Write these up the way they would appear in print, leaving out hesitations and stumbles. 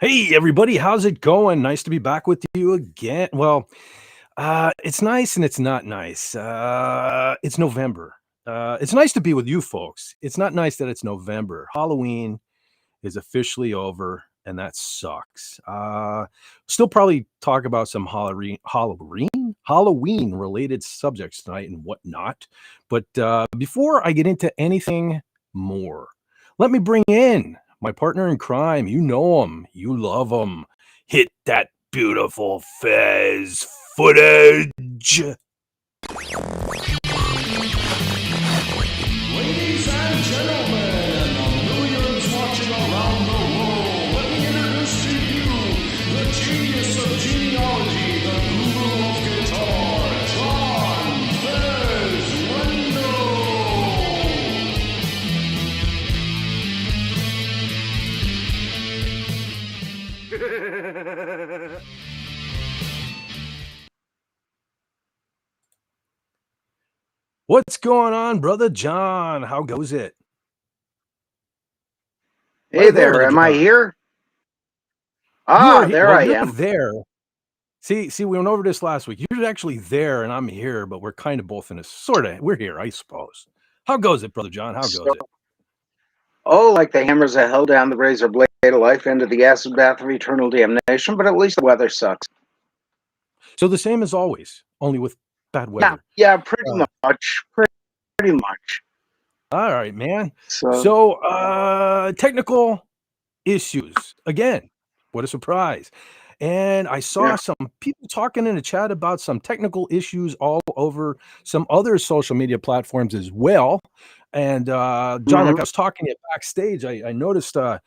Hey everybody, how's it going? Nice to be back with you again. Well, it's nice and it's not nice. It's November. It's nice to be with you folks. It's not nice that it's November. Halloween is officially over, and that sucks. Still probably talk about some Halloween related subjects tonight and whatnot. But before I get into anything more, let me bring in my partner in crime. You know him, you love him. Hit that beautiful Fez footage. Ladies and gentlemen, millions watching around the world, let me introduce to you the genius of genealogy, the guru of guitar, John Fez Wendo. What's going on, brother John? How goes it? Hey there, am I here? There I am. There. See, we went over this last week. You're actually there, and I'm here, but we're kind of both in a sort of. We're here, I suppose. How goes it, brother John? How goes it? Oh, like the hammers that held down the razor blade of life into the acid bath of eternal damnation, but at least the weather sucks. So the same as always, only with bad weather. Yeah, pretty much. Pretty much. All right, man. So technical issues again. What a surprise. And I saw some people talking in the chat about some technical issues all over some other social media platforms as well. And John, like I was talking to you backstage, I noticed I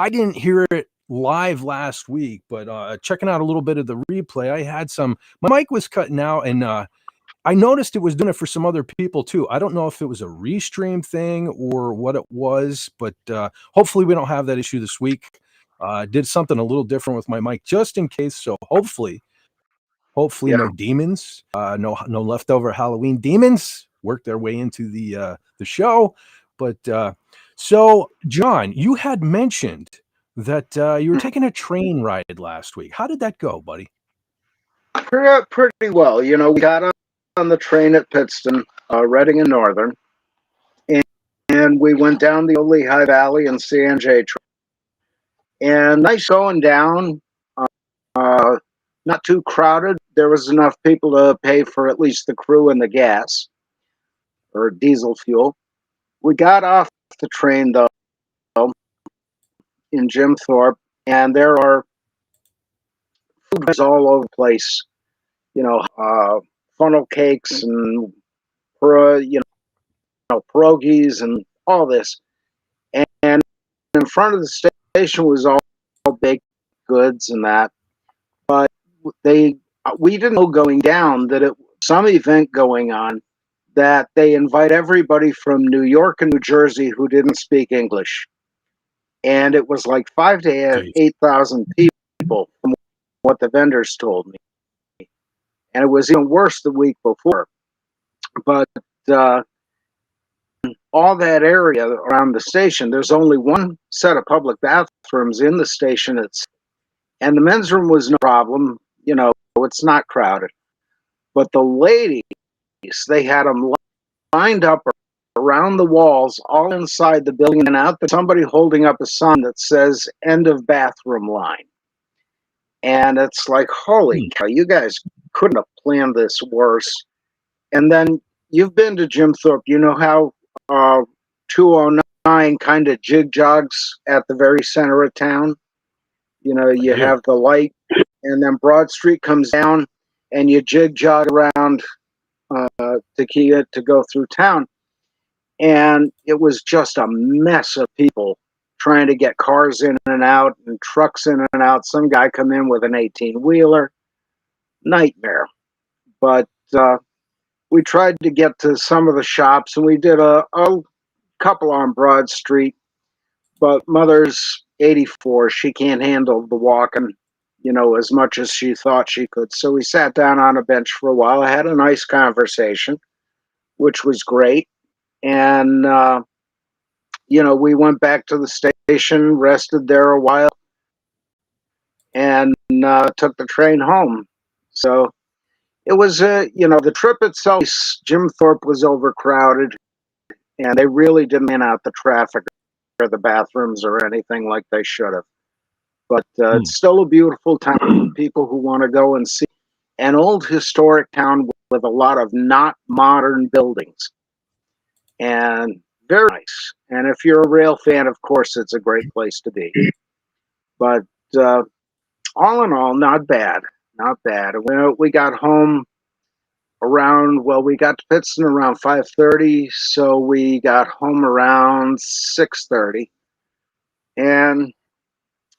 didn't hear it live last week, but checking out a little bit of the replay, I had my mic was cutting out, and I noticed it was doing it for some other people too. I don't know if it was a restream thing or what it was, but hopefully we don't have that issue this week. Did something a little different with my mic just in case. So hopefully no demons, no leftover Halloween demons work their way into the show. But so John, you had mentioned that you were taking a train ride last week. How did that go, buddy? Pretty well. You know, we got on the train at Pittston, Reading and Northern, and we went down the old Lehigh Valley and CNJ train. And nice going down, not too crowded. There was enough people to pay for at least the crew and the gas, or diesel fuel. We got off the train, though, in Jim Thorpe, and there are food vendors all over the place. You know, funnel cakes and, pierogies and all this. And in front of the station was all baked goods and that. But we didn't know going down that it was some event going on that they invite everybody from New York and New Jersey who didn't speak English. And it was like 5,000 to 8,000 people from what the vendors told me. And it was even worse the week before. But all that area around the station, there's only one set of public bathrooms in the station. And the men's room was no problem. You know, it's not crowded. But the ladies, they had them lined up around the walls, all inside the building, and out there's somebody holding up a sign that says "End of bathroom line." And it's like, holy cow, you guys couldn't have planned this worse. And then you've been to Jim Thorpe. You know how 209 kind of jig jogs at the very center of town. You know, you have the light, and then Broad Street comes down, and you jig jog around to go through town. And it was just a mess of people trying to get cars in and out and trucks in and out. Some guy come in with an 18-wheeler. Nightmare. But we tried to get to some of the shops, and we did a couple on Broad Street. But Mother's 84. She can't handle the walking, you know, as much as she thought she could. So we sat down on a bench for a while. I had a nice conversation, which was great. And, you know, we went back to the station, rested there a while, and took the train home. So it was, you know, the trip itself, Jim Thorpe was overcrowded, and they really didn't man out the traffic or the bathrooms or anything like they should have. But it's still a beautiful town. People who want to go and see an old historic town with a lot of not modern buildings. And very nice. And if you're a rail fan, of course, it's a great place to be. But all in all, not bad. Not bad. We got home around, well, we got to Pittston around 5:30, so we got home around 6:30. And,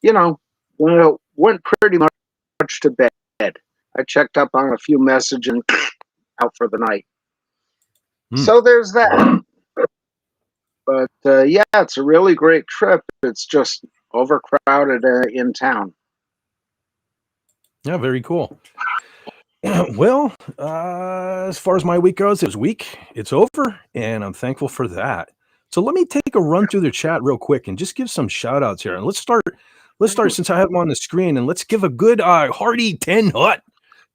you know, went pretty much to bed. I checked up on a few messages and out for the night. So there's that. But yeah, it's a really great trip. It's just overcrowded in town. Yeah, very cool. Well, as far as my week goes, it was week. It's over, and I'm thankful for that. So let me take a run through the chat real quick and just give some shout outs here. And let's start since I have them on the screen, and let's give a good hearty 10 hut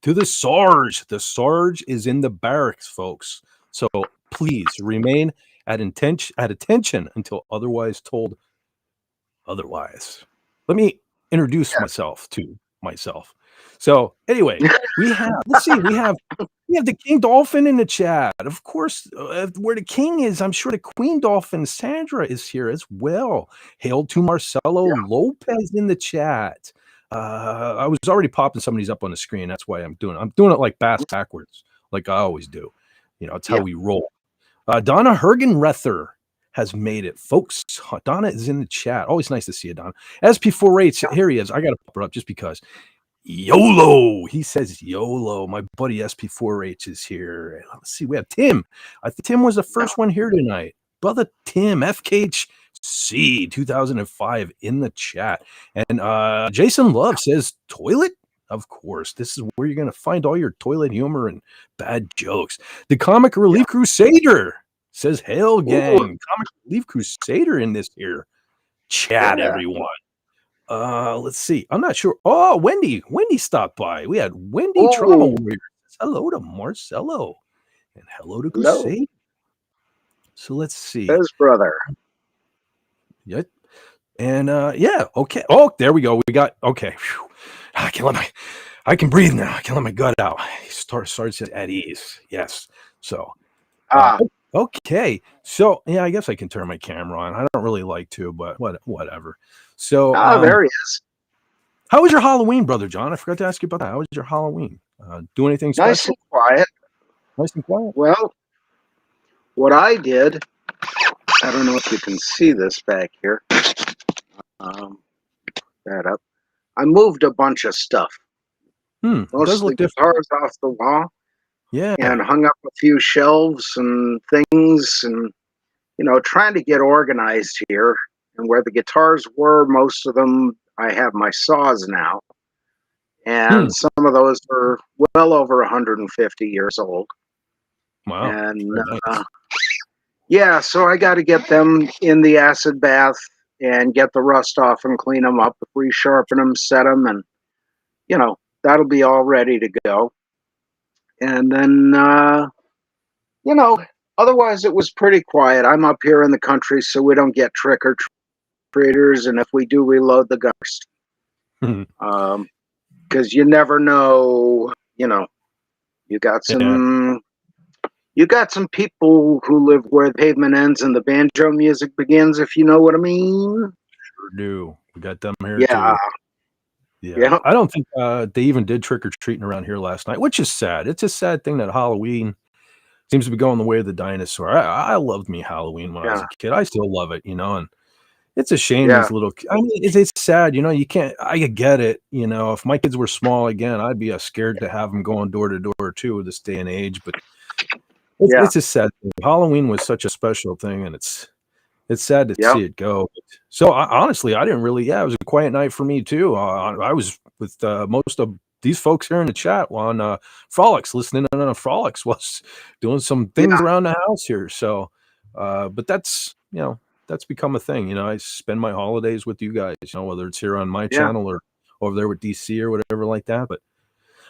to the Sarge. The Sarge is in the barracks, folks. So please remain at attention until otherwise told otherwise. Let me introduce myself to myself. So anyway, we have the King Dolphin in the chat. Of course, where the King is, I'm sure the Queen Dolphin Sandra is here as well. Hail to Marcelo Lopez in the chat. I was already popping some of these up on the screen. That's why I'm doing it like backwards, like I always do. You know, it's how we roll. Donna Hergenrether has made it, folks. Donna is in the chat. Always nice to see you, Donna. SP48, here he is. I got to pop her up just because. YOLO. He says YOLO. My buddy SP4H is here. Let's see. We have Tim. I think Tim was the first one here tonight. Brother Tim, FKHC 2005 in the chat. And Jason Love says toilet. Of course, this is where you're going to find all your toilet humor and bad jokes. The Comic Relief Crusader says, hail, gang. Comic Relief Crusader in this here chat, everyone. Let's see. I'm not sure. Oh, Wendy stopped by. We had Wendy Trauma Warrior. Hello to Marcelo. And hello to Crusader. So let's see. His brother. Yep. And okay. Oh, there we go. We got okay. Whew. I can breathe now. I can let my gut out. Starts at ease. Yes. So okay. So yeah, I guess I can turn my camera on. I don't really like to, but whatever. So there he is. How was your Halloween, Brother John? I forgot to ask you about that. How was your Halloween? Do anything special? Nice and quiet. Nice and quiet. Well, what I did, I don't know if you can see this back here. That up. I moved a bunch of stuff. Most of the guitars off the wall. Yeah. And hung up a few shelves and things, and trying to get organized here. And where the guitars were, most of them, I have my saws now. And some of those are well over 150 years old. Wow. And yeah, so I got to get them in the acid bath and get the rust off and clean them up, resharpen them, set them, and that'll be all ready to go. And then otherwise it was pretty quiet. I'm up here in the country, so we don't get trick or treaters, and if we do, we load the gutters. Because you never know, you got some You got some people who live where the pavement ends and the banjo music begins, if you know what I mean. Sure do. We got them here Yeah. too. Yeah. Yeah. I don't think they even did trick or treating around here last night, which is sad. It's a sad thing that Halloween seems to be going the way of the dinosaur. I loved me Halloween when I was a kid. I still love it, and it's a shame Yeah. these little. I mean, it's sad, you can't. I get it, If my kids were small again, I'd be scared to have them going door to door too this day and age. But Yeah. it's a sad thing. Halloween was such a special thing, and it's sad to see it go. So honestly, I didn't really. Yeah, it was a quiet night for me too. I was with most of these folks here in the chat on Frolics, listening on Frolics, was doing some things around the house here. So, but that's that's become a thing. I spend my holidays with you guys. Whether it's here on my channel or over there with DC or whatever like that. But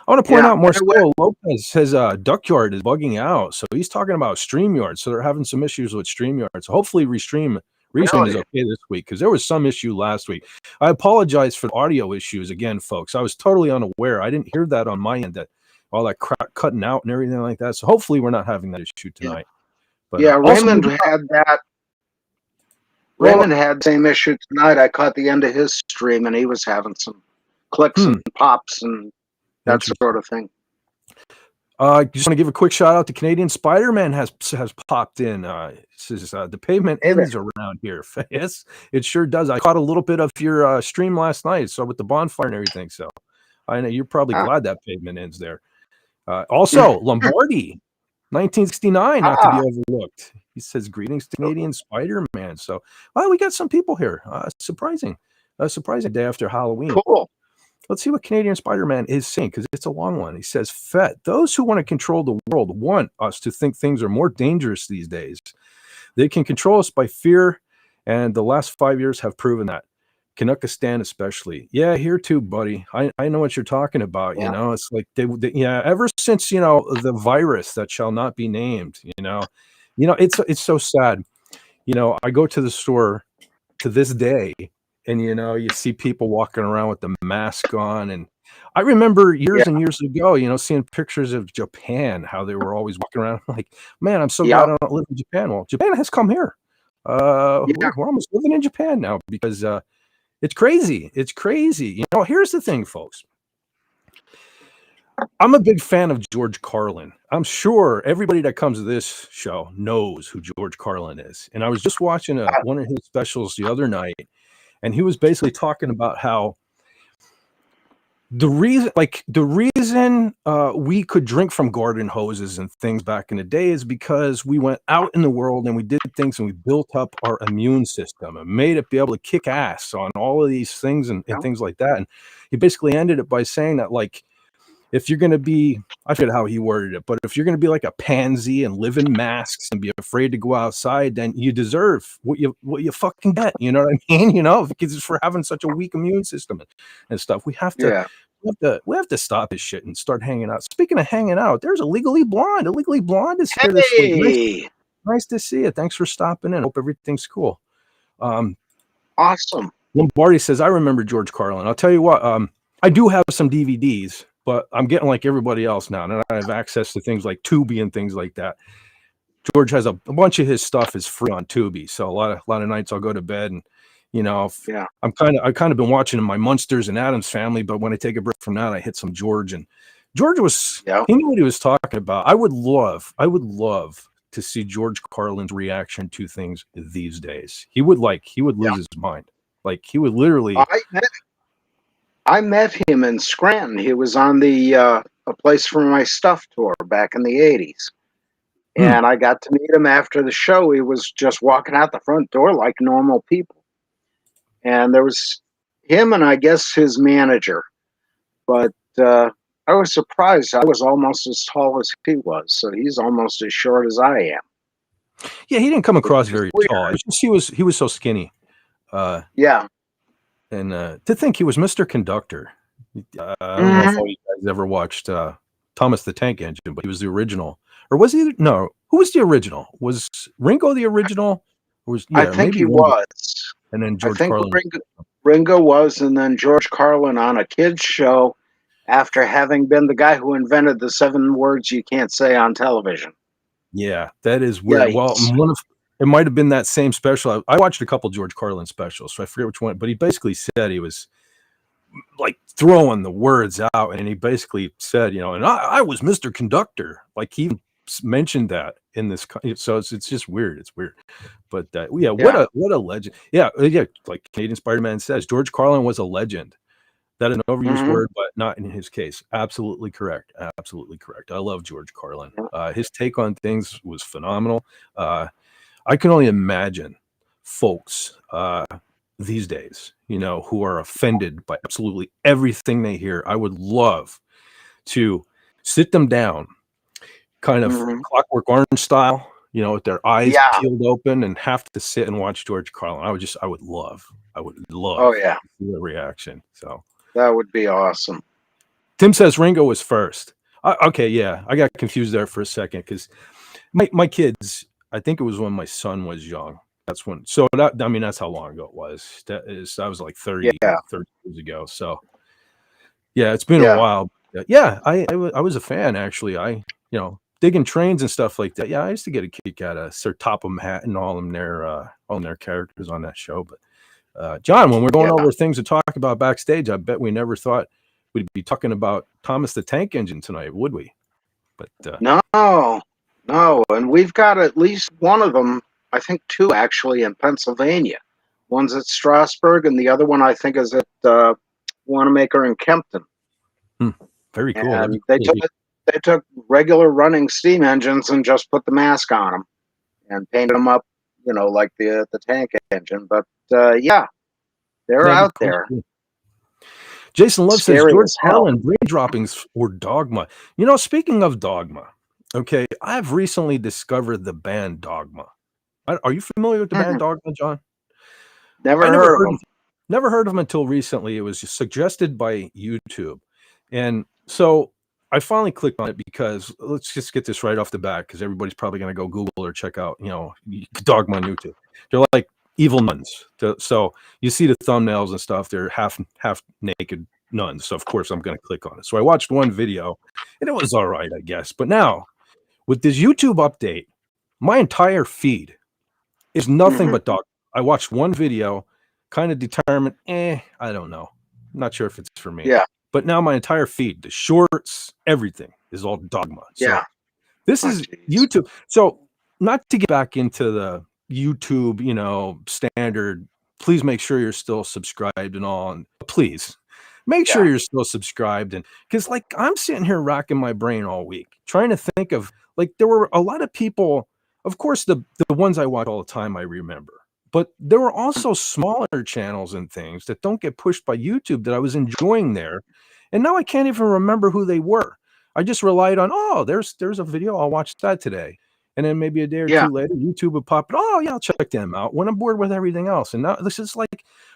I want to point out Marcelo Lopez says Duckyard is bugging out. So he's talking about StreamYard. So they're having some issues with StreamYard. So hopefully Restream is okay this week, because there was some issue last week. I apologize for the audio issues again, folks. I was totally unaware. I didn't hear that on my end, that all that crap cutting out and everything like that. So hopefully we're not having that issue tonight. But Raymond had that. Raymond had the same issue tonight. I caught the end of his stream, and he was having some clicks and pops and that sort of thing. Just want to give a quick shout out to Canadian Spider-Man has popped in. Says the pavement ends around here. Yes, it sure does. I caught a little bit of your stream last night, so with the bonfire and everything. So I know you're probably glad that pavement ends there. Also, Lombardi, 1969, not to be overlooked. He says greetings to Canadian Spider-Man. So, well, we got some people here. Surprising day after Halloween. Cool. Let's see what Canadian Spider-Man is saying, because it's a long one. He says, Fett, those who want to control the world want us to think things are more dangerous these days. They can control us by fear, and the last 5 years have proven that. Canuckistan especially. Yeah, here too, buddy. I know what you're talking about. It's like ever since the virus that shall not be named. It's so sad. I go to the store to this day, and you see people walking around with the mask on, and I remember years and years ago, seeing pictures of Japan, how they were always walking around. I'm like, man, I'm so glad I don't live in Japan. Well, Japan has come here. We're almost living in Japan now, because it's crazy. It's crazy. Here's the thing, folks. I'm a big fan of George Carlin. I'm sure everybody that comes to this show knows who George Carlin is. And I was just watching one of his specials the other night, and he was basically talking about how the reason we could drink from garden hoses and things back in the day is because we went out in the world and we did things, and we built up our immune system and made it be able to kick ass on all of these things and things like that. And he basically ended it by saying that, like, if you're going to be, I forget how he worded it, but if you're going to be like a pansy and live in masks and be afraid to go outside, then you deserve what you fucking get. You know what I mean? Because it's for having such a weak immune system and stuff. We have to stop this shit and start hanging out. Speaking of hanging out, there's a Legally Blonde. Legally Blonde is here this week. Nice to see you. Thanks for stopping in. Hope everything's cool. Awesome. Lombardi says, I remember George Carlin. I'll tell you what, I do have some DVDs, but I'm getting like everybody else now, and I have access to things like Tubi and things like that. George has a bunch of his stuff is free on Tubi, so a lot of nights I'll go to bed and I've kind of been watching my Munsters and Addams Family, but when I take a break from that, I hit some George, and George he knew what he was talking about. I would love to see George Carlin's reaction to things these days. He would lose his mind. Like, he would literally. I met him in Scranton. He was on the A Place for My Stuff tour back in the 80s. And I got to meet him after the show. He was just walking out the front door like normal people. And there was him and I guess his manager. But I was surprised. I was almost as tall as he was. So he's almost as short as I am. Yeah, he didn't come across very tall. It's just he was so skinny. And to think he was Mr. Conductor. I don't know if all you guys ever watched Thomas the Tank Engine, but he was the original. Or was he? No. Who was the original? Was Ringo the original? I think he was. And then George Carlin. Ringo was, and then George Carlin on a kids show after having been the guy who invented the 7 words you can't say on television. Yeah, that is weird. Well, Yikes. it might have been that same special. I watched a couple George Carlin specials, so I forget which one, but he basically said he was like throwing the words out, and he basically said, and I was Mr. Conductor. Like he mentioned that in this, so it's just weird. It's weird, but yeah, what a legend. Yeah, yeah. Like Canadian Spider-Man says, George Carlin was a legend. That is an overused word, but not in his case. Absolutely correct. Absolutely correct. I love George Carlin. His take on things was phenomenal. I can only imagine folks these days, who are offended by absolutely everything they hear. I would love to sit them down, kind of Clockwork Orange style, with their eyes peeled open, and have to sit and watch George Carlin. I would love Oh, yeah. to see the reaction. So that would be awesome. Tim says Ringo was first. Okay, yeah, I got confused there for a second because my kids, I think it was when my son was young. That's when. So that's how long ago it was. That was like 30 years ago. So yeah, it's been a while. Yeah, I was a fan actually. Digging trains and stuff like that. Yeah, I used to get a kick out of Sir Topham Hatt and all their characters on that show. But John, when we're going over things to talk about backstage, I bet we never thought we'd be talking about Thomas the Tank Engine tonight, would we? But no, and we've got at least one of them. I think two actually in Pennsylvania. One's at Strasburg, and the other one I think is at Wanamaker in Kempton. Very cool. And they took regular running steam engines and just put the mask on them and painted them up, like the tank engine. But yeah, they're out there. Jason Love says George Carlin brain droppings or Dogma. Speaking of Dogma, okay, I've recently discovered the band Dogma. Are you familiar with the band Dogma, John? Never heard of them. Never heard of them until recently. It was just suggested by YouTube. And so I finally clicked on it because let's just get this right off the bat because everybody's probably going to go Google or check out, Dogma on YouTube. They're like evil nuns. So you see the thumbnails and stuff. They're half naked nuns. So of course I'm going to click on it. So I watched one video and it was all right, I guess. But now with this YouTube update, my entire feed is nothing but Dogma. I watched one video, kind of determined, I don't know. I'm not sure if it's for me. Yeah. But now my entire feed, the shorts, everything is all Dogma. So this is YouTube. So not to get back into the YouTube, standard, please make sure you're still subscribed and all. And please make sure you're still subscribed. And because I'm sitting here racking my brain all week, trying to think of there were a lot of people, of course, the ones I watch all the time, I remember. But there were also smaller channels and things that don't get pushed by YouTube that I was enjoying there. And now I can't even remember who they were. I just relied on, there's a video. I'll watch that today. And then maybe a day or two later, YouTube would pop it. Oh, yeah, I'll check them out when I'm bored with everything else. And now this is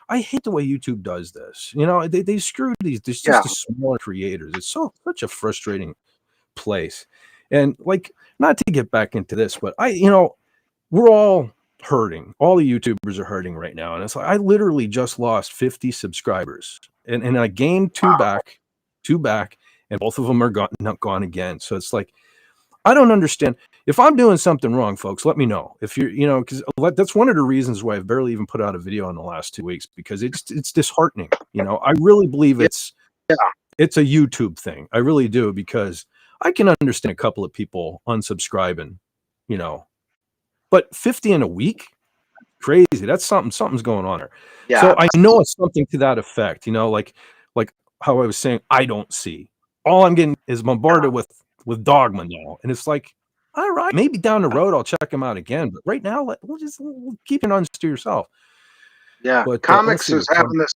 I hate the way YouTube does this. They screw these. There's just the smaller creators. It's such a frustrating place. And not to get back into this, but we're all hurting. All the YouTubers are hurting right now. And it's I literally just lost 50 subscribers. And I gained two back, and both of them are gone again. So it's I don't understand. If I'm doing something wrong, folks, let me know. If you're, because that's one of the reasons why I've barely even put out a video in the last 2 weeks, because it's disheartening. I really believe it's a YouTube thing. I really do, because I can understand a couple of people unsubscribing, but 50 in a week, crazy. That's something's going on there. Yeah. So I know it's something to that effect, like how I was saying, I don't see. All I'm getting is bombarded with Dogma now. And it's all right, maybe down the road I'll check them out again. But right now, we'll keep your nuns to yourself. Yeah, but comics is having the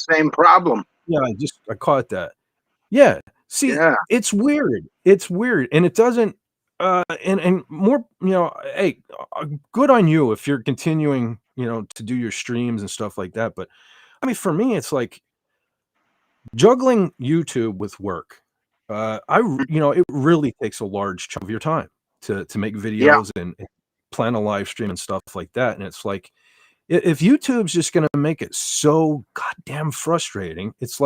same problem. Yeah, I caught that. Yeah. See, it's weird. It's weird. And it doesn't and more, hey, good on you if you're continuing, to do your streams and stuff like that. But I mean, for me, it's juggling YouTube with work. It really takes a large chunk of your time to make videos and plan a live stream and stuff like that. And it's if YouTube's just going to make it so goddamn frustrating, it's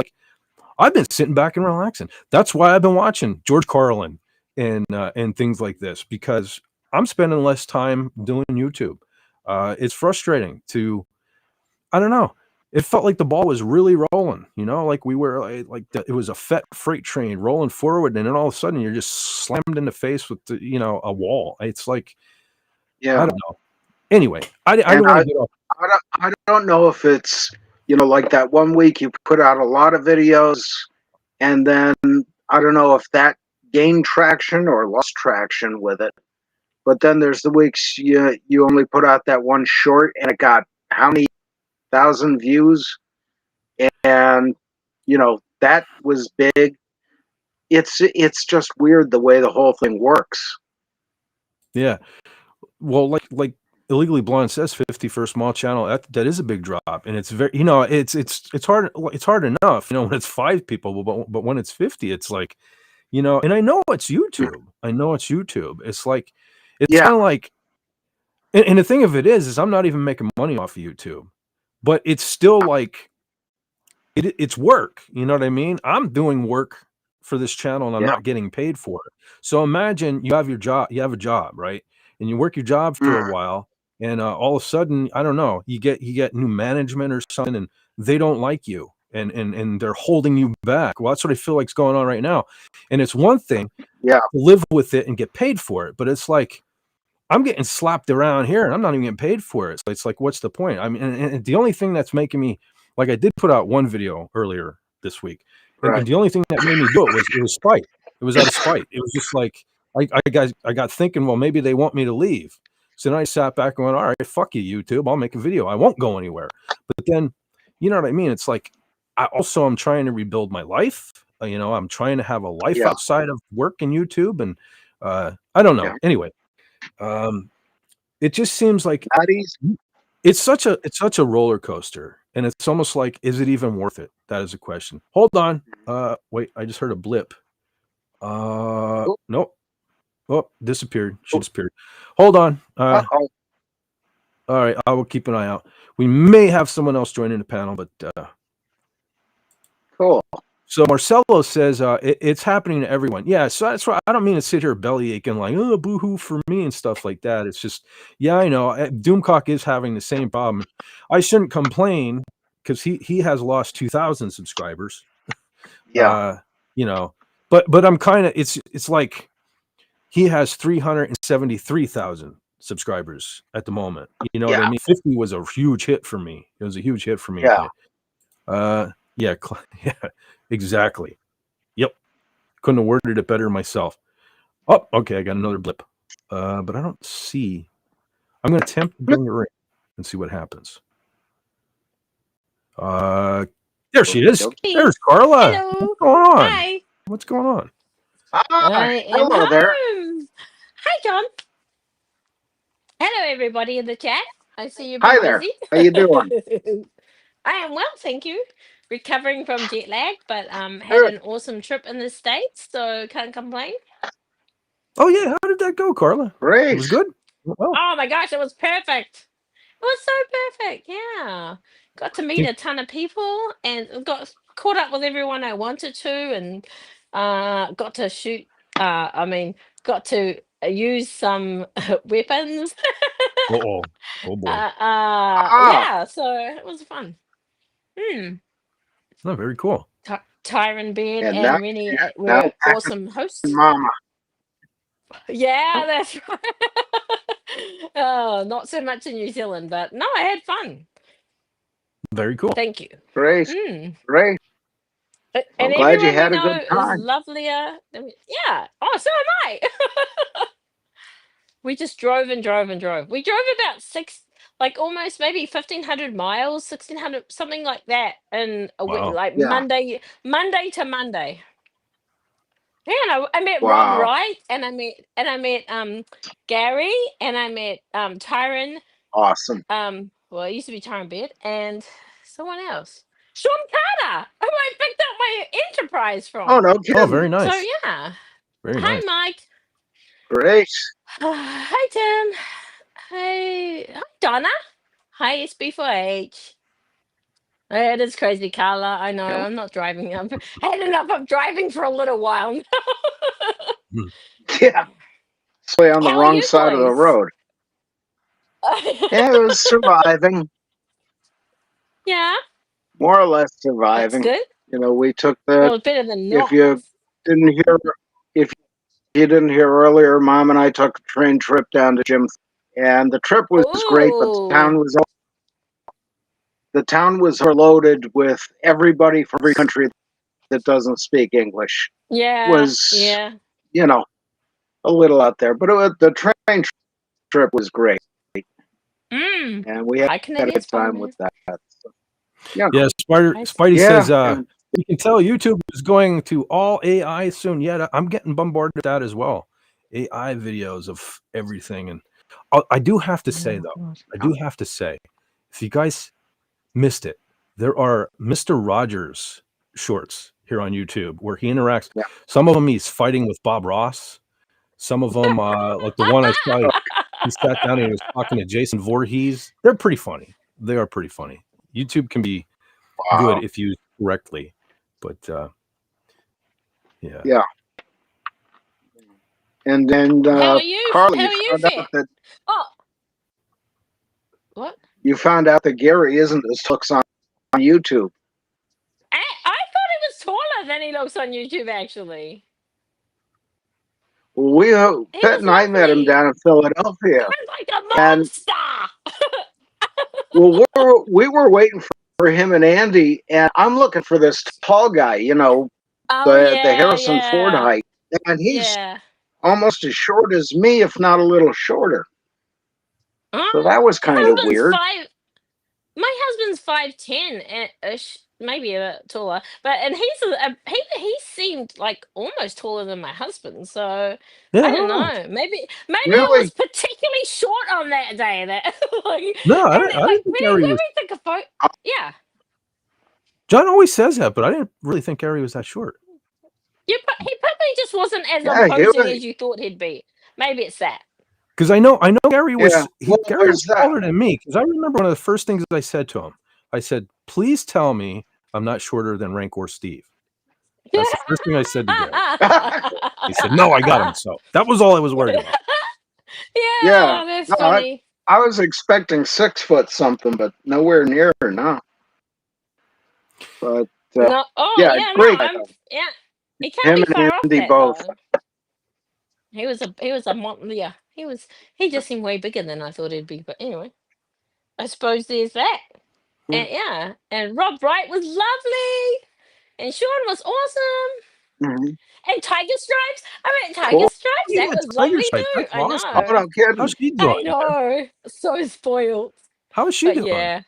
I've been sitting back and relaxing. That's why I've been watching George Carlin and things like this, because I'm spending less time doing YouTube. It's frustrating to, I don't know. It felt like the ball was really rolling, like we were it was a freight train rolling forward, and then all of a sudden you're just slammed in the face with a wall. It's like, I don't know. Anyway, I don't want to get off. I don't know if it's like that one week you put out a lot of videos, and then I don't know if that gained traction or lost traction with it. But then there's the weeks you only put out that one short, and it got how many thousand views, and that was big. It's just weird the way the whole thing works. Yeah. Well, like Illegally Blonde says, 51st small channel, that is a big drop, and it's very, it's hard enough, when it's 5 people, but when it's 50, it's like, and I know it's YouTube. It's like, it's kind of like, and the thing of it is I'm not even making money off of YouTube, but it's still like, it's work. You know what I mean? I'm doing work for this channel, and I'm not getting paid for it. So imagine you have a job, right? And you work your job for a while, and all of a sudden, I don't know, you get new management or something, and they don't like you, and they're holding you back. Well, that's what I feel like's going on right now. And it's one thing to live with it and get paid for it, but it's like, I'm getting slapped around here, and I'm not even getting paid for it. So it's like, what's the point? I mean, and the only thing that's making me, like, I did put out one video earlier this week, and the only thing that made me do it was spite. It was out of spite. It was just like, I got thinking, well, maybe they want me to leave. So then I sat back and went, all right, fuck you, YouTube. I'll make a video. I won't go anywhere. But then, you know what I mean? It's like, I'm trying to rebuild my life. I'm trying to have a life outside of work and YouTube, and I don't know. Anyway. It just seems like it's such a roller coaster, and it's almost like, is it even worth it? That is a question. Hold on. Wait, I just heard a blip. Nope. Oh, disappeared. She disappeared. Hold on. All right, I will keep an eye out. We may have someone else joining the panel, but cool. So Marcelo says it's happening to everyone. Yeah, so that's why I don't mean to sit here belly aching like, oh, boo-hoo for me and stuff like that. It's just, yeah, I know Doomcock is having the same problem. I shouldn't complain because he has lost 2,000 subscribers. Yeah, but I'm kind of, it's like he has 373,000 subscribers at the moment. You know what I mean? 50 was a huge hit for me. It was a huge hit for me. Yeah. Yeah, exactly. Yep. Couldn't have worded it better myself. Oh, okay. I got another blip. But I don't see. I'm going to attempt to bring her in and see what happens. There she is. There's Carla. Hello. What's going on? Hi. What's going on? Hello there. Hi, John. Hello, everybody in the chat. I see you're Hi there. busy. How you doing? I am well, thank you. Recovering from jet lag, but had an awesome trip in the States, so can't complain. Oh yeah, how did that go, Carla? Great. It was good. Oh my gosh, it was perfect. It was so perfect. Yeah, got to meet a ton of people and got caught up with everyone I wanted to, and got to shoot. Got to use some weapons. Oh boy. Yeah, so it was fun. Oh, very cool. Tyron, Ben, And and Rennie were awesome hosts. Mama. Yeah, that's right. Oh, not so much in New Zealand, but no, I had fun. Very cool. Thank you. Great. Great. And I'm glad you had a good time. Is lovelier. Yeah. Oh, so am I. We just drove and drove and drove. We drove about almost maybe 1,500 miles, 1,600, something like that, in a week, Monday to Monday. Yeah, and I met Rob Wright, and I met Gary, and I met Tyron. Awesome. Well, it used to be Tyron Beard, and someone else, Sean Carter, who I picked up my Enterprise from. Oh no kidding. Oh, very nice. So yeah. Very Hi, nice. Mike. Great. Hi, Tim. Hi, Donna. Hi, SB4H. It is crazy, Carla. I know. I'm not driving. I've had enough of driving for a little while. Yeah. on the wrong side of the road. Yeah, it was surviving. Yeah. More or less surviving. That's good. You know, we took the. Well, better than not. If you didn't hear earlier, Mom and I took a train trip down to Jim, and the trip was great, but the town was overloaded with everybody from every country that doesn't speak English. Yeah. Was you know, a little out there, but the train trip was great. And we had a good time with that. So, yeah, Spidey says you can tell YouTube is going to all AI soon. Yeah, I'm getting bombarded with that as well. AI videos of everything. And I do have to say, though, if you guys missed it, there are Mr. Rogers shorts here on YouTube where he interacts. Yeah. Some of them he's fighting with Bob Ross. Some of them, like the one I saw, he sat down and he was talking to Jason Voorhees. They're pretty funny. They are pretty funny. YouTube can be good if used correctly, but yeah. And then Carly, what? You found out that Gary isn't as hooks on YouTube. I thought he was taller than he looks on YouTube, actually. Well, Pet and I met him down in Philadelphia. He was like a monster. Well, we were waiting for him and Andy, and I'm looking for this tall guy, you know, the Harrison Ford height, and he's almost as short as me, if not a little shorter. So that was kind of weird. My husband's 5'10", maybe a bit taller, and he seemed like almost taller than my husband. So I don't know. Maybe I was particularly short on that day. That no, I didn't think Gary was. Yeah. John always says that, but I didn't really think Gary was that short. Yeah, but he probably just wasn't as imposing as you thought he'd be. Maybe it's that. Because I know Gary was Gary was taller than me. Because I remember one of the first things I said to him. I said, "Please tell me I'm not shorter than Rancor Steve." That's the first thing I said to Gary. He said, "No, I got him." So that was all I was worried about. Yeah, that's funny. I was expecting 6 foot something, but nowhere near no. But great. He can't be far off that, both. Though. He was a he just seemed way bigger than I thought he'd be. But anyway, I suppose there's that. And and Rob Wright was lovely, and Sean was awesome. And Tiger Stripes. I mean, Tiger Stripes. That was lovely too. I know. How's she doing? I know. So spoiled. How is she doing? Yeah.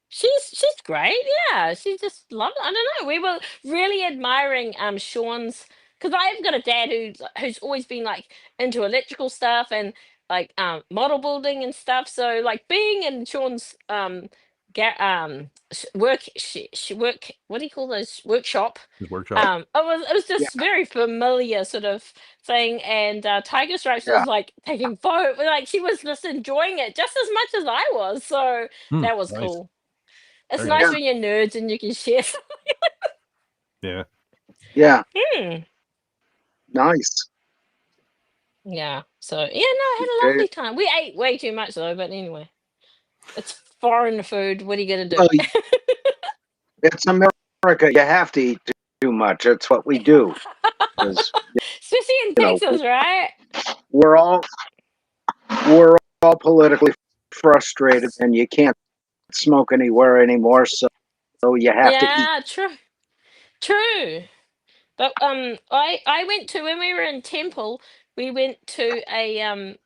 She's great. Yeah, she just loved it. I don't know. We were really admiring Sean's, because I've got a dad who's always been like into electrical stuff and like model building and stuff. So like being in Sean's work what do you call those workshop? His workshop. It was just very familiar sort of thing. And Tiger Stripes was like taking photos, like she was just enjoying it just as much as I was. So that was cool. It's nice when you're nerds and you can share something. Yeah. Nice. Yeah. So I had a lovely time. We ate way too much though, but anyway, it's foreign food. What are you gonna do? Well, it's America. You have to eat too much. It's what we do. Especially in Texas, right? We're all politically frustrated, and you can't smoke anywhere anymore, so you have to eat. Yeah, true. But I went to, when we were in Temple, we went to a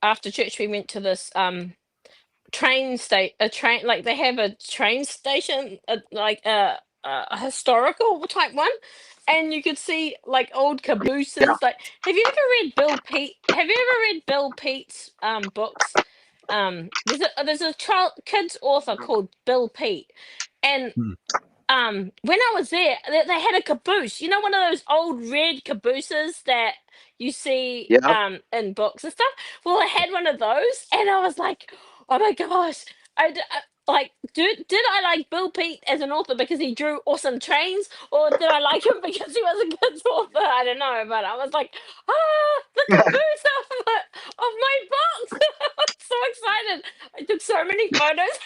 after church we went to this train like they have a train station, like a historical type one, and you could see like old cabooses. Like, have you ever read Bill Pete's books? There's a kids author called Bill Pete, and when I was there, they had a caboose. You know, one of those old red cabooses that you see in books and stuff. Well, I had one of those, and I was like, oh my gosh, like, did I like Bill Pete as an author because he drew awesome trains, or did I like him because he was a good author? I don't know, but I was like, the caboose of my box. I was so excited. I took so many photos.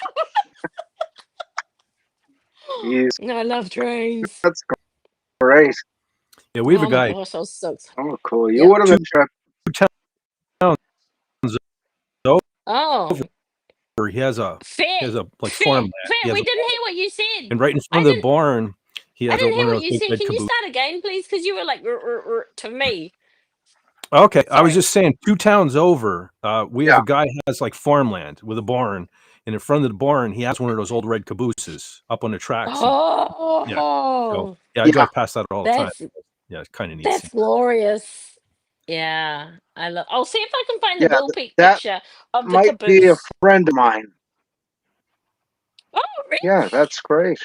I love trains. That's great. Yeah, we have Oh a my guy. gosh, I was so excited. Oh, cool. You Yep. would have been Two towns Oh, over. He has a like farmland. He has We a didn't barn. hear what you said. And right in I front of the didn't. barn, he I has didn't one hear of what those you big said. red Can you cabooses. start again, please? Because you were like to me. Okay, I was Sorry. just saying 2 towns over, we have a guy who has like farmland with a barn, and in front of the barn, he has one of those old red cabooses up on the tracks. And yeah, so Oh, yeah, I drive past that all the time. that's Yeah, it's kind of neat. that's glorious. Yeah, I love. I'll see if I can find the Yeah, Bill Peak that picture of the might be a caboose. friend of mine. Oh, really? Yeah, that's great.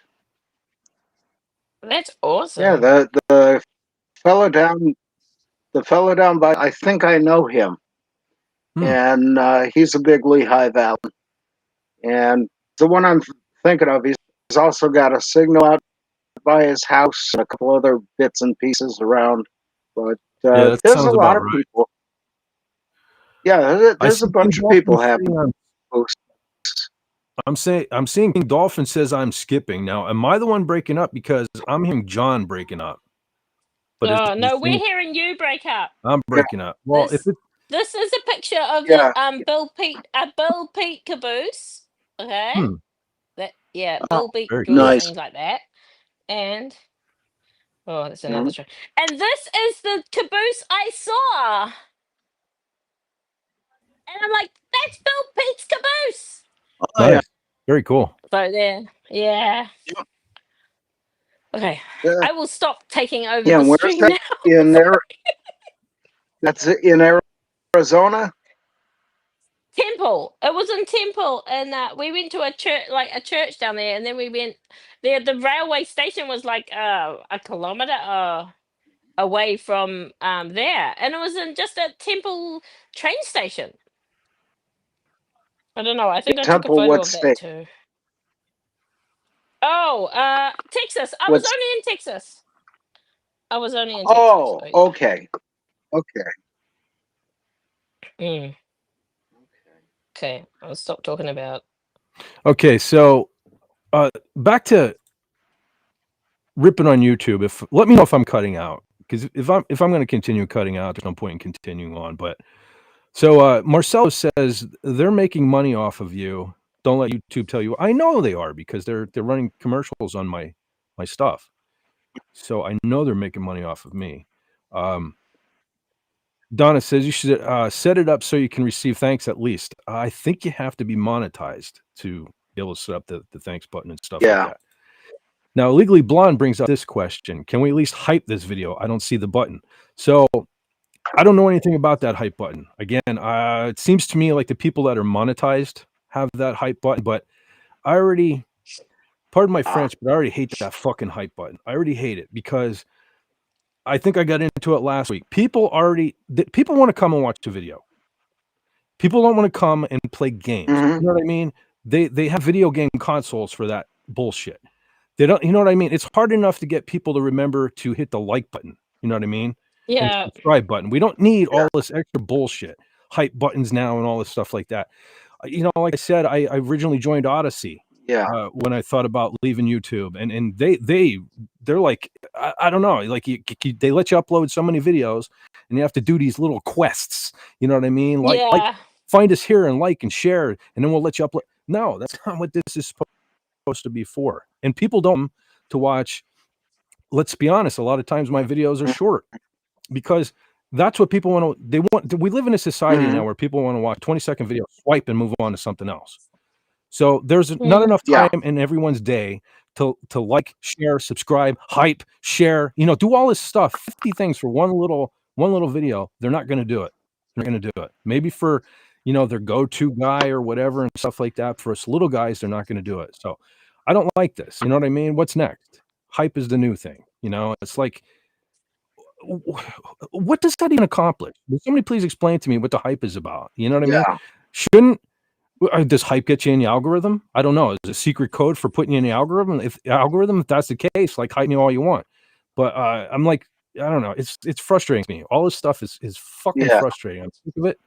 That's Yeah, awesome. the fellow down by, I think I know him, and he's a big Lehigh Valley. And the one I'm thinking of, he's also got a signal out by his house and a couple other bits and pieces around. But Yeah, that there's a sounds lot about of right. people. Yeah, I there's a see King bunch of people Dolphin having saying posts. I'm seeing King Dolphin says I'm skipping. Now, am I the one breaking up? Because I'm hearing John breaking up. But is Oh the no, we're thing hearing you break up. I'm Yeah, breaking up. Well, if This is a picture of the yeah. Bill Pete caboose. Okay. That Oh, Bill Pete very draws cool. nice. things like that. And oh, that's another Mhm. train. And this is the caboose I saw. And I'm like, that's Bill Pete's caboose. Oh, yeah. Nice. Very cool. So there, yeah. Yeah. Okay. Yeah. I will stop taking over Yeah, the where's stream that now. in there? That's in Arizona? Temple. It was in Temple, and we went to a church down there, and then we went there. The railway station was like a kilometer away from there, and it was in just a Temple train station. I don't know. I think I took a Temple, photo what of that state? too. Oh, Texas. I was What's only in Texas. I was only in Texas. Oh, So yeah. okay. Okay. Okay, I'll stop talking about. Okay, so back to ripping on YouTube. Let me know if I'm cutting out, because if I'm going to continue cutting out, there's no point in continuing on. But so Marcelo says they're making money off of you. Don't let YouTube tell you. I know they are, because they're running commercials on my stuff. So I know they're making money off of me. Donna says you should set it up so you can receive thanks at least. I think you have to be monetized to be able to set up the thanks button and stuff like that. Now, Legally Blonde brings up this question. Can we at least hype this video? I don't see the button. So I don't know anything about that hype button. Again, it seems to me like the people that are monetized have that hype button, but I already, pardon my French, but I already hate that fucking hype button. I already hate it, because I think I got into it last week. People want to come and watch a video. People don't want to come and play games. You know what I mean? They have video game consoles for that bullshit. They don't, you know what I mean? It's hard enough to get people to remember to hit the like button. You know what I mean? And Yeah. subscribe button. We don't need all this extra bullshit, hype buttons now and all this stuff like that. You know, like I said, I originally joined Odyssey. When I thought about leaving YouTube, and they're like, I don't know, like they let you upload so many videos, and you have to do these little quests. You know what I mean? Like find us here and like and share, and then we'll let you upload. No, that's not what this is supposed to be for. And people don't to watch. Let's be honest, a lot of times my videos are short, because that's what people want to. We live in a society now where people want to watch 20-second video, swipe, and move on to something else. So there's not enough time in everyone's day to like, share, subscribe, hype, share, do all this stuff, 50 things for one little video. They're not going to do it. They're going to do it. Maybe for, their go-to guy or whatever and stuff like that. For us little guys, they're not going to do it. So I don't like this. You know what I mean? What's next? Hype is the new thing. It's like, what does that even accomplish? Will somebody please explain to me what the hype is about? You know what I mean? Does hype get you in the algorithm? I don't know. Is it a secret code for putting you in the algorithm? If that's the case, like, hype me all you want. But I'm like, I don't know. It's frustrating me. All this stuff is fucking frustrating. I'm sick of it.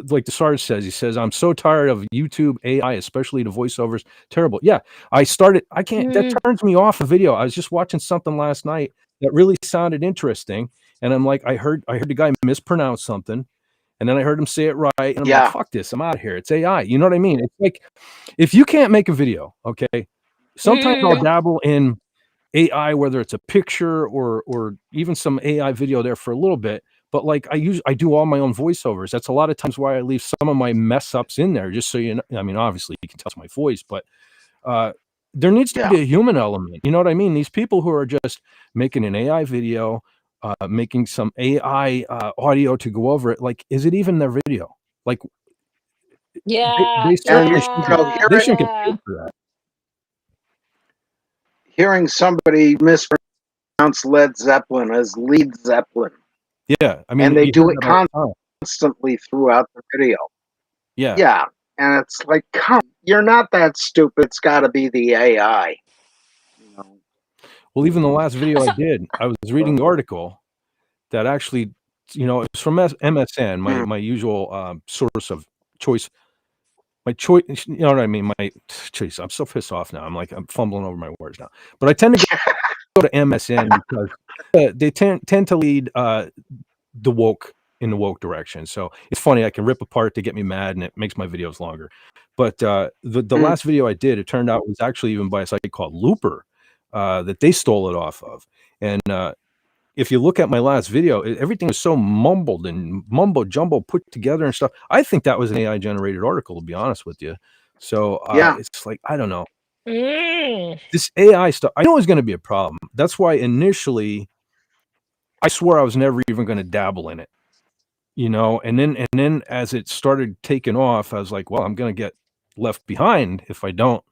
Like the Sarge says, he says, I'm so tired of YouTube AI, especially the voiceovers. Terrible. Yeah, I can't. That turns me off a video. I was just watching something last night that really sounded interesting, and I'm like, I heard the guy mispronounce something. And then I heard him say it right, and I'm like, fuck this, I'm out of here. It's AI. You know what I mean? It's like, if you can't make a video, okay, sometimes I'll dabble in AI, whether it's a picture or even some AI video there for a little bit. But like, I do all my own voiceovers. That's a lot of times why I leave some of my mess ups in there, just so you know. I mean, obviously you can tell it's my voice, but there needs to be a human element. You know what I mean? These people who are just making an AI video, making some AI audio to go over it. Like, is it even their video? Like, they certainly shouldn't get paid for that. Hearing somebody mispronounce Led Zeppelin as Lead Zeppelin. Yeah, I mean, and they do it constantly throughout the video. Yeah. Yeah, and it's like, come, you're not that stupid. It's got to be the AI. You know? Well, even the last video I did, I was reading the article that actually, you know, it's from MSN, my usual source of choice. My choice, you know what I mean? Jeez, I'm so pissed off now. I'm fumbling over my words now. But I tend to go to MSN because they tend to lead the woke direction. So it's funny. I can rip apart to get me mad, and it makes my videos longer. But the last video I did, it turned out was actually even by a site called Looper that they stole it off of. And if you look at my last video, everything was so mumbled and mumbo jumbo put together and stuff. I think that was an AI generated article, to be honest with you. So it's like, I don't know. This AI stuff, I know it's going to be a problem. That's why initially I swore I was never even going to dabble in it, you know, and then as it started taking off, I was like, well, I'm going to get left behind if I don't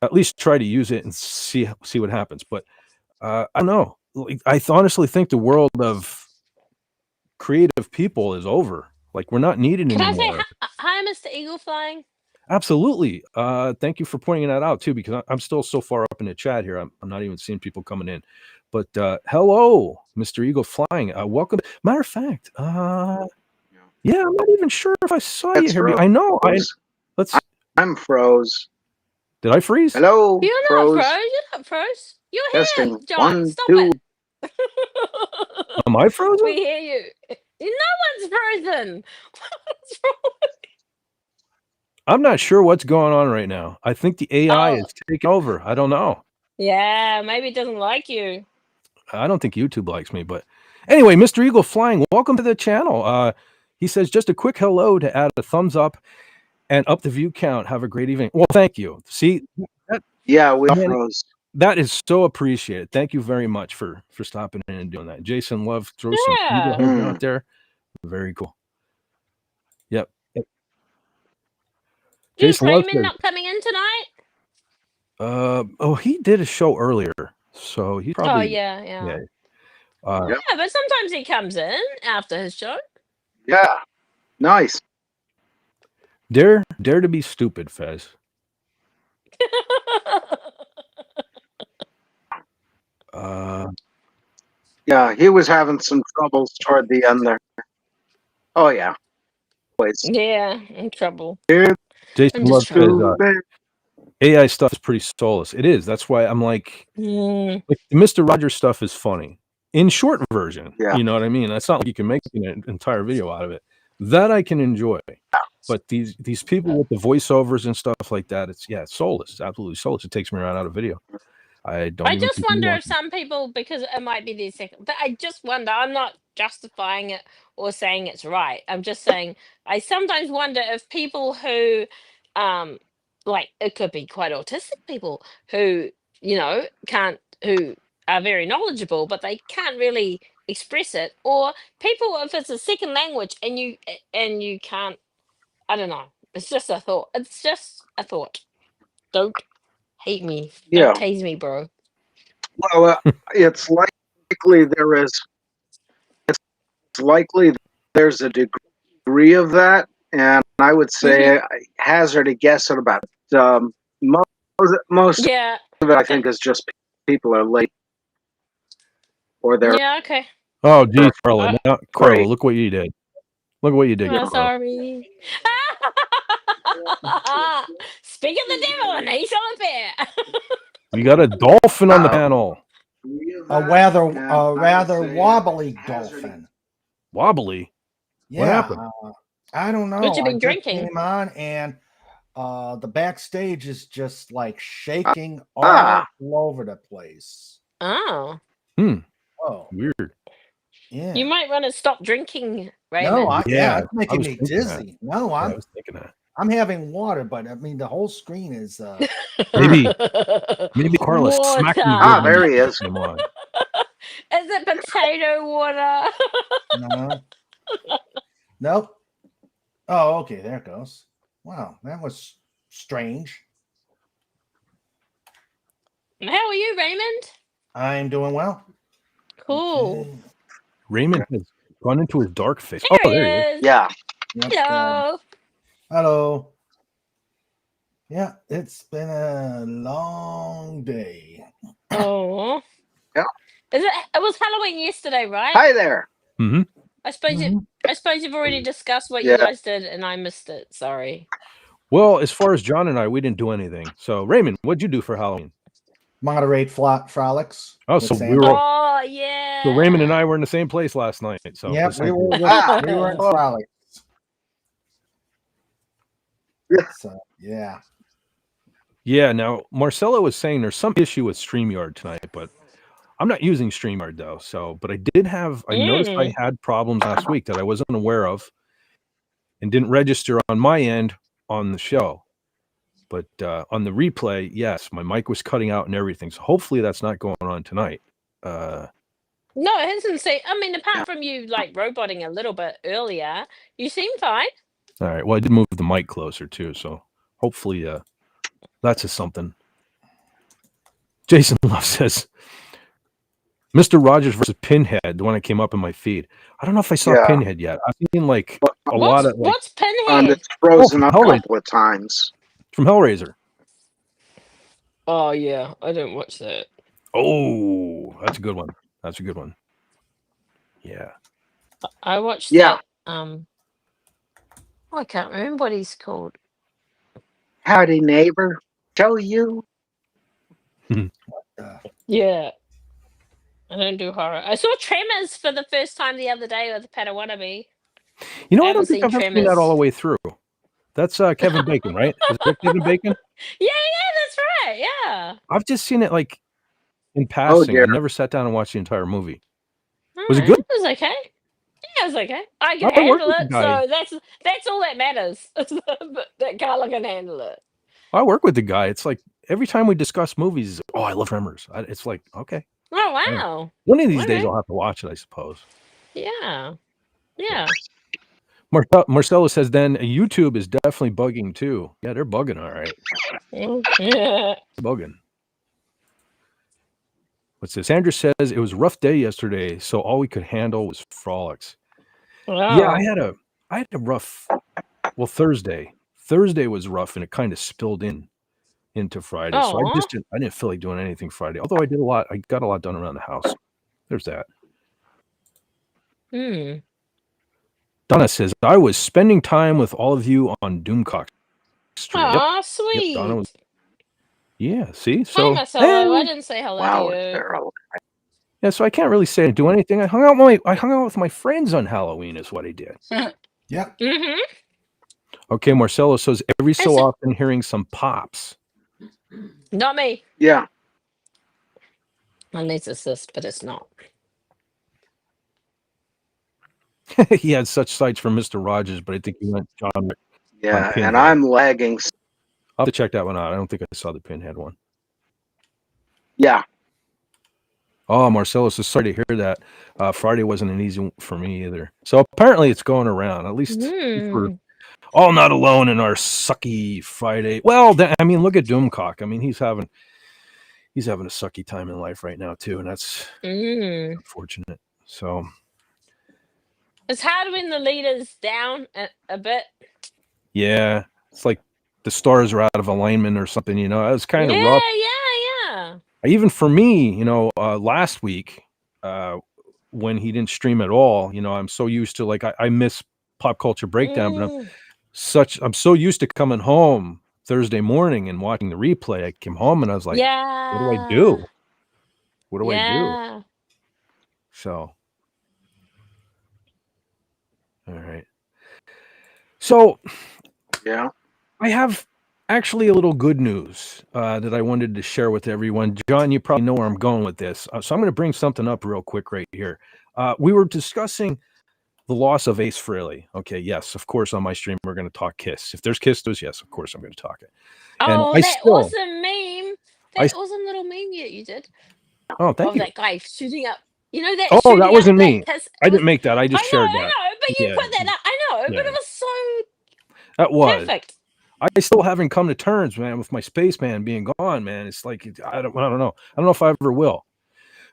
at least try to use it and see what happens. But I don't know. I honestly think the world of creative people is over. Like, we're not needed anymore. Can I say hi, Mr. Eagle Flying? Absolutely. Thank you for pointing that out too, because I'm still so far up in the chat here. I'm not even seeing people coming in. But hello, Mr. Eagle Flying. Welcome. Matter of fact, yeah, I'm not even sure if I saw you here. I know. I'm froze. Did I freeze? Hello. You're not froze. You're not froze. You're Testing. here, John. 1, Stop 2. it. Am I frozen? We hear you. No one's frozen. What's wrong? I'm not sure what's going on right now. I think the AI is taking over. I don't know. Yeah, maybe it doesn't like you. I don't think YouTube likes me, but anyway, Mr. Eagle Flying, welcome to the channel. He says, just a quick hello to add a thumbs up and up the view count. Have a great evening. Well, thank you. See, that is so appreciated. Thank you very much for stopping in and doing that. Jason Love throws some Eagle heads out there. Very cool. Yep. Is Raymond not coming in tonight? He did a show earlier, so he probably. Oh yeah. But sometimes he comes in after his show. Yeah, nice. Dare to be stupid, Fez. Yeah, he was having some troubles toward the end there. Oh yeah. Yeah, in trouble. Jason Love says AI stuff is pretty soulless. It is. That's why I'm like the Mr. Rogers stuff is funny in short version. You know what I mean? That's not like you can make an entire video out of it. That I can enjoy. But these people with the voiceovers and stuff like that, it's soulless. It's absolutely soulless. It takes me right out of video. I just wonder if some people, because it might be their second, but I just wonder, I'm not justifying it or saying it's right. I'm just saying I sometimes wonder if people who like, it could be quite autistic people who, you know, who are very knowledgeable, but they can't really express it, or people if it's a second language and you can't, I don't know. It's just a thought. It's just a thought. Don't hate me. Don't tase me, bro. Well, it's likely there's a degree of that, and I would say hazard a guess at about most Yeah. of it. I think is just people are late or they're Okay. Oh, geez, Carla. Now, Carla, look what you did. Look at what you did. Oh, sorry. Speak of the devil, and he's on there. We got a dolphin on the panel. A rather wobbly dolphin. Wobbly? Yeah, what happened? I don't know. What you been I drinking? Came on and the backstage is just like shaking all over the place. Oh. Oh, weird. Yeah. You might want to stop drinking, Raymond. No, yeah, it's making me dizzy. That. No, I was thinking that. I'm having water, but I mean the whole screen is maybe Carla smacked me. There he is. Is it potato water? No. Nope. Oh, okay, there it goes. Wow, that was strange. How are you, Raymond? I'm doing well. Cool. Okay. Raymond has gone into his dark face. There there he he is. Yeah. Yep, Hello. hello. Yeah, it's been a long day. Oh. Yeah. It was Halloween yesterday, right? Hi there. Mm-hmm. I suppose you've already discussed what Yeah. you guys did, and I missed it. Sorry. Well, as far as John and I, we didn't do anything. So, Raymond, what'd you do for Halloween? Moderate frolics. Oh, so Santa. we were. Oh yeah. So Raymond and I were in the same place last night. So yeah, we were in frolics. So, yeah. Yeah. Now, Marcelo was saying there's some issue with StreamYard tonight, but I'm not using StreamYard though. So, but I did have. I noticed I had problems last week that I wasn't aware of, and didn't register on my end on the show. But on the replay, yes, my mic was cutting out and everything. So hopefully that's not going on tonight. No, it hasn't. I mean, apart from you like roboting a little bit earlier, you seem fine. All right. Well, I did move the mic closer too, so hopefully that's a something. Jason Love says, Mr. Rogers versus Pinhead, the one that came up in my feed. I don't know if I saw Pinhead yet. I've seen like a lot of. Like, what's Pinhead? It's frozen up a couple of times. From Hellraiser. Oh yeah, I didn't watch that. Oh, that's a good one. That's a good one. Yeah. I watched that. I can't remember what he's called. Howdy, neighbor. Show you. Yeah. I don't do horror. I saw Tremors for the first time the other day with Padawannabe. You know, I don't think I've ever seen that all the way through. That's Kevin Bacon, right? Is it Kevin Bacon? Yeah, that's right. Yeah. I've just seen it like in passing. I never sat down and watched the entire movie. Was it good? It was okay. Yeah, it was okay. I can handle it, so that's all that matters. That Carla can handle it. I work with the guy. It's like every time we discuss movies, oh, I love Tremors. It's like, okay. Oh, wow. One of these days I'll have to watch it, I suppose. Yeah. Yeah. Marcelo says then YouTube is definitely bugging too. Yeah, they're bugging, all right. Yeah. Bugging. What's this? Andrew says it was a rough day yesterday, so all we could handle was frolics. Wow. Yeah, I had a rough. Well, Thursday was rough, and it kind of spilled into Friday. So I didn't feel like doing anything Friday. Although I did a lot. I got a lot done around the house. There's that. Donna says I was spending time with all of you on Doomcock Street. Aw, sweet. Donna was. Yeah, see? So, hi, Marcelo. I didn't say hello to you. Yeah, so I can't really say I didn't do anything. I hung out with my friends on Halloween is what I did. Yeah. Mm-hmm. Okay, Marcelo says every so often hearing some pops. Not me. Yeah. Unless it's this, but it's not. He had such sights from Mr. Rogers, but I think he went John. Yeah, and I'm lagging. I'll have to check that one out. I don't think I saw the Pinhead one. Yeah. Oh, Marcelo says sorry to hear that. Friday wasn't an easy one for me either. So apparently it's going around. At least we're all not alone in our sucky Friday. Well, I mean, look at Doomcock. I mean, he's having a sucky time in life right now too, and that's unfortunate. So it's hard when the leader's down a bit. Yeah, it's like the stars are out of alignment or something, you know. It was kind of rough. Yeah. Even for me, you know, last week, when he didn't stream at all, you know, I'm so used to, like, I miss Pop Culture Breakdown, but I'm so used to coming home Thursday morning and watching the replay. I came home and I was like, what do I do? What do I do? So, all right. So, yeah, I have actually a little good news that I wanted to share with everyone. John, you probably know where I'm going with this. So I'm going to bring something up real quick right here. We were discussing the loss of Ace Frehley. Okay, yes, of course, on my stream, we're going to talk Kiss. If there's Kiss news, yes, of course, I'm going to talk it. And Oh, that awesome meme. That awesome little meme you did. Oh, thank you. That guy shooting up. You know that. Oh, that wasn't me. I didn't Was, make that. I just shared that. I know, but you put that up. I know, but it was so that was perfect. I still haven't come to terms, man, with my spaceman being gone, man. It's like I don't know. I don't know if I ever will.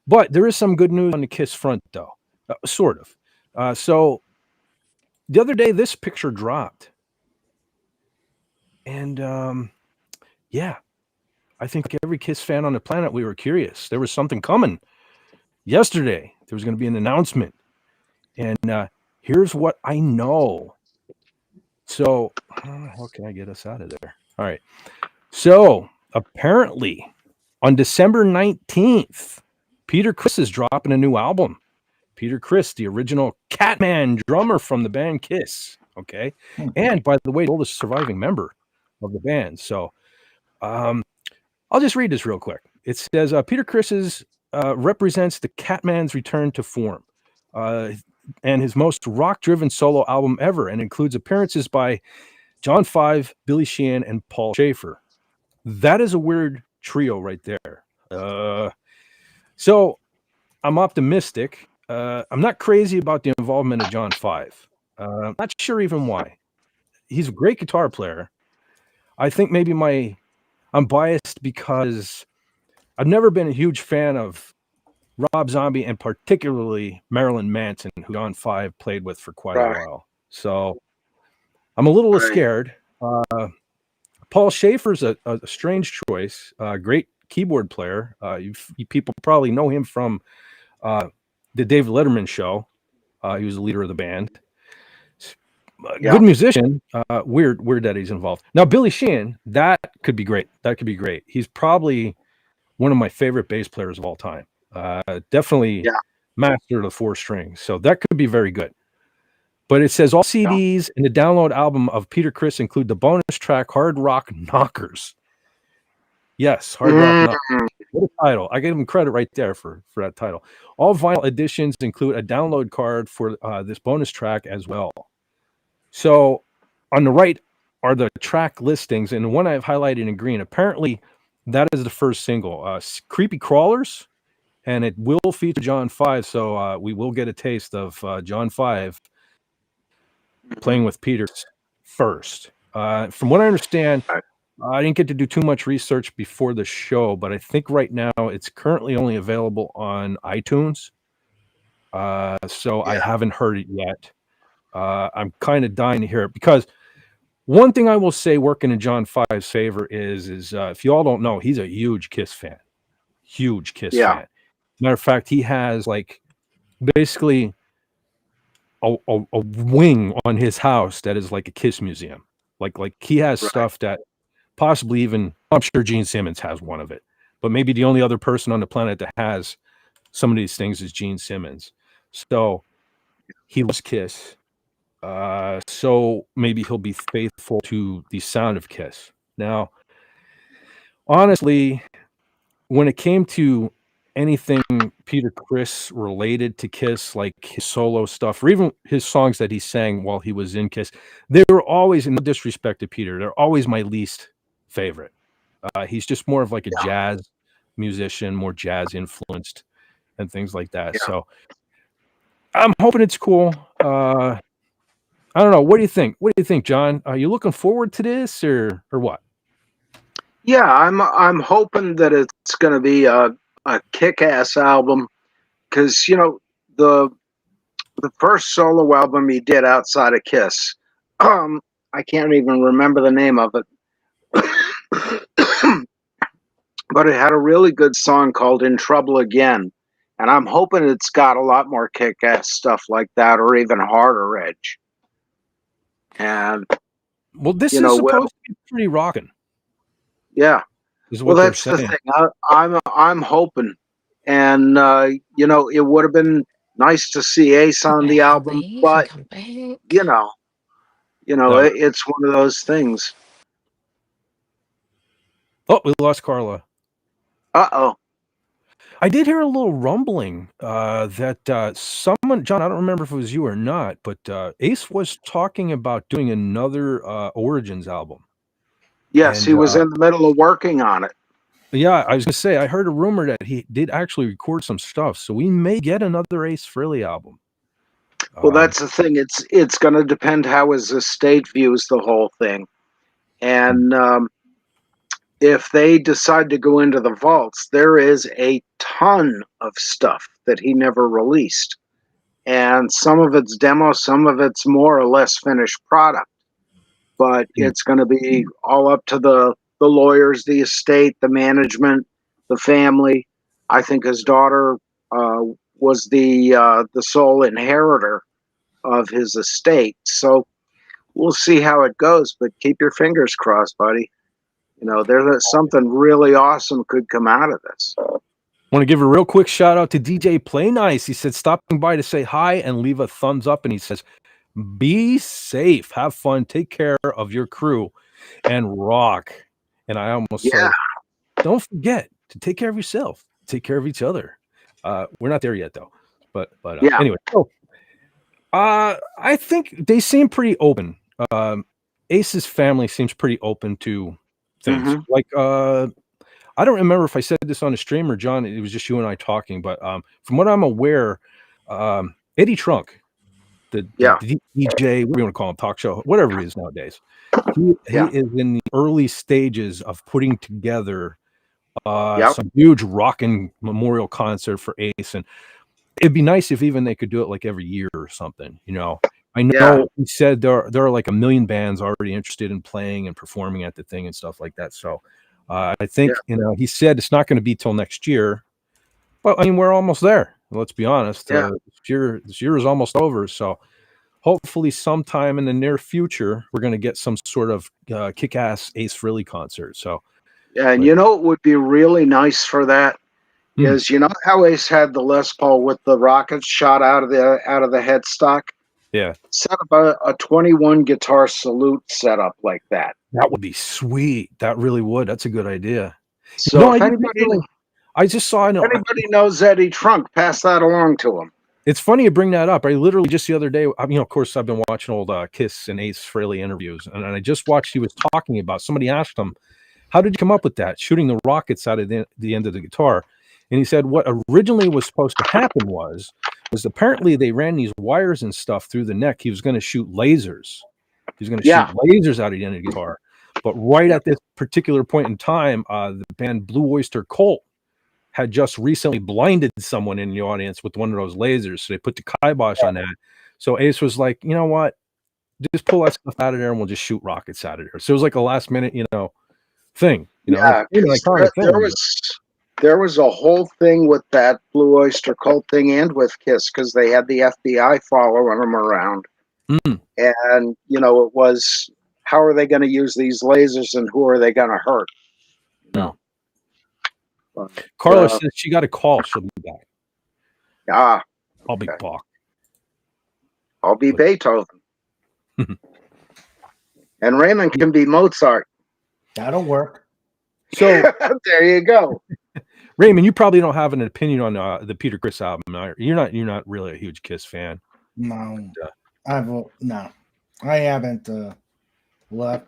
But there is some good news on the Kiss front, though, sort of. So the other day, this picture dropped, and yeah, I think like every Kiss fan on the planet, we were curious. There was something coming. Yesterday, there was going to be an announcement, and here's what I know. So, how can I get us out of there? All right. So, apparently, on December 19th, Peter Criss is dropping a new album. Peter Criss, the original Catman drummer from the band Kiss. Okay. And by the way, the oldest surviving member of the band. So, I'll just read this real quick. It says Peter Criss represents the Catman's return to form. And his most rock-driven solo album ever, and includes appearances by John Five, Billy Sheehan, and Paul Schaefer. That is a weird trio right there. So I'm optimistic. I'm not crazy about the involvement of John Five. I'm not sure even why. He's a great guitar player. I think maybe I'm biased because I've never been a huge fan of Rob Zombie and particularly Marilyn Manson, who John Five played with for quite a while. So I'm a little scared. Paul Schaefer's a strange choice. Great keyboard player. You people probably know him from the David Letterman show. He was the leader of the band. Good musician. Weird that he's involved. Now Billy Sheehan, that could be great. He's probably one of my favorite bass players of all time. Definitely master of the four strings. So that could be very good. But it says all CDs and the download album of Peter Criss include the bonus track Hard Rock Knockers. Yes, Hard Rock Knockers. What a title. I give him credit right there for that title. All vinyl editions include a download card for this bonus track as well. So on the right are the track listings, and the one I've highlighted in green, apparently that is the first single, Creepy Crawlers, and it will feature John Five, so we will get a taste of John Five playing with Peter first. From what I understand, I didn't get to do too much research before the show, but I think right now it's currently only available on iTunes. So I haven't heard it yet. I'm kind of dying to hear it because one thing I will say working in John Five's favor is if you all don't know, he's a huge Kiss fan. Huge Kiss fan. Matter of fact, he has like basically a wing on his house that is like a Kiss museum. Like he has stuff that possibly even, I'm sure Gene Simmons has one of it, but maybe the only other person on the planet that has some of these things is Gene Simmons. So he loves Kiss. So maybe he'll be faithful to the sound of Kiss. Now, honestly, when it came to anything Peter Criss related to Kiss, like his solo stuff, or even his songs that he sang while he was in Kiss, they were always, in no disrespect to Peter, they're always my least favorite. He's just more of like a jazz musician, more jazz influenced and things like that. So I'm hoping it's cool. I don't know. What do you think? What do you think, John? Are you looking forward to this or what? Yeah, I'm hoping that it's going to be a kick-ass album because the first solo album he did outside of Kiss, I can't even remember the name of it. But it had a really good song called In Trouble Again. And I'm hoping it's got a lot more kick-ass stuff like that, or even harder edge. And well, this is supposed to be pretty rocking. Yeah. Well, that's the thing. I'm hoping, and it would have been nice to see Ace on the album, but it's one of those things. Oh, we lost Carla. Uh-oh. I did hear a little rumbling that someone, John, I don't remember if it was you or not, but Ace was talking about doing another Origins album. Yes, he was in the middle of working on it. Yeah, I was going to say, I heard a rumor that he did actually record some stuff, so we may get another Ace Frehley album. Well, that's the thing. It's going to depend how his estate views the whole thing. And if they decide to go into the vaults, there is a ton of stuff that he never released. And some of it's demo, some of it's more or less finished product. But it's going to be all up to the lawyers, the estate, the management, the family. I think his daughter was the sole inheritor of his estate. So we'll see how it goes, but keep your fingers crossed, buddy. There's something really awesome could come out of this. Want to give a real quick shout out to DJ Play Nice. He said, stopping by to say hi and leave a thumbs up. And he says, be safe, have fun, take care of your crew, and rock. And I almost said, don't forget to take care of yourself, take care of each other. We're not there yet, though. But anyway, so I think they seem pretty open. Ace's family seems pretty open to things. Mm-hmm. Like, I don't remember if I said this on a stream or John, it was just you and I talking, but from what I'm aware, Eddie Trunk, the DJ, what do you want to call him, talk show, whatever he is nowadays, he is in the early stages of putting together some huge rockin' memorial concert for Ace, and it'd be nice if even they could do it like every year or something, I know he said there are like 1 million bands already interested in playing and performing at the thing and stuff like that. So I think, he said it's not going to be till next year, but I mean, we're almost there. Let's be honest. This year is almost over. So hopefully sometime in the near future, we're going to get some sort of kick-ass Ace Frehley concert. So, and it would be really nice for that is, how Ace had the Les Paul with the rockets shot out of the headstock? Yeah. Set up a 21 guitar salute setup like that. That would be sweet. That really would. That's a good idea. So if I just saw anybody knows Eddie Trunk, pass that along to him. It's funny you bring that up. I literally just the other day, of course, I've been watching old Kiss and Ace Frehley interviews, and I just watched, he was talking about, somebody asked him, how did you come up with that, shooting the rockets out of the end of the guitar? And he said what originally was supposed to happen was apparently they ran these wires and stuff through the neck. He was going to shoot lasers. He was going to shoot lasers out of the end of the guitar. But right at this particular point in time, the band Blue Oyster Cult had just recently blinded someone in the audience with one of those lasers. So they put the kibosh on that. So Ace was like, you know what? Just pull that stuff out of there and we'll just shoot rockets out of there. So it was like a last minute, thing. There was a whole thing with that Blue Oyster Cult thing and with Kiss because they had the FBI following them around. And, it was, how are they going to use these lasers and who are they going to hurt? Carla says she got a call. She'll be back. I'll be Bach. I'll be Beethoven. And Raymond can be Mozart. That'll work. So there you go. Raymond, you probably don't have an opinion on the Peter Criss album. You're not really a huge Kiss fan. No, I haven't left.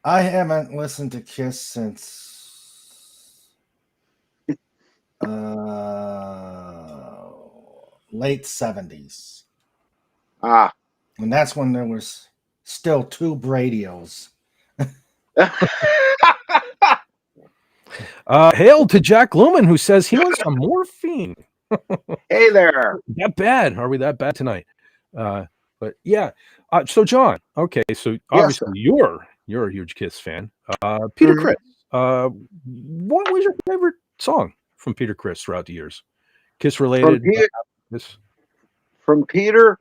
I haven't listened to Kiss since late 70s. And that's when there was still tube radios. Hail to Jack Lumen, who says he wants some morphine. Hey there. That bad? Are we that bad tonight? But yeah, so John, okay, so Yes, obviously sir. you're a huge Kiss fan. Peter Criss, what was your favorite song from Peter Criss throughout the years? Kiss related. From Peter,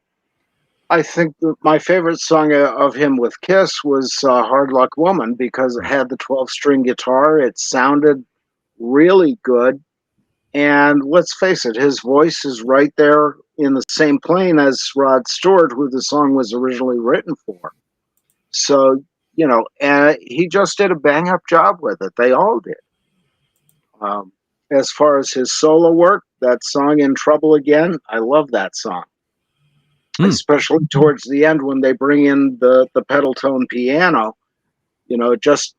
I think my favorite song of him with Kiss was "Hard Luck Woman" because it had the 12-string guitar. It sounded really good. And let's face it, his voice is right there in the same plane as Rod Stewart, who the song was originally written for. So, he just did a bang up job with it. They all did. As far as his solo work, that song "In Trouble Again," I love that song. Especially towards the end when they bring in the pedal tone piano, just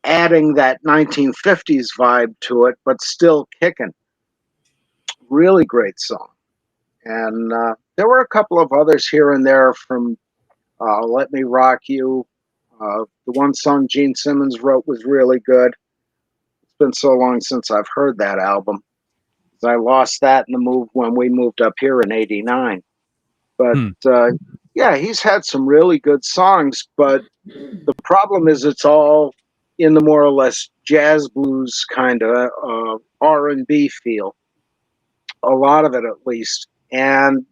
adding that 1950s vibe to it, but still kicking. Really great song. And there were a couple of others here and there from "Let Me Rock You." The one song Gene Simmons wrote was really good. It's been so long since I've heard that album. I lost that in the move when we moved up here in '89. But yeah, he's had some really good songs. But the problem is it's all in the more or less jazz blues kind of R&B feel. A lot of it, at least. And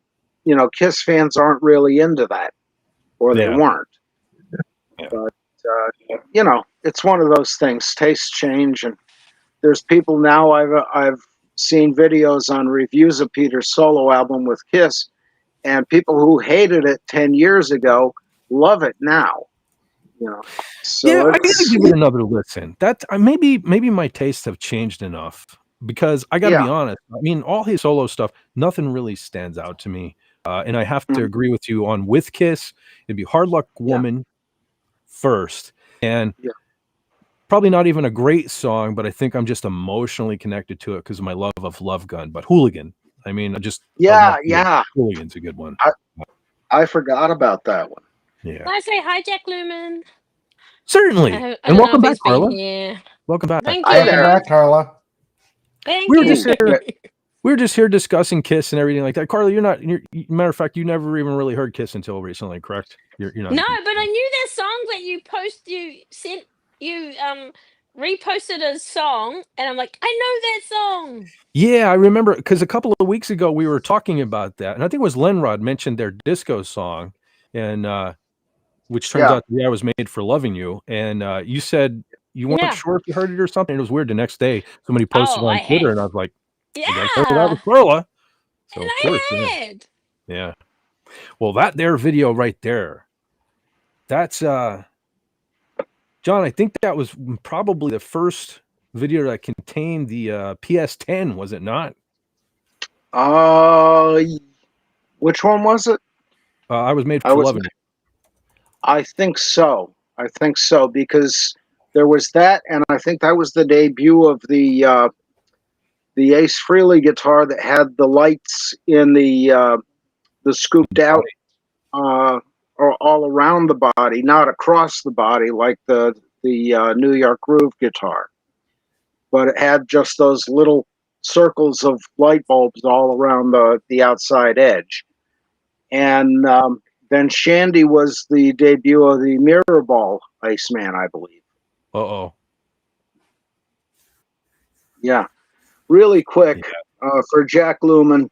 Kiss fans aren't really into that, or they weren't. Yeah. But it's one of those things. Tastes change, and there's people now. I've seen videos on reviews of Peter's solo album with Kiss, and people who hated it 10 years ago love it now. So yeah, I gotta give it another listen. That maybe my tastes have changed enough because I gotta be honest. I mean, all his solo stuff, nothing really stands out to me. And I have to agree with you on with Kiss. It'd be "Hard Luck Woman" first, and probably not even a great song, but I think I'm just emotionally connected to it because of my love of Love Gun. But "Hooligan," I mean, Hooligan's a good one. I forgot about that one. Yeah. Can I say hi, Jack Lumen? Certainly. And welcome back, Carla. Welcome back. Thank you. Welcome back, Carla. Thank you. We were just here discussing Kiss and everything like that. Carla, matter of fact, you never even really heard Kiss until recently, correct? You're not. No, but I knew that song that you reposted a song, and I'm like, I know that song. Yeah, I remember because a couple of weeks ago we were talking about that, and I think it was Lenrod mentioned their disco song, and which turns out I Was Made for Loving You, and you said you weren't sure if you heard it or something. It was weird. The next day, somebody posted on Twitter, and I was like, yeah, that was Carla. So and of course, yeah. Well, that there video right there, that's John, I think that was probably the first video that contained the PS10, was it not? Which one was it? I Was Made for Loving You. I think so. Because there was that, and I think that was the debut of the Ace Frehley guitar that had the lights in the scooped out or all around the body, not across the body like the New York Groove guitar, but it had just those little circles of light bulbs all around the outside edge. And then Shandy was the debut of the Mirror Ball Iceman, I believe. Yeah. Really quick, for Jack Lumen,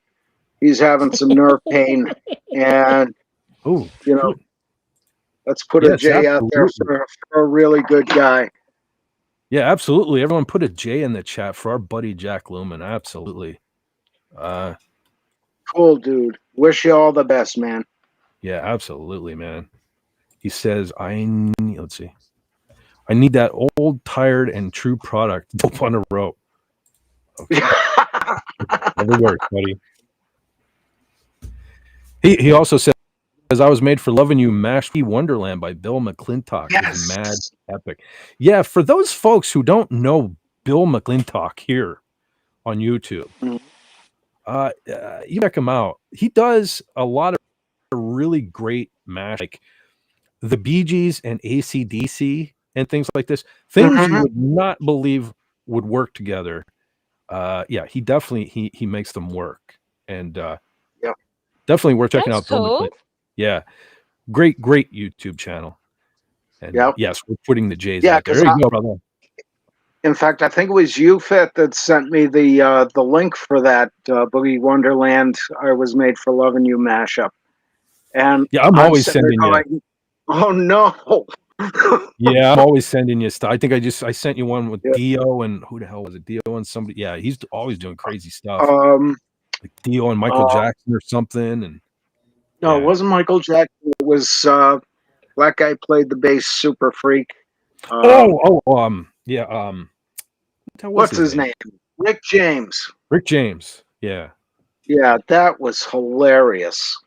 he's having some nerve pain. And, let's put a J out there for a really good guy. Yeah, absolutely. Everyone put a J in the chat for our buddy Jack Lumen. Absolutely. Cool, dude. Wish you all the best, man. Yeah, absolutely, man. He says, let's see. I need that old, tired, and true product. Dope on a rope. Okay. Never works, buddy. He also says, "I Was Made for Loving You, Mash Me Wonderland" by Bill McClintock. Yes. Mad epic. Yeah, for those folks who don't know Bill McClintock here on YouTube, you check him out. He does a lot of really great mash, like the Bee Gees and AC/DC and things like this. Things you would not believe would work together. Yeah, he definitely he makes them work, and definitely worth checking out. Cool. Yeah. Great YouTube channel. And yes, we're putting the J's out there. There you go, brother. In fact, I think it was you, Fit, that sent me the link for that Boogie Wonderland I Was Made for Loving You mashup. And yeah, I'm always sending you. Oh no. Yeah, I'm always sending you stuff. I think I sent you one with Dio and who the hell was it? Dio and somebody. Yeah, he's always doing crazy stuff. Like Dio and Michael Jackson or something. And no, it wasn't Michael Jackson. It was black guy played the bass, Super Freak. Yeah. What's his name? Rick James. Rick James. Yeah. Yeah, that was hilarious.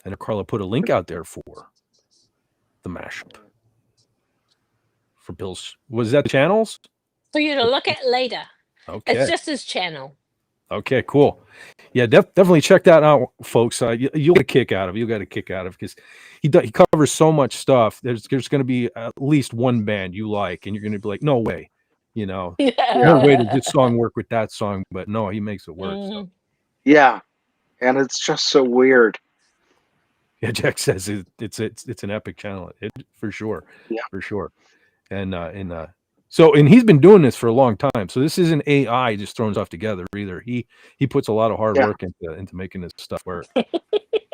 And Carla put a link out there for the mashup. For Bill's. Was that the channels? For you to look at later. Okay. It's just his channel. Okay, cool. Yeah, definitely check that out, folks. You'll get a kick out of it. You'll get a kick out of it because he covers so much stuff. There's going to be at least one band you like, and you're going to be like, no way. You know, no way did this song work with that song, but no, he makes it work. So. Yeah, and it's just so weird. Yeah, Jack says it's an epic channel, for sure. Yeah, for sure. And he's been doing this for a long time. So this isn't AI just throwing stuff together either. He puts a lot of hard work into making this stuff work.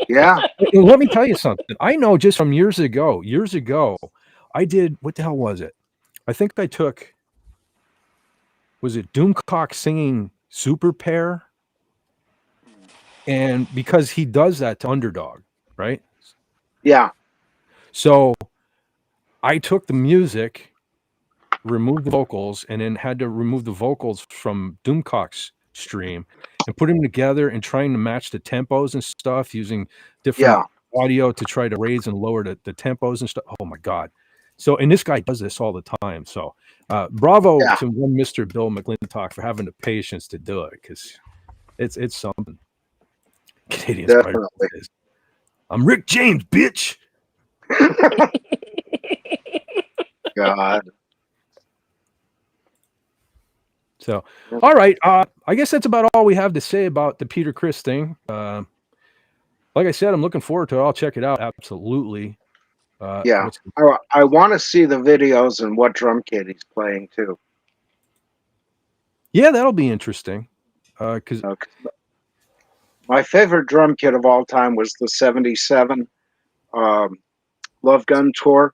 Yeah. And let me tell you something. I know just from years ago, I did, what the hell was it? I think I took, was it Doomcock singing Super Pair? And because he does that to Underdog, right? Yeah. So I took the music, removed the vocals, and then had to remove the vocals from Doomcock's stream and put them together and trying to match the tempos and stuff using different audio to try to raise and lower the tempos and stuff. Oh my God. So, and this guy does this all the time. So bravo to one Mr. Bill McClintock for having the patience to do it, because it's something. Canadian Spider. I'm Rick James, bitch. God. So, all right. I guess that's about all we have to say about the Peter Criss thing. Like I said, I'm looking forward to it. I'll check it out. Absolutely. I want to see the videos and what drum kit he's playing too. Yeah, that'll be interesting. Because my favorite drum kit of all time was the '77 Love Gun tour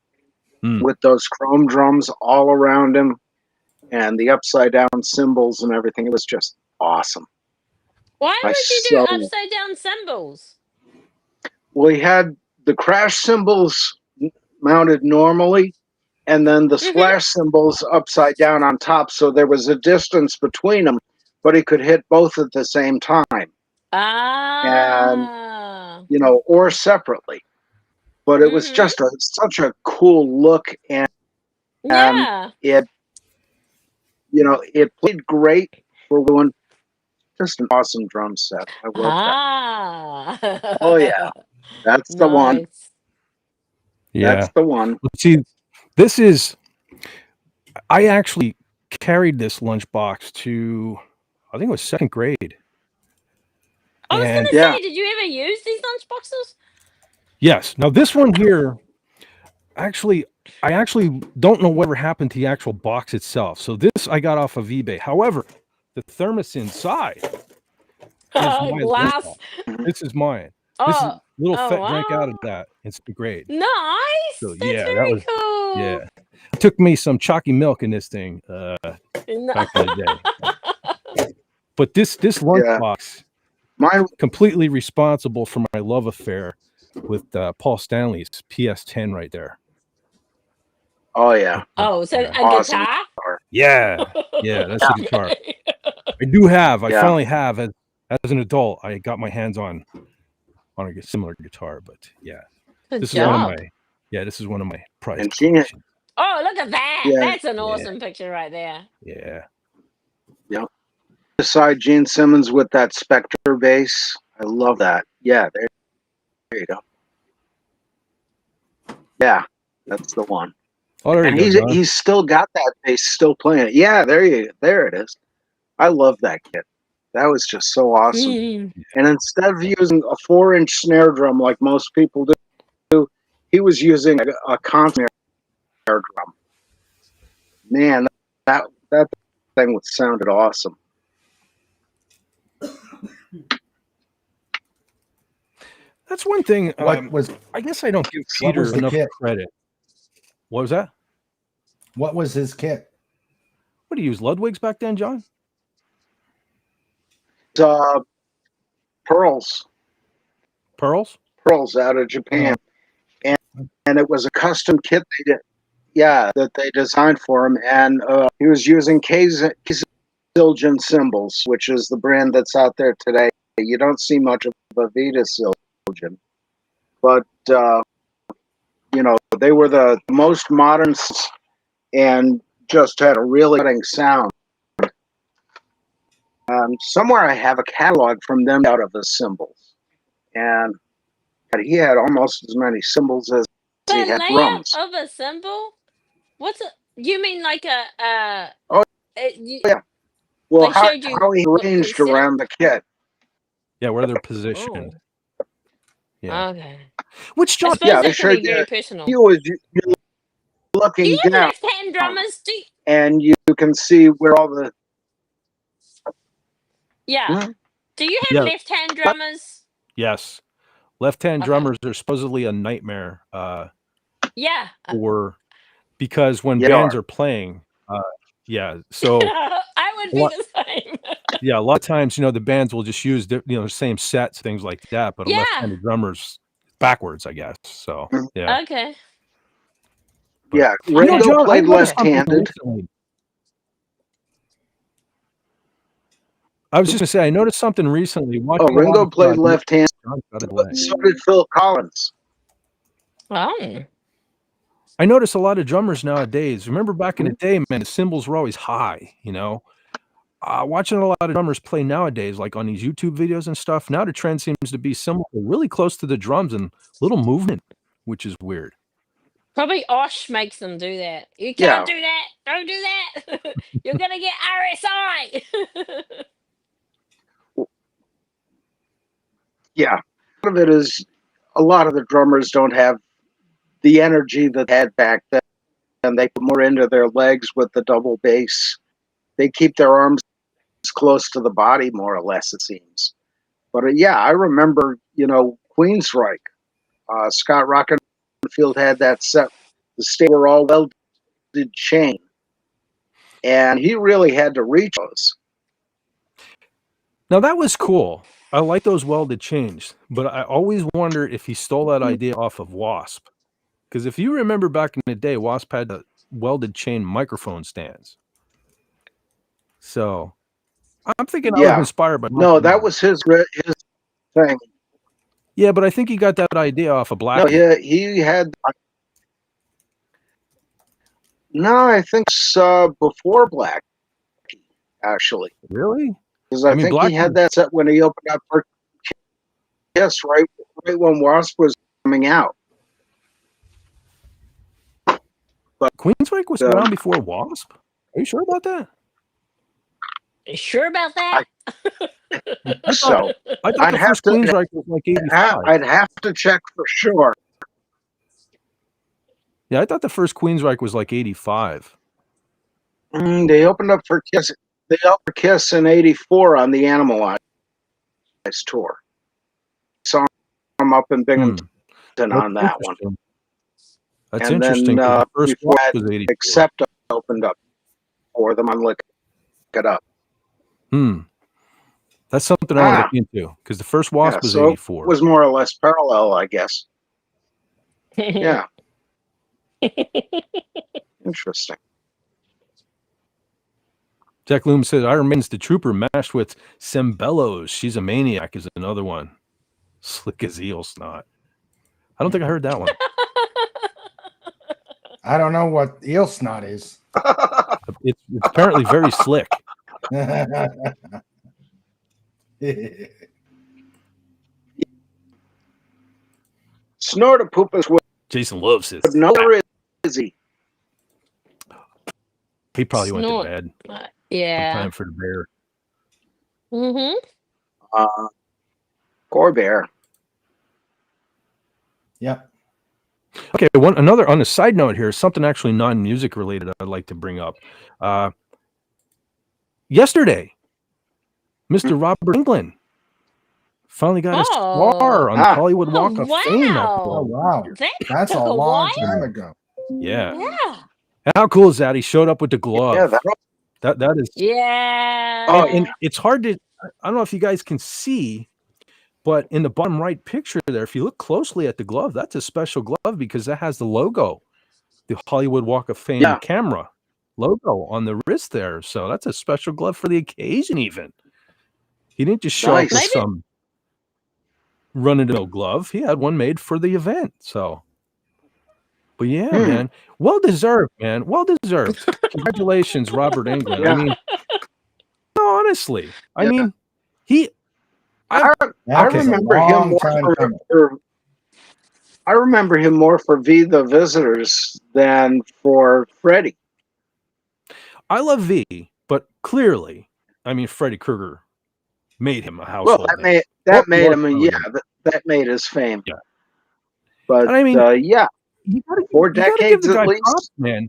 with those chrome drums all around him and the upside down cymbals and everything. It was just awesome. Why would you do upside down cymbals? Well, he had the crash cymbals mounted normally, and then the splash cymbals upside down on top, so there was a distance between them, but he could hit both at the same time. And or separately. But it was just such a cool look, and it it played great for one. Just an awesome drum set. I love that. Oh yeah, that's the one. Yeah, that's the one. See, this is. I actually carried this lunchbox to, I think it was 2nd grade. I was going to say, did you ever use these lunchboxes? Yes. Now this one here, I actually don't know whatever happened to the actual box itself. So this I got off of eBay. However, the thermos inside is my glass. This is mine. This is little Fett drank out of that in 2nd grade. Nice. So, that's very cool. Yeah. It took me some chalky milk in this thing back in the day. But this lunchbox, completely responsible for my love affair with Paul Stanley's PS10 right there. Oh yeah. Oh, so a guitar? Yeah, that's a guitar. I do have. I finally have as an adult. I got my hands on a similar guitar, but this is one of my prized collections. Oh, look at that! That's an awesome picture right there. Yeah. Yep. Beside Gene Simmons with that Spectre bass, I love that. Yeah, there you go. Yeah, that's the one. Oh, there and you go, he's still got that bass, still playing it. Yeah, there it is. I love that kit. That was just so awesome. Mm. And instead of using a 4-inch snare drum like most people do, he was using a constant snare drum. Man, that thing sounded awesome. That's one thing. I guess I don't give Peter enough credit. What was that? What was his kit? What do you use, Ludwig's back then, John? Pearls. Pearls? Pearls out of Japan. And it was a custom kit that they designed for him. And he was using Zildjian cymbals, which is the brand that's out there today. You don't see much of a Vita Zildjian. But, they were the most modern and just had a really cutting sound. Somewhere I have a catalog from them out of the cymbals. And he had almost as many cymbals as he had drums. Of a cymbal? You mean like a yeah. Well, how he arranged around the kit. Yeah, where they're positioned. Oh. Yeah. Okay. Which John? Yeah, they showed you. Very personal. You're looking do you down, have left-hand drummers? And you can see where all the. Yeah. Hmm? Do you have left-hand drummers? Yes. Left-hand drummers are supposedly a nightmare. Yeah. Because when bands are playing, so I would be the same. Yeah, a lot of times, the bands will just use the same sets, things like that, but a left-handed drummer's backwards, I guess. So yeah. Okay. But, yeah, Ringo played left-handed. I was just gonna say, I noticed something recently. Ringo played left-handed. So did Phil Collins. Oh. I notice a lot of drummers nowadays. Remember back in the day, man, the cymbals were always high, watching a lot of drummers play nowadays, like on these YouTube videos and stuff. Now the trend seems to be cymbals really close to the drums and little movement, which is weird. Probably Osh makes them do that. You can't do that. Don't do that. You're gonna get RSI. Yeah, part of it is a lot of the drummers don't have the energy that they had back then, and they put more into their legs with the double bass. They keep their arms close to the body, more or less, it seems. But I remember, Queensryche. Scott Rockenfield had that set. The stay were all welded chain, and he really had to reach those. Now that was cool. I like those welded chains, but I always wondered if he stole that idea off of Wasp. Because if you remember back in the day, Wasp had the welded chain microphone stands. So I'm thinking I was inspired by. No, that was his thing. Yeah, but I think he got that idea off of Black. No, he had. No, I think before Black, actually. Really? Because I think he had that set when he opened up for Kiss, right when Wasp was coming out. But Queensryche was around before Wasp? Are you sure about that? You sure about that? I thought the first Queensryche was like 85. I'd have to check for sure. Yeah, I thought the first Queensryche was like 85. They opened up for Kiss. They opened for Kiss in '84 on the Animalize tour. Saw them up in Binghamton on that one. That's interesting. Then, the first before was 84. Accept opened up for them. I'm looking it up. That's something I want to look into because the first Wasp was 84. It was more or less parallel, I guess. Yeah. Interesting. Jack Loom says Iron Maiden's The Trooper mashed with Sembellos. She's a Maniac is another one. Slick as eel snot. I don't think I heard that one. I don't know what eel snot is. It's apparently very slick. Snortapoopas with Jason loves it. No, is he? He probably went to bed. Yeah. Time for the bear. Corvair. Yep. Okay, another on a side note here, something actually non-music related I'd like to bring up. Yesterday, Mr. Robert Englund finally got a star on the Hollywood Walk of Fame. Oh, wow. That's a long time ago. Yeah. And how cool is that? He showed up with the glove. Yeah, that is. Yeah. And it's hard to, I don't know if you guys can see, but in the bottom right picture there, if you look closely at the glove, that's a special glove because that has the logo, the Hollywood Walk of Fame camera logo on the wrist there. So that's a special glove for the occasion even. He didn't just show up with some run-of-the-mill glove. He had one made for the event. So, but yeah, man, well deserved, man. Well deserved. Congratulations, Robert Englund. I mean, no, honestly, I mean, I remember him more I remember him more for V the Visitors than for Freddy. I love V, but clearly, I mean, Freddy Krueger made him a household name. That made him, that made his fame. Yeah. But I mean, you 4 decades at least. Props, man.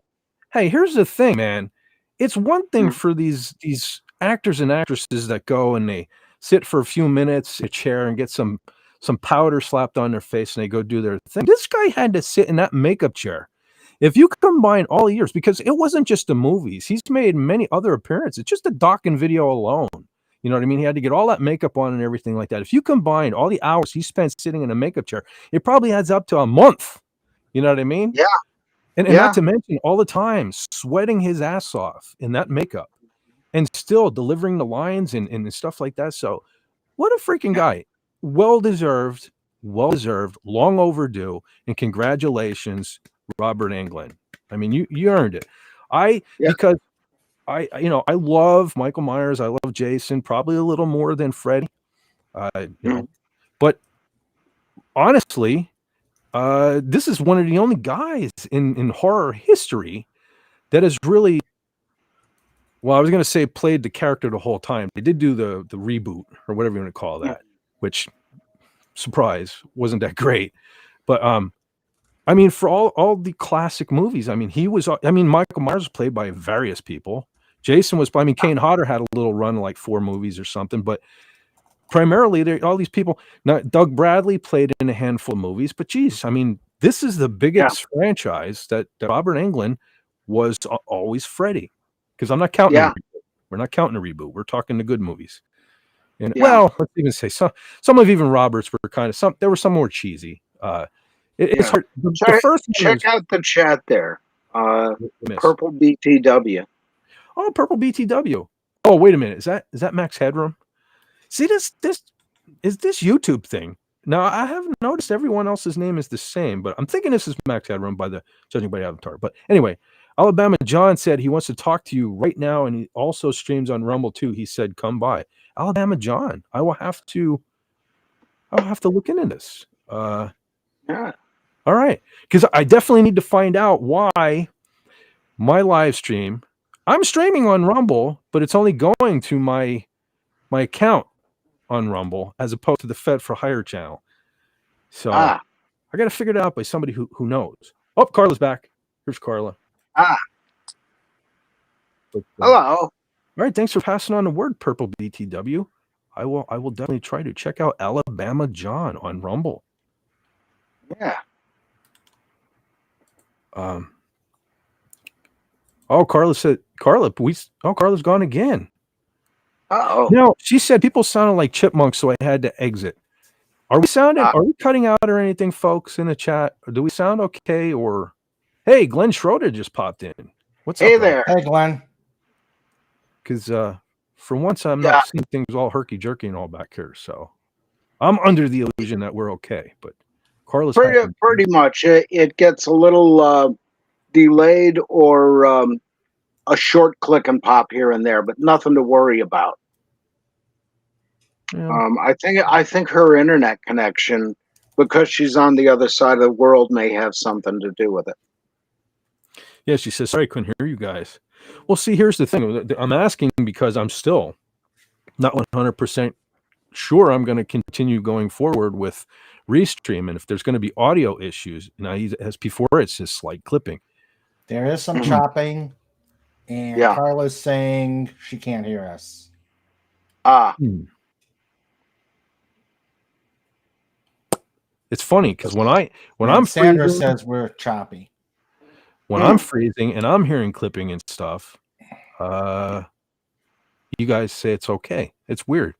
Hey, here's the thing, man. It's one thing for these actors and actresses that go and they sit for a few minutes in a chair and get some powder slapped on their face and they go do their thing. This guy had to sit in that makeup chair. If you combine all the years, because it wasn't just the movies, he's made many other appearances, just the doc and video alone. You know what I mean? He had to get all that makeup on and everything like that. If you combine all the hours he spent sitting in a makeup chair, it probably adds up to a month. You know what I mean? Yeah. And not to mention all the time sweating his ass off in that makeup and still delivering the lines and stuff like that. So what a freaking guy. Well-deserved, long overdue, and congratulations, Robert Englund. I mean, you earned it. Because I love Michael Myers. I love Jason, probably a little more than Freddy. But honestly, this is one of the only guys in horror history that has really, well, I was going to say played the character the whole time. They did do the reboot or whatever you want to call that, which, surprise, wasn't that great. But I mean, for all the classic movies, I mean, Michael Myers was played by various people. Jason was, Kane Hodder had a little run, like 4 movies or something, but primarily all these people. Now, Doug Bradley played in a handful of movies, but geez, I mean, this is the biggest franchise that Robert Englund was always Freddy. Because I'm not counting. We're not counting a reboot. We're talking the good movies. And well, let's even say some of even Robert's were kind of they were some more cheesy. It's hard. The first check out the chat there. Purple BTW. Oh, Purple BTW. Oh, wait a minute. Is that Max Headroom? See, this is this YouTube thing. Now, I haven't noticed everyone else's name is the same, but I'm thinking this is Max Headroom judging by the avatar. But anyway, Alabama John said he wants to talk to you right now, and he also streams on Rumble too. He said, "Come by." Alabama John, I will have to look into this. All right, because I definitely need to find out why my live stream. I'm streaming on Rumble, but it's only going to my account on Rumble as opposed to the Fed for Hire channel. So I got to figure it out by somebody who knows. Oh, Carla's back. Here's Carla. But, hello. All right, thanks for passing on the word, Purple BTW. I will definitely try to check out Alabama John on Rumble. Yeah. Oh, Carla said, Carla's gone again. Uh-oh. No, she said people sounded like chipmunks, so I had to exit. Are we cutting out or anything, folks, in the chat? Or do we sound okay? Or hey, Glenn Schroeder just popped in. What's up? Hey there. Hey, Glenn. Because for once I'm not seeing things all herky-jerky and all back here. So I'm under the illusion that we're okay. But Carla's pretty much. It gets a little delayed or a short click and pop here and there, but nothing to worry about. Yeah. I think her internet connection, because she's on the other side of the world, may have something to do with it. Yeah, she says, sorry, I couldn't hear you guys. Well, see, here's the thing. I'm asking because I'm still not 100% sure I'm going to continue going forward with Restream. And if there's going to be audio issues, as before, it's just slight clipping. There is some chopping, and Carla's saying she can't hear us. It's funny because when I'm Sandra freezing, says we're choppy. When I'm freezing and I'm hearing clipping and stuff, you guys say it's okay. It's weird.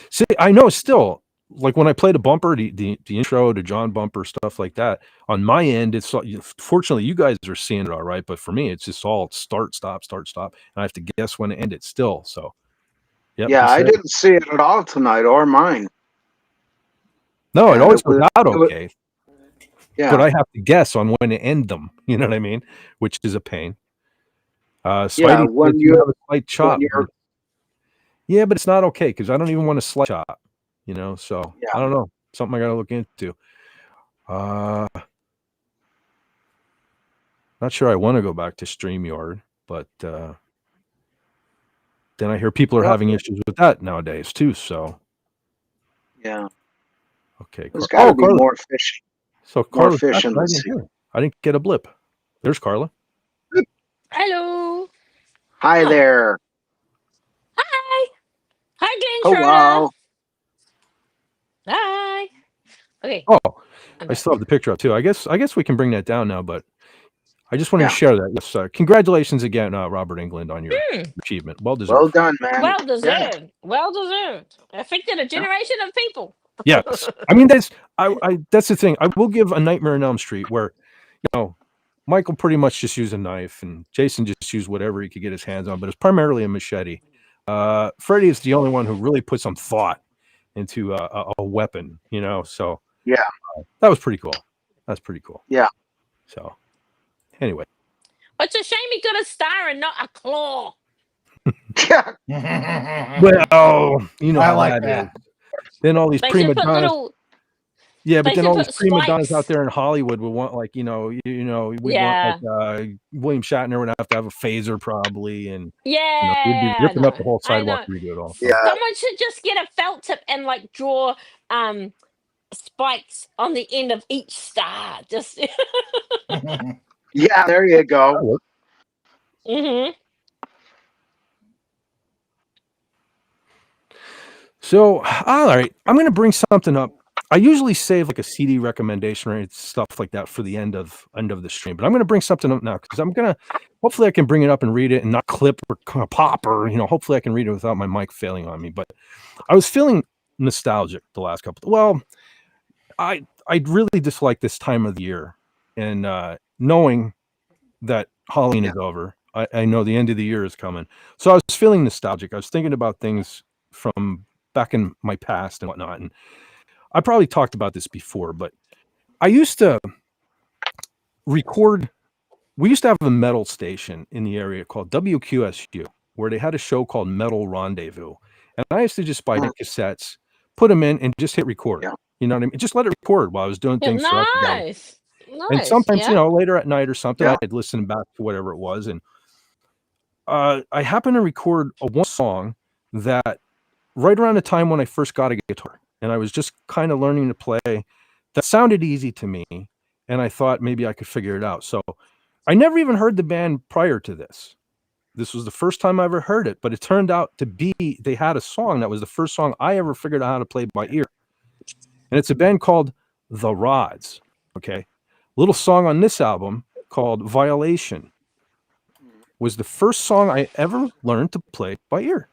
See, I know still, like when I play the bumper, the intro to John bumper, stuff like that, on my end, it's fortunately you guys are seeing it all right, but for me, it's just all start, stop, and I have to guess when to end it still. So, yeah, I didn't see it at all tonight or mine. No, it always goes out okay. Yeah, but I have to guess on when to end them. You know what I mean? Which is a pain. Yeah, when you have a slight chop. Yeah, but it's not okay because I don't even want a slight chop. You know, so I don't know. Something I got to look into. Not sure I want to go back to StreamYard, but then I hear people are having issues with that nowadays too. So yeah, okay, there's got to be more efficient. So Carla, I didn't get a blip. There's Carla. Hello. Hi there. Hi. Hi, Glenn. Hello. Hi. Okay. Oh, I still have the picture up too. I guess we can bring that down now, but I just want to share that. Yes, congratulations again, Robert England, on your achievement. Well deserved. Well done, man. Well deserved. Yeah. Well deserved. Affected a generation of people. Yes, I mean that's the thing. I will give A Nightmare on Elm Street where, Michael pretty much just used a knife and Jason just used whatever he could get his hands on, but it's primarily a machete. Freddy is the only one who really put some thought into a weapon, so that was pretty cool. That's pretty cool. Yeah. So anyway, it's a shame he got a star and not a claw. Well, I like that. Then all these prima donnas. Yeah, but then all these prima donnas out there in Hollywood would want, like, we'd want like William Shatner would have to have a phaser probably, and we'd be ripping up the whole sidewalk to redo it all. So. Yeah. Someone should just get a felt tip and like draw spikes on the end of each star. Just yeah, there you go. So, all right, I'm going to bring something up. I usually save like a CD recommendation or stuff like that for the end of the stream, but I'm going to bring something up now because hopefully I can bring it up and read it and not clip or pop or, hopefully I can read it without my mic failing on me. But I was feeling nostalgic the last couple. Well, I really dislike this time of the year, and knowing that Halloween is over, I know the end of the year is coming. So I was feeling nostalgic. I was thinking about things from back in my past and whatnot. And I probably talked about this before, but I used to record. We used to have a metal station in the area called WQSU, where they had a show called Metal Rendezvous. And I used to just buy the cassettes, put them in, and just hit record. Yeah. You know what I mean? Just let it record while I was doing things. Nice. And sometimes, later at night or something, I'd listen back to whatever it was. And I happened to record one song that right around the time when I first got a guitar, and I was just kind of learning to play, that sounded easy to me, and I thought maybe I could figure it out. So I never even heard the band prior to this. This was the first time I ever heard it, but it turned out to be, they had a song that was the first song I ever figured out how to play by ear. And it's a band called The Rods. Okay. Little song on this album called Violation was the first song I ever learned to play by ear.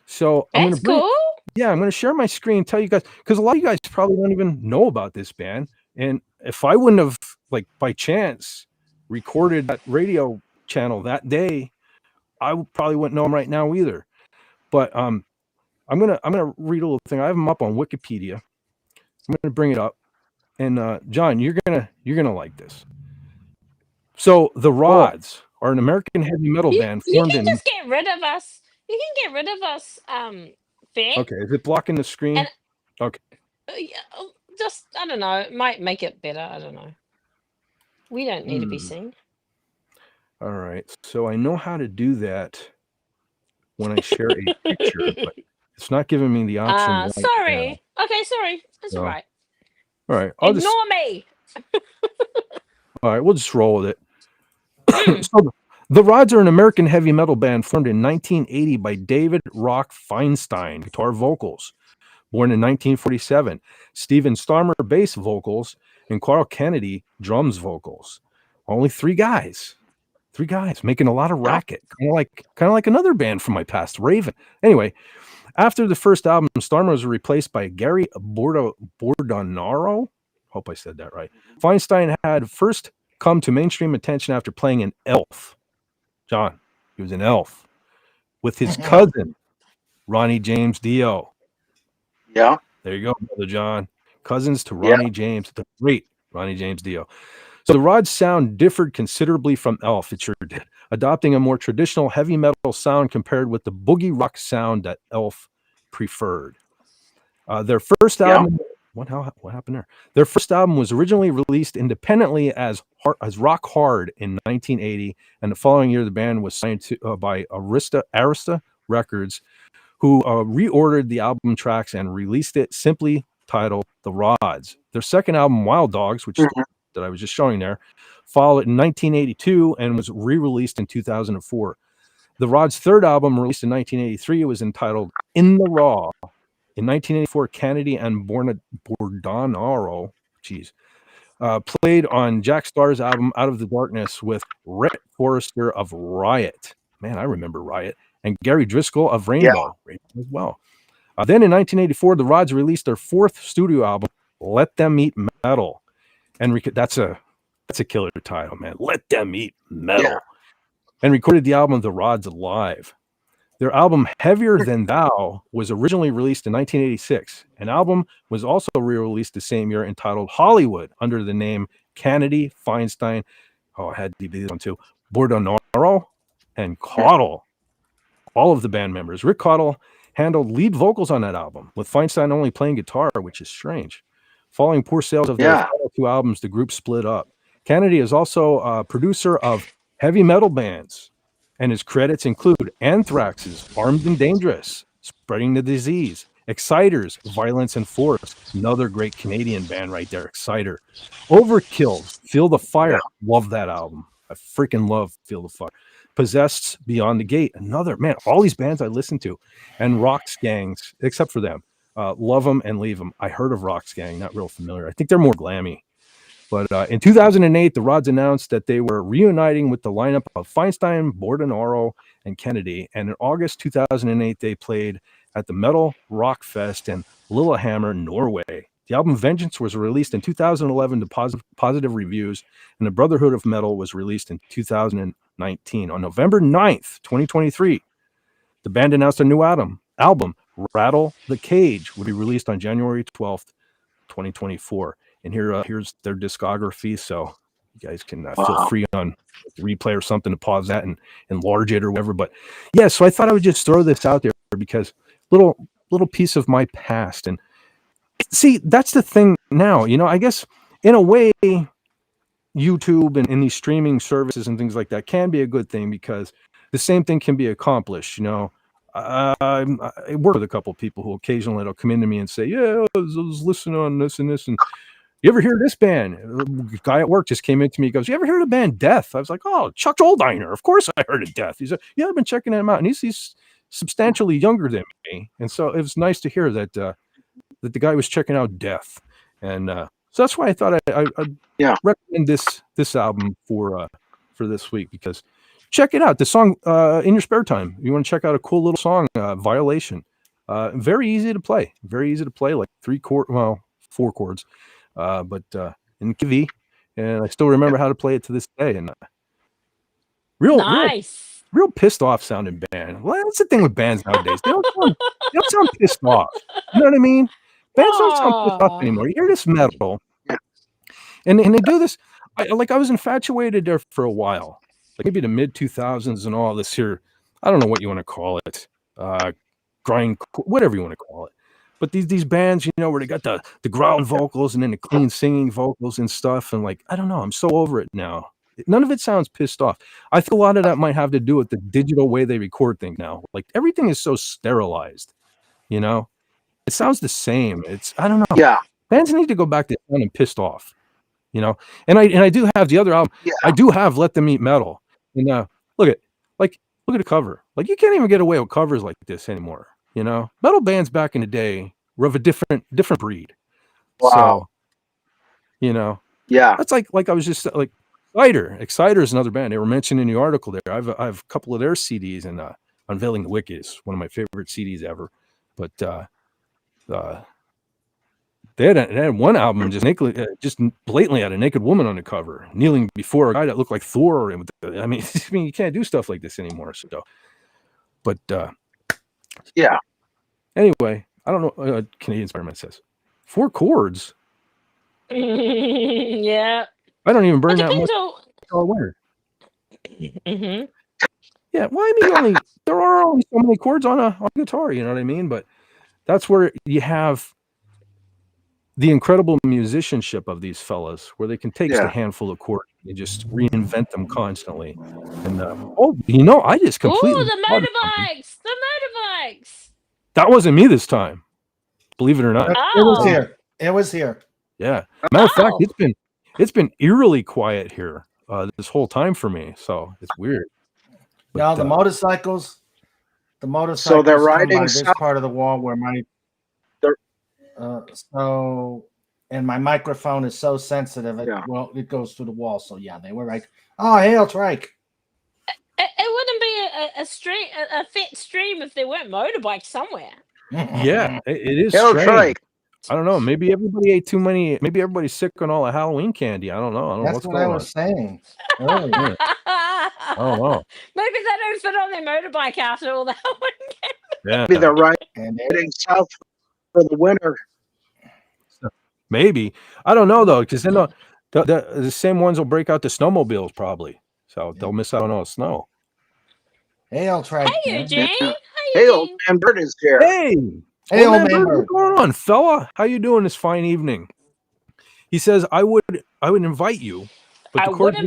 So I'm going to share my screen, tell you guys, because a lot of you guys probably don't even know about this band. And if I wouldn't have, like, by chance recorded that radio channel that day, I probably wouldn't know them right now either. But I'm gonna read a little thing. I have them up on Wikipedia. I'm gonna bring it up, and John, you're gonna like this. So the Rods are an American heavy metal band formed in. You can just get rid of us. You can get rid of us, Vic. Okay, is it blocking the screen? Okay. Just, I don't know. It might make it better. I don't know. We don't need to be seen. All right. So I know how to do that when I share a picture, but It's not giving me the option right sorry. now. Okay, sorry. That's all right. All right. Ignore me. All right, we'll just roll with it. So the Rods are an American heavy metal band formed in 1980 by David Rock Feinstein, guitar vocals. Born in 1947, Steven Starmer, bass vocals, and Carl Kennedy, drums vocals. Only three guys making a lot of racket, kind of like another band from my past, Raven. Anyway, after the first album, Starmer was replaced by Gary Bordonaro. Hope I said that right. Feinstein had first come to mainstream attention after playing in Elf. John, he was in Elf with his cousin, Ronnie James Dio. Yeah. There you go, Brother John. Cousins to Ronnie James, the great Ronnie James Dio. So the Rods sound differed considerably from Elf. It sure did, adopting a more traditional heavy metal sound compared with the boogie rock sound that Elf preferred. Their first album, what happened there? Their first album was originally released independently as Rock Hard in 1980, and the following year the band was signed to, by Arista Records, who reordered the album tracks and released it simply titled The Rods. Their second album, Wild Dogs, which that I was just showing there, followed in 1982 and was re-released in 2004. The Rods' third album, released in 1983, was entitled In the Raw. In 1984, Kennedy and Bordonaro, played on Jack Starr's album Out of the Darkness with Rhett Forrester of Riot. Man, I remember Riot. And Gary Driscoll of Rainbow as well. Then in 1984, the Rods released their fourth studio album, Let Them Eat Metal. And that's a killer title, man. Let Them Eat Metal. Yeah. And recorded the album The Rods Live. Their album Heavier Than Thou was originally released in 1986. An album was also re-released the same year entitled Hollywood under the name Kennedy, Feinstein, I had to be this one too, Bordonaro, and Caudle. All of the band members. Rick Caudle handled lead vocals on that album, with Feinstein only playing guitar, which is strange. Following poor sales of their final two albums, the group split up. Kennedy is also a producer of heavy metal bands, and his credits include Anthrax's Armed and Dangerous, Spreading the Disease, Exciters, Violence and Force, another great Canadian band right there, Exciter. Overkill's Feel the Fire, love that album. I freaking love Feel the Fire. Possessed, Beyond the Gate, another, man, all these bands I listen to. And Rock's Gangs, except for them. Love Them and Leave Them. I heard of Rock's Gang, not real familiar. I think they're more glammy. But in 2008, the Rods announced that they were reuniting with the lineup of Feinstein, Bordonaro, and Kennedy. And in August 2008, they played at the Metal Rock Fest in Lillehammer, Norway. The album Vengeance was released in 2011 to positive reviews, and the Brotherhood of Metal was released in 2019. On November 9th, 2023, the band announced a new album, Rattle the Cage, would be released on January 12th, 2024. And here's their discography, so you guys can feel free on replay or something to pause that and enlarge it or whatever. But yeah, so I thought I would just throw this out there because little piece of my past. And see, that's the thing now, I guess in a way, YouTube and these streaming services and things like that can be a good thing because the same thing can be accomplished. I work with a couple of people who occasionally will come into me and say, yeah, I was listening on this and this, and you ever hear this band? A guy at work just came into me. He goes, you ever heard of the band Death? I was like, oh, Chuck Oldiner. Of course I heard of Death. He said, yeah, I've been checking him out. And he's substantially younger than me. And so it was nice to hear that that the guy was checking out Death. And so that's why I thought I'd recommend this album for this week, because check it out. The song in your spare time. You want to check out a cool little song, Violation. Very easy to play. Like 4 chords. But in key, and I still remember how to play it to this day. And real pissed off sounding band. Well, that's the thing with bands nowadays. They don't sound pissed off. You know what I mean? Bands don't sound pissed off anymore. You hear this metal, and they do this. I was infatuated there for a while, like maybe the mid 2000s and all this here. I don't know what you want to call it, grind, whatever you want to call it. But these bands, where they got the growling vocals and then the clean singing vocals and stuff. And I don't know, I'm so over it now. None of it sounds pissed off. I think a lot of that might have to do with the digital way they record things now. Like everything is so sterilized. You know, it sounds the same. I don't know. Yeah. Bands need to go back to sounding pissed off. You know, and I do have the other album. Yeah. I do have Let Them Eat Metal. And look at the cover. Like, you can't even get away with covers like this anymore. You know, metal bands back in the day were of a different breed. Wow. So, you know, yeah, that's like I was just like Exciter is another band. They were mentioned in the article there. I have a couple of their CDs, and Unveiling the Wicked is one of my favorite CDs ever. But they had one album just blatantly had a naked woman on the cover, kneeling before a guy that looked like Thor. I mean, you can't do stuff like this anymore. So, but yeah. Anyway, I don't know. Canadian Spider-Man says 4 chords. Yeah. I don't even burn It that depends much all winter. Mm-hmm. Yeah, well, I mean, there are only so many chords on a guitar. You know what I mean? But that's where you have the incredible musicianship of these fellas, where they can take just a handful of chords and just reinvent them constantly. And I just completely. The motorbikes. That wasn't me this time, believe it or not. It was here. It was here. Yeah. Matter of fact, it's been eerily quiet here this whole time for me. So it's weird. But, now the motorcycles. So they're riding by this part of the wall where my. And my microphone is so sensitive. It goes through the wall. So yeah, they were like, "Oh, hail trike." It wouldn't be a fit stream if there weren't motorbikes somewhere. Yeah, it is hail strange. Trike. I don't know. Maybe everybody ate too many. Maybe everybody's sick on all the Halloween candy. I don't know. That's what I was saying. Oh wow. Maybe they don't fit on their motorbike after all the Halloween candy. Yeah. Maybe they're riding south for the winter. Maybe. I don't know though, because then the same ones will break out the snowmobiles probably. So they'll miss out on all the snow. Hey, I'll try. Hey, Eugene. Hey, old man Bird is here. Hey, old man Bird, what's going on, fella? How you doing this fine evening? He says, I would invite you, but the chords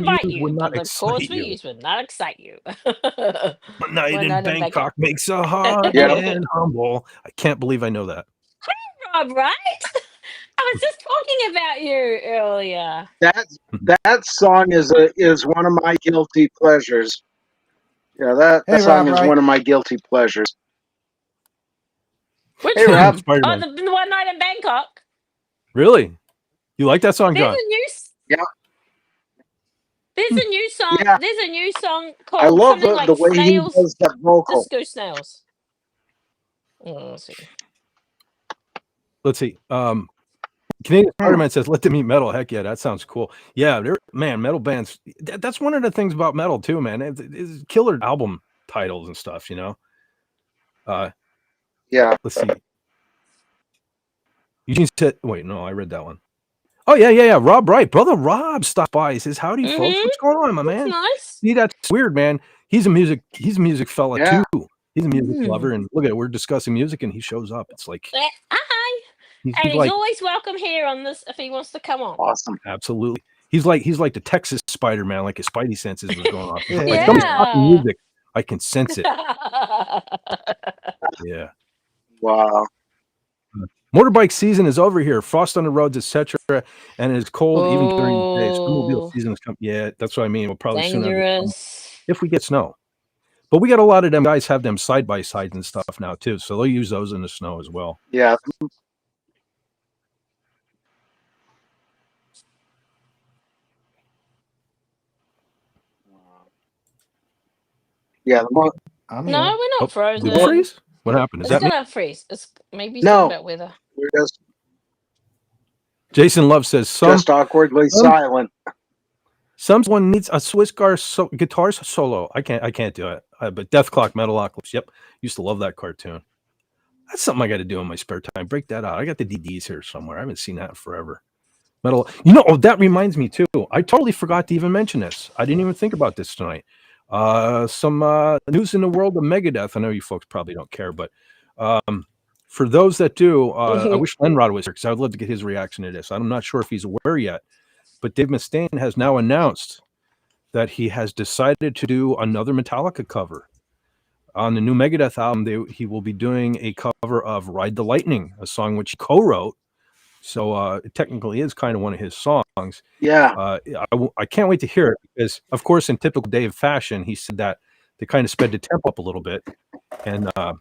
we use would not excite you. But night in Bangkok makes a heart and humble. I can't believe I know that. Hey, Rob, right? I was just talking about you earlier. That song is one of my guilty pleasures. Yeah, that song is one of my guilty pleasures. Which one? Rob. Oh, the One Night in Bangkok. Really? You like that song, John? There's a new song. Yeah. There's a new song called I love something like the way Snails, he does that vocal. Disco Snails. Let's see. Canadian Spider-Man says, "Let them eat metal." Heck yeah, that sounds cool. Yeah, metal bands. That's one of the things about metal too, man. It's killer album titles and stuff, you know. Yeah. Let's see. Eugene said, "Wait, no, I read that one." Oh yeah. Rob Wright, brother Rob stopped by. He says, "Howdy, folks. What's going on, my man?" Nice. See, that's weird, man. He's a music fella too. He's a music lover, and look at it. We're discussing music, and he shows up. It's like, hi. He's like, always welcome here on this if he wants to come on. Awesome. Absolutely. He's like the Texas Spider-Man, like his Spidey senses was going off. Like, come talk music. I can sense it. Yeah. Wow. Motorbike season is over here. Frost on the roads, etc., and it's cold even during the day. Snowmobile season is coming. Yeah, that's what I mean. We'll probably soon if we get snow. But we got a lot of them guys have them side by sides and stuff now too, so they'll use those in the snow as well. Yeah. Yeah. No, we're not frozen. Did it freeze? What happened? Is it's that gonna freeze? It's maybe no about weather. We're just Jason Love says just awkwardly silent. Someone needs a Swiss guitar solo. I can't do it. But Death Clock Metalocalypse. Yep, used to love that cartoon. That's something I got to do in my spare time. Break that out. I got the DVDs here somewhere. I haven't seen that in forever. Metal. That reminds me too. I totally forgot to even mention this. I didn't even think about this tonight. Some news in the world of Megadeth. I know you folks probably don't care, but for those that do, I wish Lenrod was here because I would love to get his reaction to this. I'm not sure if he's aware yet, but Dave Mustaine has now announced that he has decided to do another Metallica cover. on the new Megadeth album, he will be doing a cover of "Ride the Lightning," a song which he co-wrote. So it technically is kind of one of his songs. Yeah. I can't wait to hear it because, of course, in typical Dave fashion, he said that they kind of sped the tempo up a little bit, and I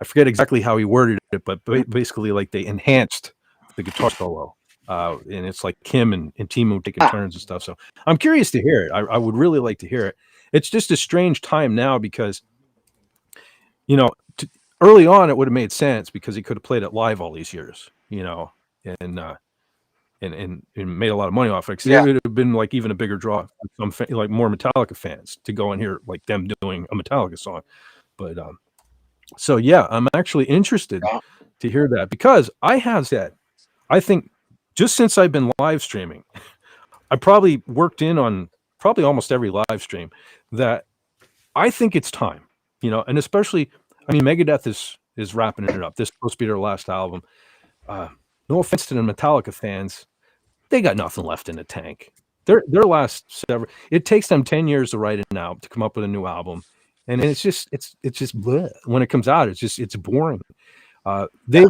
forget exactly how he worded it, but basically, like, they enhanced the guitar solo, and it's like Kim and Timu taking turns and stuff. So I'm curious to hear it. I would really like to hear it. It's just a strange time now because, you know, early on it would have made sense because he could have played it live all these years, you know, and made a lot of money off it. Because it would have been like even a bigger draw for some like more Metallica fans to go and hear like them doing a Metallica song. But so yeah, I'm actually interested to hear that because I have said, I think just since I've been live streaming, I probably worked in on probably almost every live stream that I think it's time, you know, and especially, I mean, Megadeth is wrapping it up. This is supposed to be their last album. No offense to the Metallica fans, they got nothing left in the tank. Their last several, it takes them 10 years to write it out, to come up with a new album. And it's just bleh. When it comes out, it's boring. They've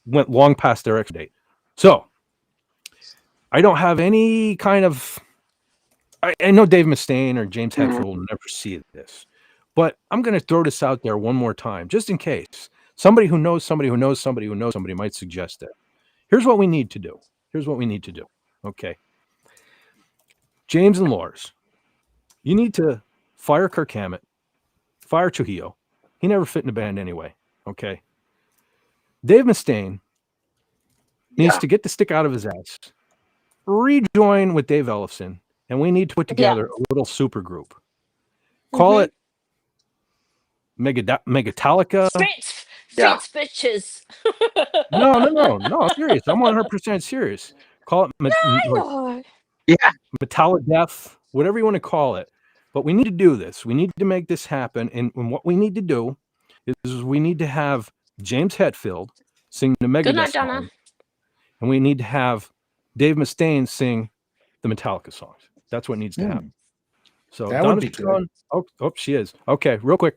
went long past their exit date. So I don't have any kind of, I know Dave Mustaine or James Hetfield will never see this, but I'm going to throw this out there one more time, just in case somebody who knows somebody who knows somebody who knows somebody might suggest it. Here's what we need to do. Okay. James and Lars, you need to fire Kirk Hammett, fire Trujillo. He never fit in the band anyway. Okay. Dave Mustaine needs to get the stick out of his ass, rejoin with Dave Ellefson, and we need to put together a little super group. Call it Megatalica. Fritz bitches. No, I'm serious. I'm 100% serious. Call it Metallideath, whatever you want to call it. But we need to do this. We need to make this happen. And what we need to do is we need to have James Hetfield sing the Megadeth song. And we need to have Dave Mustaine sing the Metallica songs. That's what needs to happen. So that would be good. Oh, she is. Okay, real quick.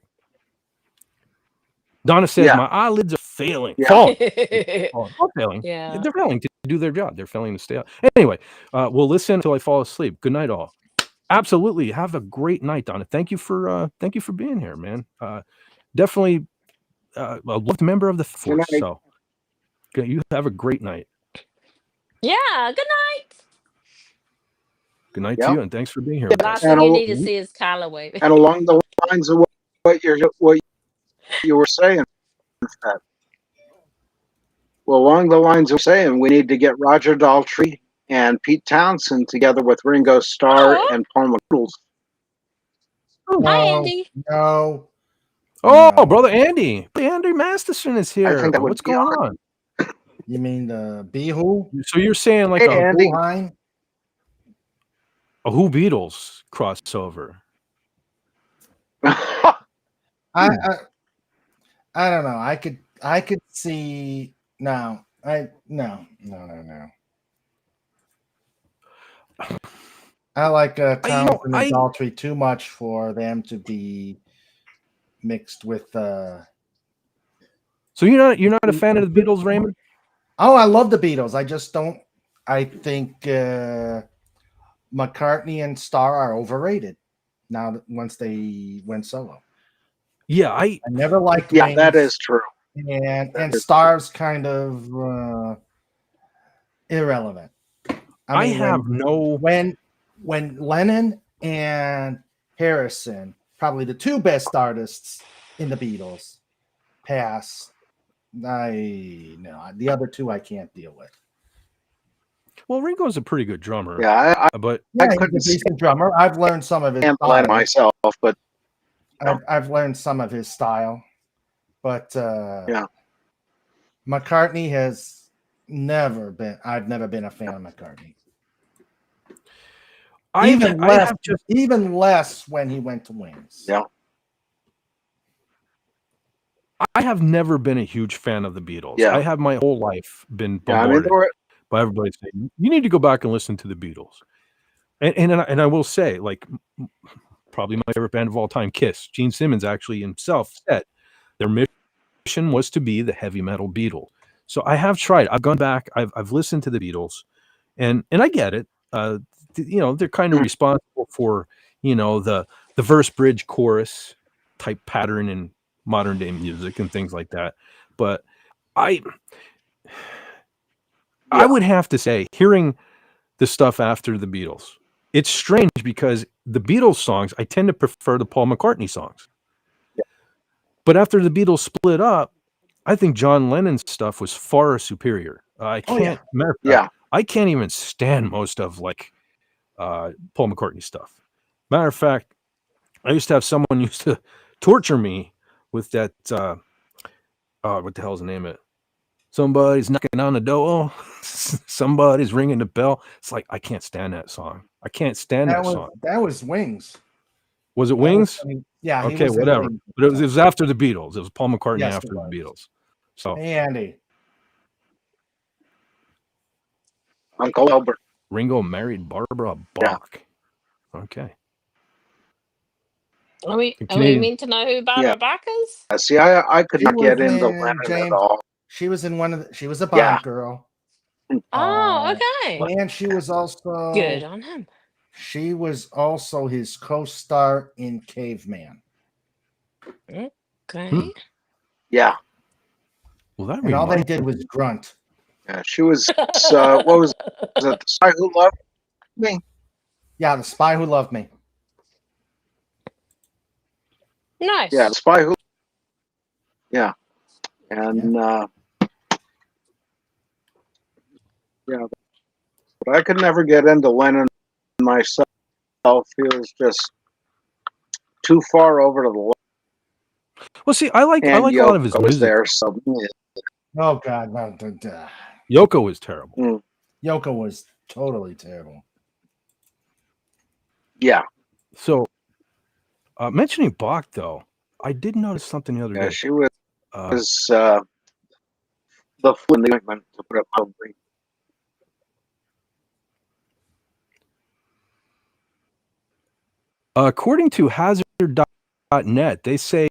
Donna says, my eyelids are failing. Falling. Failing. Yeah. They're failing to do their job. They're failing to stay out. Anyway, we'll listen until I fall asleep. Good night, all. Absolutely. Have a great night, Donna. Thank you for being here, man. Definitely a loved member of the force. So you have a great night. Yeah, good night. Good night to you, and thanks for being here. The last thing you need to see is Carla waving. And along the lines of what you were saying, along the lines of saying we need to get Roger Daltrey and Pete Townsend together with Ringo Starr and Paul McCartney. Hi, Andy. No. Oh, brother Andy. Andy Masterson is here. What's going on? You mean the Who? So you're saying like a Who Beatles crossover? I don't know. I could see no. No. I like Townsend and Daltrey too much for them to be mixed with. So you're not a fan of the Beatles, Raymond? Oh, I love the Beatles. I just don't. I think McCartney and Starr are overrated. Now, once they went solo. Yeah, I never liked. Yeah, that is true. And Starr's kind of irrelevant. I mean, when Lennon and Harrison, probably the two best artists in the Beatles, passed. The other two I can't deal with. Well, Ringo's a pretty good drummer. Yeah, but he's a decent drummer. I've learned some of his style myself, but I've learned some of his style. But McCartney has never been. I've never been a fan of McCartney. Even less when he went to Wings. Yeah. I have never been a huge fan of the Beatles. Yeah. I have my whole life been bombarded by everybody saying, you need to go back and listen to the Beatles. And I will say, like, probably my favorite band of all time, Kiss. Gene Simmons actually himself said their mission was to be the heavy metal Beatles. So I have tried. I've gone back. I've listened to the Beatles, and I get it. They're kind of responsible for the verse, bridge, chorus type pattern in modern day music and things like that. But I would have to say, hearing the stuff after the Beatles, it's strange because the Beatles songs, I tend to prefer the Paul McCartney songs. But after the Beatles split up, I think John Lennon's stuff was far superior. I can't even stand most of Paul McCartney stuff. Matter of fact, I used to have someone used to torture me with that. What the hell's the name of it? Somebody's knocking on the door. Somebody's ringing the bell. It's like, I can't stand that song. I can't stand that song. That was Wings. Was it Wings? Yeah. Okay, whatever. But it was after the Beatles. It was Paul McCartney after the Beatles. So, hey, Andy. Uncle Albert. Ringo married Barbara Bach. Yeah. Okay. Are we meant to know who Barbara Bach is? See, I could not get into Lennon at all. She was in she was a Bond girl. Oh, okay. And she was also good on him. She was also his co-star in Caveman. Okay. Yeah. Well, that and all they did was grunt. Yeah, she was. What was it? The Spy Who Loved Me? Yeah, The Spy Who Loved Me. Nice. Yeah, The Spy Who. Yeah, and but I could never get into Lennon myself. He was just too far over to the left. Well, see, I like a lot of his music. There, so, oh God, no, Yoko was terrible. Yoko was totally terrible. Yeah. So, mentioning Bach, though, I did notice something the other day. She was the flu in the ointment, to put it mildly. According to Hazard.net, they say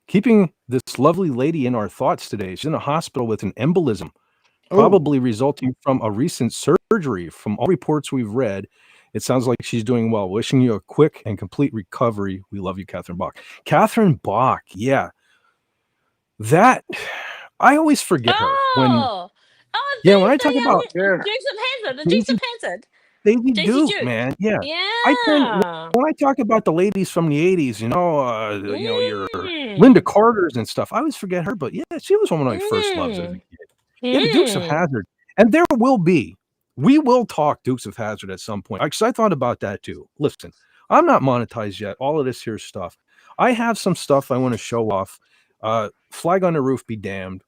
keeping this lovely lady in our thoughts today. She's in a hospital with an embolism, probably resulting from a recent surgery. From all reports we've read, it sounds like she's doing well. Wishing you a quick and complete recovery. We love you, Catherine Bach. Catherine Bach, yeah. That, I always forget her. When I talk about Dukes of Hazzard, the Dukes of Hazzard. Daisy Duke, man. Yeah. When I talk about the ladies from the 80s, your Linda Carters and stuff, I always forget her. But yeah, she was one of my first loves as a kid. Yeah, the Dukes of Hazzard. And we will talk Dukes of Hazzard at some point. Because I thought about that too. Listen, I'm not monetized yet. All of this here stuff. I have some stuff I want to show off. Flag on the Roof be damned.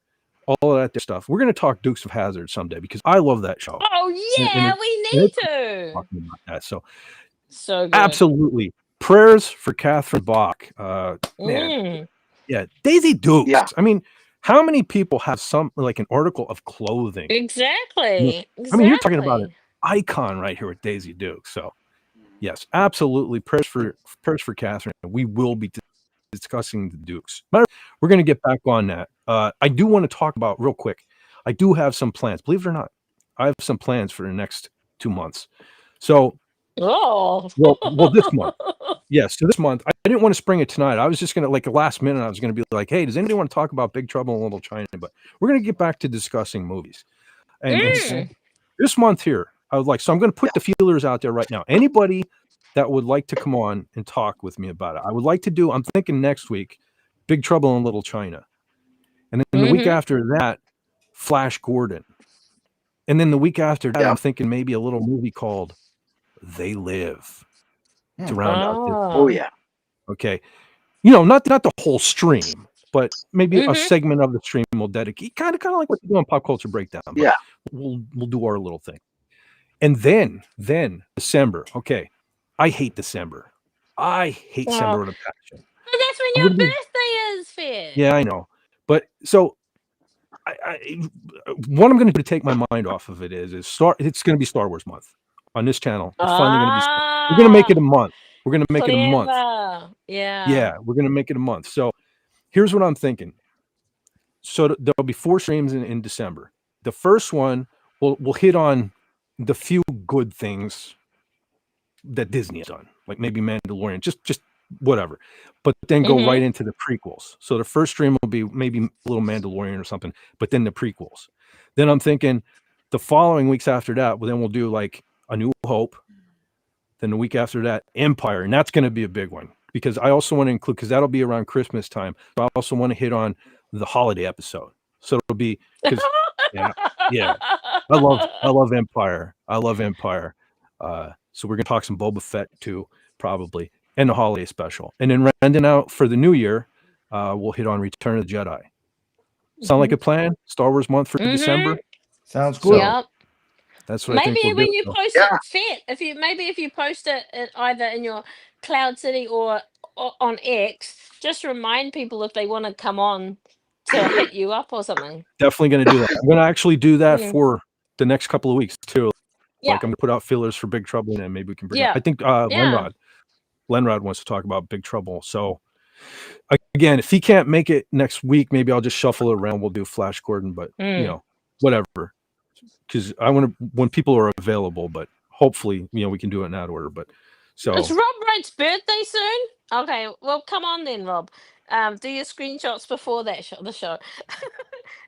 All of that stuff. We're going to talk Dukes of Hazzard someday because I love that show. Oh yeah, we need to talking about that. So good. Absolutely. Prayers for Catherine Bach. Man, yeah, Daisy Dukes. Yeah. I mean, how many people have an article of clothing? Exactly. I mean, you're talking about an icon right here with Daisy Dukes. So yes, absolutely. Prayers for Catherine. We will be discussing the Dukes. We're going to get back on that. I do want to talk about real quick. I do have some plans. Believe it or not, I have some plans for the next 2 months. So, well, this month. Yes, so this month. I didn't want to spring it tonight. I was just going to, last minute, I was going to be like, hey, does anybody want to talk about Big Trouble in Little China? But we're going to get back to discussing movies. And so this month here, I would like, so I'm going to put the feelers out there right now. Anybody that would like to come on and talk with me about it, I would like to do, I'm thinking next week, Big Trouble in Little China. And then the week after that, Flash Gordon. And then the week after that, I'm thinking maybe a little movie called They Live to round out this. Oh, yeah. Okay. Not the whole stream, but maybe a segment of the stream we'll dedicate. Kind of like what we do on Pop Culture Breakdown. But we'll do our little thing. And then December. Okay. I hate December. I hate December with a passion. Well, that's when your birthday is, Finn. Yeah, I know. But so what I'm going to do to take my mind off of it is it's going to be Star Wars month on this channel. It's finally going to be. We're going to make it a month. We're going to make it a month. Yeah, we're going to make it a month. So here's what I'm thinking. So there'll be 4 streams in December. The first one we'll hit on the few good things that Disney has done, like maybe Mandalorian, just whatever, but then go right into the prequels. So the first stream will be maybe a little Mandalorian or something, but then the prequels. Then I'm thinking the following weeks after that, well, then we'll do like A New Hope. Then the week after that, Empire, and that's going to be a big one because I also want to include, because that'll be around Christmas time. So I also want to hit on the holiday episode. So it'll be because yeah, I love Empire. I love Empire. So we're gonna talk some Boba Fett too, probably, and the holiday special. And then rounding out for the new year, we'll hit on Return of the Jedi. Sound like a plan? Star Wars month for December. Sounds good. Yep. That's what I think. Maybe We'll when you post it, Fett, if you post it either in your Cloud City or on X, just remind people if they want to come on to hit you up or something. Definitely going to do that. I'm going to actually do that for the next couple of weeks too. Yeah. Like I'm going to put out fillers for Big Trouble, and then maybe we can bring. Yeah. I think Lenrod wants to talk about Big Trouble. So again, if he can't make it next week, maybe I'll just shuffle it around. We'll do Flash Gordon, but you know, whatever. Because I want to when people are available, but hopefully, you know, we can do it in that order. But so it's Rob Wright's birthday soon. Okay, well, come on then, Rob. Do your screenshots before that the show.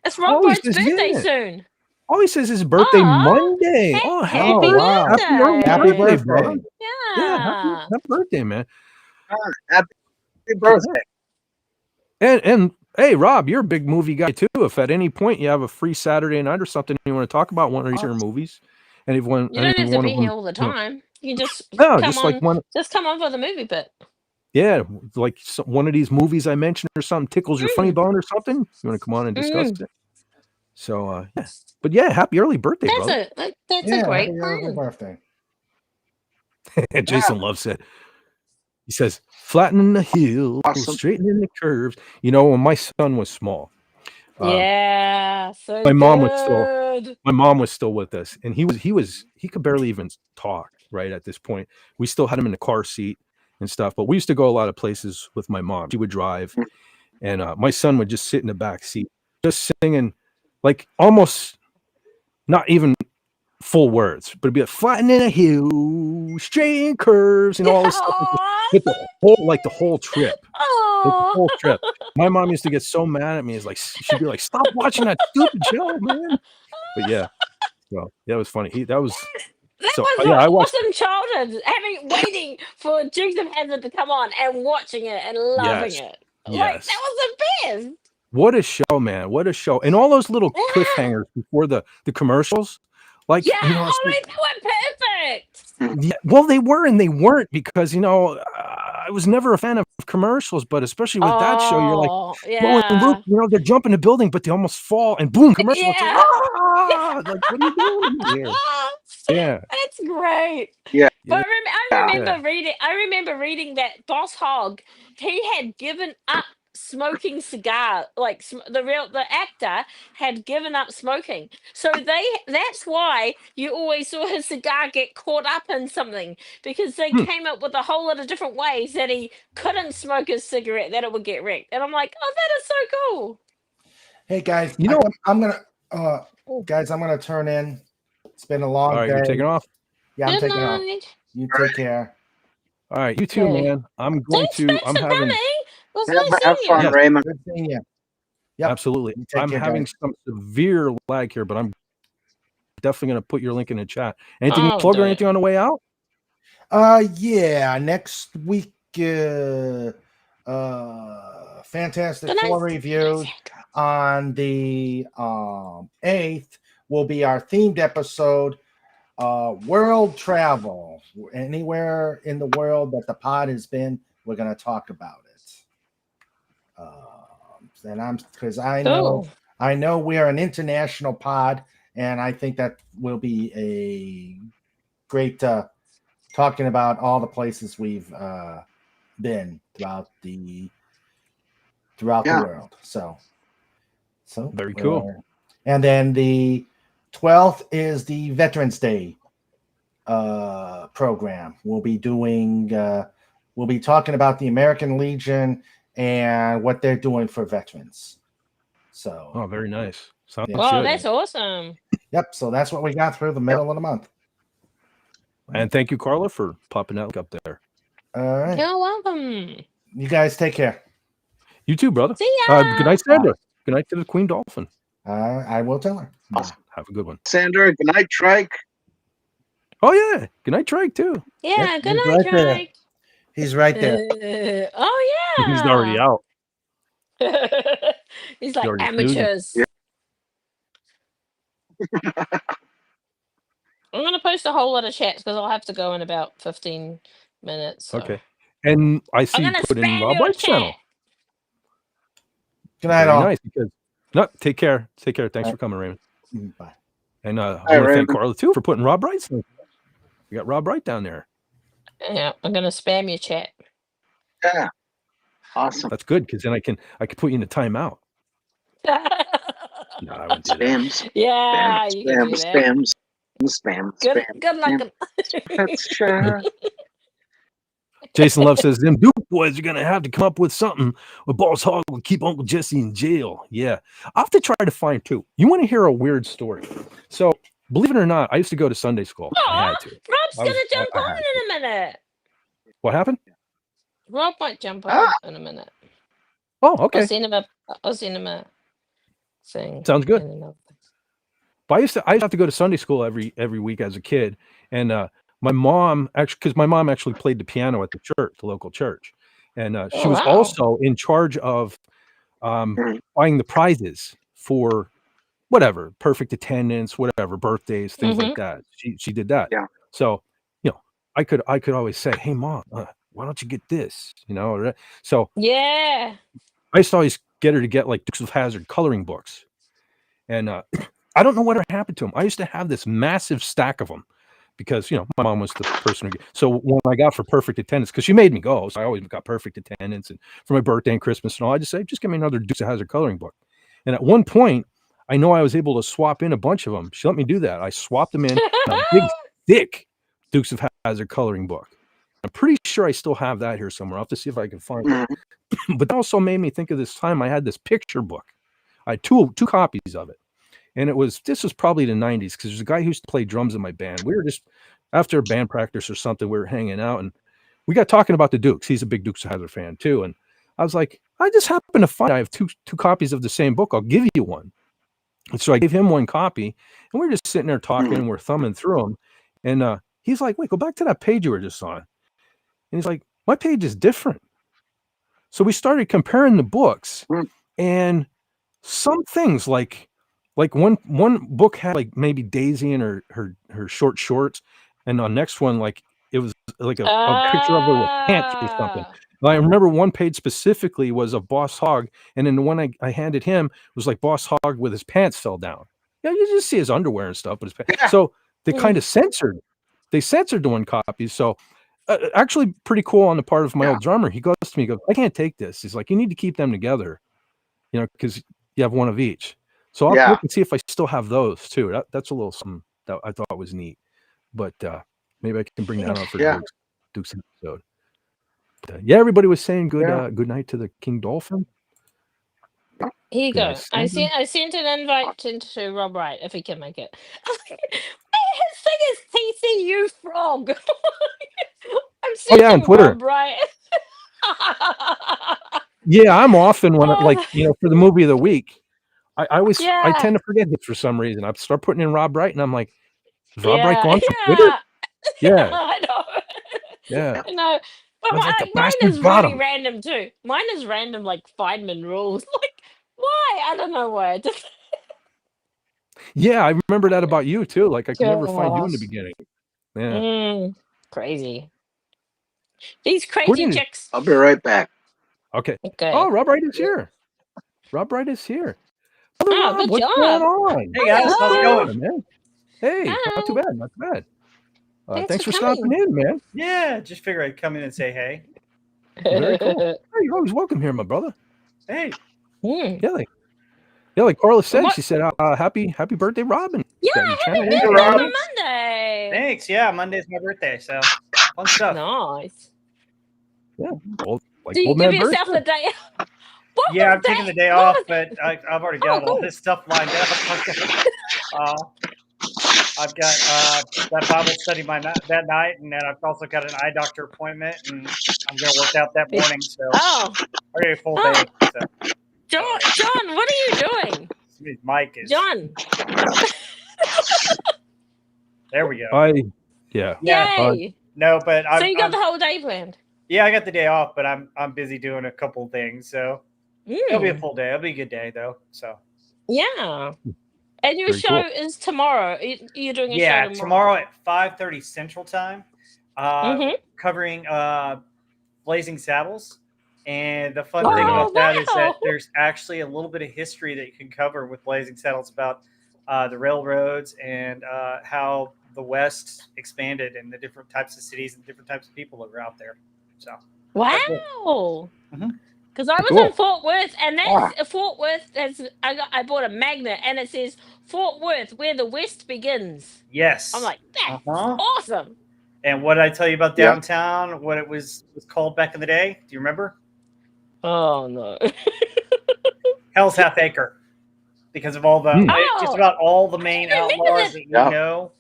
It's Rob Wright's birthday soon. Oh, he says his birthday Monday. Happy birthday! Happy birthday, bro. Yeah, happy birthday, man. Happy birthday. And hey, Rob, you're a big movie guy too. If at any point you have a free Saturday night or something you want to talk about one of your movies, and if one, you don't have to be here all the time. You can just just come on for the movie bit. Yeah, like one of these movies I mentioned or something tickles your funny bone or something. You want to come on and discuss it? So yeah, but yeah, happy early birthday, brother. That's a great early birthday. Jason loves it. He says, flattening the hills, straightening the curves. You know, when my son was small. So my mom was still with us, and he could barely even talk right at this point. We still had him in the car seat and stuff, but we used to go a lot of places with my mom. She would drive, and my son would just sit in the back seat, just singing, like almost not even full words, but it'd be like flattening a hill, straight curves, and all this stuff. With the whole trip. The whole trip. My mom used to get so mad at me. It's like she'd be like, "Stop watching that stupid show, man." But yeah, so yeah, it was funny. That was an awesome childhood. Waiting for Dukes of Hazzard to come on and watching it and loving it. Like that was the best. What a show, man! What a show! And all those little cliffhangers before the commercials. Like, they were perfect. Yeah, well, they were and they weren't because, you know, I was never a fan of commercials, but especially with that show, you're like, Luke, you know, they're jumping the building, but they almost fall and boom, commercial. Like, what are you doing here? Yeah, that's great. Yeah, but I remember reading that Boss Hogg, he had given up smoking cigar, like the actor had given up smoking, so that's why you always saw his cigar get caught up in something, because they came up with a whole lot of different ways that he couldn't smoke his cigarette, that it would get wrecked. And I'm like, oh, that is so cool. Hey guys, I'm gonna turn in. It's been a long day. You're taking off? Yeah, I'm taking off. You take care. All right, you too, man. I'm having have fun, Raymond. Good seeing you. Yep. Absolutely. I'm having some severe lag here, but I'm definitely going to put your link in the chat. Anything you plug or anything on the way out? Yeah, next week, Fantastic Four reviews on the 8th will be our themed episode. World travel, anywhere in the world that the pod has been, we're going to talk about it. And I know we're an international pod, and I think that will be a great talking about all the places we've been throughout the world. So very cool. And then the 12th is the Veterans Day program. We'll be doing we'll be talking about the American Legion and what they're doing for veterans. So, very nice. Sounds Oh, good. that's awesome. Yep. So that's what we got through the middle of the month. And thank you, Carla, for popping that link up there. All right. You're welcome. You guys take care. You too, brother. See ya. Good night, Sandra. Good night to the Queen Dolphin. I will tell her. Awesome. Have a good one. Sandra, good night, Trike. Oh, yeah. Good night, Drake, too. Yeah, Yep, good he's night, right there. Drake. He's right there. Oh, yeah. He's already out. He's like already amateurs. Yeah. I'm going to post a whole lot of chats because I'll have to go in about 15 minutes. So. Okay. And I see you I'm going to put in spam Rob your White's channel. chat. Good night, Very all. nice. Because, no, take care. Take care. Thanks for coming, Raymond. Bye. And I want Hi, to thank Raymond. Carla, too, for putting Rob Wright's link. We got Rob Wright down there. Yeah, I'm going to spam your chat. Yeah. Awesome. That's good, because then I can put you in a timeout. No, I wouldn't do that. Spams. Yeah, you can do that. Spam. Good luck. Jason Love says, them Duke boys are going to have to come up with something or Boss Hogg will keep Uncle Jesse in jail. Yeah. I'll have to try to find two. You want to hear a weird story? So, believe it or not, I used to go to Sunday school. I had to. Rob's going to jump on in a minute. What happened? Rob might jump on in a minute. Oh, okay. I'll send him a thing. Sounds good. But I used to have to go to Sunday school every week as a kid. And my mom actually played the piano at the church, the local church. And she was also in charge of buying the prizes for whatever, perfect attendance, whatever, birthdays, things like that. She did that. Yeah. So, I could always say, hey, Mom, why don't you get this? So yeah, I used to always get her to get like Dukes of Hazzard coloring books. And I don't know what happened to them. I used to have this massive stack of them because, my mom was the person who, so when I got for perfect attendance, because she made me go, so I always got perfect attendance, and for my birthday and Christmas and all, I just say, just give me another Dukes of Hazzard coloring book. And at one point, I know I was able to swap in a bunch of them. She let me do that. I swapped them in a big, thick Dukes of Hazzard coloring book. I'm pretty sure I still have that here somewhere. I'll have to see if I can find it. But that also made me think of this time I had this picture book. I had two copies of it. And this was probably the 90s, because there's a guy who used to play drums in my band. We were just, after band practice or something, we were hanging out, and we got talking about the Dukes. He's a big Dukes of Hazzard fan too. And I was like, I just happen to find I have two copies of the same book. I'll give you one. And so I gave him one copy, and we were just sitting there talking, and we're thumbing through them. And he's like, wait, go back to that page you were just on. And he's like, my page is different. So we started comparing the books, and some things like one book had like maybe Daisy and her short shorts, and on next one, like it was like a picture of her with pants or something. And I remember one page specifically was of Boss Hogg, and then the one I handed him was like Boss Hogg with his pants fell down. Yeah, you just see his underwear and stuff, but his pants. So they kind of censored the one copy. So actually pretty cool on the part of my old drummer. He goes to me, he goes, I can't take this. He's like, you need to keep them together, because you have one of each. So I'll look and see if I still have those too. That's a little something that I thought was neat. But maybe I can bring that on for Duke's episode. But, everybody was saying good night to the King Dolphin. Here you go. I sent an invite to Rob Wright if he can make it. His thing is TCU Frog. I'm sending on Twitter. Rob Wright. Yeah, I'm often when for the movie of the week. I tend to forget this for some reason. I start putting in Rob Wright, and I'm like, is Rob Wright gone from Twitter? Yeah. I know. Yeah. I know. But mine is really random too. Mine is random, like Feynman rules. Like, why? I don't know why. Yeah, I remember that about you too. Like, I could never find you in the beginning. Yeah. Crazy. These crazy chicks. I'll be right back. Okay. Oh, Rob Wright is here. Rob Wright is here. Oh, good what's job. going on? Hey guys, how's it going? Man? Hey, not too bad, not too bad. Thanks for stopping in, man. Yeah, just figure I'd come in and say hey. Very cool. Hey, you're always welcome here, my brother. Hey. Yeah, like Carla said, she said, happy birthday, Robin. Yeah, happy birthday on Monday. Thanks. Yeah, Monday's my birthday, so fun stuff. Nice. Yeah. Well, like Do you old give man Bird yourself said. a day? What Yeah, was I'm taking that? the day What off, was but that? I've already Oh, got all cool. this stuff lined up. I've got that Bible study that night, and then I've also got an eye doctor appointment, and I'm going to work out that morning. So Oh, I got a full oh, day. So John, what are you doing? his mic is. John, There we go. Yeah. yay! No, but So you got the whole day planned? Yeah, I got the day off, but I'm busy doing a couple things, so it'll be a full day. It'll be a good day though. So Yeah. And your Very show cool. is tomorrow. You're doing a show yeah, tomorrow. tomorrow at 5:30 Central Time, covering Blazing Saddles. And the fun thing about that is that there's actually a little bit of history that you can cover with Blazing Saddles about the railroads and how the West expanded and the different types of cities and different types of people that were out there. So wow. Because I was Cool. in Fort Worth, and that's Fort Worth. I bought a magnet, and it says Fort Worth, where the West begins. Yes, I'm like, that's awesome. And what did I tell you about downtown? What it was called back in the day? Do you remember? Oh no. Hell's Half Acre, because of all the just about all the main outlaws that you know.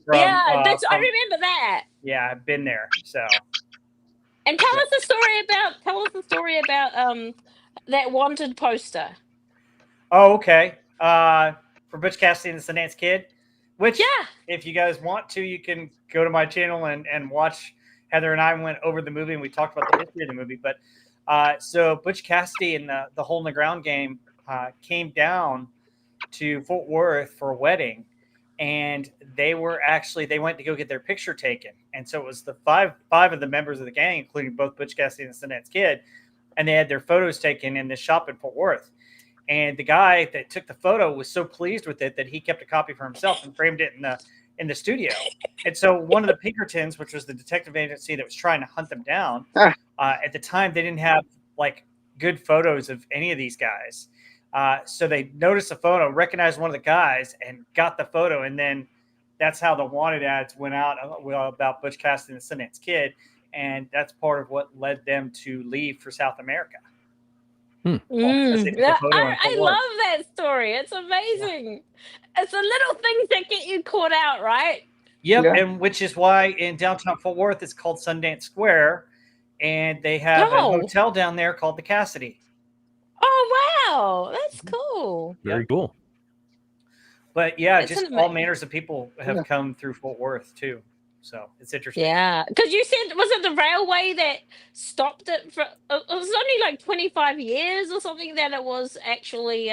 From, I remember that. Yeah, I've been there. So. And tell us the story about that wanted poster. Oh, okay. For Butch Cassidy and the Sundance Kid, which if you guys want to, you can go to my channel and watch. Heather and I went over the movie and we talked about the history of the movie. But so Butch Cassidy and the Hole in the Ground game came down to Fort Worth for a wedding, and they went to go get their picture taken. And so it was the five of the members of the gang, including both Butch Cassidy and the Sundance Kid, and they had their photos taken in this shop in Fort Worth. And the guy that took the photo was so pleased with it that he kept a copy for himself and framed it in the studio. And so one of the Pinkertons, which was the detective agency that was trying to hunt them down, at the time they didn't have like good photos of any of these guys. So they noticed the photo, recognized one of the guys, and got the photo. And then that's how the wanted ads went out about Butch Cassidy and the Sundance Kid. And that's part of what led them to leave for South America. I love that story. It's amazing. It's the little things that get you caught out, right? Yep, and which is why in downtown Fort Worth it's called Sundance Square, and they have a hotel down there called the Cassidy. Oh wow, that's cool. Very cool. But yeah, just all manners of people have come through Fort Worth too. So it's interesting. Yeah, because you said, was it the railway that stopped it for? It was only like 25 years or something that it was actually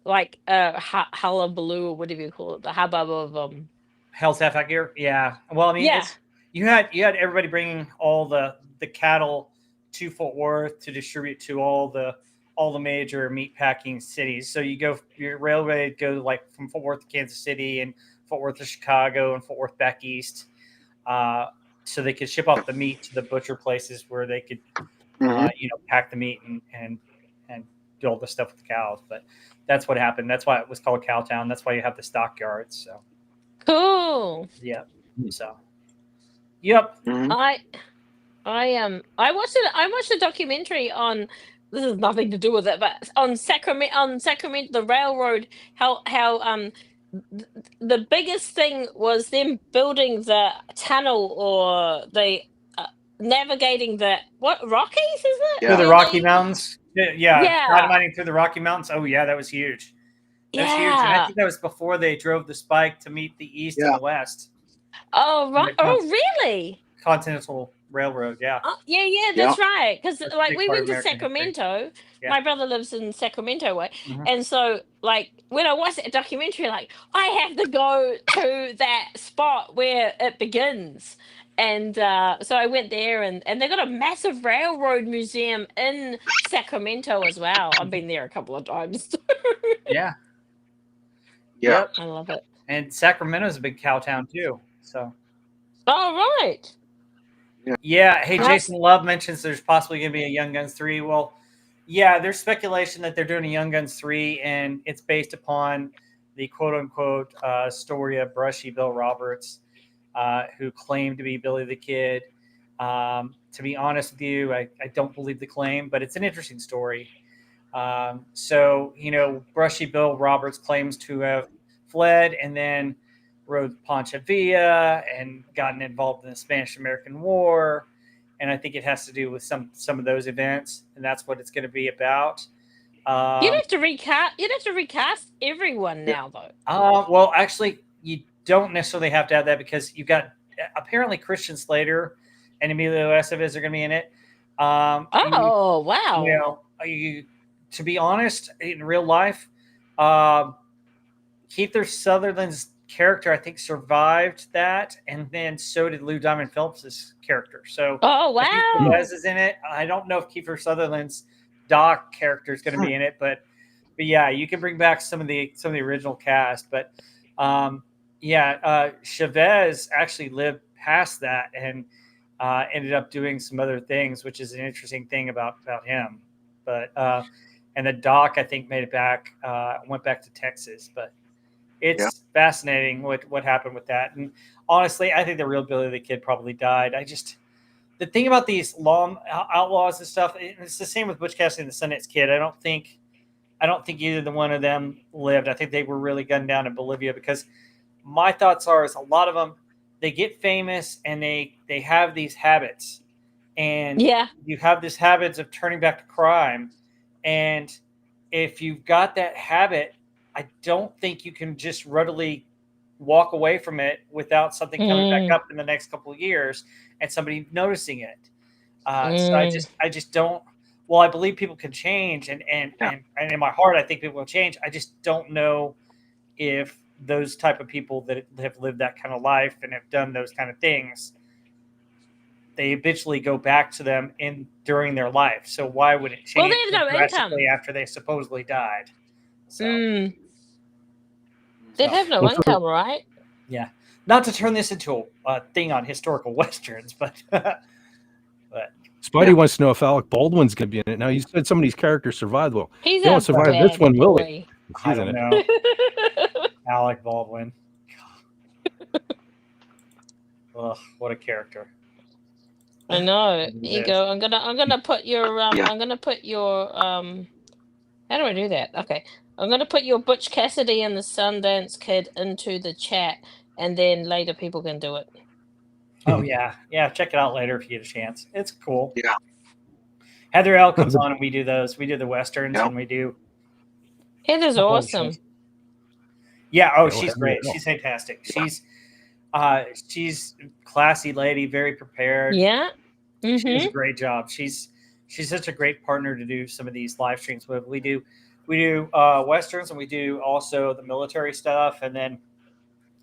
like hullabaloo or whatever you call it, the hubbub of Hell's Half Acre. Yeah. Well, I mean, you had everybody bringing all the cattle to Fort Worth to distribute to all the major meatpacking cities. So your railway go like from Fort Worth to Kansas City and Fort Worth to Chicago and Fort Worth back east, so they could ship off the meat to the butcher places where they could, pack the meat and do all the stuff with the cows. But that's what happened. That's why it was called Cowtown. That's why you have the stockyards. So cool. Yeah. So. Yep. I watched a documentary on. This has nothing to do with it, but on Sacramento, the railroad, how the biggest thing was them building the tunnel or the navigating the Rockies, is it? Yeah, the Rocky Mountains. Yeah, dynamiting through the Rocky Mountains. Oh yeah, that was huge. That's huge. And I think that was before they drove the spike to meet the east and the west. Oh right. Oh really? Continental Railroad, yeah. That's right. Because like we went to Sacramento. Yeah. My brother lives in Sacramento way, and so like when I watched that documentary, like I have to go to that spot where it begins, and so I went there, and they got a massive railroad museum in Sacramento as well. I've been there a couple of times. Yeah. Yep. I love it. And Sacramento's a big cow town too. So. Oh right. Yeah. Hey, Jason Love mentions there's possibly going to be a Young Guns 3. Well, yeah, there's speculation that they're doing a Young Guns 3, and it's based upon the quote-unquote story of Brushy Bill Roberts, who claimed to be Billy the Kid. To be honest with you, I don't believe the claim, but it's an interesting story. So, Brushy Bill Roberts claims to have fled and then rode Pancha Villa and gotten involved in the Spanish-American War. And I think it has to do with some of those events, and that's what it's going to be about. You'd have to recast everyone now, though. Well, actually, you don't necessarily have to have that because you've got apparently Christian Slater and Emilio Estevez are going to be in it. Wow! To be honest, in real life, Kiefer Sutherland's character, I think, survived that, and then so did Lou Diamond Phillips' character. So, Estevez is in it. I don't know if Kiefer Sutherland's Doc character is going to be in it, but yeah, you can bring back some of the original cast. But Chavez actually lived past that and ended up doing some other things, which is an interesting thing about him. But and the Doc, I think, made it back, went back to Texas. But it's fascinating what happened with that. And honestly, I think the real Billy the Kid probably died. The thing about these long outlaws and stuff, it's the same with Butch Cassidy and the Sundance Kid. I don't think either one of them lived. I think they were really gunned down in Bolivia because my thoughts are is a lot of them, they get famous and they have these habits, and you have this habits of turning back to crime. And if you've got that habit, I don't think you can just readily walk away from it without something coming back up in the next couple of years and somebody noticing it. So I just don't. Well, I believe people can change, and in my heart, I think people will change. I just don't know if those type of people that have lived that kind of life and have done those kind of things, they eventually go back to them during their life. So why would it change drastically after they supposedly died? So they'd have no income, right? Yeah. Not to turn this into a thing on historical westerns, but Spidey wants to know if Alec Baldwin's going to be in it. Now, you said some of these characters survived. Well, he won't survive this one, will he? I don't know. Alec Baldwin. Ugh, what a character. I know. Here you go. I'm gonna put your how do I do that? Okay. I'm gonna put your Butch Cassidy and the Sundance Kid into the chat, and then later people can do it. Oh yeah. Check it out later if you get a chance. It's cool. Yeah. Heather L comes on and we do those. We do the westerns and we do. Heather's awesome. Yeah. Oh, she's great. She's fantastic. She's a classy lady, very prepared. Yeah. She does a great job. She's such a great partner to do some of these live streams with. We do westerns, and we do also the military stuff, and then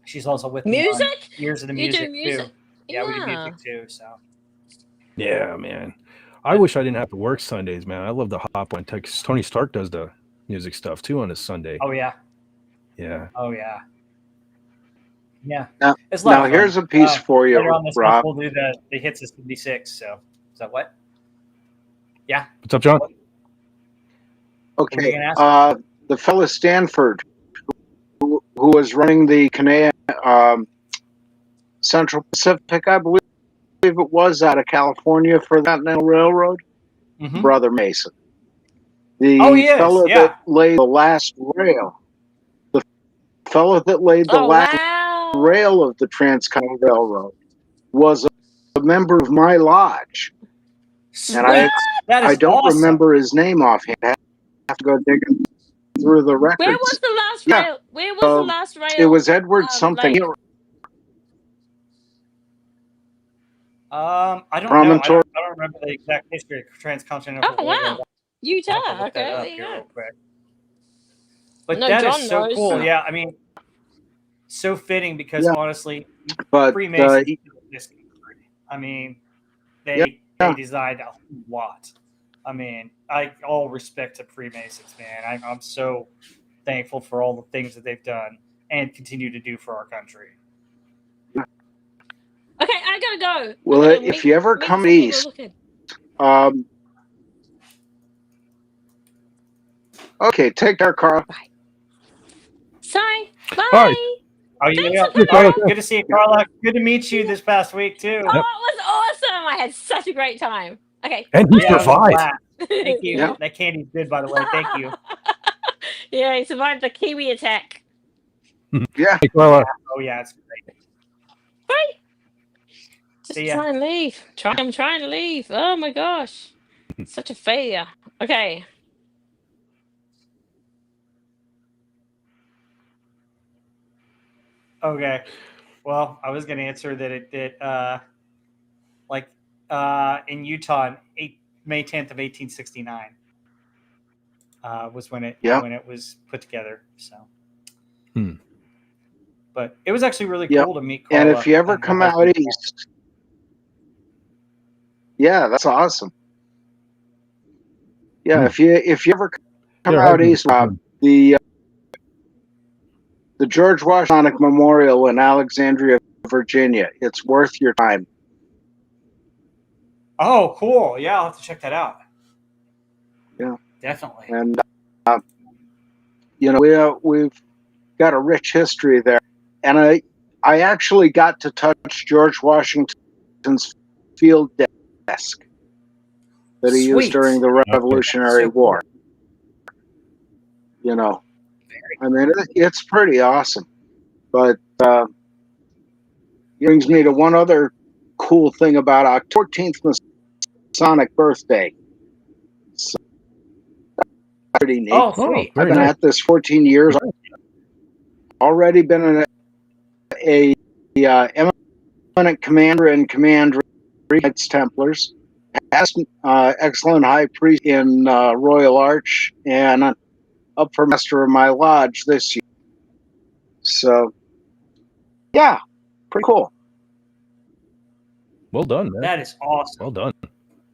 she's also with music. Years of the music too. Yeah, we do music too. So. Yeah, man. I wish I didn't have to work Sundays, man. I love to hop on Texas. Tony Stark does the music stuff too on a Sunday. Oh yeah. Yeah. Oh yeah. Yeah. Now here's a piece for you, Rob. We'll do the hits of 76. So is that what? Yeah. What's up, John? Okay. The fellow Stanford, who was running the Canadian Central Pacific, I believe it was, out of California for that railroad, Brother Mason. The fellow that laid the last rail. The fellow that laid the last rail of the Transcontinental Railroad was a member of my lodge. And I don't remember his name offhand. I have to go digging through the records. Where was the last rail? Where was the last rail? It was Edward something. I don't know. I don't remember the exact history of Transcontinental. Oh wow, Utah. Okay, yeah. But that is so cool. Yeah, I mean, so fitting because honestly, Freemasons. I mean, they designed a lot. I mean, all respect to Freemasons, man. I'm so thankful for all the things that they've done and continue to do for our country. Okay, I gotta go. Well, if you ever come east, okay, take care, Carl. Bye. Sorry. Bye. Bye. Oh, yeah. Good to see you, Carla. Good to meet you this past week too. Oh, it was awesome. I I had such a great time. Okay. And he survived. Thank you. Yeah. That candy's good, by the way. Thank you. Yeah, he survived the Kiwi attack. Yeah. Oh, yeah, it's great. Right. Just try and leave. I'm trying to leave. Oh, my gosh. Such a failure. Okay. Okay. Well, I was going to answer that in Utah on May 10th of 1869 was when it was put together. So, but it was actually really cool to meet Carla. And if you ever come out east, yeah, that's awesome. Yeah, if you ever come out east, the George Washington Memorial in Alexandria, Virginia, it's worth your time. Oh, cool! Yeah, I'll have to check that out. Yeah, definitely. And we've got a rich history there, and I actually got to touch George Washington's field desk that he used during the Revolutionary War. You know, I mean, it's pretty awesome. But it brings me to one other cool thing about October 14th, Masonic birthday. So, pretty neat. Oh, sweet. I've been at this 14 years. Already been a eminent commander and commander Knights Templars. Excellent high priest in Royal Arch, and up for master of my lodge this year. So, yeah, pretty cool. Well done, man. That is awesome. Well done.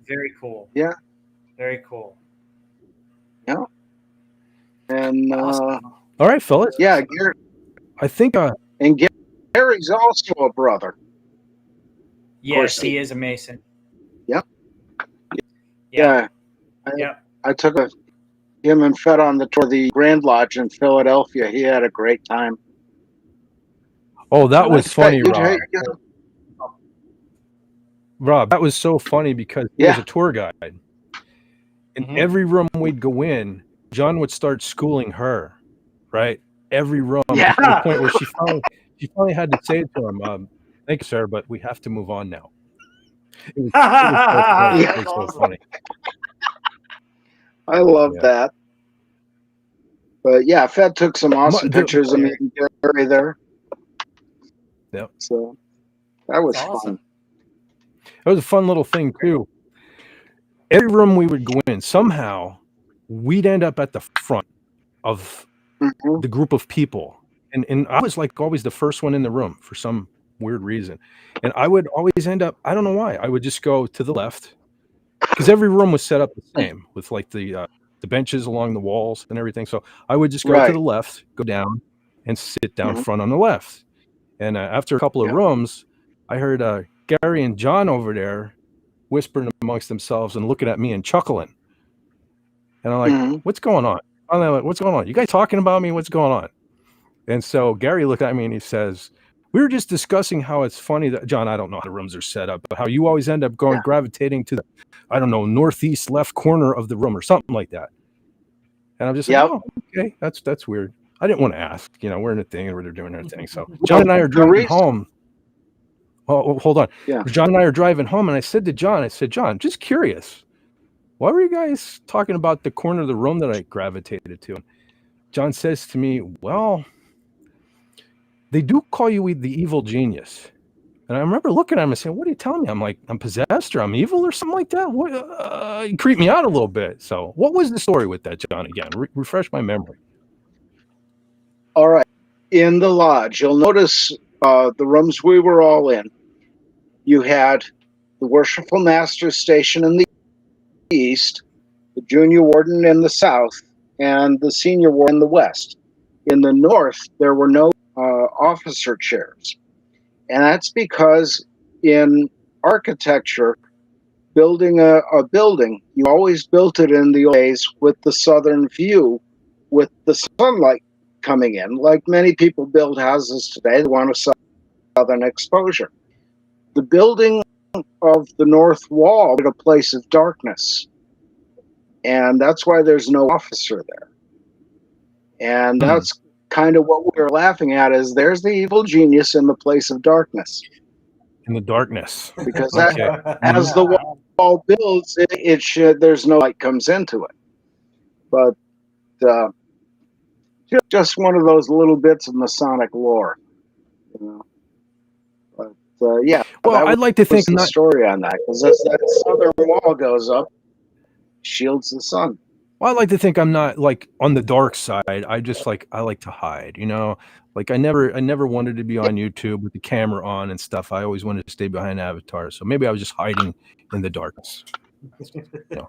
Very cool. Yeah. Very cool. Yeah. And all right, fellas. Yeah, Gary. I think and Gary's also a brother. Yes, he is a Mason. Yep. Yeah. I took him and Fed on the tour of the Grand Lodge in Philadelphia. He had a great time. Oh, that was funny, Rob. Rob, that was so funny because he was a tour guide. In every room we'd go in, John would start schooling her, right? Every room, to the point where she finally had to say to him, "Thank you, sir, but we have to move on now." It was so funny. I love that. But yeah, Fed took some awesome pictures of me and Gary there. Yep. So that was fun. That was a fun little thing too. Every room we would go in, somehow we'd end up at the front of the group of people. And I was like always the first one in the room for some weird reason. And I would always end up, I don't know why, I would just go to the left because every room was set up the same with like the benches along the walls and everything. So I would just go to the left, go down and sit down front on the left. And after a couple of rooms, I heard Gary and John over there whispering amongst themselves and looking at me and chuckling. And I'm like, what's going on? I'm like, what's going on? You guys talking about me? What's going on? And so Gary looked at me and he says, we were just discussing how it's funny that, John, I don't know how the rooms are set up, but how you always end up gravitating to the, I don't know, northeast left corner of the room or something like that. And I'm just like, oh, okay, that's weird. I didn't want to ask, we're in a thing where they're doing their thing. So John and I are driving home. Oh, hold on. Yeah. John and I are driving home, and I said to John, John, just curious, why were you guys talking about the corner of the room that I gravitated to? And John says to me, well, they do call you the evil genius. And I remember looking at him and saying, what are you telling me? I'm like, I'm possessed or I'm evil or something like that? What? You creeped me out a little bit. So what was the story with that, John, again? Refresh my memory. All right. In the lodge, you'll notice the rooms we were all in. You had the Worshipful Master station in the east, the Junior Warden in the south, and the Senior Warden in the west. In the north, there were no officer chairs. And that's because in architecture, building a building, you always built it in the old days with the southern view, with the sunlight coming in. Like many people build houses today, they want a southern exposure. The building of the north wall at a place of darkness. And that's why there's no officer there. And that's kind of what we're laughing at, is there's the evil genius in the place of darkness. In the darkness. Because as the wall builds, it should, there's no light comes into it. But just one of those little bits of Masonic lore. You know? But yeah. Well, I'd like to think the story on that, because as that southern wall goes up, shields the sun. Well, I like to think I'm not like on the dark side. I just I like to hide, you know, like I never wanted to be on YouTube with the camera on and stuff. I always wanted to stay behind avatars. So maybe I was just hiding in the darkness. You know,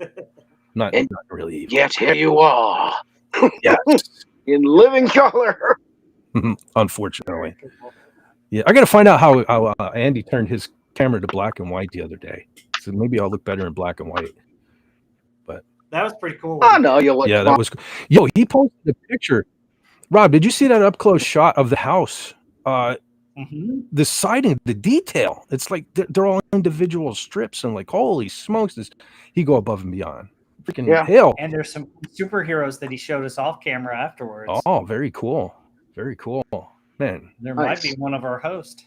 not really evil. Yet here you are. Yes. In living color. Unfortunately. Yeah. I got to find out how Andy turned his camera to black and white the other day. So maybe I'll look better in black and white. That was pretty cool. Oh no, you look. Yeah, that was. Yo, he posted a picture. Rob, did you see that up close shot of the house? The siding, the detail. It's like they're all individual strips, and like, holy smokes, he go above and beyond. Freaking hell! And there's some superheroes that he showed us off camera afterwards. Oh, very cool, very cool, man. There might be one of our hosts.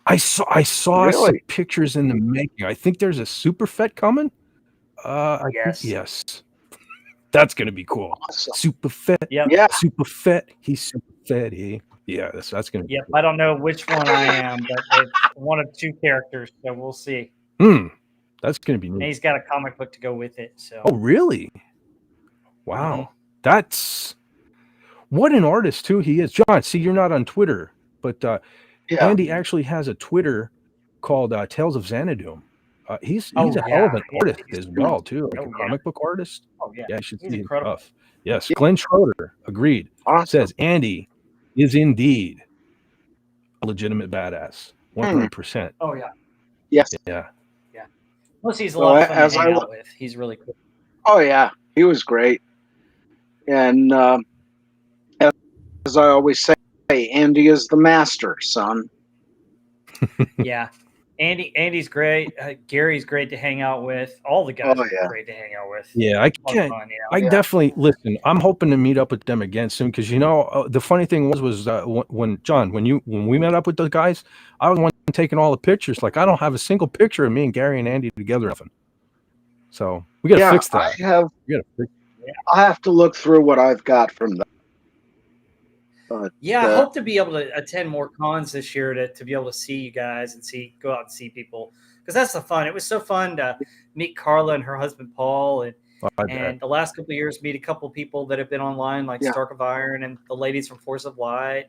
I saw some pictures in the making. I think there's a super fet coming. Yes. That's gonna be cool. Awesome. Super fet. Yep. Yeah. Super fet. He's super fatty. Yeah, that's gonna be cool. I don't know which one I am, but it's one of two characters, so we'll see. That's gonna be neat. And he's got a comic book to go with it. So Oh really? Wow. That's what an artist too he is. John, see, you're not on Twitter, but Andy actually has a Twitter called Tales of Xanadu. He's a hell of an artist as well too, like a comic book artist. Oh yeah, I should see his incredible stuff. Yes, Glenn Schroeder agreed. Awesome. Says Andy is indeed a legitimate badass, 100%. Oh yeah, yes, yeah. Plus, he's a lot of fun to hang out with. He's really cool. Oh yeah, he was great. And as I always say, Andy is the master, son. Yeah. Andy's great. Gary's great to hang out with. All the guys are great to hang out with. Yeah, I can't. Fun, you know? I definitely listen. I'm hoping to meet up with them again soon because you know the funny thing was when John when we met up with the guys, I was the one taking all the pictures. Like I don't have a single picture of me and Gary and Andy together. Nothing. So we got to fix that. I have to look through what I've got from them. I hope to be able to attend more cons this year to be able to see you guys and go out and see people because that's the fun. It was so fun to meet Carla and her husband Paul, and the last couple of years meet a couple of people that have been online like Stark of Iron and the ladies from Force of Light,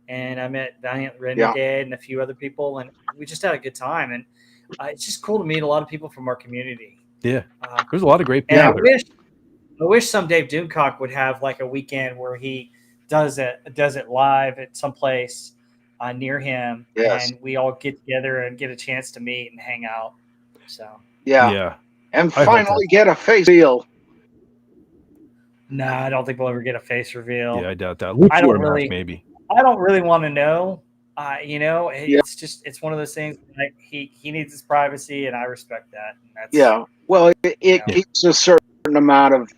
and I met Valiant Renegade and a few other people, and we just had a good time. And it's just cool to meet a lot of people from our community. Yeah, there's a lot of great people. And I wish someday Doomcock would have like a weekend where he does it live at some place near him, and we all get together and get a chance to meet and hang out. So and finally get a face reveal. No, I don't think we'll ever get a face reveal. Yeah, I doubt that. I don't really want to know. Yeah. It's one of those things. Like he needs his privacy, and I respect that. And that's, yeah. Well, it keeps a certain amount of,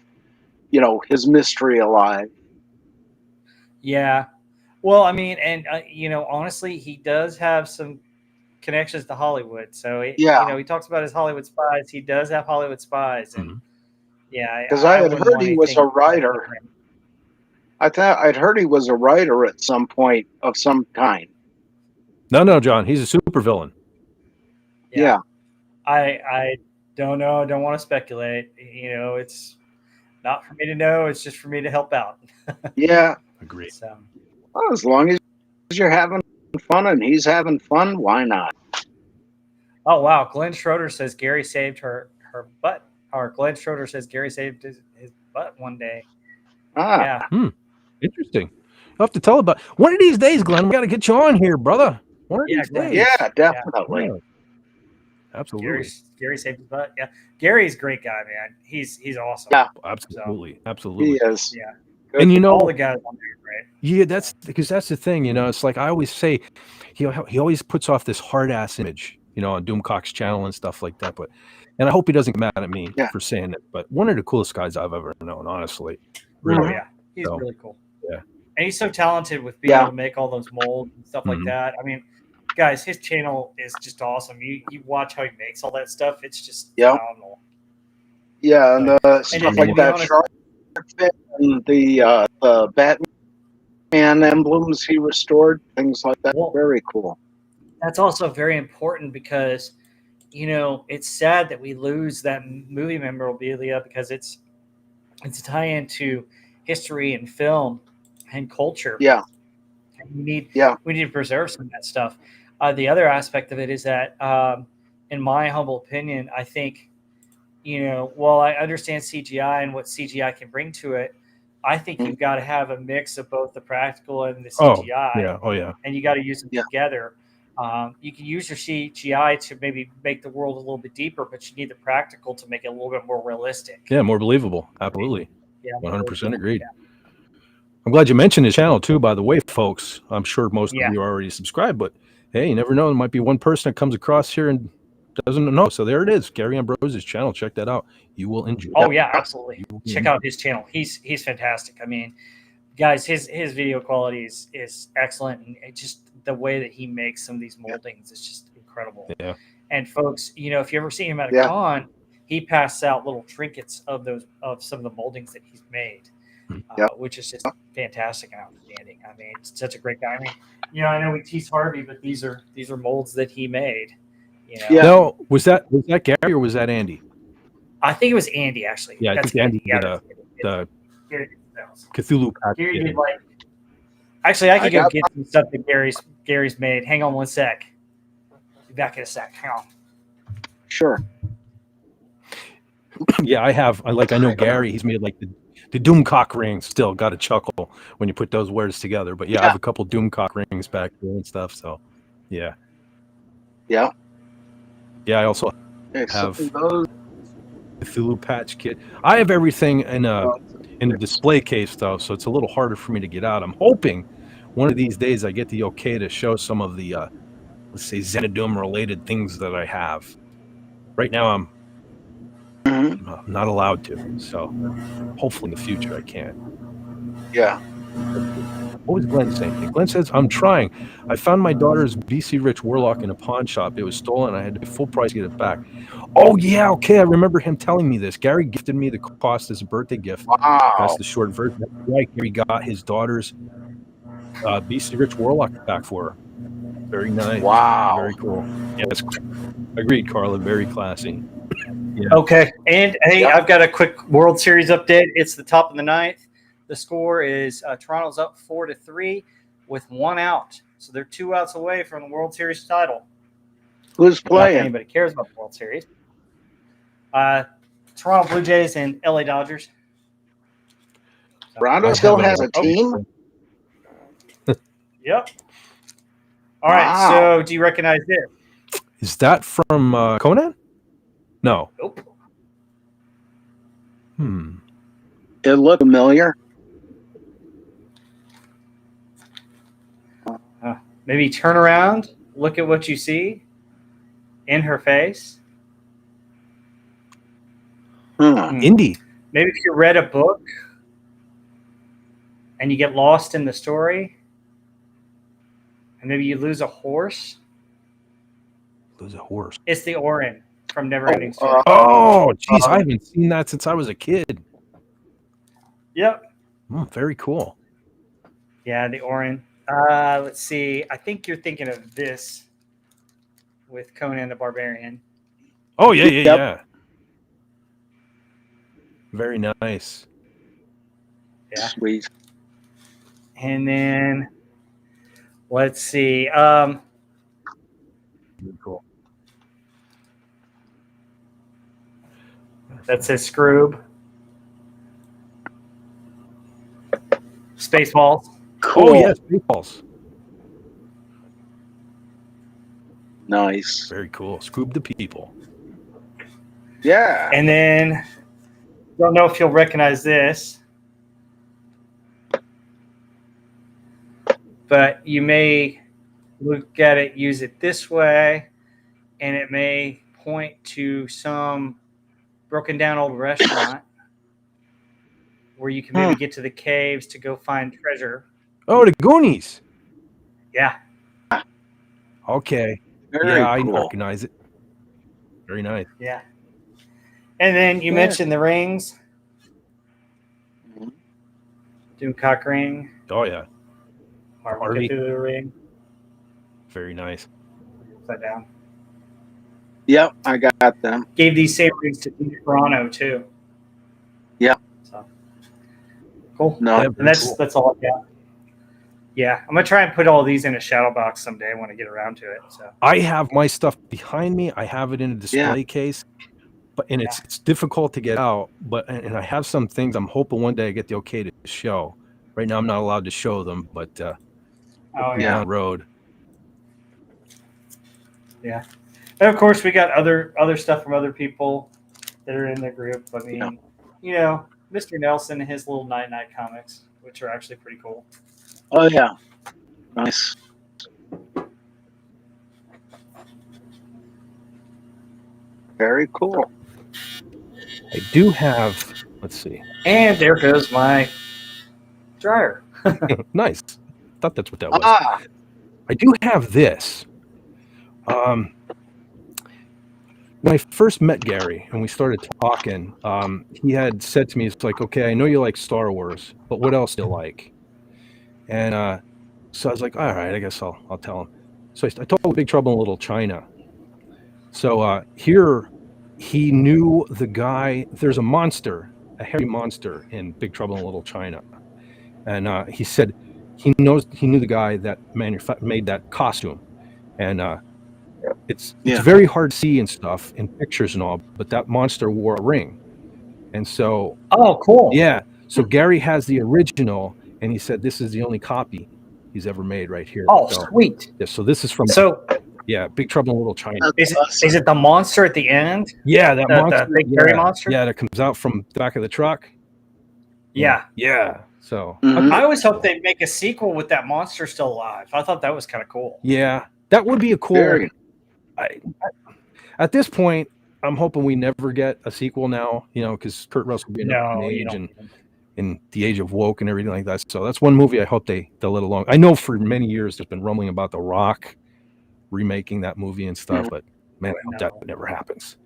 his mystery alive. Yeah. Well, I mean, and honestly, he does have some connections to Hollywood. So he talks about his Hollywood spies. He does have Hollywood spies, and because I had heard he was a writer. I'd heard he was a writer at some point of some kind. No, John, he's a supervillain. Yeah. I don't know. I don't want to speculate. It's not for me to know. It's just for me to help out. Yeah. Agreed. So, well, as long as you're having fun and he's having fun, why not? Oh wow! Glenn Schroeder says Gary saved her butt. Or Glenn Schroeder says Gary saved his butt one day. Yeah. Interesting. You'll have to tell about one of these days, Glenn. We got to get you on here, brother. One of these days. Yeah, definitely. Yeah. Absolutely. Gary saved his butt. Yeah, Gary's a great guy, man. He's awesome. Yeah, absolutely, absolutely. He is. Yeah. And all the guys on there, right? Yeah, that's because that's the thing. It's like I always say, he always puts off this hard ass image. you know, on Doomcock's channel and stuff like that. But, and I hope he doesn't get mad at me for saying it. But one of the coolest guys I've ever known, honestly. Really, yeah, he's really cool. Yeah, and he's so talented with being able to make all those molds and stuff like that. I mean, guys, his channel is just awesome. You watch how he makes all that stuff; it's just phenomenal. Yeah, and stuff like that. Shark Fin and the Batman emblems he restored, things like that. Well, very cool. That's also very important because, you know, it's sad that we lose that movie memorabilia because it's a tie-in to history and film and culture. Yeah. And we need to preserve some of that stuff. The other aspect of it is that, in my humble opinion, I think, you know, while I understand CGI and what CGI can bring to it, I think you've got to have a mix of both the practical and the CGI. Oh yeah. And you got to use them together. You can use your CGI to maybe make the world a little bit deeper, but you need the practical to make it a little bit more realistic. Yeah, more believable. Absolutely. Yeah, 100% agreed. Yeah. I'm glad you mentioned his channel too, by the way, folks. I'm sure most of you are already subscribed, but hey, you never know. There might be one person that comes across here and doesn't know. So there it is, Gary Ambrose's channel. Check that out. You will enjoy. Oh yeah, absolutely. Check out his channel. He's fantastic. I mean, guys, his video quality is excellent, and it just the way that he makes some of these moldings is just incredible. Yeah. And folks, you know, if you ever see him at a con, he passes out little trinkets of some of the moldings that he's made, which is just fantastic and outstanding. I mean, it's such a great guy. I mean, you know, I know we tease Harvey, but these are molds that he made. You know? No, was that Gary or was that Andy? I think it was Andy, actually. Yeah, I think Andy did the Cthulhu patch. Gary did like. Actually, I could go get some stuff that Gary's made. Hang on one sec. Be back in a sec. Hang on. Sure. Yeah, I know Gary. He's made like the Doomcock rings. Still got a chuckle when you put those words together. But yeah, I have a couple Doomcock rings back there and stuff. So, yeah. Yeah. Yeah, I also have Cthulhu Patch Kit. I have everything in a display case though, so it's a little harder for me to get out. I'm hoping one of these days I get the okay to show some of the let's say Xanadum related things that I have. Right now I'm not allowed to, so hopefully in the future I can. Yeah. What was Glenn saying? Glenn says, I'm trying. I found my daughter's BC Rich Warlock in a pawn shop. It was stolen. I had to pay full price to get it back. Oh, yeah. Okay. I remember him telling me this. Gary gifted me the cost as a birthday gift. Wow. That's the short version. That's right. Gary got his daughter's BC Rich Warlock back for her. Very nice. Wow. Very cool. Yes. Agreed, Carla. Very classy. Yeah. Okay. And hey, I've got a quick World Series update. It's the top of the ninth. The score is Toronto's up 4-3 with 1 out. So they're 2 outs away from the World Series title. Who's playing? Not anybody cares about the World Series. Toronto Blue Jays and LA Dodgers. Toronto still has a team? Yep. All right. So do you recognize this? Is that from Conan? No. Nope. It looked familiar. Maybe turn around, look at what you see in her face. Indy. Maybe if you read a book and you get lost in the story, and maybe you lose a horse. Lose a horse. It's the Orin from Neverending Story. Oh, geez, I haven't seen that since I was a kid. Yep. Very cool. Yeah, the Orin. Let's see. I think you're thinking of this with Conan the Barbarian. Oh, yeah. Very nice. Yeah. Sweet. And then let's see. Very cool. That says Scroob. Spaceballs. Cool. Oh, yes, Spaceballs. Nice. Very cool. Scroob the people. Yeah. And then, don't know if you'll recognize this, but you may look at it, use it this way, and it may point to some broken down old restaurant where you can maybe get to the caves to go find treasure. Oh, the Goonies. Yeah. Okay. Very I cool. recognize it. Very nice. Yeah. And then you mentioned the rings. Doomcock ring. Oh, yeah. Harvey Cthulhu ring. Very nice. Upside down. Yep, I got them. Gave these same rings to Gina Carano too. Yep. So cool. No, and that's all I got. Yeah, I'm gonna try and put all these in a shadow box someday when I get around to it. So I have my stuff behind me. I have it in a display case, and it's difficult to get out. And I have some things. I'm hoping one day I get the okay to show. Right now, I'm not allowed to show them, but down the road. Yeah, and of course we got other stuff from other people that are in the group. I mean, you know, Mr. Nelson and his little Night comics, which are actually pretty cool. Oh yeah, nice. Very cool. I do have. Let's see. And there goes my dryer. Nice. Thought that's what that was. I do have this. When I first met Gary and we started talking, he had said to me, "It's like, okay, I know you like Star Wars, but what else do you like?" And so I was like, "All right, I guess I'll tell him." So I told him Big Trouble in Little China. So here, he knew the guy. There's a monster, a hairy monster in Big Trouble in Little China, and he said he knew the guy that made that costume, and it's very hard to see and stuff in pictures and all, but that monster wore a ring, and so cool. Yeah, so Gary has the original, and he said this is the only copy he's ever made right here. Sweet. Yeah, so this is from Big Trouble in Little China. Is it the monster at the end? Yeah, that monster, the big hairy monster. Yeah, that comes out from the back of the truck. Yeah. So I always hope they make a sequel with that monster still alive. I thought that was kind of cool. Yeah, that would be a cool. At this point, I'm hoping we never get a sequel now, because Kurt Russell being in age and in the age of woke and everything like that. So that's one movie I hope they'll let along. I know for many years there's been rumbling about The Rock remaking that movie and stuff, but man, I hope that never happens.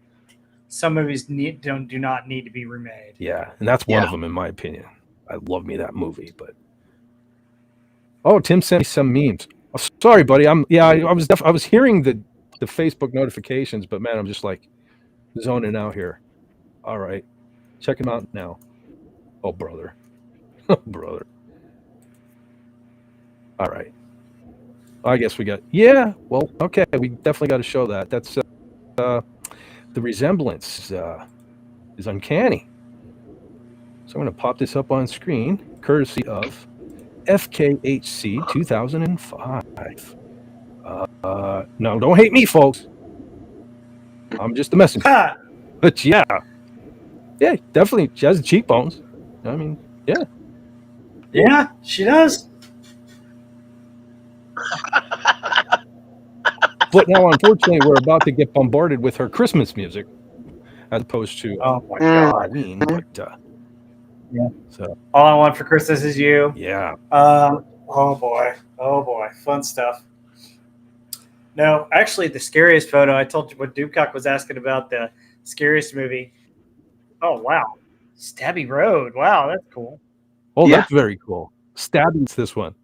Some movies do not need to be remade. Yeah, and that's one of them in my opinion. I love me that movie, but Tim sent me some memes. Oh, sorry, buddy. I was hearing the Facebook notifications, but man, I'm just like zoning out here. All right, check him out now. Oh, brother. Brother. All right. I guess we got. Yeah. Well, okay. We definitely got to show that. That's the resemblance is uncanny. So I'm going to pop this up on screen, courtesy of FKHC 2005. No, don't hate me, folks. I'm just the messenger. But yeah, definitely. She has cheekbones. I mean, yeah, she does. But now, unfortunately, we're about to get bombarded with her Christmas music, as opposed to Halloween. But so All I Want for Christmas Is You. Yeah. Oh boy, fun stuff. No, actually, the scariest photo I told you what Doomcock was asking about the scariest movie. Oh wow, Stabby Road. Wow, that's cool. Oh, that's very cool. Stabby's this one.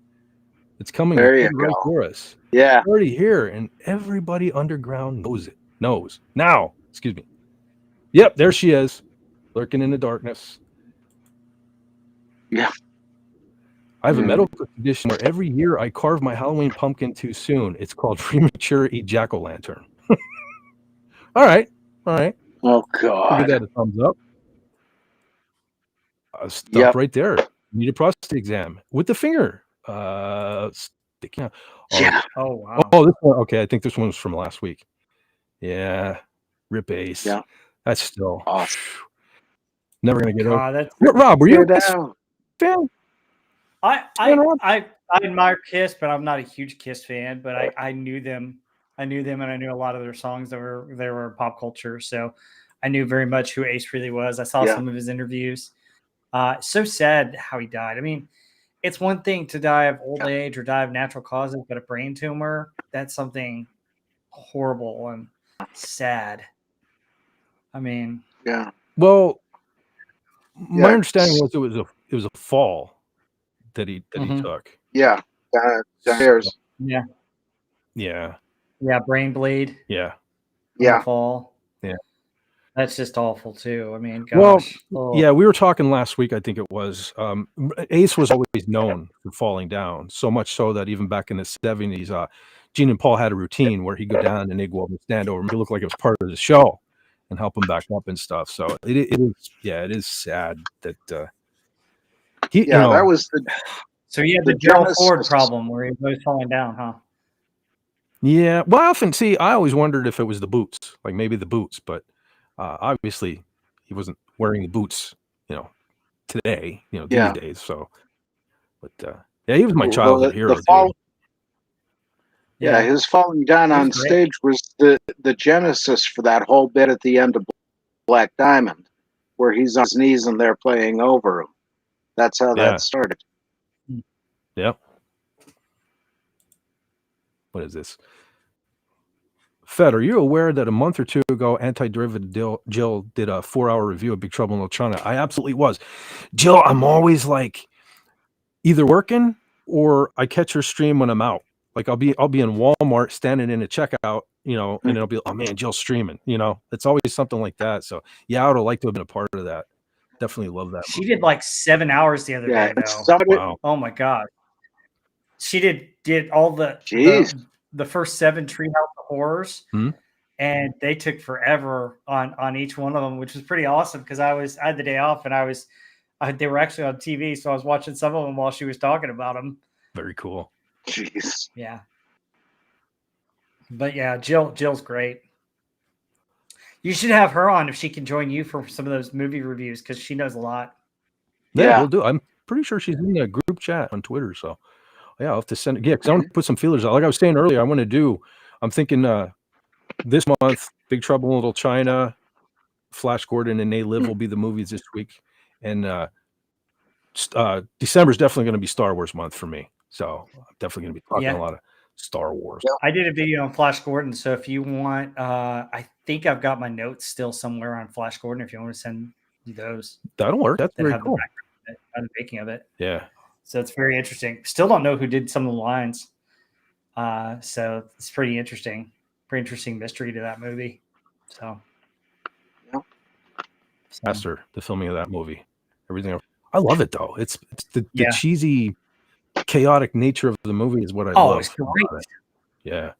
It's coming right for us. Yeah. It's already here, and everybody underground knows it. Now, excuse me. Yep, there she is, lurking in the darkness. Yeah. I have a medical condition where every year I carve my Halloween pumpkin too soon. It's called premature jack-o'-lantern. All right. Oh God. Give that a thumbs up. Stop right there. Need a prostate exam with the finger. Sticking out. Oh wow. Oh, this one. Okay, I think this one was from last week. Yeah. Rip Ace. Yeah. That's still awesome. Never gonna get over. Rob, were you a Kiss fan? I admire Kiss, but I'm not a huge Kiss fan. But I knew them I knew them, and I knew a lot of their songs that were pop culture. So I knew very much who Ace Frehley was. I saw some of his interviews. So sad how he died. I mean, it's one thing to die of old age or die of natural causes, but a brain tumor, that's something horrible and sad. I mean, Well, my understanding was it was a fall that he took. Yeah. Downstairs. Yeah. Yeah. Yeah. Brain bleed. Yeah. Yeah. Fall. Yeah. That's just awful too. I mean, gosh. Well, yeah, we were talking last week, I think it was. Ace was always known for falling down, so much so that even back in the 70s, Gene and Paul had a routine where he'd go down and they'd go over and stand over him to look like it was part of the show and help him back up and stuff. So it is sad that that was the. So he had the Gerald Ford problem where he was always falling down, huh? Yeah. Well, I always wondered if it was the boots, like maybe the boots, but obviously he wasn't wearing the boots, today, these days. So, but he was my childhood hero. His falling down on stage was the genesis for that whole bit at the end of Black Diamond, where he's on his knees and they're playing over him. That's how that started. Yep. What is this? Fed, are you aware that a month or two ago, Anti-Derivative Jill did a 4-hour review of Big Trouble in Little China? I absolutely was. Jill, I'm always like either working or I catch her stream when I'm out. Like I'll be in Walmart standing in a checkout, and it'll be, oh man, Jill's streaming. It's always something like that. So yeah, I would have liked to have been a part of that. Definitely love that. She did like 7 hours the other day, though. Wow. Oh my god. She did all the first 7 Treehouse of Horrors, and they took forever on each one of them, which was pretty awesome because I had the day off and they were actually on TV, so I was watching some of them while she was talking about them. Very cool. Jeez. Yeah. But yeah, Jill's great. You should have her on if she can join you for some of those movie reviews because she knows a lot. Yeah, we'll do. I'm pretty sure she's in a group chat on Twitter, so. Yeah, I'll have to send it. Yeah, because I want to put some feelers out. Like I was saying earlier, I'm thinking this month, Big Trouble in Little China, Flash Gordon, and They Live will be the movies this week. And December is definitely going to be Star Wars month for me. So I'm definitely going to be talking a lot of Star Wars. I did a video on Flash Gordon. So if you want, I think I've got my notes still somewhere on Flash Gordon. If you want to send you those. That'll work. That's very cool. The making of it. Yeah. So it's very interesting. Still don't know who did some of the lines. So it's pretty interesting. Pretty interesting mystery to that movie. So. Faster, the filming of that movie. Everything. I love it though. It's the cheesy, chaotic nature of the movie is what I love. It's great. Yeah.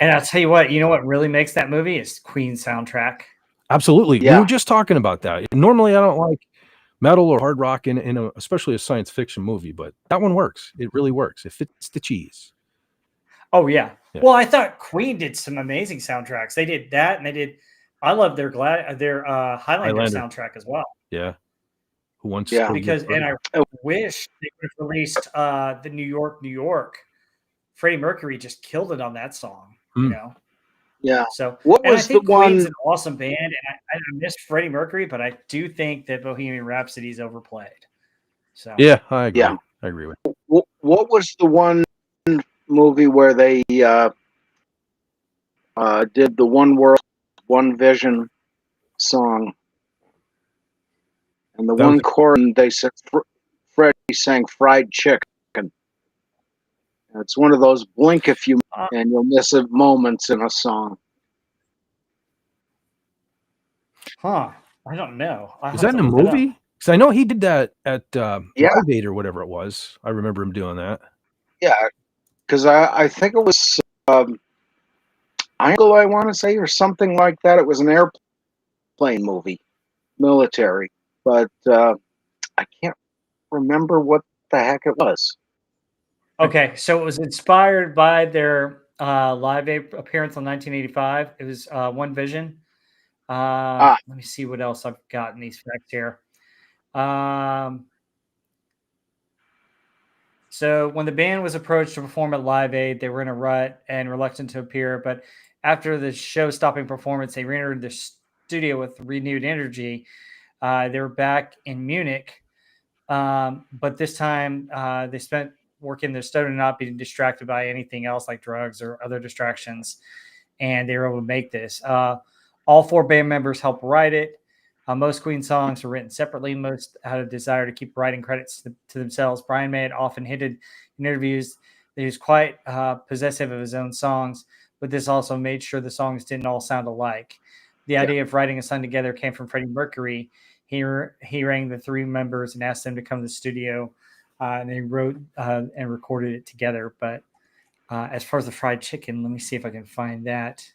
And I'll tell you what really makes that movie is Queen's soundtrack. Absolutely. Yeah. We were just talking about that. Normally I don't like metal or hard rock in especially a science fiction movie, but that one works. It really works. It fits the cheese. Oh yeah. Well, I thought Queen did some amazing soundtracks. They did that, and I love their Highlander soundtrack as well. Yeah. Who wants? Because I wish they would have released the New York. Freddie Mercury just killed it on that song. Yeah. So what was I think Queen's an awesome band, and I missed Freddie Mercury, but I do think that Bohemian Rhapsody is overplayed. So yeah, I agree. Yeah. I agree with you. What was the one movie where they did the One World, One Vision song, and the one chorus they said Freddie sang "Fried Chicken." It's one of those blink if you and you'll miss it moments in a song. Huh. I don't know. Is that in a movie? Because I know he did that at Live Aid or whatever it was. I remember him doing that. Yeah. Because I think it was Angle, I want to say, or something like that. It was an airplane movie, military. But I can't remember what the heck it was. Okay, so it was inspired by their Live Aid appearance in 1985. It was One Vision. Let me see what else I've got in these facts here. So when the band was approached to perform at Live Aid, they were in a rut and reluctant to appear. But after the show-stopping performance, they re-entered the studio with renewed energy. They were back in Munich, but this time they spent working their studio, not being distracted by anything else like drugs or other distractions, and they were able to make this. All 4 band members helped write it. Most Queen songs were written separately. Most had a desire to keep writing credits to themselves. Brian May had often hinted in interviews that he was quite possessive of his own songs, but this also made sure the songs didn't all sound alike. The idea of writing a song together came from Freddie Mercury. He rang the 3 members and asked them to come to the studio, and they wrote and recorded it together. But as far as the fried chicken, let me see if I can find that.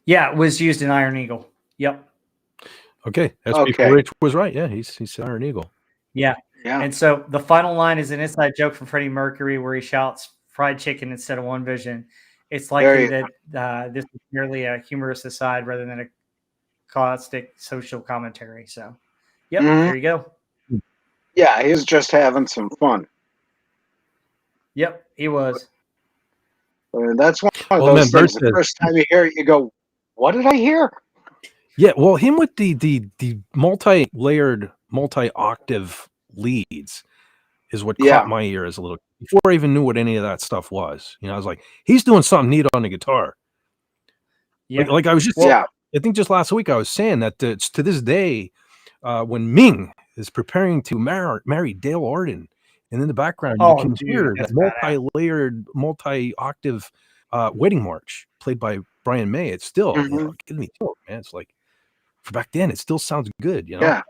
Yeah, it was used in Iron Eagle. Yep. Okay, that's before Rich was right. Yeah, he's Iron Eagle. Yeah. And so the final line is an inside joke from Freddie Mercury where he shouts fried chicken instead of One Vision. It's likely that this is merely a humorous aside rather than a caustic social commentary. So, yep, there you go. Yeah, he was just having some fun. Yep, he was. That's one of those things. The first time you hear it, you go, "What did I hear?" Yeah, well, him with the multi-layered, multi-octave leads is what caught my ear as a little before I even knew what any of that stuff was. You know, I was like, he's doing something neat on the guitar. Yeah, like I was just I think just last week I was saying that to this day, when Ming is preparing to marry Dale Arden, and in the background you can hear that multi-layered, multi-octave wedding march played by Brian May. It's still you know, getting me killed, man. It's like for back then, it still sounds good, you know.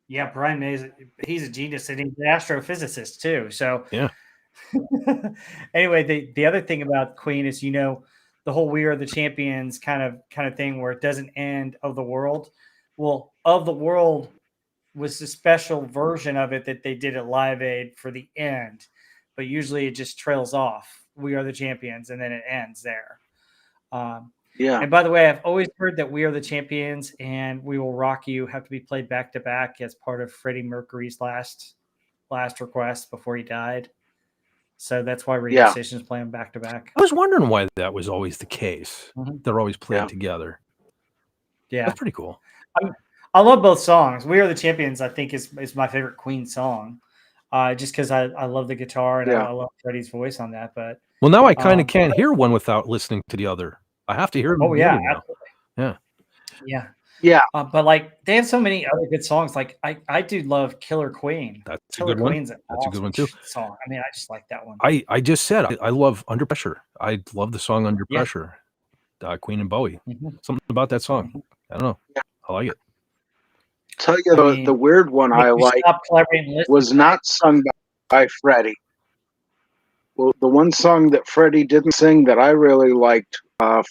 Yeah, Brian May, he's a genius, and he's an astrophysicist too. So yeah. Anyway, the other thing about Queen is, you know, the whole "We Are the Champions" kind of thing where it doesn't end "Of the World." Well, "Of the World" was a special version of it that they did at Live Aid for the end, but usually it just trails off "We Are the Champions" and then it ends there. And by the way, I've always heard that "We Are the Champions" and "We Will Rock You" have to be played back to back as part of Freddie Mercury's last request before he died. So that's why radio stations play them back to back. I was wondering why that was always the case. They're always played together. Yeah, that's pretty cool. I love both songs. "We Are the Champions" I think is my favorite Queen song, just because I love the guitar and I love Freddie's voice on that. But well, now I kind of can't hear one without listening to the other. I have to hear them. Oh yeah, absolutely. Yeah. But like they have so many other good songs. Like I do love "Killer Queen." That's Killer a good one. Queen's That's a good one too. Song. I mean, I just like that one. I just said I love "Under Pressure." I love the song "Under Pressure." Queen and Bowie. Something about that song. I don't know. I like it. Tell you the weird one I like was not sung by Freddie. Well, the one song that Freddie didn't sing that I really liked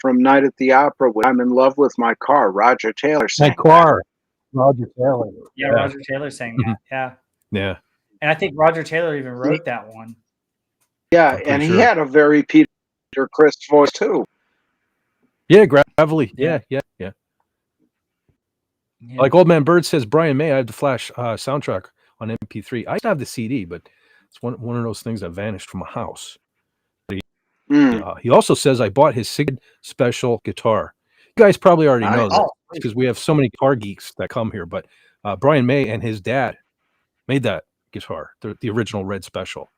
from Night at the Opera was "I'm in Love with My Car." Roger Taylor sang Roger Taylor. Yeah, Roger Taylor sang that. Yeah. Yeah. And I think Roger Taylor even wrote that one. Yeah, and he had a very Peter Criss voice too. Yeah, gravelly. Yeah. Like Old Man Bird says, Brian May, I have the Flash soundtrack on MP3. I used to have the CD, but it's one of those things that vanished from a house. He also says I bought his Sig special guitar. You guys probably already know that because we have so many car geeks that come here. But Brian May and his dad made that guitar, the original red special.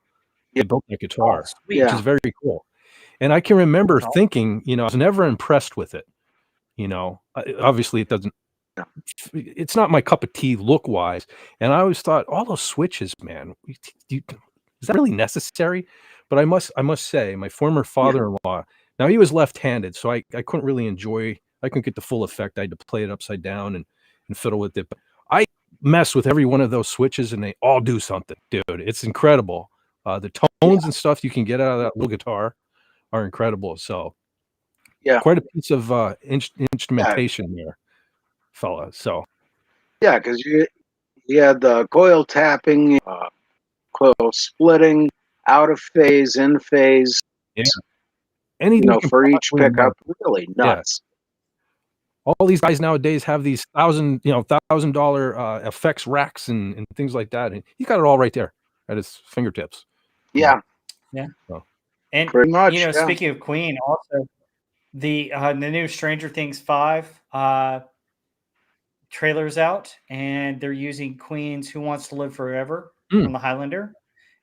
They built that guitar, which is very cool. And I can remember thinking, you know, I was never impressed with it. You know, obviously it doesn't. It's not my cup of tea look wise. And I always thought all those switches, man, is that really necessary? But I must say, my former father-in-law, now he was left-handed, so I couldn't really I couldn't get the full effect. I had to play it upside down and fiddle with it. But I mess with every one of those switches and they all do something, dude. It's incredible. The tones and stuff you can get out of that little guitar are incredible. So quite a piece of instrumentation there, fella. So because you had the coil tapping, coil splitting, out of phase, in phase. Anything for each pickup, really nuts. All these guys nowadays have these $1,000 effects racks and things like that, and he's got it all right there at his fingertips. Yeah. Yeah. So. And pretty much. Speaking of Queen, also the new Stranger Things 5 trailers out, and they're using Queen's "Who Wants to Live Forever" from the Highlander.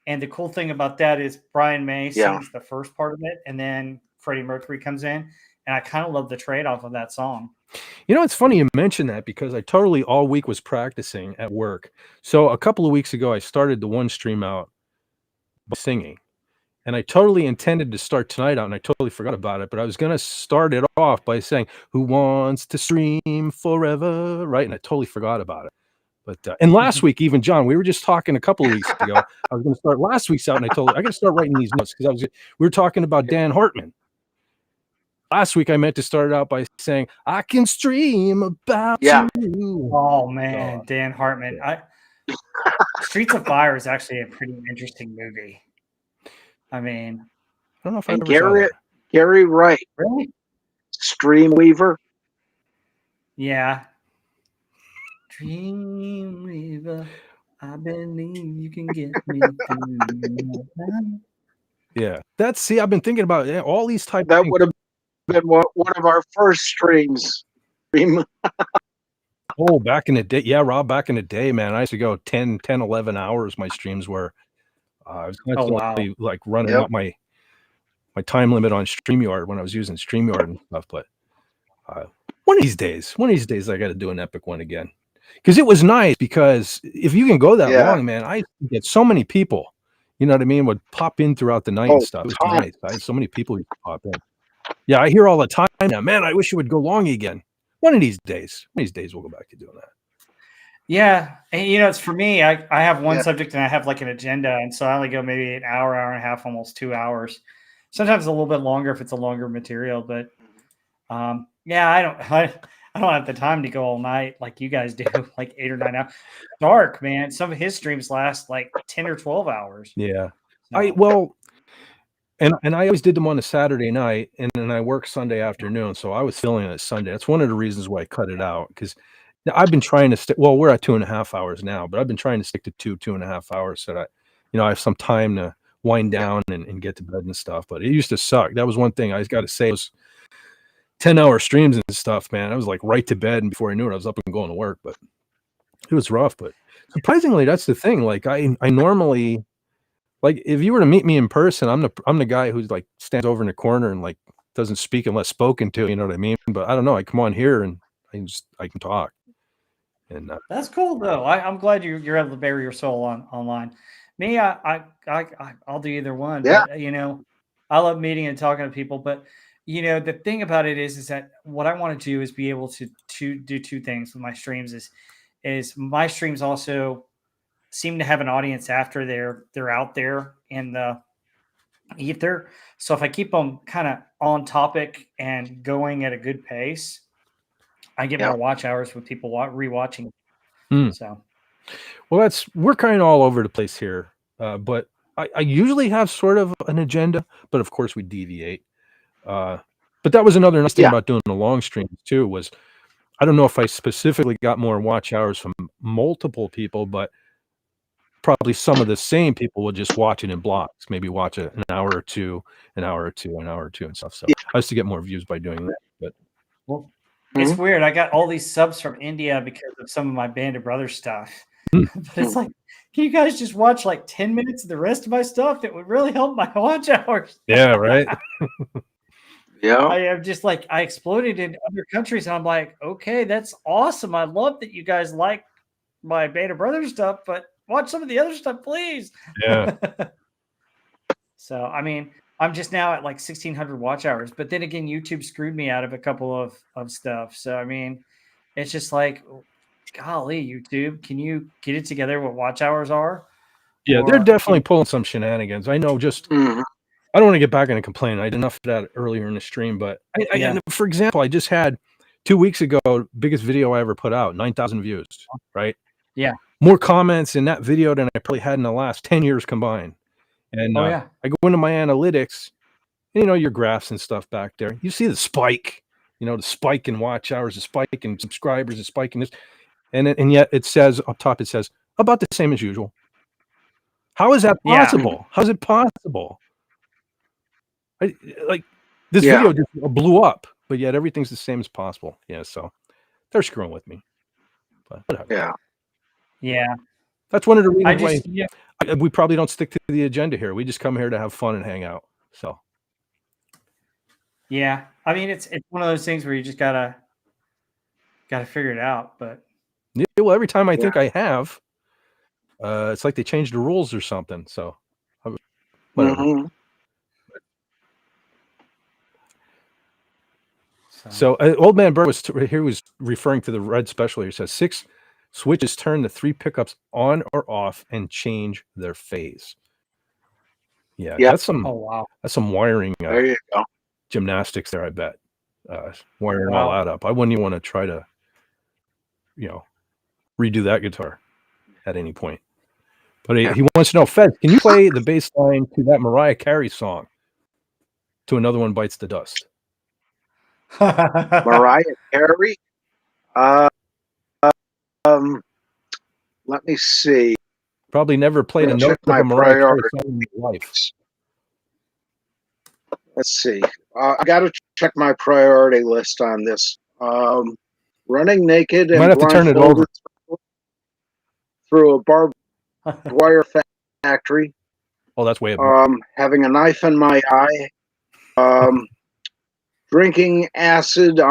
And the cool thing about that is Brian May sings the first part of it, and then Freddie Mercury comes in. And I kind of love the trade-off of that song. It's funny you mention that, because I totally all week was practicing at work. So a couple of weeks ago, I started the one stream out by singing. And I totally intended to start tonight out, and I totally forgot about it. But I was going to start it off by saying, "Who wants to stream forever?" Right? And I totally forgot about it. But and last week, even John, we were just talking a couple of weeks ago. I was going to start last week's out, and I got to start writing these notes, because we were talking about Dan Hartman. Last week, I meant to start it out by saying, "I can stream about you." Oh man, Dan Hartman. Streets of Fire is actually a pretty interesting movie. I mean, I don't know if I ever saw that. Gary Wright, really? Dreamweaver. Yeah. Dreamweaver, I believe you can get me through. Yeah, I've been thinking about all these types. That would have been one of our first streams. Oh, back in the day. Yeah, Rob, back in the day, man, I used to go 10, 11 hours. My streams were, I was constantly like running up my time limit on StreamYard when I was using StreamYard and stuff. But one of these days, I got to do an epic one again, because it was nice. Because if you can go that long, man, I get so many people, you know what I mean, would pop in throughout the night and stuff. It was nice. I had so many people who pop in. Yeah, I hear all the time now, man, I wish it would go long again. One of these days we'll go back to doing that. Yeah. And it's for me, I have one subject and I have like an agenda. And so I only go maybe an hour, hour and a half, almost 2 hours. Sometimes a little bit longer if it's a longer material. But I don't have the time to go all night like you guys do, like 8 or 9 hours. Dark, man. Some of his streams last like 10 or 12 hours. Yeah. So. And I always did them on a Saturday night, and then I work Sunday afternoon. So I was filling it Sunday. That's one of the reasons why I cut it out, because I've been trying to stick. Well, we're at 2.5 hours now, but I've been trying to stick to 2.5 hours so that I have some time to wind down and get to bed and stuff. But it used to suck. That was one thing I got to say. Was 10-hour streams and stuff, man. I was like right to bed, and before I knew it, I was up and going to work. But it was rough. But surprisingly, that's the thing. Like I normally. Like if you were to meet me in person, I'm the guy who's like stands over in the corner and like doesn't speak unless spoken to. You know what I mean? But I don't know. I come on here and I can talk. And that's cool though. I'm glad you're able to bury your soul online. Me, I'll do either one. Yeah. But, I love meeting and talking to people. But the thing about it is that what I want to do is be able to do two things with my streams. Is my streams also seem to have an audience after they're out there in the ether. So if I keep them kind of on topic and going at a good pace, I get more watch hours with people rewatching. So, well, we're kind of all over the place here, but I usually have sort of an agenda, but of course we deviate. But that was another nice thing about doing the long streams too. Was I don't know if I specifically got more watch hours from multiple people, but probably some of the same people will just watch it in blocks, maybe watch it an hour or two, an hour or two, and stuff. So I used to get more views by doing that. But it's weird. I got all these subs from India because of some of my Band of Brothers stuff. But it's like, can you guys just watch like 10 minutes of the rest of my stuff? It would really help my watch hours. Yeah, right. I am just like, I exploded in other countries, and I'm like, okay, that's awesome. I love that you guys like my Band of Brothers stuff, but watch some of the other stuff, please. Yeah. So, I mean, I'm just now at like 1,600 watch hours. But then again, YouTube screwed me out of a couple of stuff. So, I mean, it's just like, golly, YouTube, can you get it together what watch hours are? Yeah, they're definitely pulling some shenanigans. I know just I don't want to get back and complain. I did enough of that earlier in the stream. But, for example, I just had 2 weeks ago, biggest video I ever put out, 9,000 views, right? Yeah. More comments in that video than I probably had in the last 10 years combined. And I go into my analytics, and, your graphs and stuff back there. You see the spike. you know, the spike in watch hours, the spike in subscribers, the spike in this, and yet it says up top, it says about the same as usual. How is that possible? Yeah. How is it possible? Like this video just blew up, but yet everything's the same as possible. Yeah, so they're screwing with me. But whatever. Yeah. That's one of the reasons why we probably don't stick to the agenda here. We just come here to have fun and hang out. So. Yeah, I mean it's one of those things where you just gotta figure it out. But yeah, well, every time I think I have, it's like they changed the rules or something. So, whatever. Mm-hmm. So Old Man Bird was referring to the red special. He says 6 switches turn the 3 pickups on or off and change their phase. Yeah, that's some. Oh wow, that's some wiring. There you go. Gymnastics there, I bet. Wiring all that up. I wouldn't even want to try to, you know, redo that guitar at any point. But he wants to know, Fed, can you play the bass line to that Mariah Carey song? To Another One Bites the Dust. Mariah Carey. Let me see. Probably never played a note of a Mariah Carey song in your life. Let's see. I got to check my priority list on this. Running naked and blindfolded through a barbed wire factory. Oh, that's way above. Having a knife in my eye. Drinking acid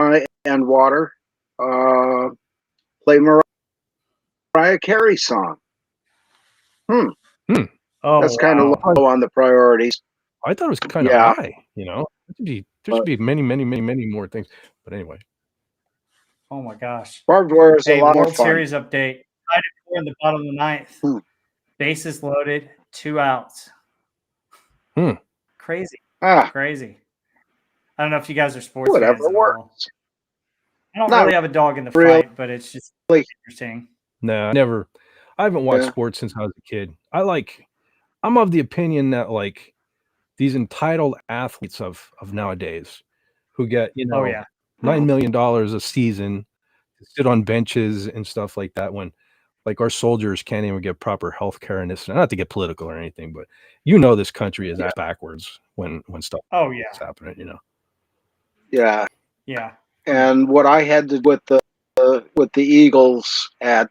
and water. Play Mariah Carey song. Oh, that's kind of low on the priorities. I thought it was kind of high. You know, there should be many more things. But anyway. Oh my gosh. Barbed wire is a lot more World fun. Series update. Tied at 4 in the bottom of the 9th. Bases loaded, 2 outs. Crazy. Crazy. I don't know if you guys are sports fans at all. I don't really have a dog in the fight, but it's just interesting. No, never. I haven't watched sports since I was a kid. I'm of the opinion that like these entitled athletes of nowadays who get, you know, $9 million a season to sit on benches and stuff like that, when like our soldiers can't even get proper health care and this, not to get political or anything, but you know, this country is backwards when stuff is happening, you know. Yeah. And what I had to with the Eagles at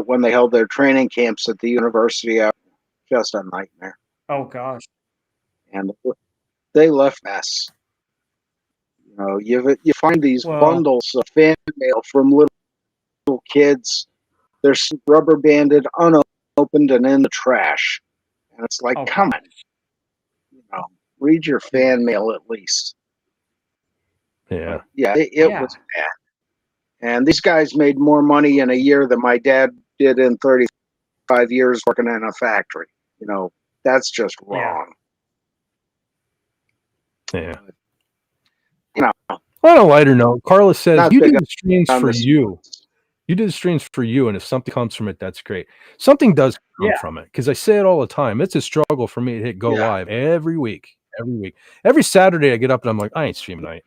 when they held their training camps at the university, just a nightmare. Oh gosh. And they left mess. You know, you find these bundles of fan mail from little kids. They're rubber banded, unopened, and in the trash. And it's like, come on, you know, read your fan mail at least. Yeah. It was bad. And these guys made more money in a year than my dad did in 35 years working in a factory. You know, that's just wrong. Yeah. You know, on a lighter note, Carla says, you did the streams for you. You did the streams for you, and if something comes from it, that's great. Something does come from it, because I say it all the time. It's a struggle for me to hit go live every week. Every Saturday I get up and I'm like, I ain't streaming tonight.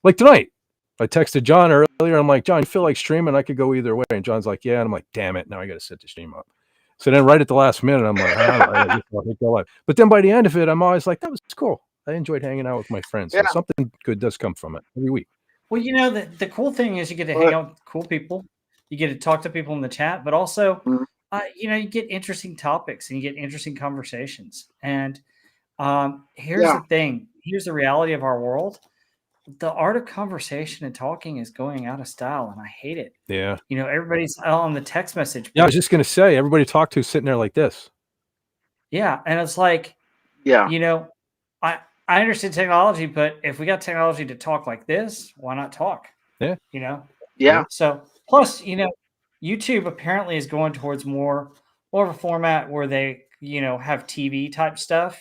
Like tonight, I texted John earlier. I'm like, John, you feel like streaming? I could go either way. And John's like, yeah. And I'm like, damn it. Now I got to set the stream up. So then right at the last minute, I'm like, I hit go live. But then by the end of it, I'm always like, that was cool. I enjoyed hanging out with my friends. So something good does come from it every week. Well, you know, the cool thing is you get to hang out with cool people. You get to talk to people in the chat, but also, you know, you get interesting topics and you get interesting conversations. And here's the thing. Here's the reality of our world. The art of conversation and talking is going out of style, and I hate it. Yeah. You know, everybody's on the text message. Yeah, I was just going to say, everybody talk to sitting there like this. Yeah. And it's like, you know, I understand technology, but if we got technology to talk like this, why not talk? Yeah. You know? Yeah. So plus, you know, YouTube apparently is going towards more of a format where they, you know, have TV type stuff.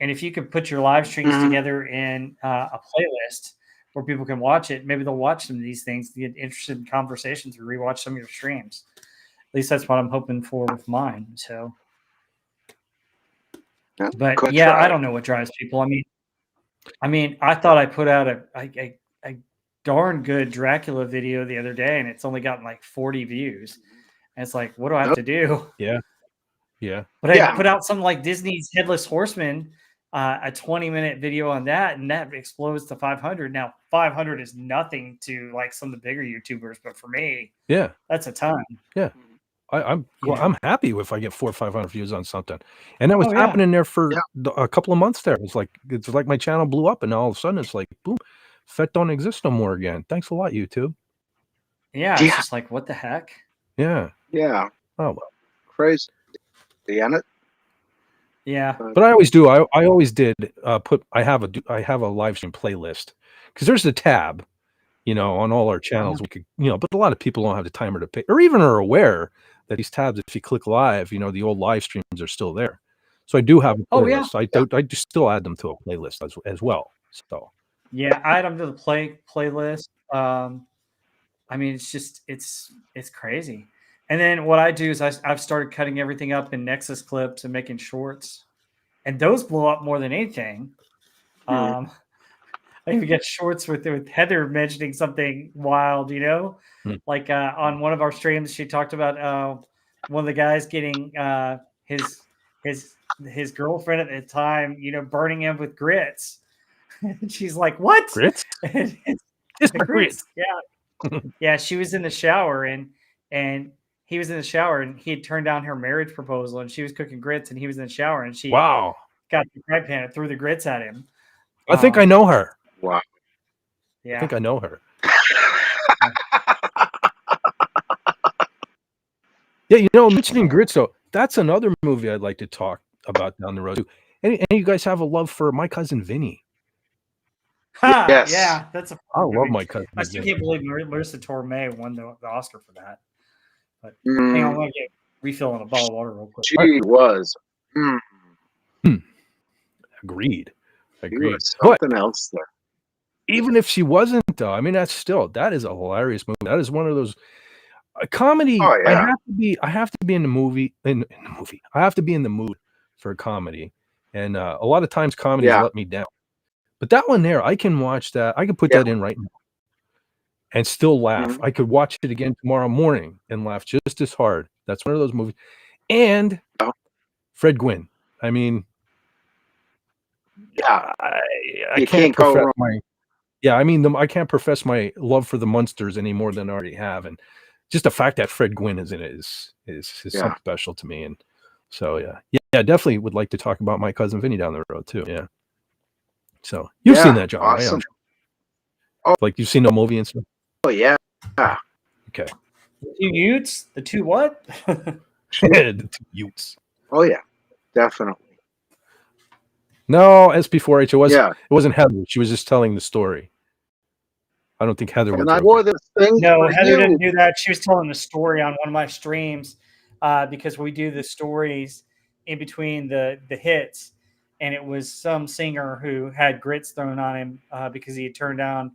And if you could put your live streams together in a playlist where people can watch it, maybe they'll watch some of these things to get interested in conversations or rewatch some of your streams. At least that's what I'm hoping for with mine. So, but yeah, I don't know what drives people. I mean, I thought I put out a darn good Dracula video the other day, and it's only gotten like 40 views. And it's like, what do I have to do? Yeah. Yeah. But I put out something like Disney's Headless Horseman, a 20-minute video on that, and that explodes to 500. Now, 500 is nothing to like some of the bigger YouTubers, but for me, that's a ton. Yeah. I'm happy if I get 400 or 500 views on something, and that was happening there for a couple of months. There, it's like my channel blew up, and all of a sudden it's like boom, FET don't exist no more again. Thanks a lot, YouTube. Yeah, it's just like what the heck. Yeah. Yeah. Oh well. Crazy, isn't it? Yeah. But I always do. I always did put. I have a live stream playlist because there's a tab, on all our channels. We could, but a lot of people don't have the timer to pay, or even are aware that these tabs, if you click live, the old live streams are still there. So I do have a playlist. I just still add them to a playlist as well. So yeah, I add them to the playlist. I mean, it's crazy. And then what I do is I've started cutting everything up in Nexus clips and making shorts, and those blow up more than anything. I even get shorts with Heather mentioning something wild, like on one of our streams, she talked about one of the guys getting his girlfriend at the time, burning him with grits. And she's like, "What? Grits? It's grits." Yeah, yeah. She was in the shower and he was in the shower and he had turned down her marriage proposal and she was cooking grits and he was in the shower and she got the fry pan and threw the grits at him. I think I know her. Wow. Yeah. I think I know her. Yeah, mentioning grits though, that's another movie I'd like to talk about down the road too. Any of you guys have a love for My Cousin Vinny? Yes. Yeah, that's I love My Cousin I still Vinny. can't believe Marissa Tomei won the Oscar for that. But hang on, I'm going to get refilling a bottle of water real quick. She was. Agreed. Was something else there. Even if she wasn't, though, I mean, that is a hilarious movie. That is one of those comedy. Oh, yeah. I have to be in the movie. In the movie, I have to be in the mood for a comedy, and a lot of times comedies let me down. But that one there, I can watch that. I can put that in right now, and still laugh. I could watch it again tomorrow morning and laugh just as hard. That's one of those movies. And Fred Gwynn. I mean, I can't profess my. Yeah, I mean, I can't profess my love for the Munsters any more than I already have, and just the fact that Fred Gwynn is in it is something special to me. And so yeah, definitely would like to talk about My Cousin Vinny down the road too. Yeah. So you've seen that, John? Awesome. Right? Like you've seen the movie and stuff. Oh yeah. Okay. The two Utes? The two what? The two Utes. Oh yeah, definitely. No, SB4H. It wasn't Heather. She was just telling the story. I don't think Heather would. I wore this thing. No, Heather didn't do that. She was telling the story on one of my streams because we do the stories in between the hits, and it was some singer who had grits thrown on him because he had turned down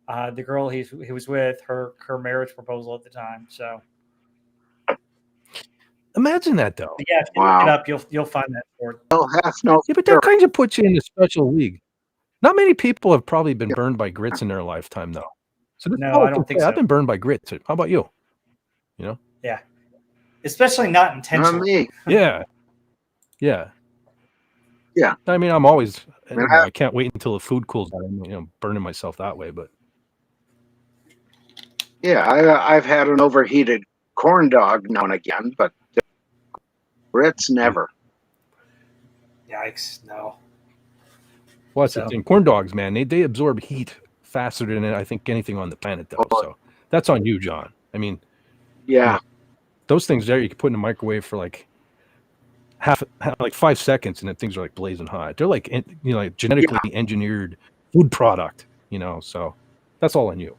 the girl he was with, her marriage proposal at the time. So imagine that, though. Yeah, if you look it up, you'll find that story. Yeah, but that kind of puts you in a special league. Not many people have probably been burned by grits in their lifetime, though. So no, I don't think so. I've been burned by grits. How about you? Yeah, especially not intentionally. Yeah. I mean, I'm always. I can't wait until the food cools down. Burning myself that way, but. Yeah, I've had an overheated corn dog now and again, but grits never. Yikes! No. Well, that's the thing. Corn dogs, man, they absorb heat faster than I think anything on the planet, though. So that's on you, John. I mean, those things there you can put in the microwave for like 5 seconds, and then things are like blazing hot. They're like like genetically engineered food product. So that's all on you.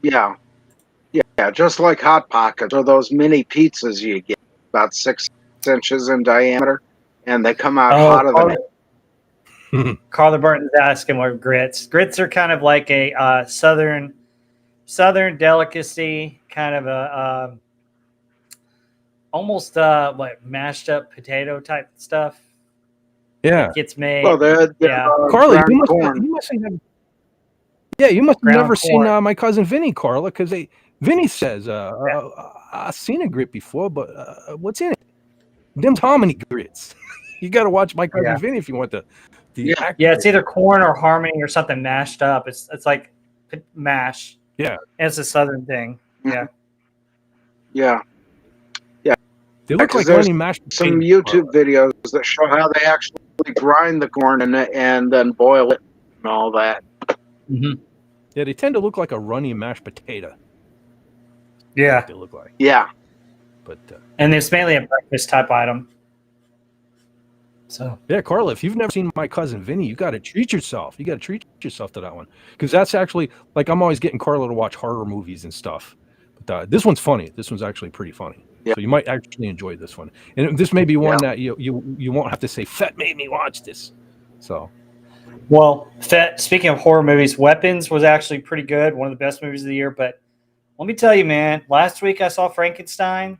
Yeah, just like Hot Pockets or those mini pizzas you get, about 6 inches in diameter, and they come out hotter than it. Carla Burton's asking what grits. Grits are kind of like a southern delicacy, kind of a almost like mashed up potato type stuff. Yeah, it gets made. Well, Carla, you Yeah, you must have Ground never seen corn. My Cousin Vinny, Carla, because Vinny says, I've seen a grit before, but what's in it? Them's hominy grits. You got to watch My Cousin Vinny if you want the accurate. Yeah, it's either corn or harmony or something mashed up. It's like mash. Yeah. And it's a southern thing. Yeah. Yeah. They look like runny mashed some potatoes, YouTube videos that show how they actually grind the corn and then boil it and all that. Mm-hmm. Yeah, they tend to look like a runny mashed potato. Yeah. They look like. Yeah. But and it's mainly a breakfast type item. So yeah, Carla, if you've never seen My Cousin Vinny, you got to treat yourself. You got to treat yourself to that one, because that's actually, like, I'm always getting Carla to watch horror movies and stuff. But this one's funny. This one's actually pretty funny. Yeah. So you might actually enjoy this one. And this may be one that you won't have to say, Fett made me watch this. So, well, Fett, speaking of horror movies, Weapons was actually pretty good. One of the best movies of the year. But let me tell you, man, last week I saw Frankenstein.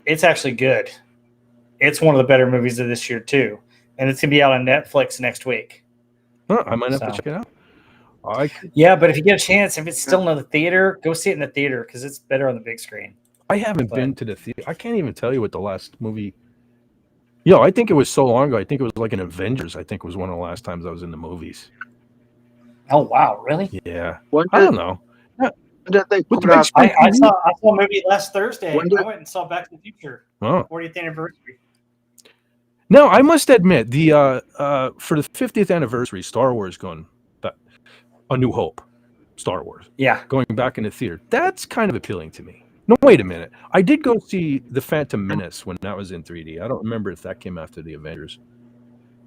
It's actually good. It's one of the better movies of this year, too. And it's going to be out on Netflix next week. Huh, I might have to check it out. Yeah, but if you get a chance, if it's still in the theater, go see it in the theater because it's better on the big screen. I haven't been to the theater. I can't even tell you what the last movie. Yo, I think it was so long ago. I think it was like an Avengers. I think was one of the last times I was in the movies. Oh wow, really? Yeah. I don't know. They I saw a movie last Thursday. I went and saw Back to the Future. 40th anniversary. No, I must admit the for the 50th anniversary, Star Wars going back, A New Hope, Star Wars. Yeah, going back in the theater. That's kind of appealing to me. No, wait a minute. I did go see The Phantom Menace when that was in 3D. I don't remember if that came after the Avengers,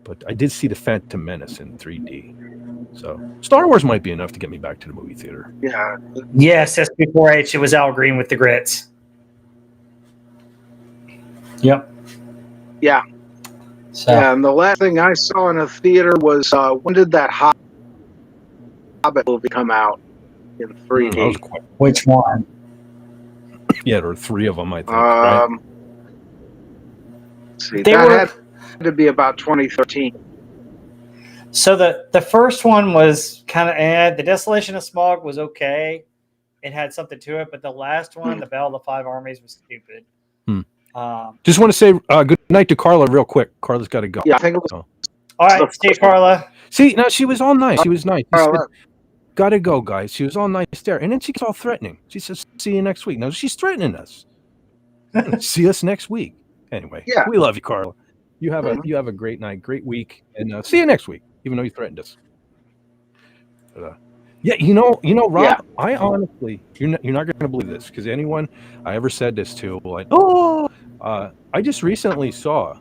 but I did see The Phantom Menace in 3D. So Star Wars might be enough to get me back to the movie theater. Yeah. Yes, SB4H. It was Al Green with the grits. Yep. Yeah. So. Yeah, and the last thing I saw in a theater was when did that Hobbit movie come out in 3D? Which one? Yeah, there were 3 of them, I think. Right? See, that had to be about 2013. So the first one was kind of The Desolation of Smaug was okay. It had something to it, but the last one, The Battle of the Five Armies, was stupid. Just want to say good night to Carla real quick. Carla's got to go. Yeah, I think it was. All right, see you, Carla. See, now she was all nice. She was nice. Got to go, guys. She was all nice there. And then she gets all threatening. She says, see you next week. Now, she's threatening us. See us next week. Anyway, we love you, Carla. You have a great night, great week, and see you next week, even though you threatened us. But, yeah, you know, Rob, I honestly, you're not going to believe this, because anyone I ever said this to, like, I just recently saw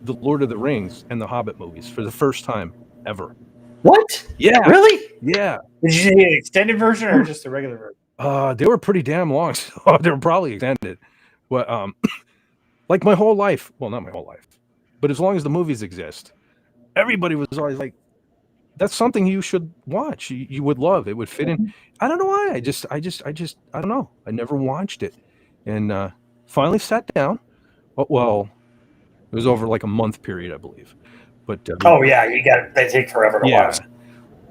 The Lord of the Rings and the Hobbit movies for the first time ever. What? Yeah. Really? Yeah. Did you see an extended version or just a regular version? They were pretty damn long, so they were probably extended. But like my whole life, well, not my whole life, but as long as the movies exist, everybody was always like, that's something you should watch. You would love. It would fit in. I don't know why. I just I don't know. I never watched it. And finally sat down. Well, it was over like a month period, I believe. But they take forever to watch.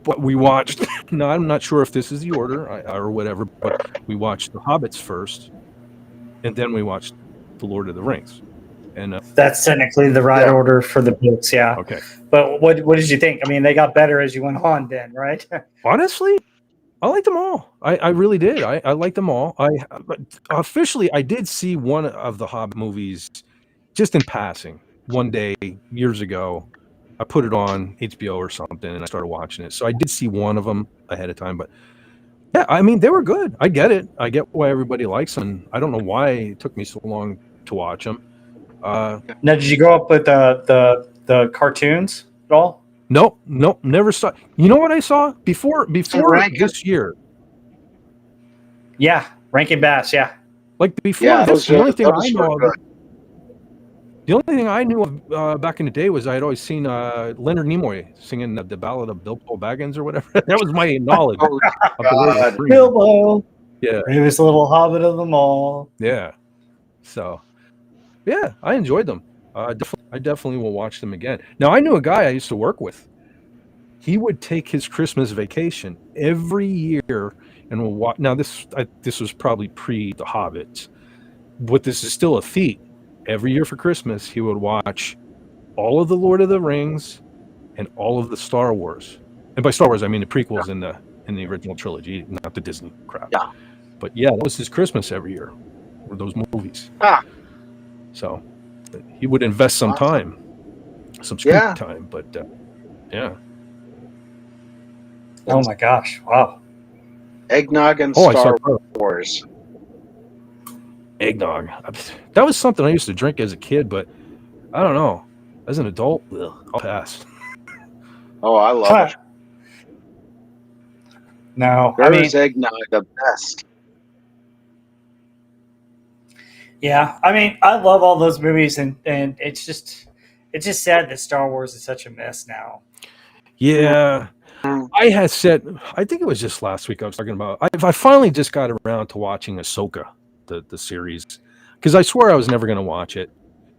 But we watched. No, I'm not sure if this is the order or whatever. But we watched The Hobbits first, and then we watched The Lord of the Rings. And that's technically the right order for the books. Yeah. Okay. But what did you think? I mean, they got better as you went on, then, right? Honestly, I liked them all. I really did. I liked them all. But officially, I did see one of the Hobbit movies just in passing one day years ago. I put it on HBO or something, and I started watching it. So I did see one of them ahead of time. But yeah, I mean, they were good. I get it. I get why everybody likes them. I don't know why it took me so long to watch them. Now, did you go up with the cartoons at all? Nope, never saw. You know what I saw before this year? Yeah, Rankin Bass. Yeah, like before this. The only thing I know of. The only thing I knew of back in the day was I had always seen Leonard Nimoy singing the Ballad of Bilbo Baggins or whatever. That was my knowledge. Bilbo. Yeah. He was a little hobbit of them all. Yeah. So, yeah, I enjoyed them. I definitely will watch them again. Now, I knew a guy I used to work with he would take his Christmas vacation every year and we'll watch. Now this was probably pre The Hobbit, but this is still a feat. Every year for Christmas, he would watch all of the Lord of the Rings and all of the Star Wars. And by Star Wars, I mean the prequels in the original trilogy, not the Disney crap. Yeah. But yeah, that was his Christmas every year, were those movies. So he would invest some time, some screen time. But yeah. Oh my gosh! Wow. Eggnog and Star Wars. Eggnog. That was something I used to drink as a kid, but I don't know. As an adult, I'll pass. Oh, I love it. No, There's eggnog the best. Yeah, I mean, I love all those movies, and it's just sad that Star Wars is such a mess now. Yeah. I had said, I think it was just last week I was talking about, I finally just got around to watching Ahsoka, the series, because I swore I was never going to watch it.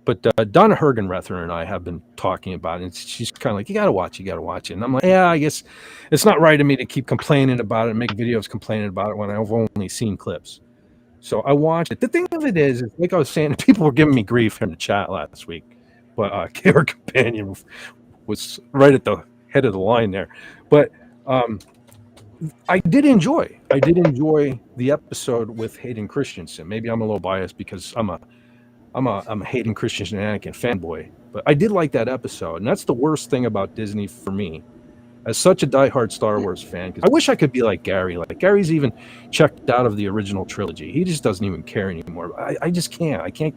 But Donna Hergenrether and I have been talking about it, and she's kind of like, you got to watch it. And I'm like, yeah, I guess it's not right of me to keep complaining about it and make videos complaining about it when I've only seen clips. So I watched it. The thing of it is, like I was saying, people were giving me grief in the chat last week, but Killer Companion was right at the head of the line there. But I did enjoy the episode with Hayden Christensen. Maybe I'm a little biased because I'm a Hayden Christensen and Anakin fanboy, but I did like that episode. And that's the worst thing about Disney for me, as such a diehard Star Wars fan, because I wish I could be like Gary. Like Gary's even checked out of the original trilogy. He just doesn't even care anymore. I just can't. I can't.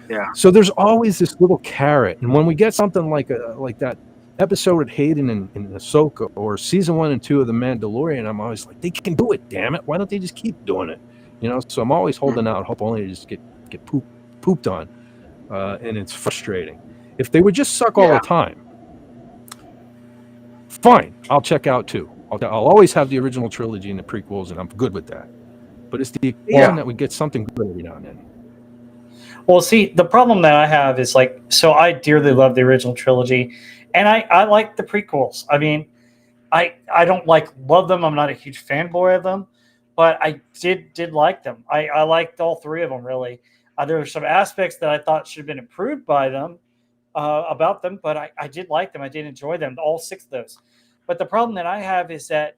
Yeah. So there's always this little carrot, and when we get something like that episode with Hayden and Ahsoka, or season 1 and 2 of The Mandalorian, I'm always like, they can do it, damn it. Why don't they just keep doing it? You know. So I'm always holding out hope only to just get pooped on, and it's frustrating. If they would just suck all the time, fine, I'll check out too. I'll always have the original trilogy and the prequels, and I'm good with that. But it's the occasion that we get something good every now and then. Well, see, the problem that I have is like, so I dearly love the original trilogy, and I like the prequels. I mean, I don't love them. I'm not a huge fanboy of them, but I did like them. I liked all 3 of them, really. There were some aspects that I thought should have been improved by them, about them, but I did like them. I did enjoy them, all 6 of those. But the problem that I have is that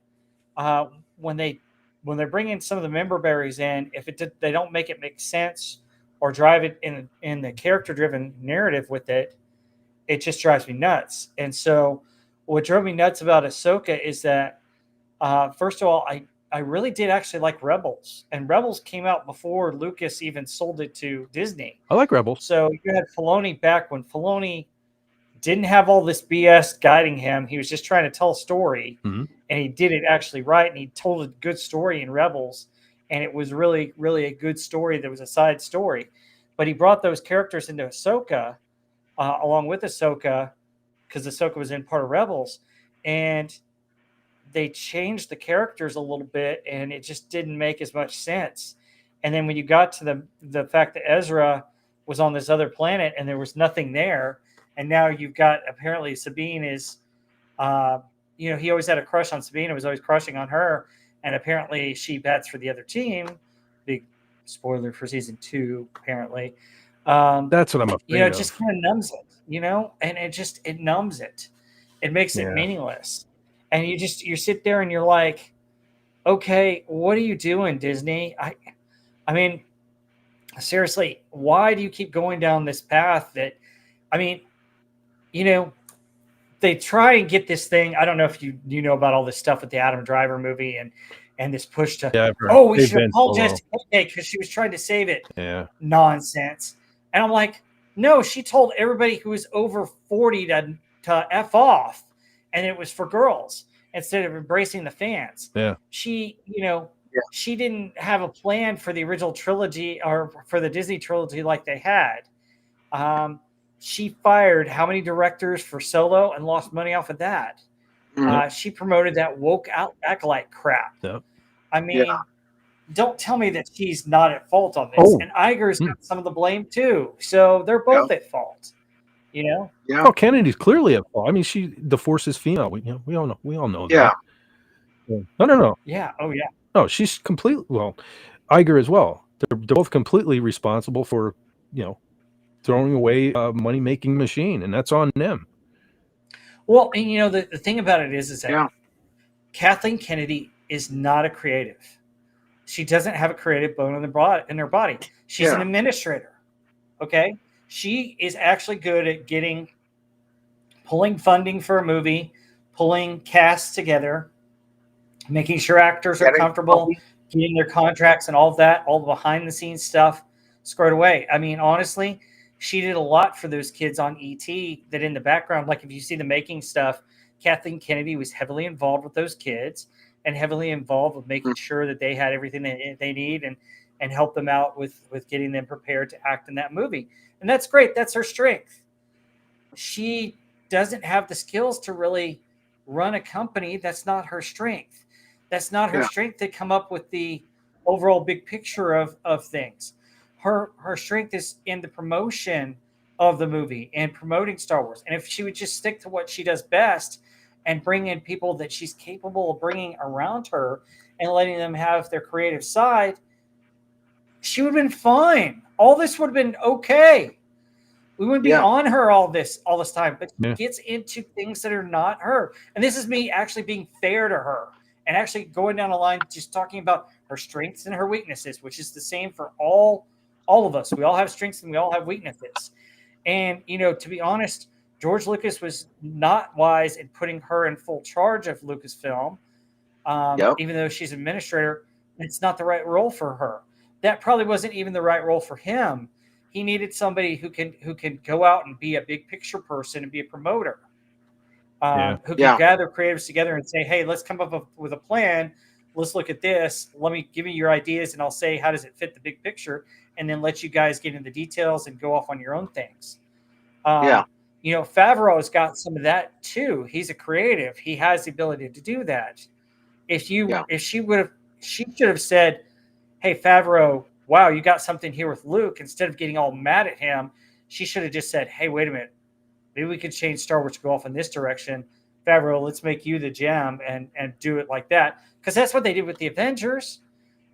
when they're bringing some of the member berries in, if they don't make it make sense or drive it in the character-driven narrative with it, it just drives me nuts. And so what drove me nuts about Ahsoka is that, first of all, I really did actually like Rebels, and Rebels came out before Lucas even sold it to Disney. I like Rebels. So you had Filoni back when Filoni didn't have all this BS guiding him. He was just trying to tell a story, and he did it actually right, and he told a good story in Rebels, and it was really, really a good story. There was a side story, but he brought those characters into Ahsoka, along with Ahsoka, because Ahsoka was in part of Rebels, and they changed the characters a little bit, and it just didn't make as much sense. And then when you got to the fact that Ezra was on this other planet and there was nothing there, and now you've got, apparently Sabine is, he always had a crush on Sabine and was always crushing on her, and apparently she bats for the other team. Big spoiler for season 2, apparently. That's what I'm afraid of. It just kind of numbs it, and it numbs it. It makes it meaningless. And you sit there and you're like, okay, what are you doing, Disney? I mean, seriously, why do you keep going down this path that, I mean, they try and get this thing. I don't know if you know about all this stuff with the Adam Driver movie and this push to, we should apologize to Kay because she was trying to save it. Yeah. Nonsense. And I'm like, no, she told everybody who was over 40 to F off. And it was for girls instead of embracing the fans. Yeah. She, she didn't have a plan for the original trilogy or for the Disney trilogy like they had. She fired how many directors for Solo and lost money off of that. She promoted that woke acolyte crap. Yep. I mean, don't tell me that she's not at fault on this. And Iger's got some of the blame too. So they're both at fault. You know? Yeah. Oh, Kennedy's clearly a flaw. I mean, the Force is female. We all know that. No. Yeah. Oh yeah. No, she's completely, well, Iger as well. They're both completely responsible for, throwing away a money-making machine, and that's on them. Well, and the thing about it is that Yeah. Kathleen Kennedy is not a creative. She doesn't have a creative bone in her body. She's an administrator. Okay? She is actually good at pulling funding for a movie, pulling casts together, making sure actors are comfortable, getting their contracts and all of that, all the behind the scenes stuff squared away. I mean, honestly, she did a lot for those kids on ET that in the background, like if you see the making stuff, Kathleen Kennedy was heavily involved with those kids and heavily involved with making sure that they had everything they need and help them out with getting them prepared to act in that movie. And that's great. That's her strength. She doesn't have the skills to really run a company. That's not her strength. That's not her strength to come up with the overall big picture of things. Her strength is in the promotion of the movie and promoting Star Wars. And if she would just stick to what she does best and bring in people that she's capable of bringing around her and letting them have their creative side, she would have been fine. All this would have been okay. We wouldn't be on her all this time, but she gets into things that are not her. And this is me actually being fair to her and actually going down the line, just talking about her strengths and her weaknesses, which is the same for all of us. We all have strengths and we all have weaknesses. And, to be honest, George Lucas was not wise in putting her in full charge of Lucasfilm. Even though she's administrator, it's not the right role for her. That probably wasn't even the right role for him. He needed somebody who can go out and be a big picture person and be a promoter, who can gather creatives together and say, hey, let's come up with a plan. Let's look at this. Let me give you your ideas and I'll say, how does it fit the big picture? And then let you guys get into the details and go off on your own things. Favreau's got some of that too. He's a creative. He has the ability to do that. If she should have said, hey, Favreau, wow, you got something here with Luke. Instead of getting all mad at him, she should have just said, hey, wait a minute. Maybe we could change Star Wars to go off in this direction. Favreau, let's make you the gem and do it like that. Because that's what they did with the Avengers.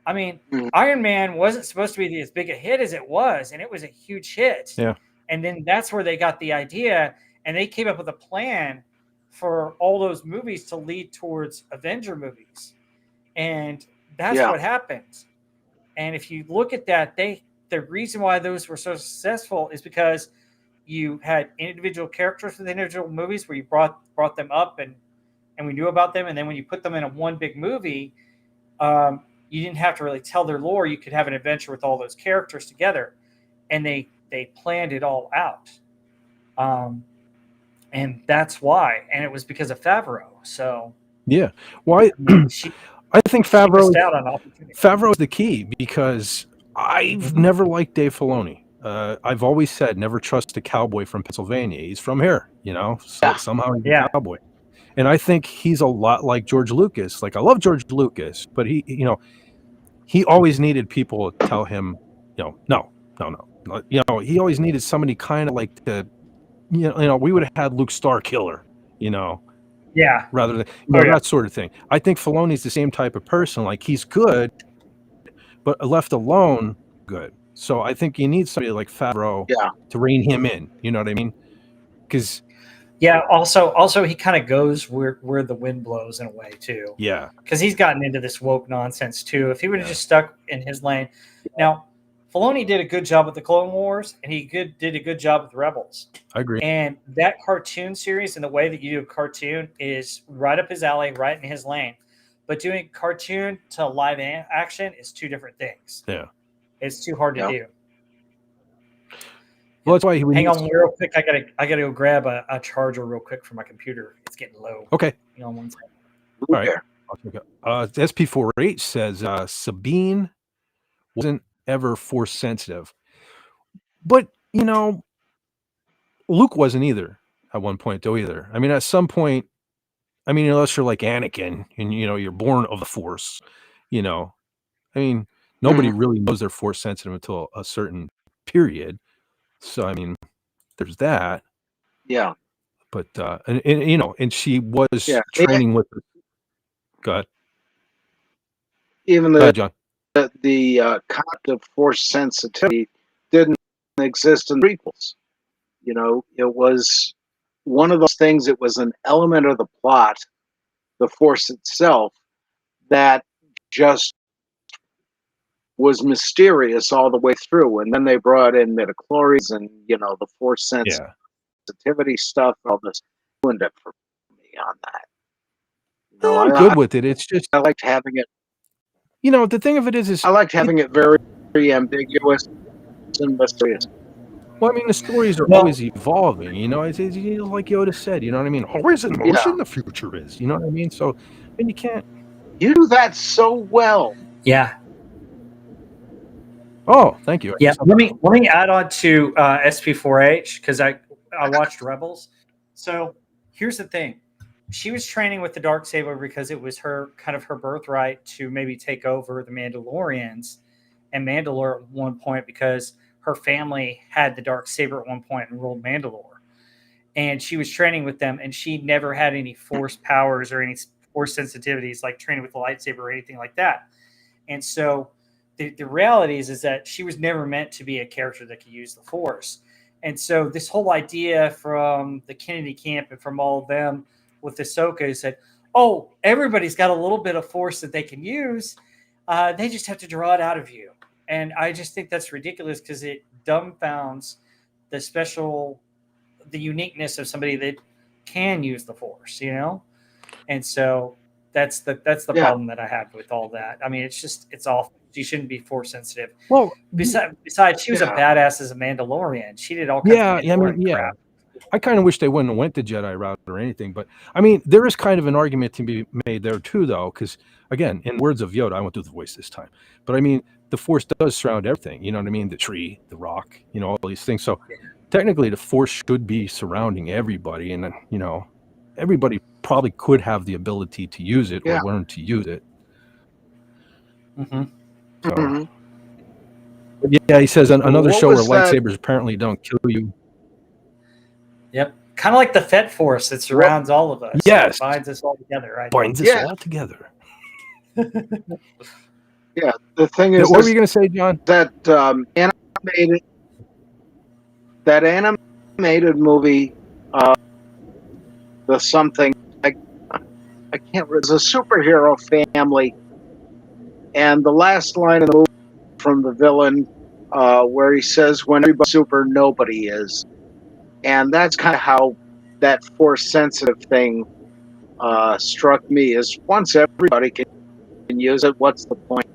I mean, Iron Man wasn't supposed to be as big a hit as it was, and it was a huge hit. Yeah. And then that's where they got the idea, and they came up with a plan for all those movies to lead towards Avenger movies. And that's what happens. And if you look at that, the reason why those were so successful is because you had individual characters with individual movies where you brought them up and we knew about them. And then when you put them in a one big movie, you didn't have to really tell their lore. You could have an adventure with all those characters together. And they planned it all out. And that's why. And it was because of Favreau. So yeah. Why? I think Favreau is the key because I've never liked Dave Filoni. I've always said never trust a cowboy from Pennsylvania. He's from here, somehow he's a cowboy. And I think he's a lot like George Lucas. Like I love George Lucas, but he always needed people to tell him, no. He always needed somebody kind of like to, we would have had Luke Starkiller, rather than that sort of thing. I think Filoni's the same type of person. Like he's good, but left alone, good. So I think you need somebody like Favreau to rein him in. You know what I mean? Because also he kind of goes where the wind blows in a way too. Yeah, because he's gotten into this woke nonsense too. If he would have just stuck in his lane, now Filoni did a good job with the Clone Wars, and he did a good job with Rebels. I agree. And that cartoon series and the way that you do a cartoon is right up his alley, right in his lane. But doing cartoon to live action is two different things. Yeah. It's too hard to do. Well, that's why hang on real quick. I gotta go grab a charger real quick for my computer. It's getting low. Okay. Hang on one second. All right. SP48 says Sabine wasn't ever Force sensitive, but Luke wasn't either at one point though either. I mean, at some point, unless you're like Anakin and you're born of the Force, I mean, nobody really knows they're Force sensitive until a certain period. So I mean, there's that. Yeah. But and you know, and she was training with. Go ahead. Even Go ahead, John. the concept of force sensitivity didn't exist in prequels. You know, it was one of those things. It was an element of the plot, the force itself, that just was mysterious all the way through. And then they brought in midichlorians and, you know, the force sensitivity stuff, all this ruined it for me on that. You know, I'm good with it. It's just I liked having it. You know, the thing of it is I liked having it very, very ambiguous and mysterious. Well, I mean, the stories are always evolving, you know, it's like Yoda said, you know what I mean? Always in motion, the future is, you know what I mean? So, and you can't. You do that so well. Yeah. Oh, thank you. Yeah, let me add on to SP4H because I watched Rebels. So here's the thing: she was training with the Darksaber because it was her kind of her birthright to maybe take over the Mandalorians and Mandalore at one point because her family had the Darksaber at one point and ruled Mandalore, and she was training with them, and she never had any force powers or any force sensitivities like training with the lightsaber or anything like that, and so. The reality is that she was never meant to be a character that could use the Force. And so this whole idea from the Kennedy camp and from all of them with Ahsoka is that, oh, everybody's got a little bit of Force that they can use. They just have to draw it out of you. And I just think that's ridiculous because it dumbfounds the uniqueness of somebody that can use the Force, you know? And so that's the problem that I have with all that. I mean, it's awful. She shouldn't be force sensitive. Well, besides, she was a badass as a Mandalorian. She did all kinds of Mandalorian crap. I kind of wish they wouldn't have went the Jedi route or anything, but I mean, there is kind of an argument to be made there too, though, because again, in words of Yoda, I won't do the voice this time, but I mean, the Force does surround everything. You know what I mean? The tree, the rock, you know, all these things. So technically, the Force should be surrounding everybody, and you know, everybody probably could have the ability to use it or learn to use it. Mm-hmm. So, yeah, he says another show where lightsabers apparently don't kill you. Yep, kind of like the Fett Force that surrounds all of us. Yes, it binds us all together. Right? Binds us all together. Yeah, the thing is, what were you going to say, John? That animated movie, the something I can't remember. It's a superhero family. And the last line of the movie from the villain, where he says, "When everybody's super, nobody is," and that's kind of how that force-sensitive thing struck me. Is once everybody can use it, what's the point?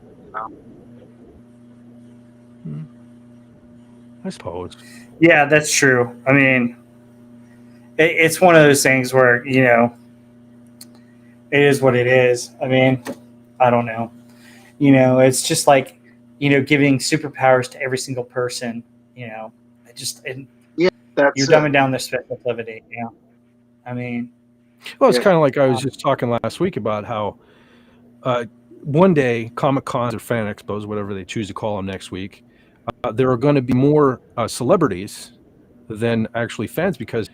You know? I suppose. Yeah, that's true. I mean, it's one of those things where you know, it is what it is. I mean, I don't know. You know, it's just like, you know, giving superpowers to every single person, you know, you're dumbing down their specificity. You know, I mean, well, it's kind of like I was just talking last week about how one day Comic Cons or Fan Expos, whatever they choose to call them next week, there are going to be more celebrities than actually fans because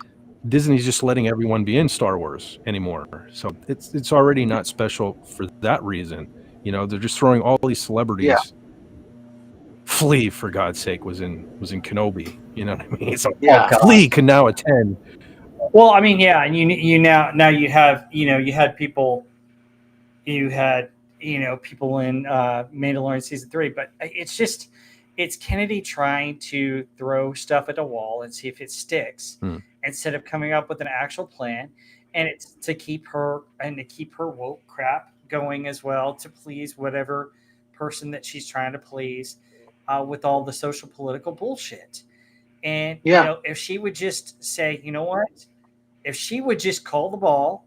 Disney's just letting everyone be in Star Wars anymore. So it's already not special for that reason. You know, they're just throwing all these celebrities. Yeah. Flea, for God's sake, was in Kenobi. You know what I mean? So Flea can now attend. Well, I mean, yeah, and you now you have, you know, you had people in Mandalorian season 3, but it's Kennedy trying to throw stuff at the wall and see if it sticks instead of coming up with an actual plan, and it's to keep her woke crap going as well, to please whatever person that she's trying to please with all the social political bullshit. And you know, if she would just say, you know what, if she would just call the ball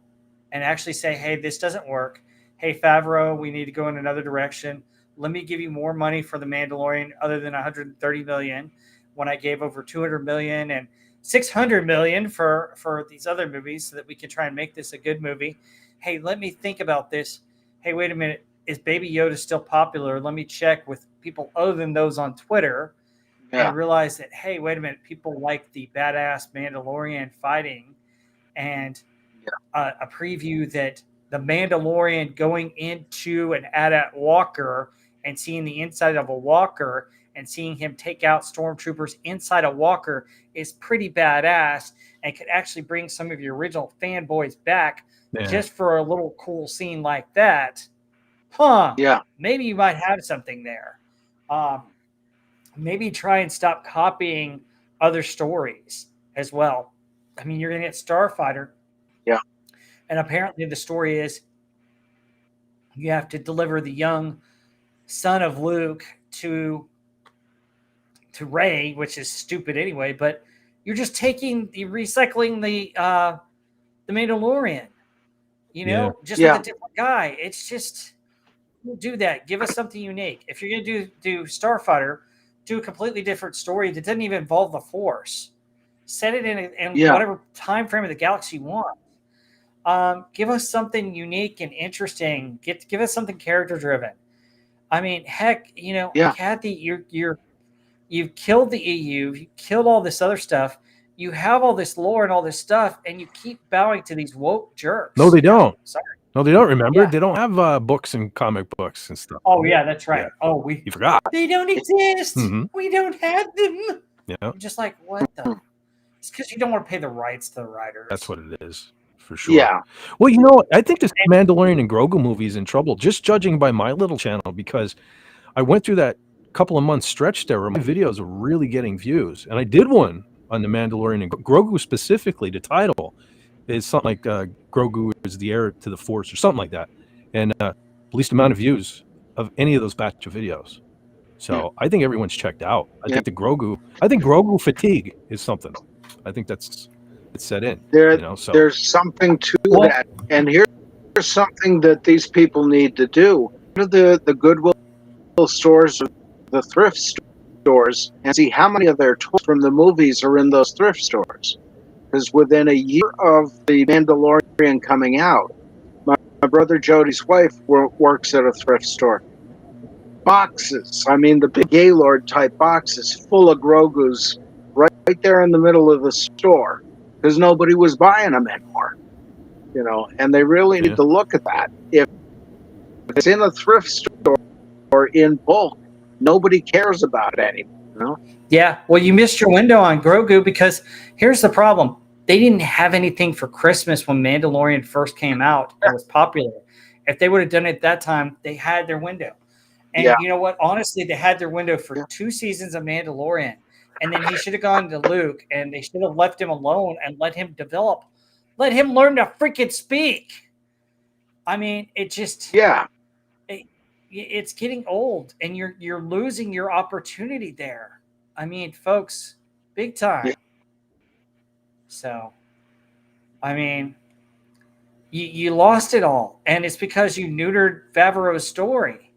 and actually say, hey, this doesn't work. Hey, Favreau, we need to go in another direction. Let me give you more money for The Mandalorian other than $130 million when I gave over $200 million and $600 million for these other movies so that we can try and make this a good movie. Hey, let me think about this. Hey, wait a minute. Is Baby Yoda still popular? Let me check with people other than those on Twitter. and realize that, hey, wait a minute, people like the badass Mandalorian fighting, and a preview that the Mandalorian going into an AT-AT walker and seeing the inside of a walker and seeing him take out stormtroopers inside a walker is pretty badass and could actually bring some of your original fanboys back just for a little cool scene like that. Yeah. Maybe you might have something there. Maybe try and stop copying other stories as well. I mean, you're going to get Starfighter. Yeah. And apparently the story is you have to deliver the young son of Luke to Rey, which is stupid anyway, but you're just recycling the Mandalorian, just with a different guy. It's just, do that. Give us something unique. If you're going to do Starfighter, do a completely different story that doesn't even involve the Force. Set it in whatever time frame of the galaxy you want. Give us something unique and interesting. Give us something character driven. I mean, heck, Kathy, you've killed the EU, you killed all this other stuff. You have all this lore and all this stuff, and you keep bowing to these woke jerks. No, they don't. Sorry. No, they don't. Remember, they don't have books and comic books and stuff. Oh yeah, that's right. Yeah. Oh, you forgot. They don't exist. Mm-hmm. We don't have them. Yeah. You're just like, what the? It's because you don't want to pay the rights to the writers. That's what it is, for sure. Yeah. Well, I think this Mandalorian and Grogu movie is in trouble, just judging by my little channel, because I went through that couple of months stretch there where my videos were really getting views, and I did one on the Mandalorian and Grogu specifically. The title is something like Grogu is the heir to the Force or something like that, and least amount of views of any of those batch of videos. So I think everyone's checked out. I think Grogu fatigue is something. I think it's set in. There's something to that, and here's something that these people need to do. Go to the Goodwill stores, or the thrift stores, and see how many of their toys from the movies are in those thrift stores. Because within a year of the Mandalorian coming out, my brother Jody's wife works at a thrift store. Boxes, I mean the big Gaylord type boxes full of Grogu's right there in the middle of the store, because nobody was buying them anymore. And they really need to look at that. If it's in a thrift store or in bulk, nobody cares about it anymore. Yeah, well, you missed your window on Grogu, because here's the problem. They didn't have anything for Christmas when Mandalorian first came out and was popular. If they would have done it at that time, they had their window. And you know what? Honestly, they had their window for 2 seasons of Mandalorian. And then he should have gone to Luke, and they should have left him alone and let him develop. Let him learn to freaking speak. I mean, it just... Yeah. It's getting old, and you're losing your opportunity there. I mean, folks, big time. Yeah. So, I mean, you lost it all, and it's because you neutered Favreau's story.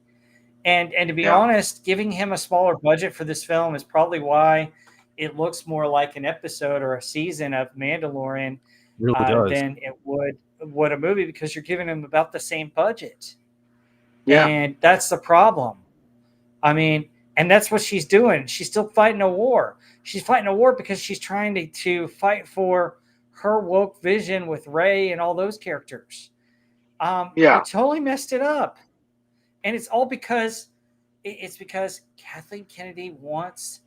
And to be honest, giving him a smaller budget for this film is probably why it looks more like an episode or a season of Mandalorian than it would a movie, because you're giving him about the same budget. Yeah. And that's the problem. I mean, and that's what she's doing. She's still fighting a war. She's fighting a war because she's trying to fight for her woke vision with Rey and all those characters. They totally messed it up. And it's all because Kathleen Kennedy wants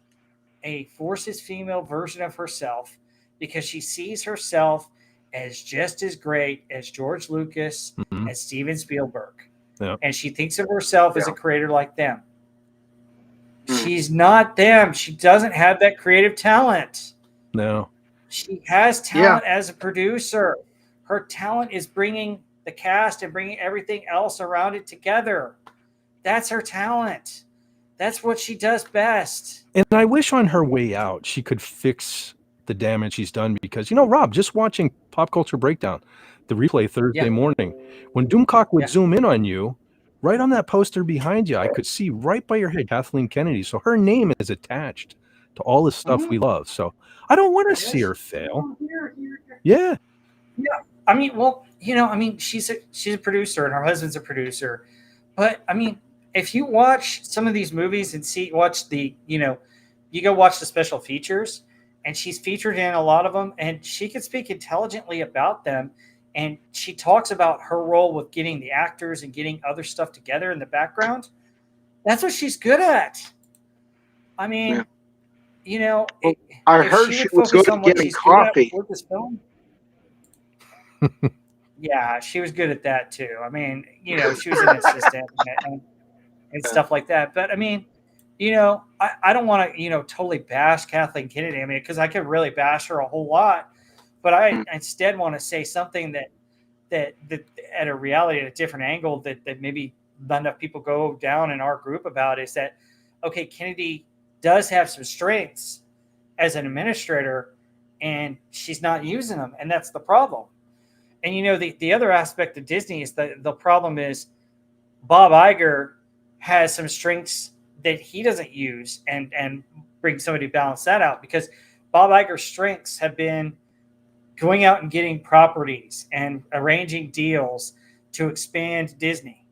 a Forces female version of herself, because she sees herself as just as great as George Lucas, as Steven Spielberg. Yeah. And she thinks of herself as a creator like them. She's not them. She doesn't have that creative talent. No. She has talent as a producer. Her talent is bringing the cast and bringing everything else around it together. That's her talent. That's what she does best. And I wish on her way out she could fix the damage she's done, because, Rob, just watching Pop Culture Breakdown, the replay Thursday morning, when Doomcock would zoom in on you, right on that poster behind you, I could see right by your head Kathleen Kennedy. So her name is attached to all the stuff we love. So I don't want to see her fail. Yeah. Yeah. I mean, well, she's a producer, and her husband's a producer. But I mean, if you watch some of these movies and watch the, you go watch the special features, and she's featured in a lot of them, and she can speak intelligently about them. And she talks about her role with getting the actors and getting other stuff together in the background. That's what she's good at. I mean, I if heard she she would was focus good on at what getting she's good at coffee. with this film. Yeah, she was good at that too. I mean, she was an assistant and stuff like that. But I mean, I don't want to, totally bash Kathleen Kennedy. I mean, because I could really bash her a whole lot, but I instead want to say something that at a reality, at a different angle that maybe not enough people go down in our group about, is that, okay, Kennedy does have some strengths as an administrator, and she's not using them, and that's the problem. And the other aspect of Disney is the problem is Bob Iger has some strengths that he doesn't use, and bring somebody to balance that out, because Bob Iger's strengths have been going out and getting properties and arranging deals to expand Disney.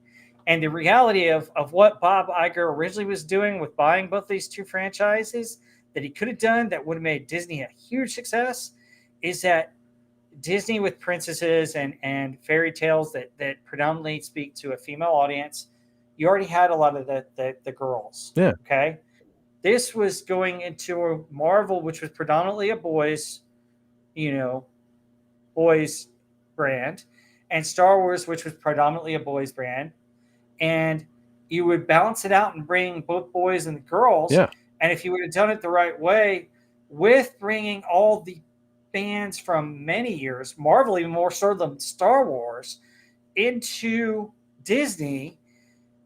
And the reality of what Bob Iger originally was doing with buying both these two franchises that he could have done that would have made Disney a huge success is that Disney with princesses and fairy tales that predominantly speak to a female audience, you already had a lot of the girls. Yeah. Okay. This was going into a Marvel, which was predominantly a boys brand, and Star Wars, which was predominantly a boys brand. And you would balance it out and bring both boys and the girls. Yeah. And if you would have done it the right way, with bringing all the fans from many years, Marvel even more so than Star Wars, into Disney,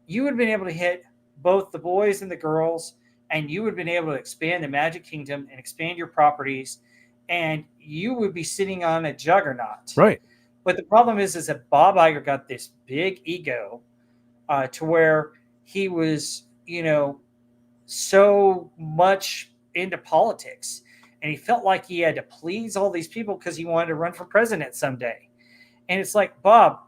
you would have been able to hit both the boys and the girls, and you would have been able to expand the Magic Kingdom and expand your properties, and you would be sitting on a juggernaut. Right. But the problem is that Bob Iger got this big ego to where he was, so much into politics, and he felt like he had to please all these people because he wanted to run for president someday. And it's like, Bob,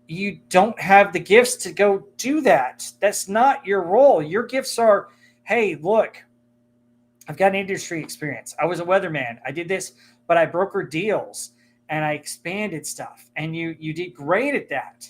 you don't have the gifts to go do that. That's not your role. Your gifts are, hey, look, I've got an industry experience. I was a weatherman. I did this, but I brokered deals and I expanded stuff. And you did great at that.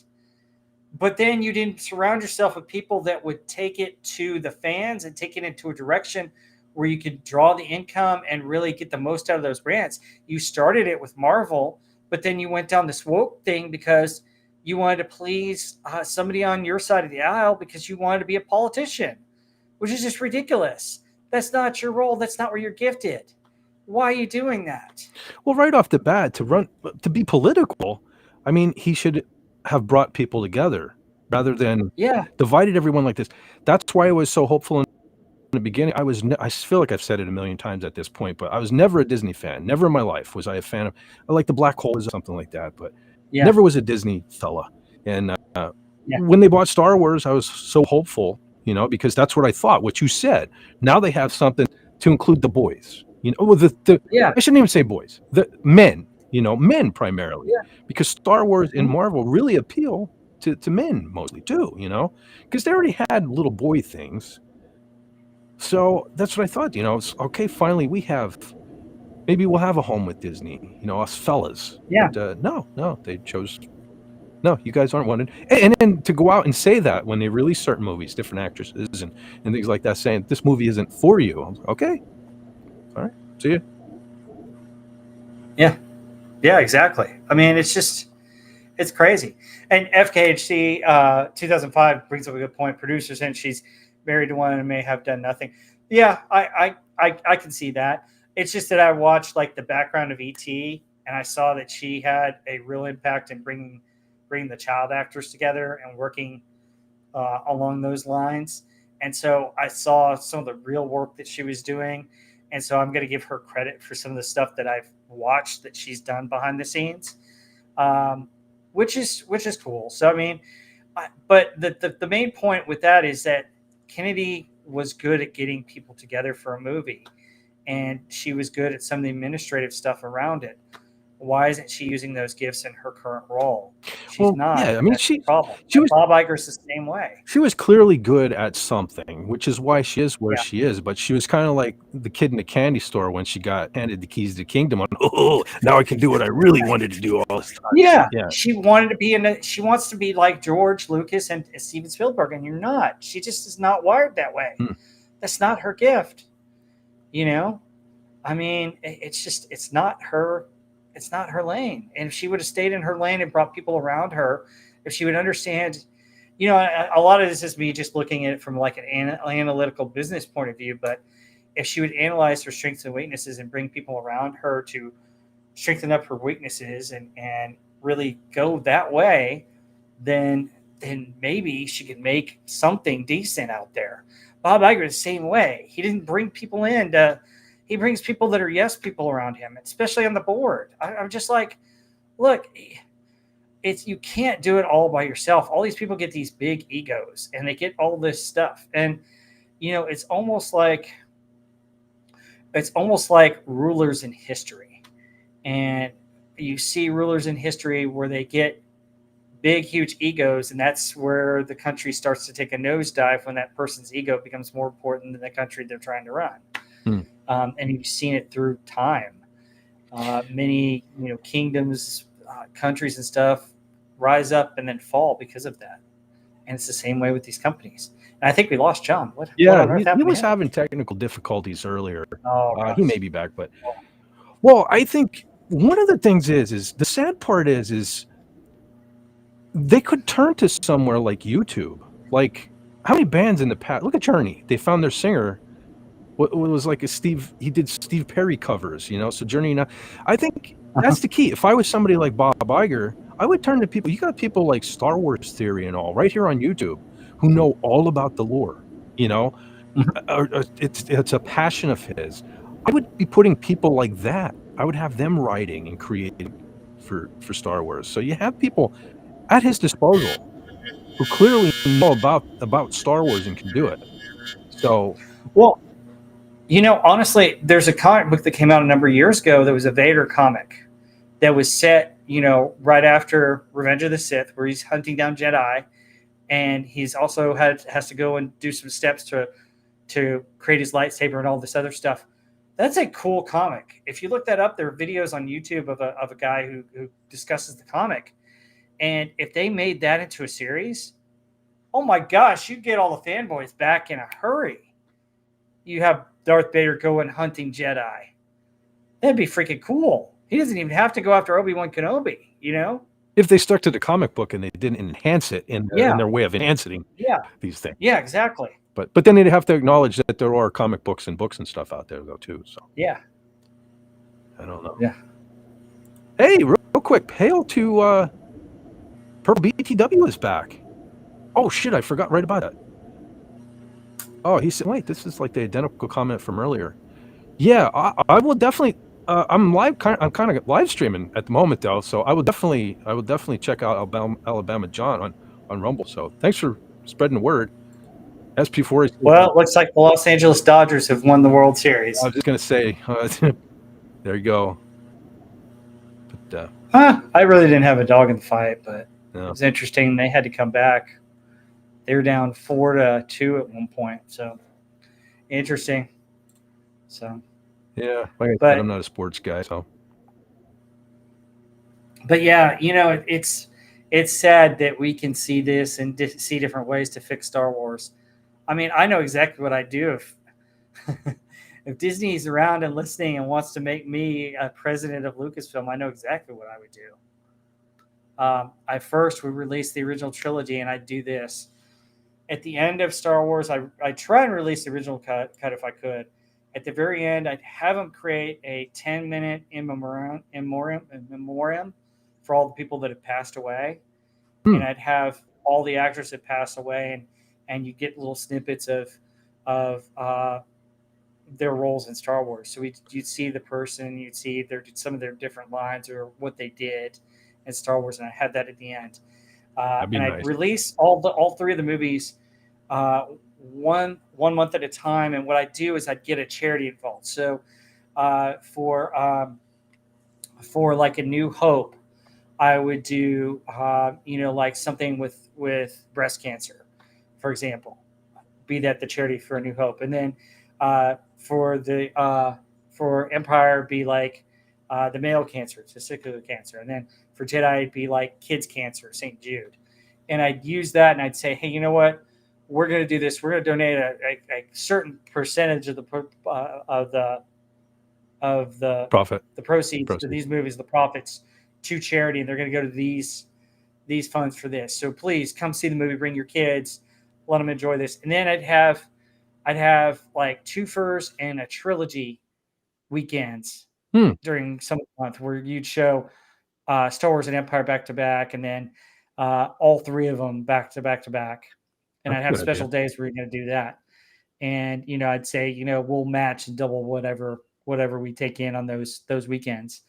But then you didn't surround yourself with people that would take it to the fans and take it into a direction where you could draw the income and really get the most out of those brands. You started it with Marvel, but then you went down this woke thing because you wanted to please somebody on your side of the aisle because you wanted to be a politician, which is just ridiculous. That's not your role. That's not where you're gifted. Why are you doing that? Well, right off the bat, to be political, I mean, he should have brought people together rather than divided everyone like this. That's why I was so hopeful in the beginning. I feel like I've said it a million times at this point, but I was never a Disney fan. Never in my life was I a fan of. I like the Black Hole or something like that, but never was a Disney fella. And when they bought Star Wars, I was so hopeful, because that's what I thought. What you said. Now they have something to include the boys. I shouldn't even say boys. The men. Men primarily, because Star Wars and Marvel really appeal to men mostly too, because they already had little boy things. So that's what I thought, it's okay. Finally, maybe we'll have a home with Disney, us fellas. Yeah. But, no, they chose. No, you guys aren't wanted. And then to go out and say that when they release certain movies, different actresses and things like that, saying this movie isn't for you. I'm like, okay. All right. See you. Yeah. Yeah, exactly. I mean, it's crazy. And FKHC 2005 brings up a good point. Producer said she's married to one and may have done nothing. Yeah, I can see that. It's just that I watched like the background of ET, and I saw that she had a real impact in bringing the child actors together and working along those lines. And so I saw some of the real work that she was doing. And so I'm going to give her credit for some of the stuff that I've watched that she's done behind the scenes, which is cool. So, I mean, but the main point with that is that Kennedy was good at getting people together for a movie, and she was good at some of the administrative stuff around it. why isn't she using those gifts in her current role? She's not. Yeah, I mean, That's the problem. Bob Iger's the same way. She was clearly good at something, which is why she is where she is. But she was kind of like the kid in the candy store when she got handed the keys to the kingdom. Oh, now I can do what I really wanted to do all this time. Yeah. She wanted to be she wants to be like George Lucas and Steven Spielberg, and you're not. She just is not wired that way. That's not her gift. You know, I mean, it's not her lane. And if she would have stayed in her lane and brought people around her, if she would understand, you know, a lot of this is me just looking at it from like an analytical business point of view. But if she would analyze her strengths and weaknesses and bring people around her to strengthen up her weaknesses and really go that way, then maybe she could make something decent out there. Bob Iger the same way. He didn't bring people in he brings people that are yes people around him, especially on the board. I'm just like, look, you can't do it all by yourself. All these people get these big egos and they get all this stuff. And, you know, it's almost like rulers in history. And you see rulers in history where they get big, huge egos, and that's where the country starts to take a nosedive when that person's ego becomes more important than the country they're trying to run. And you've seen it through time. Many, you know, kingdoms, countries and stuff rise up and then fall because of that. And it's the same way with these companies. And I think we lost John. What he was having technical difficulties earlier. He may be back, but I think one of the things is the sad part is they could turn to somewhere like YouTube. Like, how many bands in the past? Look at Journey. They found their singer. What was like he did Steve Perry covers, you know. So Journey, I think that's the key. If I was somebody like Bob Iger, I would turn to people. You got people like Star Wars Theory and all right here on YouTube who know all about the lore. You know, it's a passion of his. I would be putting people like that. I would have them writing and creating for Star Wars. So you have people at his disposal who clearly know about Star Wars and can do it. So, well, you know, honestly, there's a comic book that came out a number of years ago that was a Vader comic that was set, you know, right after Revenge of the Sith, where he's hunting down Jedi, and he's also has to go and do some steps to create his lightsaber and all this other stuff. That's a cool comic. If you look that up, there are videos on YouTube of a guy who discusses the comic. And if they made that into a series, oh my gosh, you'd get all the fanboys back in a hurry. You have Darth Vader going hunting Jedi. That'd be freaking cool. He doesn't even have to go after Obi-Wan Kenobi, you know? If they stuck to the comic book and they didn't enhance it in their way of enhancing these things. Yeah, exactly. But then they'd have to acknowledge that there are comic books and stuff out there, though, too. So yeah. I don't know. Yeah. Hey, real quick, hail to Purple BTW is back. Oh, shit, I forgot right about it. Oh, he said, wait, this is like the identical comment from earlier. Yeah, I will definitely. I'm kind of live streaming at the moment though, so I will definitely check out Alabama John on Rumble. So thanks for spreading the word. SP4. Well, it looks like the Los Angeles Dodgers have won the World Series. I was just gonna say, there you go. But I really didn't have a dog in the fight, but it was interesting. They had to come back. They were down 4-2 at one point. So interesting. So yeah, like I said, I'm not a sports guy, so. But yeah, you know, it's sad that we can see this and see different ways to fix Star Wars. I mean, I know exactly what I'd do if Disney's around and listening and wants to make me a president of Lucasfilm. I know exactly what I would do. I first would release the original trilogy, and I'd do this. At the end of Star Wars, I try and release the original cut if I could. At the very end, I'd have them create a 10-minute in memoriam for all the people that have passed away. And I'd have all the actors that pass away, and you get little snippets of their roles in Star Wars. So you'd see the person, you'd see some of their different lines or what they did in Star Wars, and I had that at the end. And nice. I'd release all three of the movies one month at a time. And what I'd do is I'd get a charity involved. So for for like A New Hope, I would do, you know, like something with breast cancer, for example, be that the charity for A New Hope. And then for Empire, be like the male cancer, testicular cancer. And then for Jedi, it'd be like kids cancer, St. Jude. And I'd use that and I'd say, hey, you know what? We're going to do this. We're going to donate a certain percentage of the profit, the proceeds to these movies, the profits, to charity, and they're going to go to these funds for this. So please come see the movie, bring your kids, let them enjoy this. And then I'd have like twofers and a trilogy weekends during some month where you'd show Star Wars and Empire back to back, and then all three of them back to back to back. And I'd have special days where you're going to do that. And, you know, I'd say, you know, we'll match and double whatever we take in on those weekends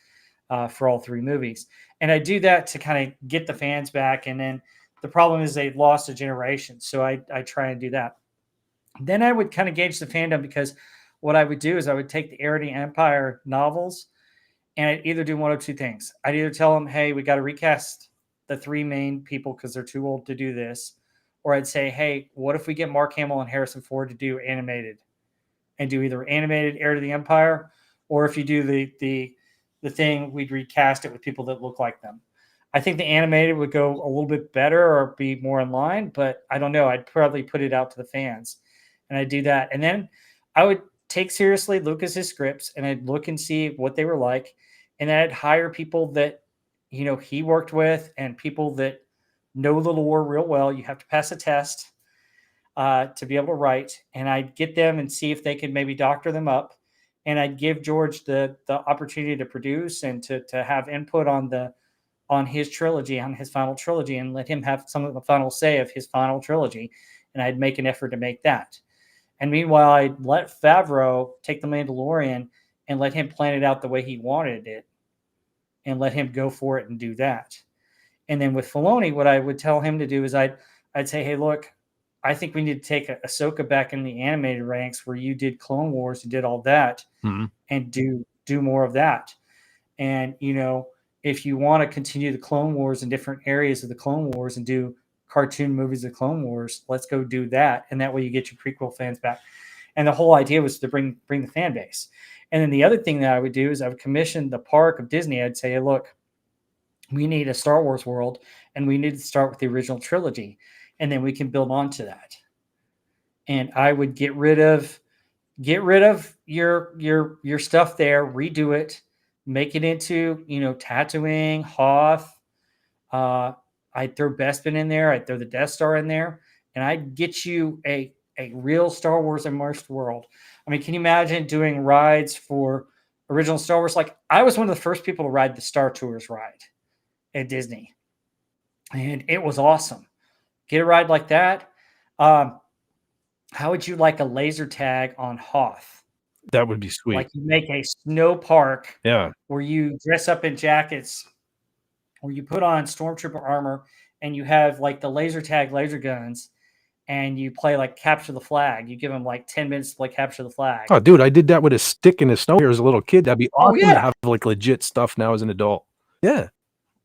for all three movies. And I do that to kind of get the fans back. And then the problem is they lost a generation. So I try and do that. Then I would kind of gauge the fandom, because what I would do is I would take the Heir to Empire novels and I'd either do one of two things. I'd either tell them, hey, we got to recast the three main people because they're too old to do this. Or I'd say, hey, what if we get Mark Hamill and Harrison Ford to do animated, and do either animated Heir to the Empire, or if you do the thing, we'd recast it with people that look like them. I think the animated would go a little bit better or be more in line, but I don't know. I'd probably put it out to the fans, and I'd do that. And then I would take seriously Lucas's scripts, and I'd look and see what they were like. And then I'd hire people that, you know, he worked with, and people that know the lore real well. You have to pass a test to be able to write, and I'd get them and see if they could maybe doctor them up. And I'd give George the opportunity to produce and to have input on his trilogy, on his final trilogy, and let him have some of the final say of his final trilogy. And I'd make an effort to make that. And meanwhile, I'd let Favreau take The Mandalorian and let him plan it out the way he wanted it, and let him go for it and do that. And then with Filoni, what I would tell him to do is I'd say, hey, look, I think we need to take Ahsoka back in the animated ranks where you did Clone Wars and did all that, and do more of that. And, you know, if you want to continue the Clone Wars in different areas of the Clone Wars and do cartoon movies of Clone Wars, let's go do that. And that way you get your prequel fans back. And the whole idea was to bring the fan base. And then the other thing that I would do is I would commission the park of Disney. I'd say, hey, look, we need a Star Wars world, and we need to start with the original trilogy, and then we can build on to that. And I would get rid of your stuff there, redo it, make it into, you know, Tatooine, Hoth. I'd throw Bespin in there. I'd throw the Death Star in there, and I'd get you a real Star Wars immersed world. I mean, can you imagine doing rides for original Star Wars? Like, I was one of the first people to ride the Star Tours ride at Disney, and it was awesome. Get a ride like that. How would you like a laser tag on Hoth? That would be sweet. Like, you make a snow park, yeah, where you dress up in jackets, where you put on stormtrooper armor, and you have like the laser tag laser guns, and you play like capture the flag. You give them like 10 minutes to play capture the flag. Oh, dude, I did that with a stick and a snow here as a little kid. That'd be awesome to have like legit stuff now as an adult. Yeah,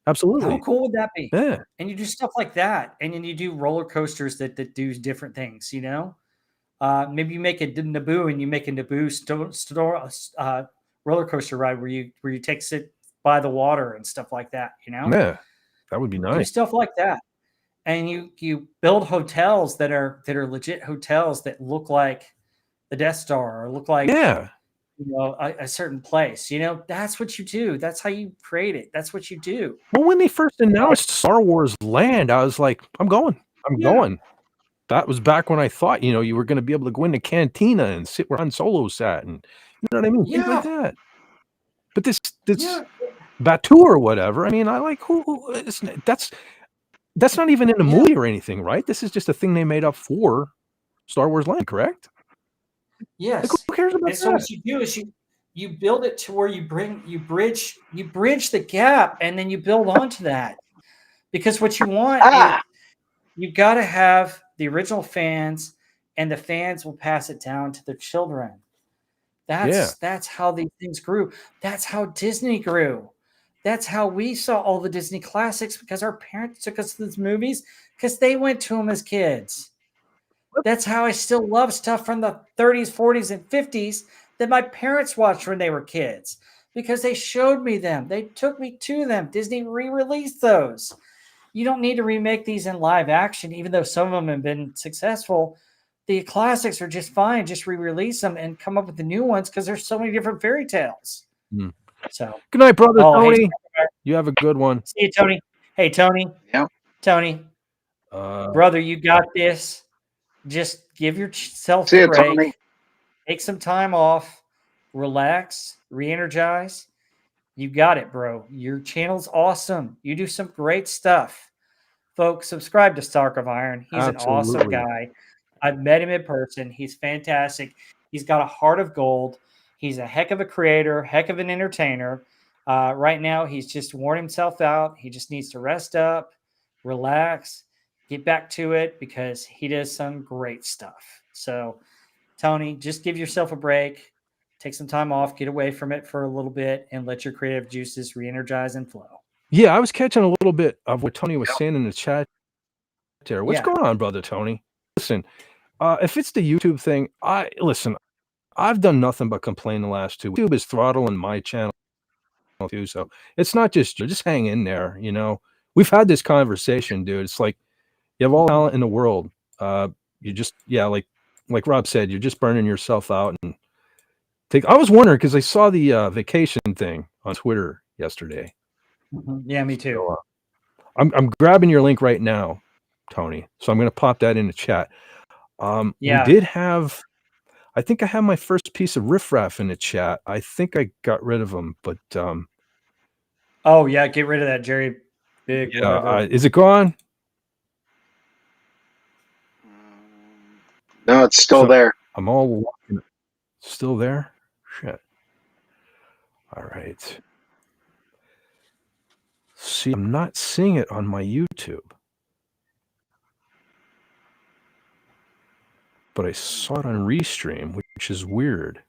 absolutely. How cool would that be? Yeah. And you do stuff like that, and then you do roller coasters that do different things. You know, maybe you make a Naboo, and you make a Naboo roller coaster ride where you take sit by the water and stuff like that. You know, yeah, that would be nice. Do stuff like that. And you build hotels that are legit hotels that look like the Death Star, or look like, you know, a certain place. You know, that's what you do. That's how you create it. That's what you do. Well, when they first announced Star Wars Land, I was like, I'm going. That was back when I thought, you know, you were going to be able to go into Cantina and sit where Han Solo sat, and you know what I mean, things like that. But this Batu or whatever. I mean, I like that's not even in a movie or anything, right? This is just a thing they made up for Star Wars Land, correct? Yes. Like, who cares about that? So what you do is you build it to where you bridge the gap, and then you build onto that. Because what you want is, you got to have the original fans, and the fans will pass it down to their children. That's how these things grew. That's how Disney grew. That's how we saw all the Disney classics, because our parents took us to these movies because they went to them as kids. That's how I still love stuff from the 30s, 40s, and 50s that my parents watched when they were kids, because they showed me them. They took me to them. Disney re-released those. You don't need to remake these in live action, even though some of them have been successful. The classics are just fine. Just re-release them and come up with the new ones, because there's so many different fairy tales. So good night, brother Tony. Hey, you have a good one. See you, Tony. Hey, Tony. Yeah. Tony. Brother, you got this. Just give yourself a break. Tony. Take some time off. Relax. Re-energize. You got it, bro. Your channel's awesome. You do some great stuff. Folks, subscribe to Stark of Iron. He's an awesome guy. I've met him in person. He's fantastic. He's got a heart of gold. He's a heck of a creator, heck of an entertainer. Right now, he's just worn himself out. He just needs to rest up, relax, get back to it, because he does some great stuff. So, Tony, just give yourself a break. Take some time off, get away from it for a little bit, and let your creative juices re-energize and flow. Yeah, I was catching a little bit of what Tony was saying in the chat there. What's going on, brother Tony? Listen, if it's the YouTube thing, I've done nothing but complain the last 2 weeks. YouTube is throttling my channel too, so it's not just you. Just hang in there, you know. We've had this conversation, dude. It's like you have all the talent in the world. You just, like Rob said, you're just burning yourself out. And I was wondering, because I saw the vacation thing on Twitter yesterday. Yeah, me too. So, I'm grabbing your link right now, Tony. So I'm going to pop that in the chat. We did have, I think I have my first piece of riffraff in the chat. I think I got rid of them, but oh yeah, get rid of that, Jerry. Big. Is it gone? No, it's still there. I'm all still there. Shit. All right. See, I'm not seeing it on my YouTube, but I saw it on Restream, which is weird.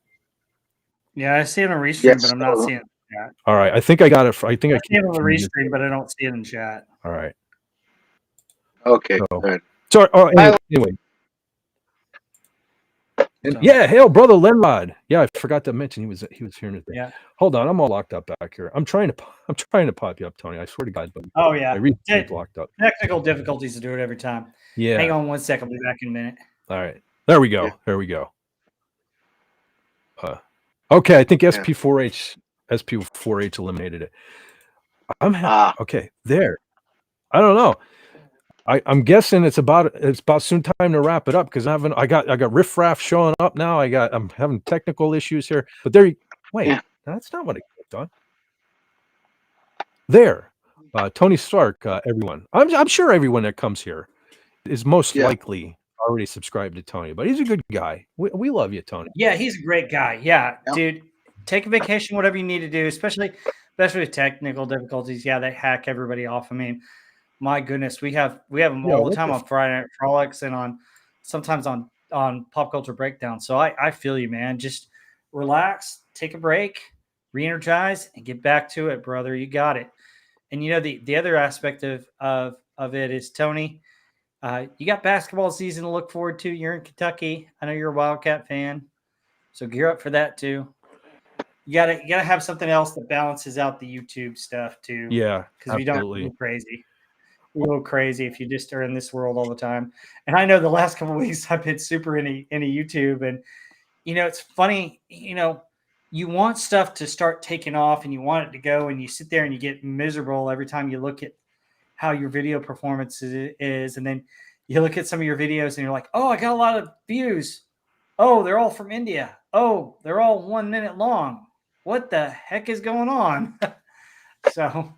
Yeah, I see it on Restream, but I'm not seeing it in chat. All right, I think I got it. I think I see it on the Restream, but I don't see it in chat. All right. Okay. Good. Sorry. Oh, anyway. Yeah, hail, brother Lenrod. Yeah, I forgot to mention he was here today. Yeah. Hold on, I'm all locked up back here. I'm trying to pop you up, Tony. I swear to God, but oh yeah, my locked up. Technical difficulties to do it every time. Yeah. Hang on 1 second. I'll be back in a minute. All right. There we go. Yeah. There we go. Okay, I think SP4H eliminated it. Okay, there. I don't know. I'm guessing it's about soon time to wrap it up, because I got riffraff showing up now. I'm having technical issues here, but that's not what I clicked on. There, Tony Stark. Everyone, I'm sure everyone that comes here is most likely already subscribed to Tony, but he's a good guy. We love you, Tony. Yeah, he's a great guy. Yeah, dude, take a vacation, whatever you need to do, especially with technical difficulties. Yeah, they hack everybody off. I mean, my goodness, we have them all the time on Friday Night Frolics and sometimes on Pop Culture Breakdown. So I feel you, man. Just relax, take a break, re-energize, and get back to it, brother. You got it. And you know, the other aspect of it is, Tony, you got basketball season to look forward to. You're in Kentucky. I know you're a Wildcat fan, so gear up for that too. You gotta have something else that balances out the YouTube stuff too. Yeah, because we don't go crazy. We go crazy if you just are in this world all the time. And I know the last couple of weeks I've been super into YouTube, and you know, it's funny. You know, you want stuff to start taking off, and you want it to go, and you sit there and you get miserable every time you look at how your video performance is, and then you look at some of your videos and you're like, oh, I got a lot of views. Oh, they're all from India. Oh, they're all 1 minute long. What the heck is going on? So,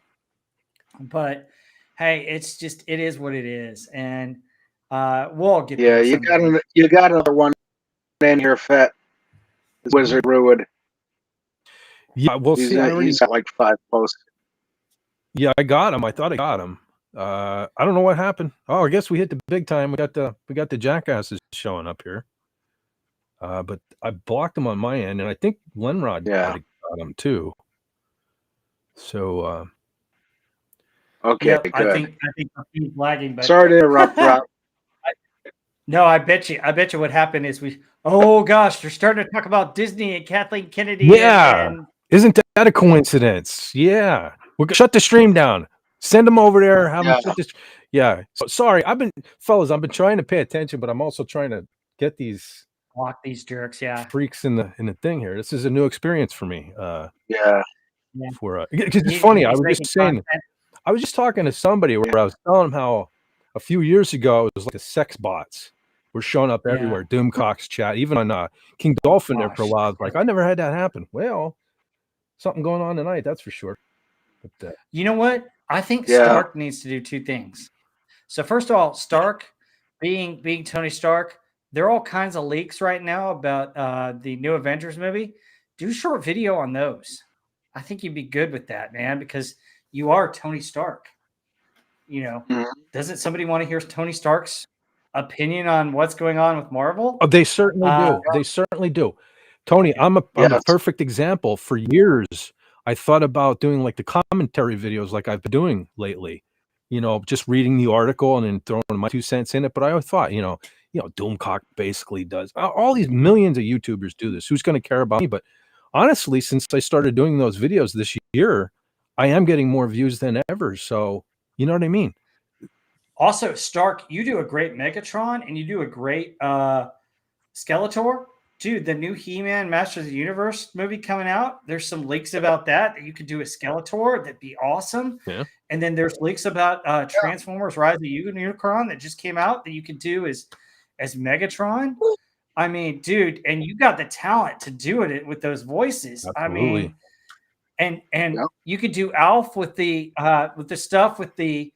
but hey, it is what it is, and we'll get. Yeah, you got another one in here, Fett. Wizard Ruined. Yeah, we'll see. He's got like 5 posts. Yeah, I got him. I thought I got him. I don't know what happened. Oh, I guess we hit the big time. We got the jackasses showing up here. But I blocked them on my end, and I think Lenrod got him too. So okay, yep, good. I think he's lagging, but sorry to interrupt, Rob. No, I bet you what happened is oh gosh, they're starting to talk about Disney and Kathleen Kennedy. Yeah. And isn't that a coincidence? Yeah. We're gonna shut the stream down. Send them over there. Have them shut this. Yeah. So, sorry. I've been trying to pay attention, but I'm also trying to get these block these jerks. Yeah. Freaks in the thing here. This is a new experience for me. Yeah. For because it's funny. I was just saying. Content. I was just talking to somebody where I was telling them how a few years ago it was like the sex bots were showing up everywhere. Doomcock's chat, even on King Dolphin there for a while. Like I never had that happen. Well, something going on tonight, that's for sure. But, you know what? I think Stark needs to do two things. So first of all, Stark, being Tony Stark, there are all kinds of leaks right now about the new Avengers movie. Do a short video on those. I think you'd be good with that, man, because you are Tony Stark. You know, doesn't somebody want to hear Tony Stark's opinion on what's going on with Marvel? Oh, they certainly do. They certainly do. Tony, I'm a perfect example. For years, I thought about doing like the commentary videos like I've been doing lately. You know, just reading the article and then throwing my 2 cents in it. But I always thought, you know, Doomcock basically does. All these millions of YouTubers do this. Who's going to care about me? But honestly, since I started doing those videos this year, I am getting more views than ever. So, you know what I mean? Also, Stark, you do a great Megatron and you do a great Skeletor. Dude, the new He-Man Masters of the Universe movie coming out, there's some leaks about that you could do a Skeletor. That'd be awesome. Yeah. And then there's leaks about Transformers Rise of the Unicron that just came out that you could do as Megatron. I mean, dude, and you got the talent to do it with those voices. Absolutely. I mean, and you could do Alf with the stuff with the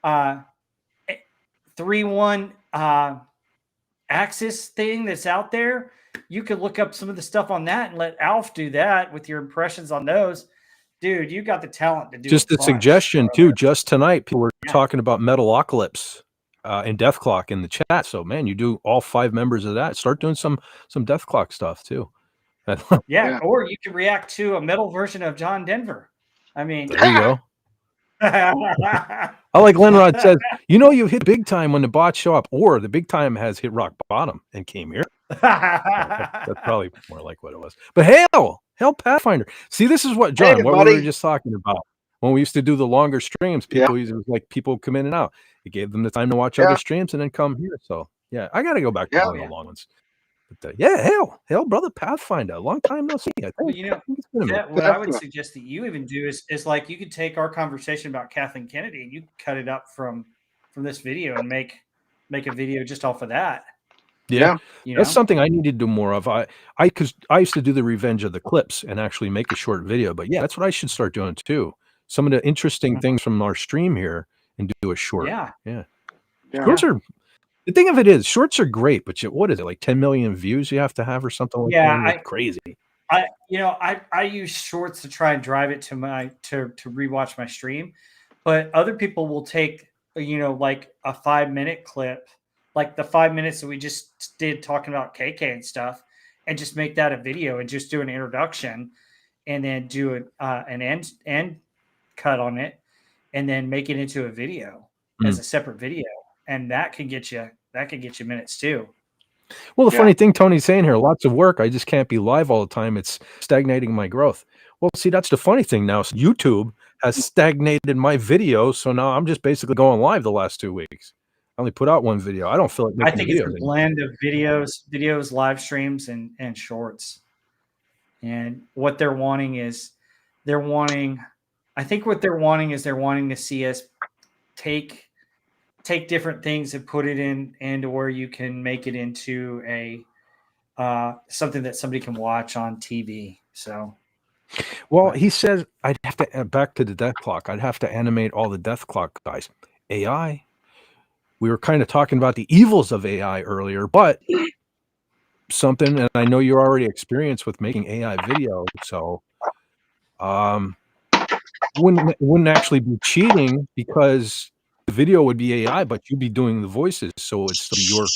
3-1 axis thing that's out there. You could look up some of the stuff on that and let Alf do that with your impressions on those. Dude, you got the talent to do just a suggestion too. Just tonight, people were talking about Metalocalypse and Deathclock in the chat. So, man, you do all 5 members of that. Start doing some Deathclock stuff too. Yeah, or you can react to a metal version of John Denver. I mean, there you go. I like Lenrod says, you've hit big time when the bots show up, or the big time has hit rock bottom and came here. That's probably more like what it was. But hell, Pathfinder. See, this is what, John, what we were just talking about. When we used to do the longer streams, people it was like people come in and out. It gave them the time to watch other streams and then come here. So yeah, I got to go back to the long ones. But hell, brother, Pathfinder, long time no see. What I would suggest that you even do is like you could take our conversation about Kathleen Kennedy and you cut it up from this video and make a video just off of that. Yeah, that's something I need to do more of. Because I used to do the Revenge of the Clips and actually make a short video. But yeah, that's what I should start doing too. Some of the interesting things from our stream here and do a short. Yeah. Shorts are. The thing of it is, shorts are great, but what is it, like 10 million views you have to have or something like that? It's crazy. I use shorts to try and drive it to rewatch my stream, but other people will take like a 5-minute clip, like the 5 minutes that we just did talking about KK and stuff, and just make that a video and just do an introduction, and then do an end cut on it, and then make it into a video as a separate video. And that could get you minutes too. Well, the funny thing Tony's saying here, lots of work. I just can't be live all the time. It's stagnating my growth. Well, see, that's the funny thing now. So YouTube has stagnated my videos. So now I'm just basically going live the last 2 weeks. I only put out one video. I don't feel like making I think videos it's a blend of videos, live streams, and shorts. And what they're wanting is they're wanting to see us take different things and put it into where you can make it into a something that somebody can watch on TV. So, well, he says I'd have to back to the Deathclock. I'd have to animate all the Deathclock guys. AI. We were kind of talking about the evils of AI earlier, but something, and I know you're already experienced with making AI videos, so wouldn't actually be cheating because the video would be AI, but you'd be doing the voices, so it's still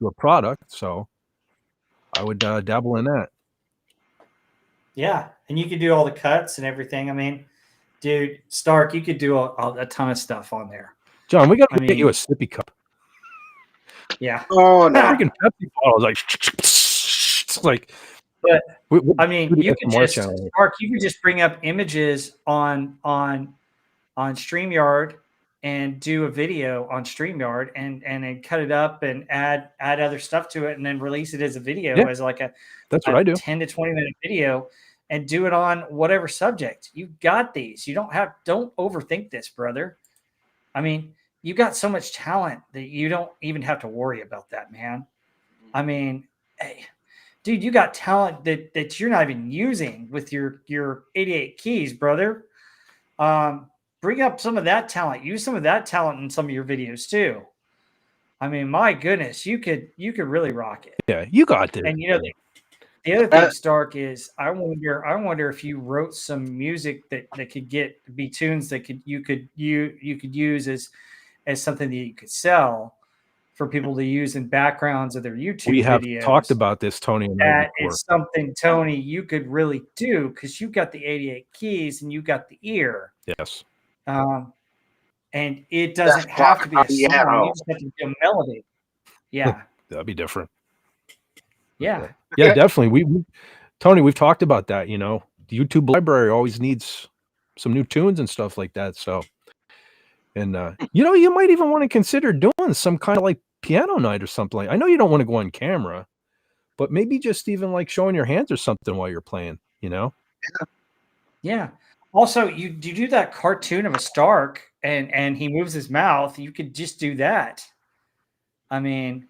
your product. So I would dabble in that. Yeah, and you could do all the cuts and everything. I mean, Dude, Stark, you could do a ton of stuff on there. John, we got to get you a sippy cup. Yeah. Oh no. Freaking Pepsi bottle, like. But I mean, you could just Stark. You could just bring up images on StreamYard and do a video on StreamYard and then cut it up and add other stuff to it and then release it as a video as like that's what I do. 10 to 20 minute video and do it on whatever subject. You got these. You don't overthink this, brother. I mean, you got so much talent that you don't even have to worry about that, man. I mean, hey, dude, you got talent that you're not even using with your 88 keys, brother. Bring up some of that talent. Use some of that talent in some of your videos too. I mean, my goodness, you could really rock it. Yeah, you got this. And you know, the other thing, Stark, is I wonder if you wrote some music that could be tunes that you could use as something that you could sell for people to use in backgrounds of their YouTube we have videos. Talked about this, Tony. And that is something, Tony, you could really do because you got the 88 keys and you got the ear. Yes. And it doesn't have to be a song. You just have to be a melody. Yeah. That'd be different. Yeah. Yeah, definitely. Tony, we've talked about that. You know, the YouTube library always needs some new tunes and stuff like that. So, and you know, you might even want to consider doing some kind of like piano night or something. I know you don't want to go on camera, but maybe just even like showing your hands or something while you're playing. You know? Yeah. Also, you do that cartoon of a Stark and he moves his mouth. You could just do that. I mean,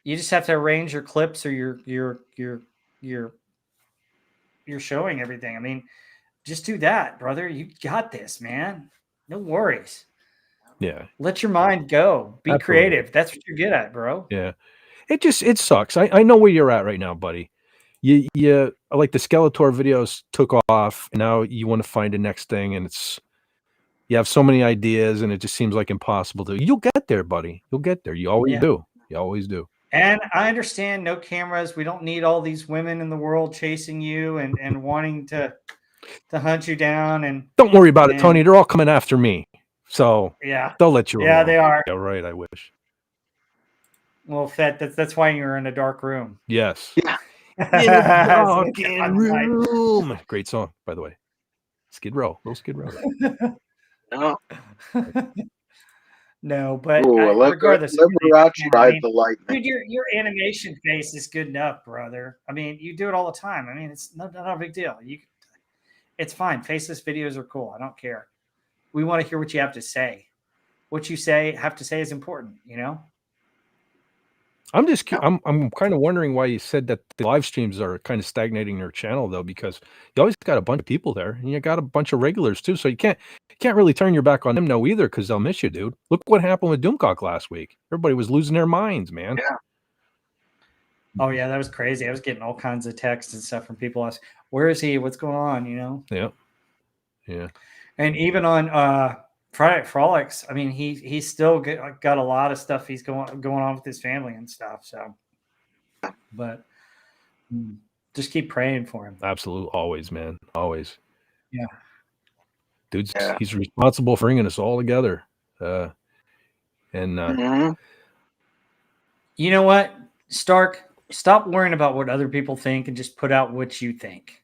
you just have to arrange your clips or you're showing everything. I mean, just do that, brother. You got this, man. No worries. Yeah. Let your mind go. Be creative. That's what you're good at, bro. Yeah. It sucks. I know where you're at right now, buddy. You like the Skeletor videos took off, and now you want to find the next thing, and you have so many ideas, and it just seems like impossible to. You'll get there, buddy. You'll get there. You always do. You always do. And I understand no cameras. We don't need all these women in the world chasing you and wanting to hunt you down. And don't worry about it, Tony. They're all coming after me, so yeah, they'll let you. Yeah, they are. Yeah, right. I wish. Well, that's why you're in a dark room. Yes. In a dark room. Great song, by the way. Skid Row, little Skid Row. No. No, but regardless, ride the lightning. Dude, your animation face is good enough, brother. I mean, you do it all the time. I mean, it's not a big deal. It's fine. Faceless videos are cool. I don't care. We want to hear what you have to say. What you have to say is important, you know? I'm kind of wondering why you said that the live streams are kind of stagnating your channel though, because you always got a bunch of people there and you got a bunch of regulars too. So you can't really turn your back on them no either, because they'll miss you, dude. Look what happened with Doomcock last week. Everybody was losing their minds, man. Yeah. Oh yeah, that was crazy. I was getting all kinds of texts and stuff from people asking, where is he? What's going on? You know? Yeah. Yeah. And even on Friday Night Frolics, I mean, he's still got a lot of stuff he's going on with his family and stuff. So, but just keep praying for him. Absolutely, always, man, always. Yeah, dude's he's responsible for bringing us all together. You know what, Stark? Stop worrying about what other people think and just put out what you think.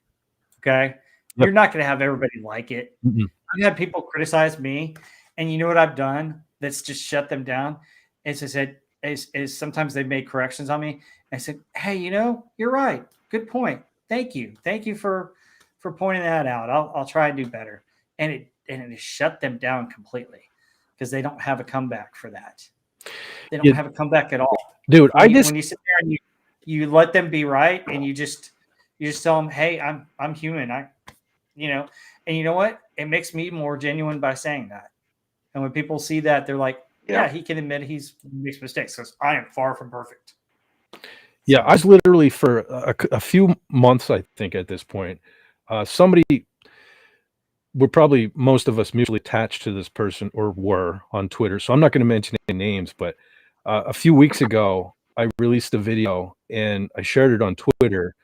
Okay, you're not going to have everybody like it. Mm-hmm. I've had people criticize me, and you know what I've done that's just shut them down? Is I said, is sometimes they made corrections on me. I said, hey, you know, you're right. Good point. Thank you. Thank you for pointing that out. I'll try and do better. And it has shut them down completely because they don't have a comeback for that. They don't have a comeback at all. Dude, when you sit there and you let them be right and you just tell them, hey, I'm human. And you know what? It makes me more genuine by saying that. And when people see that, they're like, yeah, he can admit he makes mistakes because I am far from perfect. Yeah, I was literally for a few months, I think, at this point, we're probably most of us mutually attached to this person or were on Twitter. So I'm not going to mention any names, but a few weeks ago, I released a video and I shared it on Twitter.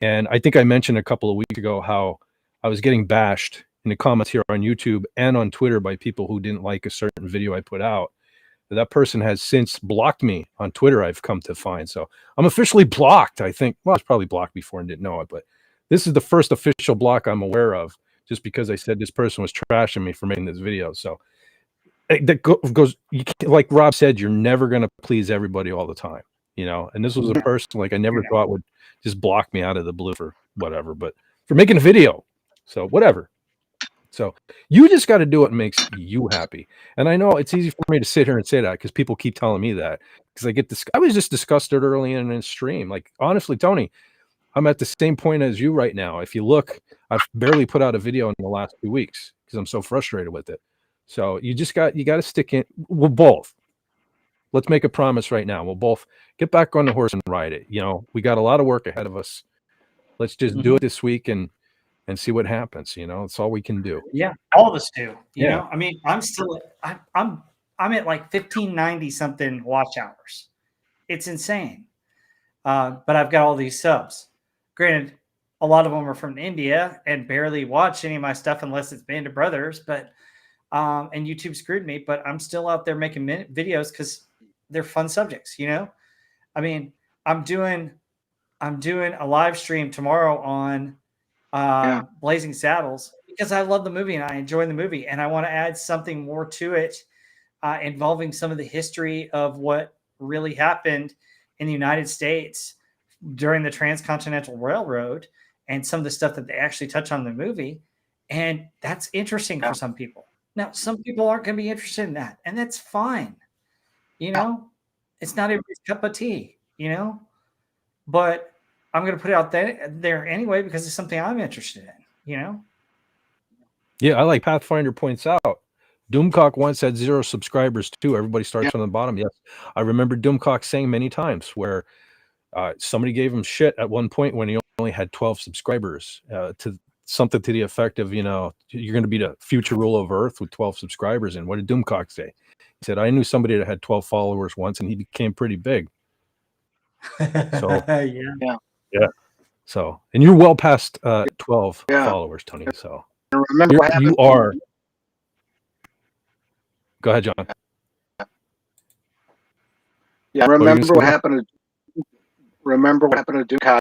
And I think I mentioned a couple of weeks ago how I was getting bashed in the comments here on YouTube and on Twitter by people who didn't like a certain video I put out. That person has since blocked me on Twitter, I've come to find. So I'm officially blocked, I think. Well, I was probably blocked before and didn't know it, but this is the first official block I'm aware of, just because I said this person was trashing me for making this video. So that goes, like Rob said, you're never going to please everybody all the time, you know? And this was a person like I never thought would just block me out of the blue for whatever, but for making a video. So whatever. So you just got to do what makes you happy. And I know it's easy for me to sit here and say that because people keep telling me that, because I get this. I was just disgusted early in the stream. Like, honestly, Tony, I'm at the same point as you right now. If you look, I've barely put out a video in the last 2 weeks because I'm so frustrated with it. So you got to stick in. We'll both. Let's make a promise right now. We'll both get back on the horse and ride it. You know, we got a lot of work ahead of us. Let's just do it this week and see what happens. You know, it's all we can do. Yeah, all of us do. You know, I mean, I'm still, I'm at like 1590 something watch hours. It's insane. But I've got all these subs. Granted, a lot of them are from India and barely watch any of my stuff unless it's Band of Brothers. But and YouTube screwed me. But I'm still out there making videos because they're fun subjects. You know, I mean, I'm doing a live stream tomorrow on Blazing Saddles because I love the movie and I enjoy the movie and I want to add something more to it involving some of the history of what really happened in the United States during the Transcontinental Railroad and some of the stuff that they actually touch on in the movie. And that's interesting for some people. Now, some people aren't going to be interested in that, and that's fine. You know, it's not everybody's cup of tea, you know, but I'm going to put it out there anyway because it's something I'm interested in, you know? Yeah, I like Pathfinder points out. Doomcock once had 0 subscribers too. Everybody starts on the bottom. Yes, I remember Doomcock saying many times where somebody gave him shit at one point when he only had 12 subscribers to something to the effect of, you know, you're going to be the future ruler of Earth with 12 subscribers. And what did Doomcock say? He said, I knew somebody that had 12 followers once and he became pretty big. So yeah. So, and you're well past 12 followers, Tony. So you are. Go ahead, John. Yeah, remember what happened to Duke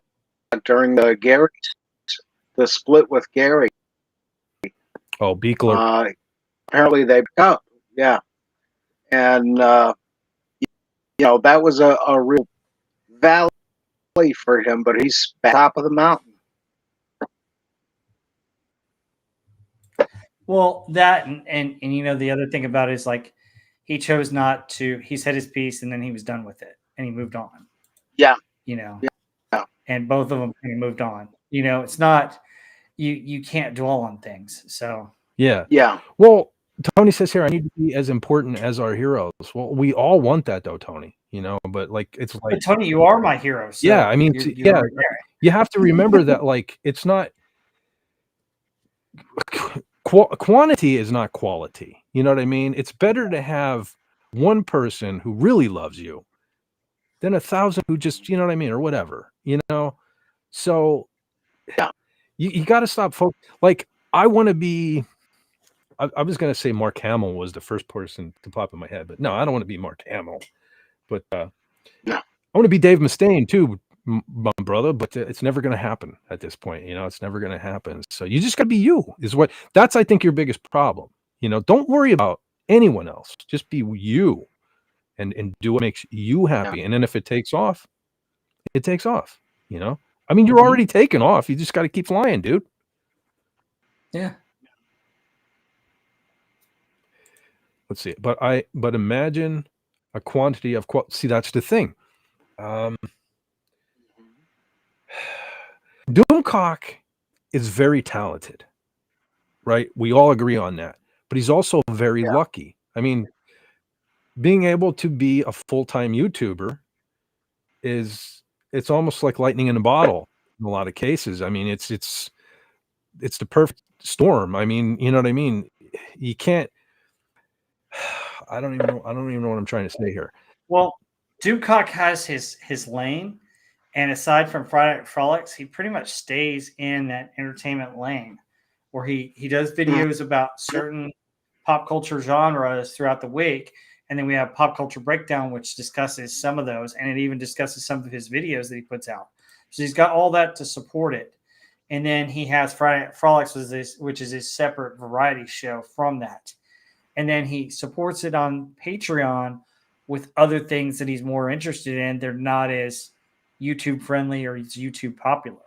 during the Gary, the split with Gary. Oh, Beekler. Apparently they broke up. Yeah, and you know that was a real valley for him, but he's top of the mountain. Well, that and you know the other thing about it is like he chose not to. He said his piece and then he was done with it and he moved on. Yeah, you know. Yeah. And both of them kind of moved on. You know, it's not you can't dwell on things. So yeah. Well, Tony says here, I need to be as important as our heroes. Well, we all want that though, Tony. You know, but like it's like, but Tony, you are my hero. So yeah, I mean, you have to remember that like it's not. Quantity is not quality. You know what I mean? It's better to have one person who really loves you than 1,000 who just, you know what I mean, or whatever, you know? So you got to stop like I want to be, I was going to say Mark Hamill was the first person to pop in my head, but no, I don't want to be Mark Hamill, but I want to be Dave Mustaine too, my brother, but it's never going to happen at this point. You know, it's never going to happen. So you just got to be you that's, I think, your biggest problem. You know, don't worry about anyone else. Just be you and do what makes you happy. And then if it takes off, it takes off, you know? I mean, you're already taking off. You just got to keep flying, dude. Yeah. Let's see. But imagine a quantity of see, that's the thing. Doomcock is very talented, right? We all agree on that. But he's also very lucky. I mean, being able to be a full-time YouTuber it's almost like lightning in a bottle in a lot of cases. I mean, it's the perfect storm. I mean, you know what I mean? You can't. I don't even know what I'm trying to say here. Well, Doomcock has his lane. And aside from Friday Night Frolics, he pretty much stays in that entertainment lane where he does videos about certain pop culture genres throughout the week. And then we have Pop Culture Breakdown, which discusses some of those, and it even discusses some of his videos that he puts out. So he's got all that to support it. And then he has Friday Night Frolics, which is his separate variety show from that. And then he supports it on Patreon with other things that he's more interested in. They're not as YouTube friendly or it's YouTube popular.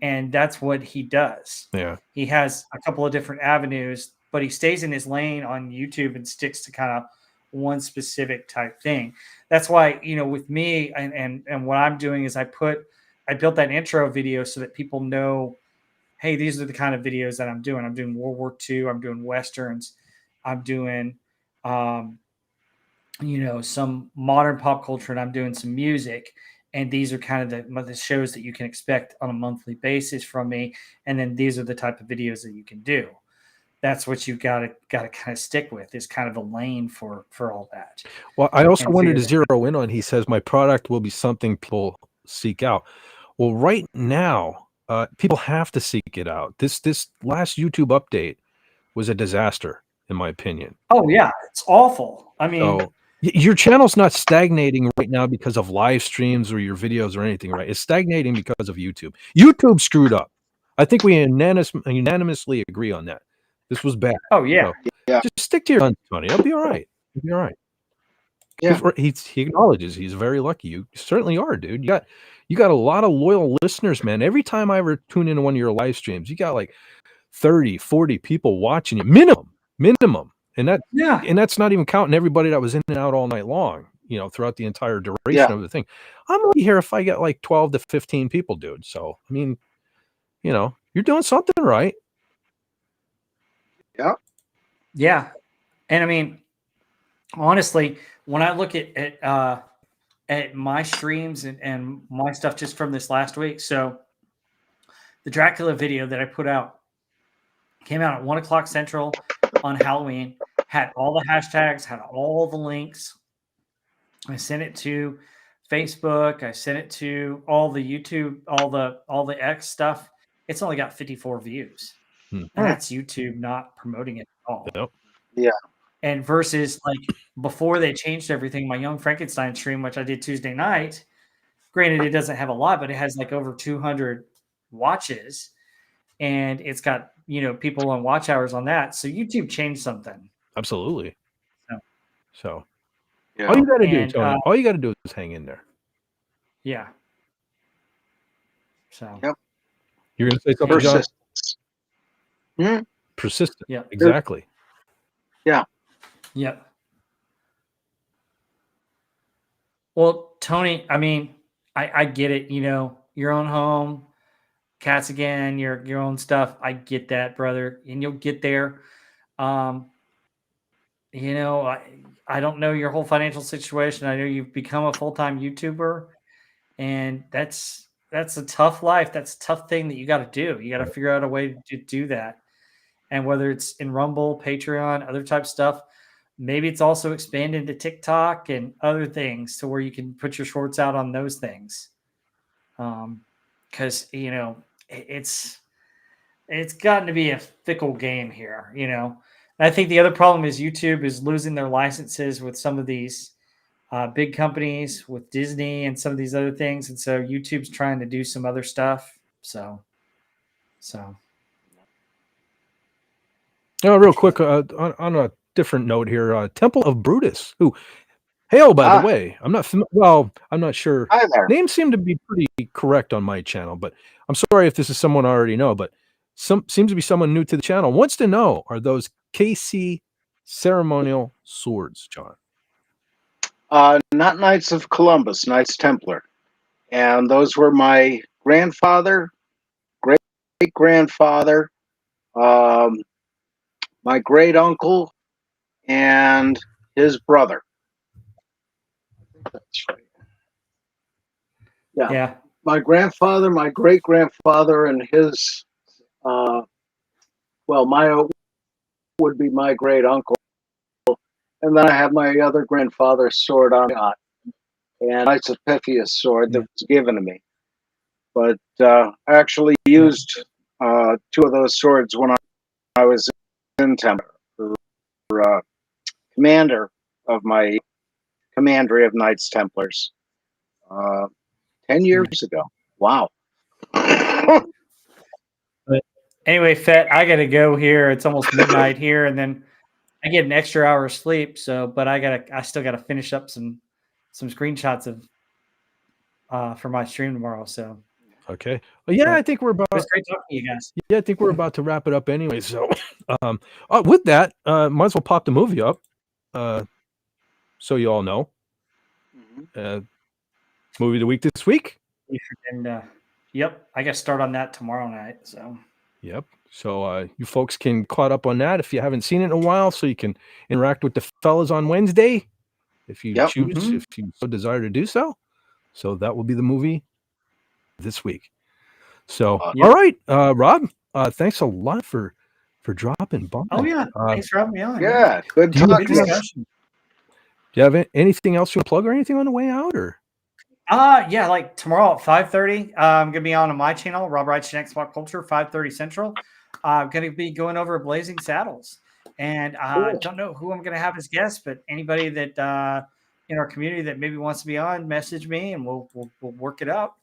And that's what he does. Yeah. He has a couple of different avenues, but he stays in his lane on YouTube and sticks to kind of one specific type thing. That's why, with me and what I'm doing is I built that intro video so that people know, hey, these are the kind of videos that I'm doing. I'm doing World War II. I'm doing Westerns. I'm doing, some modern pop culture, and I'm doing some music. And these are kind of the shows that you can expect on a monthly basis from me. And then these are the type of videos that you can do. That's what you've got to kind of stick with, is kind of a lane for all that. Well, I also wanted to zero in on, he says, my product will be something people seek out. Well, right now, people have to seek it out. This last YouTube update was a disaster, in my opinion. Oh, yeah. It's awful. I mean... So, your channel's not stagnating right now because of live streams or your videos or anything, right? It's stagnating because of YouTube. YouTube screwed up. I think we unanimously agree on that. This was bad. Oh, yeah. So, yeah. Just stick to your guns, Tony. It'll be all right. It'll be all right. Yeah. He acknowledges he's very lucky. You certainly are, dude. You got a lot of loyal listeners, man. Every time I ever tune into one of your live streams, you got like 30, 40 people watching you. Minimum. And that's not even counting everybody that was in and out all night long, throughout the entire duration of the thing. I'm lucky here if I get like 12 to 15 people, dude. So, I mean, you're doing something right. Yeah. Yeah. And I mean, honestly, when I look at my streams and my stuff just from this last week, so the Dracula video that I put out came out at 1:00 Central on Halloween, had all the hashtags, had all the links. I sent it to Facebook. I sent it to all the YouTube, all the X stuff. It's only got 54 views. And that's YouTube not promoting it at all. Yep. Yeah. And versus like before they changed everything, my Young Frankenstein stream, which I did Tuesday night, granted it doesn't have a lot, but it has like over 200 watches, and it's got people on watch hours on that. So YouTube changed something. Absolutely. So yeah. All you got to do, Tony, all you got to do is hang in there. Yeah. So. Yep. You're going to say something, John? Mm-hmm. Persistent. Yeah. Exactly. Yeah. Yep. Well, Tony, I mean, I get it. Your own home, cats again, your own stuff. I get that, brother, and you'll get there. I don't know your whole financial situation. I know you've become a full-time YouTuber, and that's a tough life. That's a tough thing that you got to do. You got to figure out a way to do that. And whether it's in Rumble, Patreon, other type stuff, maybe it's also expanded to TikTok and other things to where you can put your shorts out on those things. Because, it's gotten to be a fickle game here, And I think the other problem is YouTube is losing their licenses with some of these big companies, with Disney and some of these other things. And so YouTube's trying to do some other stuff. So. Real quick, on a different note here, Temple of Brutus, who hail, by the way. I'm not sure. Hi there. Names seem to be pretty correct on my channel, but I'm sorry if this is someone I already know, but seems to be someone new to the channel. Wants to know, are those KC ceremonial swords, John? Not Knights of Columbus, Knights Templar. And those were my grandfather, great-grandfather, my great uncle, and his brother. That's right. Yeah. My grandfather, my great grandfather, and his, my would be my great uncle. And then I have my other grandfather's sword on it, and Knights of Pythias sword that was given to me. But I actually used two of those swords when I was in Temple, commander of my commandery of Knights Templars 10 years ago. Wow. But anyway, Fett, I got to go here. It's almost midnight here, and then I get an extra hour of sleep. So, but I still got to finish up some screenshots of for my stream tomorrow. So, okay. Well, yeah, I think we're about. It's great talking to you guys. Yeah, I think we're about to wrap it up anyway. So, with that, might as well pop the movie up, so you all know. Movie of the week this week. And yep, I got to start on that tomorrow night. So. Yep. So you folks can caught up on that if you haven't seen it in a while, so you can interact with the fellas on Wednesday if you choose, if you so desire to do so. So that will be the movie this week. So all right, Rob, thanks a lot for dropping by. Oh yeah, thanks for having me on. Yeah, good discussion. Do you have anything else you plug or anything on the way out, or? Yeah, like tomorrow at 5:30, I'm gonna be on my channel, Rob Wrights Next Pop Culture, 5:30 Central. I'm gonna be going over Blazing Saddles, and I don't know who I'm gonna have as guest, but anybody that in our community that maybe wants to be on, message me, and we'll work it out.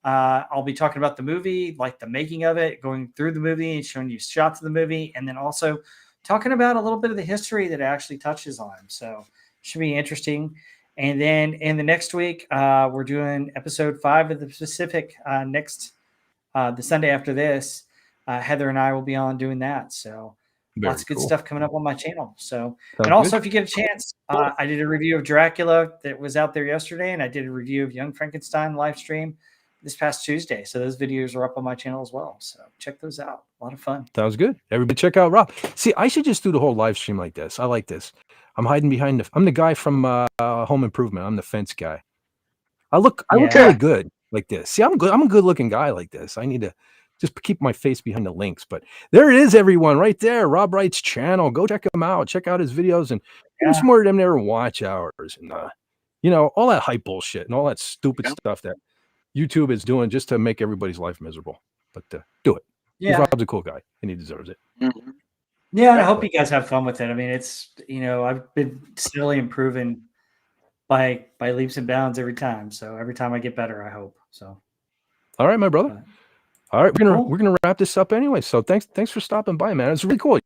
I'll be talking about the movie, like the making of it, going through the movie and showing you shots of the movie, and then also talking about a little bit of the history that it actually touches on. So should be interesting. And then in the next week, we're doing episode 5 of the Pacific next the Sunday after this. Heather and I will be on doing that. So lots of good stuff coming up on my channel. So and also, if you get a chance, I did a review of Dracula that was out there yesterday, and I did a review of Young Frankenstein live stream this past Tuesday. So those videos are up on my channel as well. So check those out. A lot of fun. Sounds good. Everybody check out Rob. See, I should just do the whole live stream like this. I like this. I'm hiding behind I'm the guy from Home Improvement. I'm the fence guy. I look really good like this. See, I'm good. I'm a good looking guy like this. I need to just keep my face behind the links. But there it is, everyone, right there. Rob Wright's channel. Go check him out. Check out his videos and do some more of them there watch hours and all that hype bullshit and all that stupid stuff that YouTube is doing just to make everybody's life miserable. But do it. Yeah. Rob's a cool guy and he deserves it. Mm-hmm. Yeah, I hope you guys have fun with it. I mean, it's I've been steadily improving by leaps and bounds every time. So every time I get better, I hope. So all right, my brother. All right, we're gonna wrap this up anyway. So thanks for stopping by, man. It's really cool.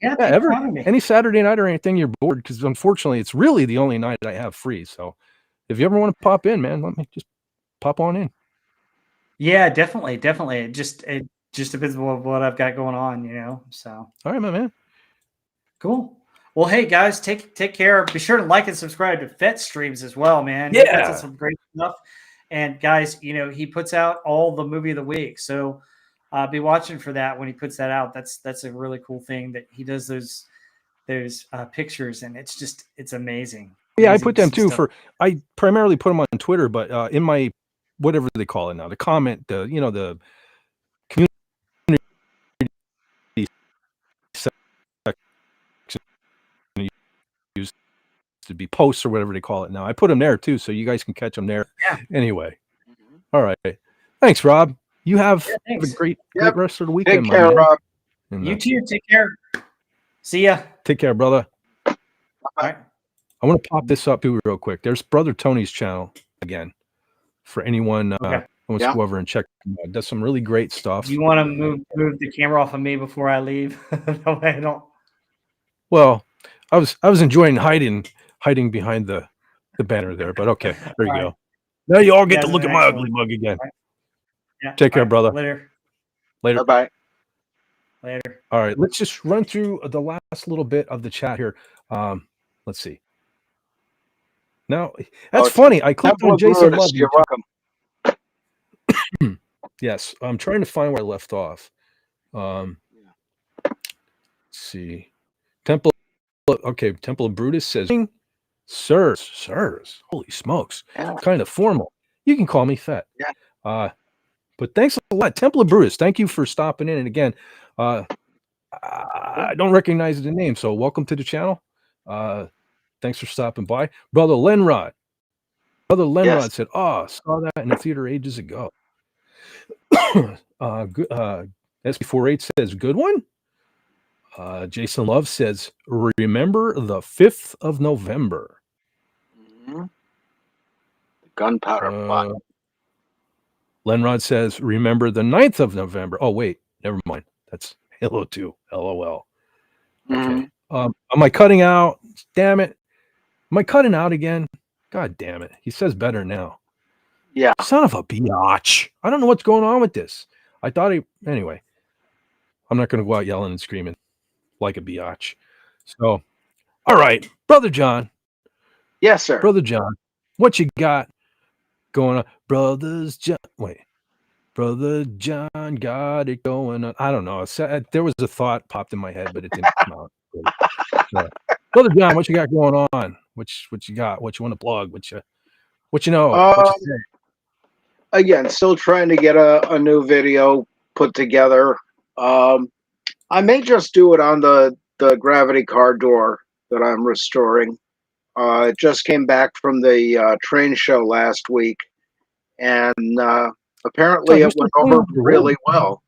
Any Saturday night or anything you're bored, because unfortunately it's really the only night I have free. So if you ever want to pop in, man, let me just pop on in. Yeah, definitely. It just depends on what I've got going on, So all right, my man. Cool. Well, hey guys, take care. Be sure to like and subscribe to Fett streams as well, man. Yeah, that's some great stuff. And guys, he puts out all the movie of the week, so be watching for that when he puts that out. That's a really cool thing that he does those pictures, and it's amazing. Yeah, I put them too. I primarily put them on Twitter, but in my whatever they call it now, the comment, the community used to be posts or whatever they call it now. I put them there too, so you guys can catch them there. Yeah. Anyway, all right. Thanks, Rob. You have a great rest of the weekend. Take care, Rob. And, you too. Take care. See ya. Take care, brother. All right. I want to pop this up too real quick. There's Brother Tony's channel again for anyone who wants to go over and check him out. Does some really great stuff. You want to move the camera off of me before I leave? That way I don't. Well, I was enjoying hiding behind the banner there, but okay, there you go. Now you all get to look at my ugly mug again. Right. Yeah. Take care, brother. Later. Bye. Later. All right, let's just run through the last little bit of the chat here. Let's see. Now, that's funny. I clicked on Jason Love. You're welcome. Yes, I'm trying to find where I left off. Let's see. Temple of Brutus says, sirs, holy smokes, kind of formal. You can call me Fett. Yeah. But thanks a lot, Temple of Brutus. Thank you for stopping in. And again, I don't recognize the name, so welcome to the channel. Thanks for stopping by, Brother Lenrod. Said, "Oh, saw that in the theater ages ago." SB48 says, good one. Jason Love says, remember the 5th of November. Mm-hmm. The gunpowder plot. Lenrod says, remember the 9th of November. Oh, wait, never mind. That's Halo 2. LOL. Okay. Am I cutting out? Damn it. Am I cutting out again? God damn it. He says better now. Yeah. Son of a biatch. I don't know what's going on with this. I thought anyway, I'm not going to go out yelling and screaming like a biatch. So, all right, Brother John. Yes, sir. Brother John, what you got going on? Brother John got it going on. I don't know. There was a thought popped in my head, but it didn't come out. So, Brother John, what you got going on? What you got? What you want to plug? What you know? What you say? Again, still trying to get a new video put together. I may just do it on the gravity car door that I'm restoring. It just came back from the train show last week, and apparently it went over really well.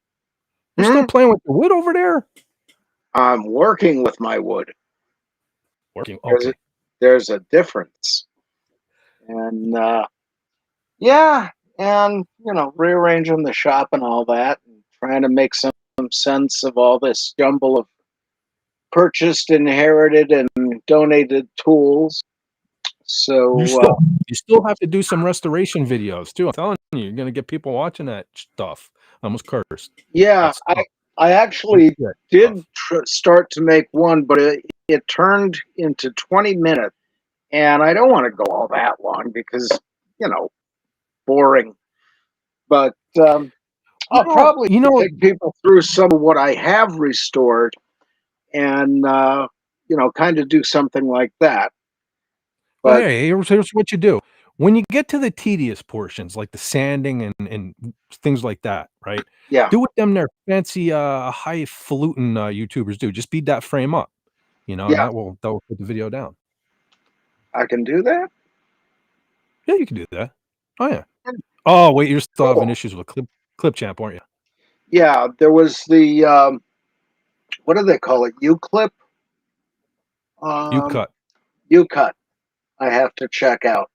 You're still playing with the wood over there? I'm working with my wood. Working. Okay. There's a difference. And yeah, and rearranging the shop and all that, and trying to make some sense of all this jumble of purchased, inherited, and donated tools. So you still have to do some restoration videos too. I'm telling you, you're gonna get people watching that stuff. I almost cursed. Yeah, I actually did start to make one, but it turned into 20 minutes, and I don't want to go all that long because boring. But I'll probably take people through some of what I have restored, and kind of do something like that. But hey, here's what you do. When you get to the tedious portions, like the sanding and things like that, right? Yeah. Do what them their fancy highfalutin YouTubers do. Just speed that frame up, and that will put the video down. I can do that? Yeah, you can do that. Oh yeah. Oh wait, you're still having issues with Clip Champ, aren't you? Yeah, there was the what do they call it? U-Clip? U-Cut. U-Cut. I have to check out.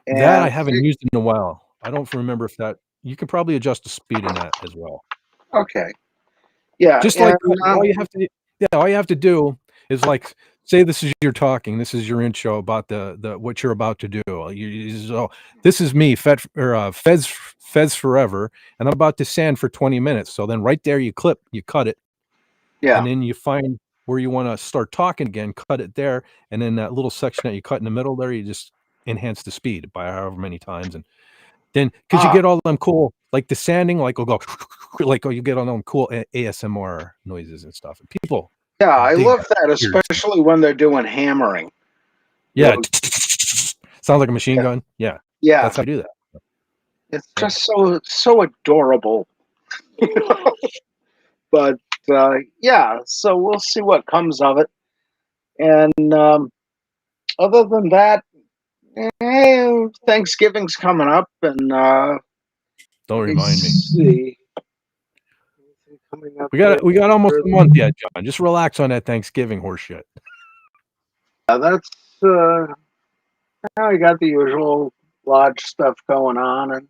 And that I haven't used in a while. I don't remember if that you can probably adjust the speed in that as well. Okay. Yeah. Just like all you have to do is like say this is your talking, this is your intro about the what you're about to do. This is me, Feds Forever, and I'm about to sand for 20 minutes. So then right there you cut it. Yeah. And then you find where you want to start talking again, cut it there, and then that little section that you cut in the middle there, you just enhance the speed by however many times, and then because you get all them cool, like the sanding, like will go like you get all them cool ASMR noises and stuff. And people, I love that, especially when they're doing hammering. Yeah, sounds like a machine gun. Yeah, that's how I do that. It's just so adorable, But so we'll see what comes of it. And other than that, Thanksgiving's coming up, and don't remind me. See. We got almost a month yet, John. Just relax on that Thanksgiving horse shit. Yeah, that's I got the usual lodge stuff going on, and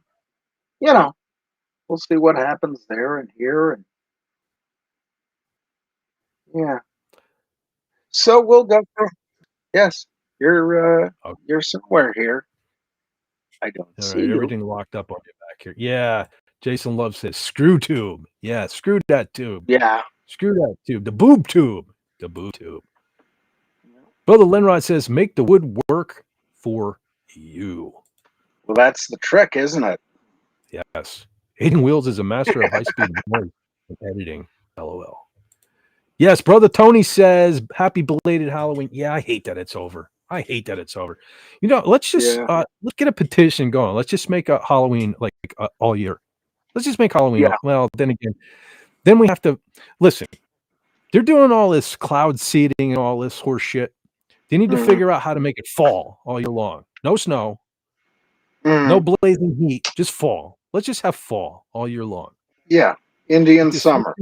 we'll see what happens there and here, and yeah. So we'll go through. Yes, you're somewhere here. I don't see you. Everything locked up on your back here. Yeah, Jason Love says screw tube. Yeah, screw that tube. Yeah, screw that tube. The boob tube. The boob tube. Brother Lenrod says make the wood work for you. Well, that's the trick, isn't it? Yes. Aiden Wheels is a master of high-speed voice editing. LOL. Yes, Brother Tony says happy belated Halloween. Yeah, I hate that it's over. Let's just let's get a petition going. Let's just make a Halloween like all year. Let's just make Halloween. Yeah. Well, then we have to listen. They're doing all this cloud seeding and all this horse shit. They need to figure out how to make it fall all year long. No snow, no blazing heat, just fall. Let's just have fall all year long. Yeah. Indian summer.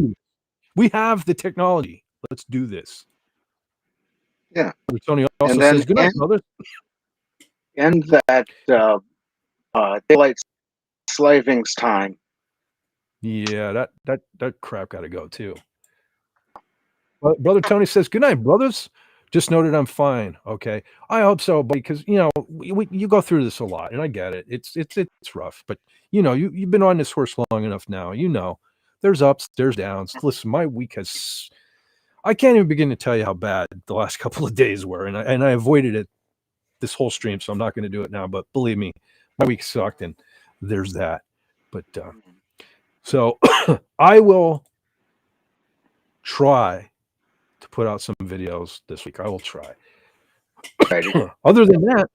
We have the technology. Let's do this. Yeah. Tony also says, good night, brothers. And that daylight savings time. Yeah, that crap got to go too. But Brother Tony says, good night, brothers. Just noted I'm fine. Okay. I hope so, because, you know, you go through this a lot, and I get it. It's rough. But, you know, you've been on this horse long enough now. You know, there's ups, there's downs. Listen, my week has... I can't even begin to tell you how bad the last couple of days were. And I avoided it this whole stream, so I'm not going to do it now. But believe me, my week sucked, and there's that. But so I will try to put out some videos this week. I will try. Other than that,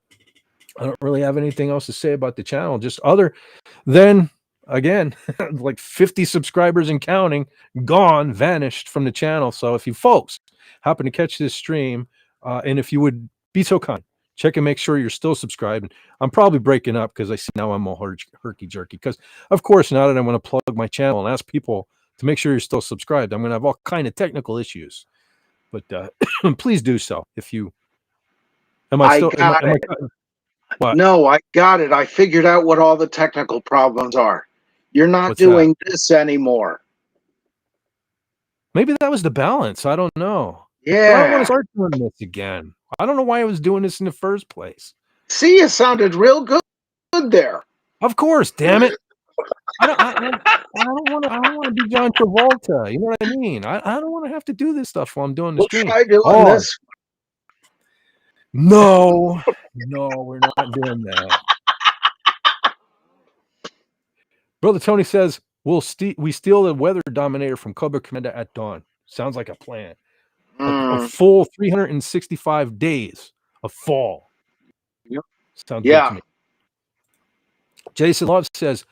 I don't really have anything else to say about the channel. Just other than, again, like 50 subscribers and counting, gone, vanished from the channel. So if you folks happen to catch this stream, and if you would be so kind, check and make sure you're still subscribed. I'm probably breaking up because I see now I'm all herky-jerky. Because, of course, now that I want to plug my channel and ask people to make sure you're still subscribed, I'm going to have all kind of technical issues. But please do so if you... Am I still... What? No, I got it. I figured out what all the technical problems are. You're not doing this anymore. Maybe that was the balance. I don't know. Yeah. But I don't want to start doing this again. I don't know why I was doing this in the first place. See, you sounded real good there. Of course, damn it. I don't want to be John Travolta. You know what I mean? I don't want to have to do this stuff while I'm doing the stream. Try doing this. No, we're not doing that. Brother Tony says, we steal the weather dominator from Cobra Commander at dawn. Sounds like a plan. A full 365 days of fall. Yep. Sounds good to me. Jason Love says,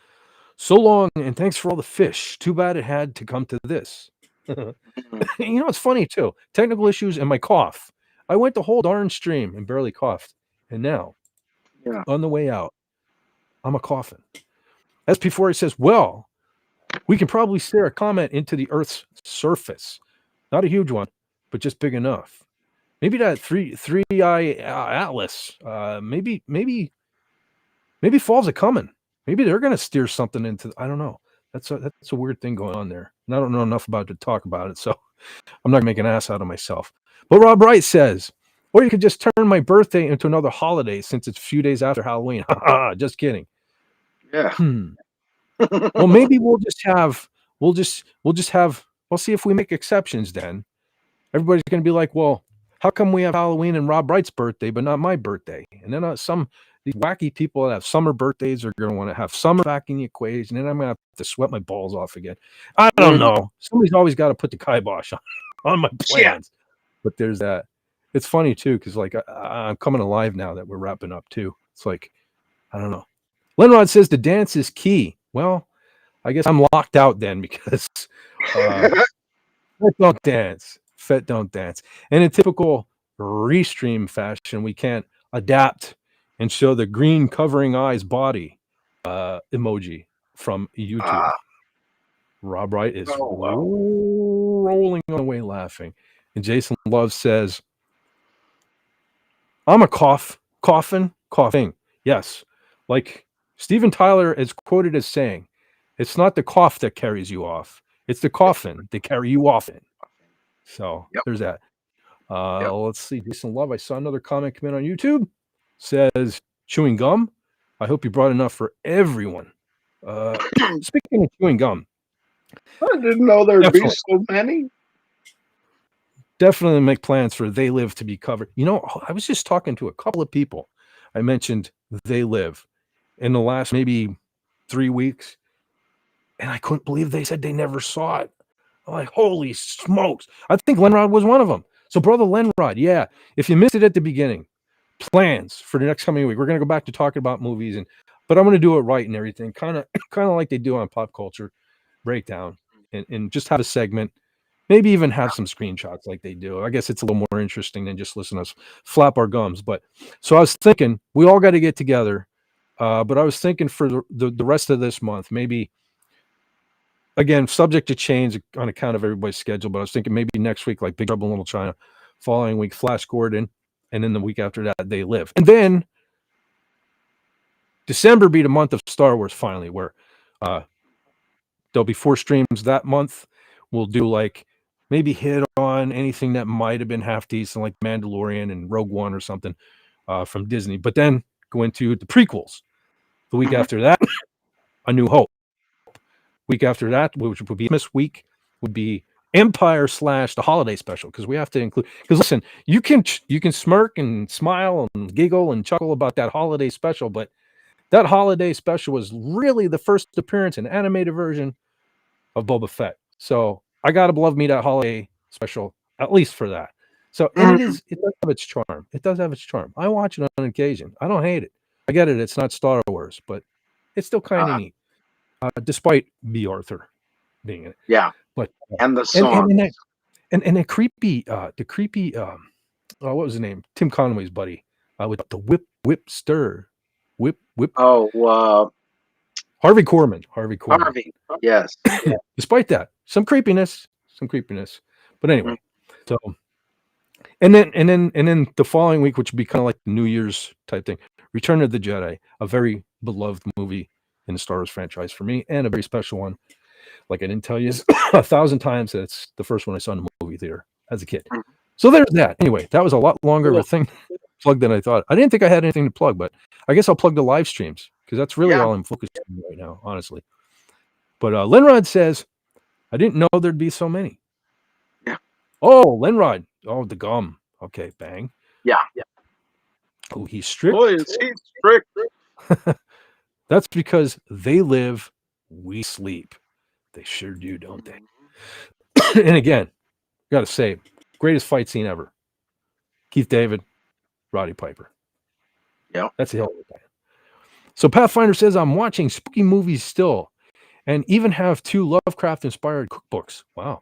so long and thanks for all the fish. Too bad it had to come to this. You know, it's funny too. Technical issues and my cough. I went the whole darn stream and barely coughed. And now, on the way out, I'm a coughing. SP4 says, well, we can probably stare a comet into the Earth's surface. Not a huge one, but just big enough. Maybe that three-eye atlas. Maybe falls a coming. Maybe they're going to steer something into. I don't know. That's a weird thing going on there, and I don't know enough about it to talk about it, so I'm not going to make an ass out of myself. But Rob Wright says, or you could just turn my birthday into another holiday since it's a few days after Halloween. Just kidding. Yeah. Well, maybe we'll see if we make exceptions then. Everybody's going to be like, well, how come we have Halloween and Rob Wright's birthday, but not my birthday? And then these wacky people that have summer birthdays are going to want to have summer back in the equation, and I'm going to have to sweat my balls off again. I don't know. Somebody's always got to put the kibosh on my plans. Yeah. But there's that. It's funny, too, because like I'm coming alive now that we're wrapping up, too. It's like, I don't know. Lenrod says the dance is key. Well, I guess I'm locked out then because Fett don't dance. Fett don't dance. And in typical restream fashion, we can't adapt and show the green covering eyes body emoji from YouTube. Rob Wright is rolling away laughing. And Jason Love says, I'm a coughing. Yes. Like Steven Tyler is quoted as saying, it's not the cough that carries you off. It's the coffin they carry you off in. So there's that. Let's see. Jason Love. I saw another comment come in on YouTube. Says, chewing gum. I hope you brought enough for everyone. Speaking of chewing gum. I didn't know there'd be so many. Definitely make plans for They Live to be covered. You know, I was just talking to a couple of people. I mentioned They Live in the last maybe 3 weeks. And I couldn't believe they said they never saw it. I'm like, holy smokes. I think Lenrod was one of them. So, brother Lenrod, yeah, if you missed it at the beginning, plans for the next coming week. We're going to go back to talking about movies, but I'm going to do it right and everything, kind of like they do on Pop Culture Breakdown, and just have a segment, maybe even have some screenshots like they do. I guess it's a little more interesting than just listen to us flap our gums. But so I was thinking we all got to get together, but I was thinking for the rest of this month, maybe again, subject to change on account of everybody's schedule, but I was thinking maybe next week, like Big Trouble in Little China, following week, Flash Gordon, and then the week after that, They Live. And then December be the month of Star Wars finally, where there'll be 4 streams that month. We'll do like maybe hit on anything that might have been half decent, like Mandalorian and Rogue One or something from Disney, but then go into the prequels. The week after that, A New Hope. Week after that, which would be Christmas week, would be Empire / the holiday special, because we have to include. Because listen, you can smirk and smile and giggle and chuckle about that holiday special, but that holiday special was really the first appearance in animated version of Boba Fett. So I gotta love me that holiday special, at least for that. So and it does have its charm. It does have its charm. I watch it on occasion. I don't hate it. I get it. It's not Star Wars, but it's still kind of neat. Despite B. Arthur being in it. Yeah. But and the song. And the creepy what was his name? Tim Conway's buddy. With the whip stir. Whip. Oh, Harvey Korman. Harvey. Yes. Despite that, some creepiness. But anyway, so and then the following week, which would be kind of like the New Year's type thing, Return of the Jedi, a very beloved movie in the Star Wars franchise for me, and a very special one. Like I didn't tell you 1,000 times that it's the first one I saw in the movie theater as a kid. So there's that. Anyway, that was a lot longer of a thing plug than I thought. I didn't think I had anything to plug, but I guess I'll plug the live streams because that's really all I'm focused on right now, honestly. But Lenrod says, I didn't know there'd be so many. Yeah. Oh, Lenrod. Oh, the gum. Okay, bang. Yeah. Oh, he's strict. Boy, is he strict. That's because they live, we sleep. They sure do, don't they? And again, got to say, greatest fight scene ever. Keith David, Roddy Piper. Yeah. That's a hell of a guy. So Pathfinder says, I'm watching spooky movies still and even have 2 Lovecraft-inspired cookbooks. Wow.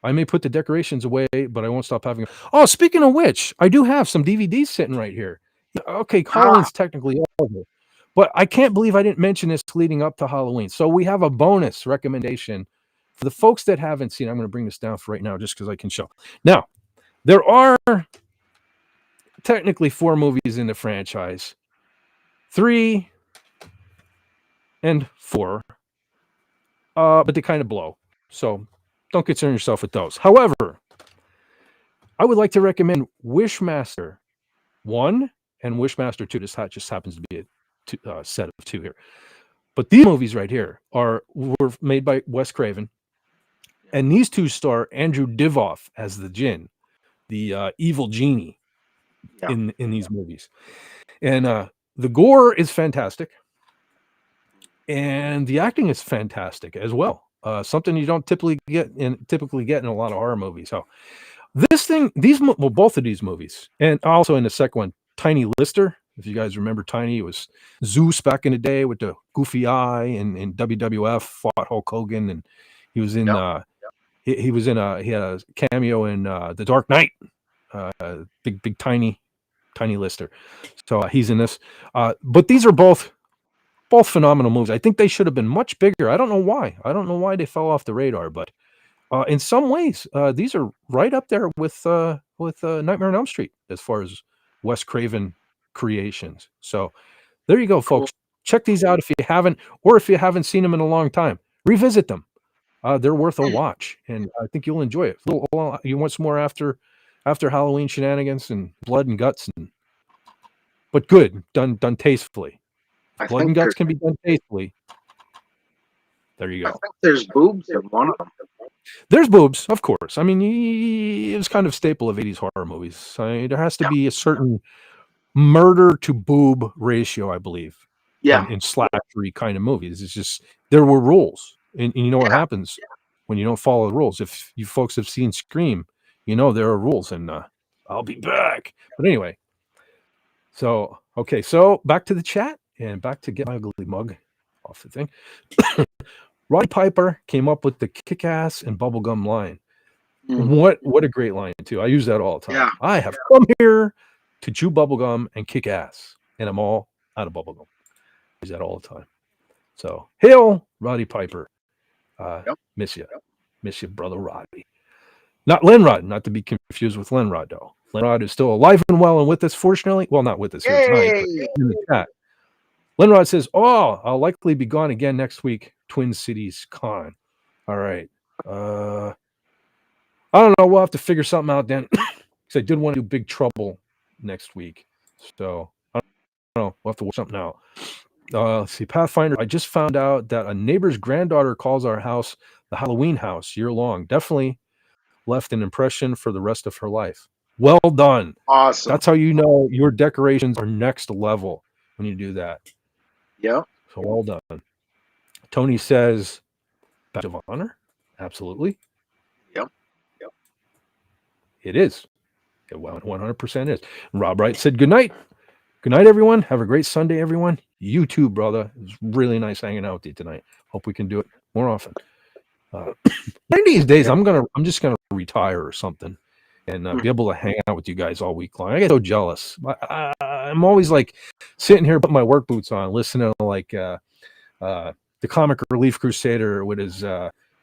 I may put the decorations away, but I won't stop having them. Oh, speaking of which, I do have some DVDs sitting right here. Okay, Halloween's technically over. But I can't believe I didn't mention this leading up to Halloween. So we have a bonus recommendation for the folks that haven't seen. I'm going to bring this down for right now just because I can show. Now, there are technically 4 movies in the franchise. 3 and 4. But they kind of blow. So don't concern yourself with those. However, I would like to recommend Wishmaster 1 and Wishmaster 2. This just happens to be a set of 2 here, but these movies right here were made by Wes Craven, and these 2 star Andrew Divoff as the Jinn, the evil genie in these movies, and the gore is fantastic, and the acting is fantastic as well. Something you don't typically get in a lot of horror movies. So both of these movies, and also in the second one, Tiny Lister. If you guys remember Tiny, it was Zeus back in the day with the goofy eye, and in WWF fought Hulk Hogan, and he was in he had a cameo in The Dark Knight. Big tiny Lister. So he's in this. But these are both phenomenal movies. I think they should have been much bigger. I don't know why. They fell off the radar, but in some ways, these are right up there with Nightmare on Elm Street as far as Wes Craven creations. So there you go, folks. Check these out if you haven't, or if you haven't seen them in a long time, revisit them. They're worth a watch, and I think you'll enjoy it. You want some more after Halloween shenanigans and blood and guts, but good, done tastefully. Blood and guts can be done tastefully. There you go. I think there's boobs in one of them. There's boobs, of course. I mean, it was kind of a staple of 80s horror movies. There has to be a certain murder to boob ratio, I believe. In slashery kind of movies. It's just, there were rules. And you know what happens when you don't follow the rules. If you folks have seen Scream, you know there are rules, and I'll be back. But anyway, so back to the chat and back to get my ugly mug off the thing. Roddy Piper came up with the kick-ass and bubblegum line. What a great line, too. I use that all the time. Yeah. I have come here to chew bubblegum and kick ass, and I'm all out of bubblegum. I use that all the time. So, hail Roddy Piper. Miss you. Miss you, brother Roddy. Not Lenrod, not to be confused with Lenrod, though. Lenrod is still alive and well and with us, fortunately. Well, not with us here tonight, but in the chat. Lenrod says, "Oh, I'll likely be gone again next week. Twin Cities Con." All right. I don't know. We'll have to figure something out then. Because I did want to do Big Trouble next week. So, I don't know. We'll have to work something out. Let's see. Pathfinder, I just found out that a neighbor's granddaughter calls our house the Halloween house year long. Definitely left an impression for the rest of her life. Well done. Awesome. That's how you know your decorations are next level when you do that. Yep. So well done. Tony says, badge of honor? Absolutely. Yep. It is. It 100% is. Rob Wright said, good night. Good night, everyone. Have a great Sunday, everyone. You too, brother. It was really nice hanging out with you tonight. Hope we can do it more often. One of these days, I'm just gonna retire or something, and be able to hang out with you guys all week long. I get so jealous. I'm always like sitting here, putting my work boots on, listening to like the Comic Relief Crusader with his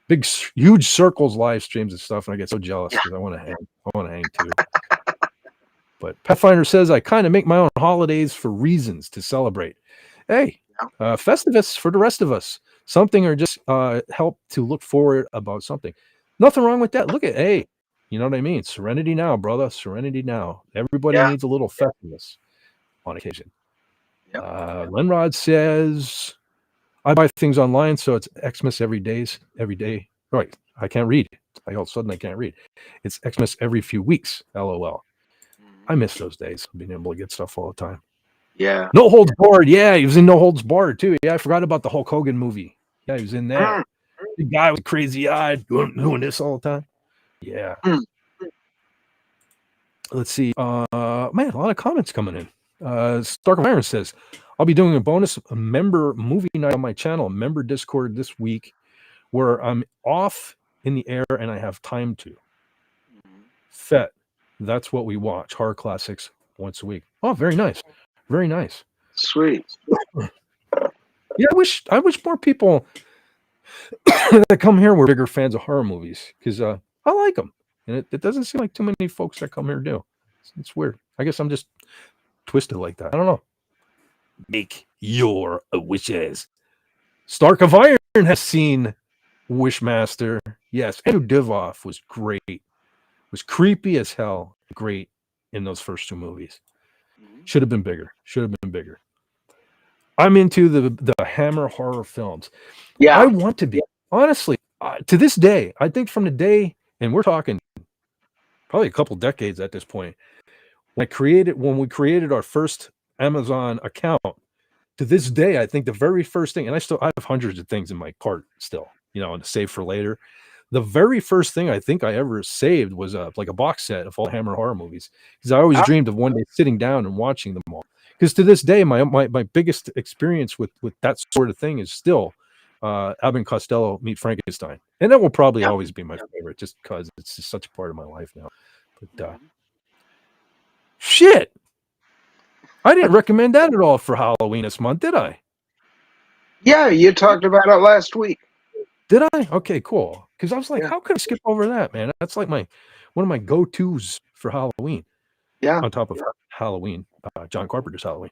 big, huge circles live streams and stuff, and I get so jealous because I want to hang. I want to hang too. But Pathfinder says I kind of make my own holidays for reasons to celebrate. Hey, Festivus for the rest of us. Something or just help to look forward about something. Nothing wrong with that. Look at, hey, you know what I mean? Serenity now, brother. Serenity now. Everybody needs a little Festivus on occasion. Lenrod says, I buy things online, so it's Xmas every day. Right. I can't read. All of a sudden I can't read. It's Xmas every few weeks. LOL. I miss those days, being able to get stuff all the time. Yeah. No Holds Barred. Yeah, he was in No Holds Barred too. Yeah, I forgot about the Hulk Hogan movie. Yeah, he was in that. The guy with crazy eyes doing this all the time. Yeah. Let's see. Man, a lot of comments coming in. Stark of Iron says, I'll be doing a bonus member movie night on my channel, member Discord this week, where I'm off in the air and I have time to. Fet. That's what we watch. Horror classics once a week. Oh, very nice. Very nice. Sweet. Yeah, I wish more people that come here were bigger fans of horror movies because I like them, and it doesn't seem like too many folks that come here do. It's weird. I guess I'm just twisted like that. I don't know. Make your wishes. Stark of Iron has seen Wishmaster. Yes, Andrew Divoff was great. Was creepy as hell. Great in those first two movies. Should have been bigger. I'm into the Hammer horror films. Yeah, I want to be. Honestly, to this day, I think from the day, and we're talking probably a couple decades at this point, when we created our first Amazon account, to this day, I think the very first thing, and I have hundreds of things in my cart still, and to save for later. The very first thing I think I ever saved was like a box set of all Hammer horror movies, because I always dreamed of one day sitting down and watching them all. Because to this day, my biggest experience with that sort of thing is still Abbott and Costello Meet Frankenstein, and that will probably always be my favorite, just because it's just such a part of my life now. But shit, I didn't recommend that at all for Halloween this month, did I? Yeah, you talked about it last week. Did I? Okay, cool. Because I was like, how could I skip over that, man? That's like one of my go-tos for Halloween. Yeah. On top of Halloween, John Carpenter's Halloween.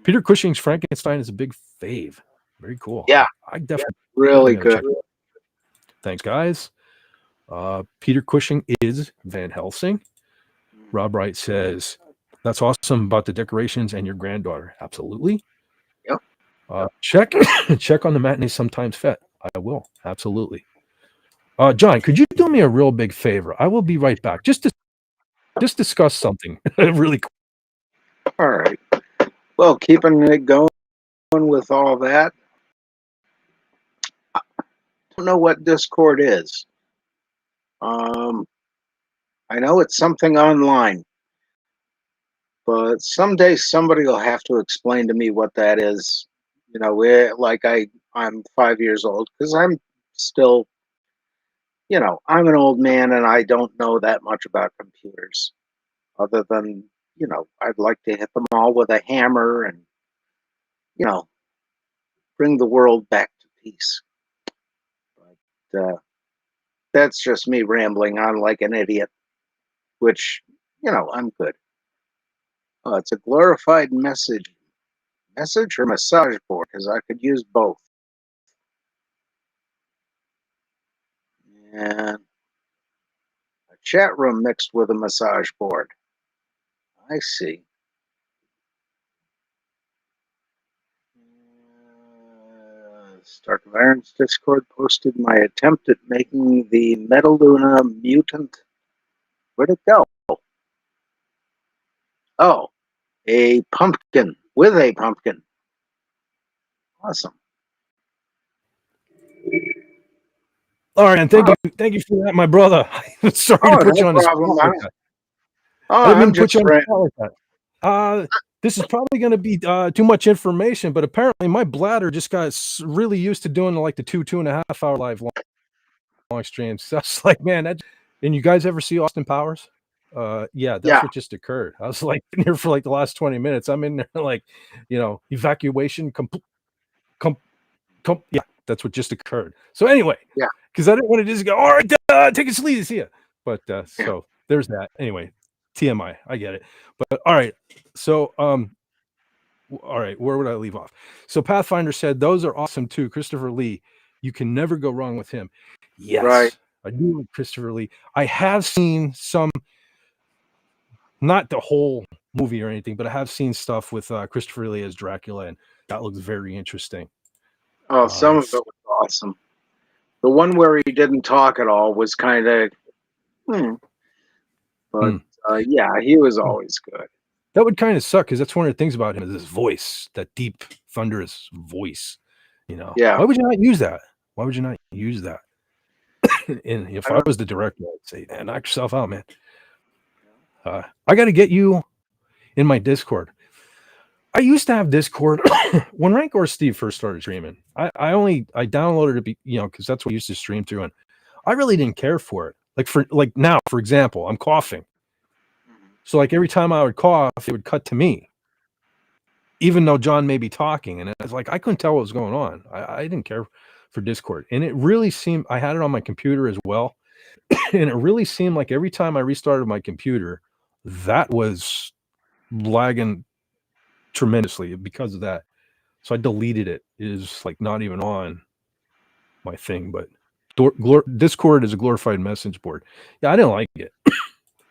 Peter Cushing's Frankenstein is a big fave. Very cool. Yeah. I definitely really good. Thanks, guys. Peter Cushing is Van Helsing. Rob Wright says, that's awesome about the decorations and your granddaughter. Absolutely. Yep. Check on the matinee sometimes Fet. I will. Absolutely. John, could you do me a real big favor? I will be right back. Just discuss something really cool. All right. Well, keeping it going with all that. I don't know what Discord is. I know it's something online, but someday somebody will have to explain to me what that is. I'm 5 years old, because I'm still, I'm an old man and I don't know that much about computers, other than, I'd like to hit them all with a hammer and, bring the world back to peace. that's just me rambling on like an idiot, which, I'm good. Oh, it's a glorified message or massage board, because I could use both. And a chat room mixed with a massage board. I see. Stark of Iron's Discord posted my attempt at making the Metaluna mutant. Where'd it go? Oh, a pumpkin with a pumpkin. Awesome. All right, and thank you for that, my brother. Sorry to put you on the spot like that. I didn't put you on the spot like that. This is probably going to be too much information, but apparently my bladder just got really used to doing like the 2.5 hour live long streams. So I was like, man, and you guys ever see Austin Powers? Yeah, that's what just occurred. I was like in here for like the last 20 minutes. I'm in there like, evacuation. Yeah, that's what just occurred. So anyway, because I didn't want to just go, all right, take a sleep, see ya. But so there's that. Anyway, TMI, I get it. But all right, so all right, where would I leave off? So Pathfinder said those are awesome too. Christopher Lee, you can never go wrong with him. Yes, I do like Christopher Lee. I have seen some, not the whole movie or anything, but I have seen stuff with Christopher Lee as Dracula, and that looks very interesting. Oh, some of it was awesome. The one where he didn't talk at all was kind of, but yeah, he was always good. That would kind of suck because that's one of the things about him is his voice, that deep, thunderous voice. Yeah. Why would you not use that? Why would you not use that? And if I was the director, I'd say, man, knock yourself out, man. I got to get you in my Discord. I used to have Discord when Rancor Steve first started streaming. I downloaded it, because that's what I used to stream through, and I really didn't care for it. Like now, for example, I'm coughing. So like every time I would cough, it would cut to me, even though John may be talking. And it's like, I couldn't tell what was going on. I didn't care for Discord. And it really seemed, I had it on my computer as well. And it really seemed like every time I restarted my computer, that was lagging tremendously because of that. So I deleted it. It is like not even on my thing, but Discord is a glorified message board. Yeah, I didn't like it. I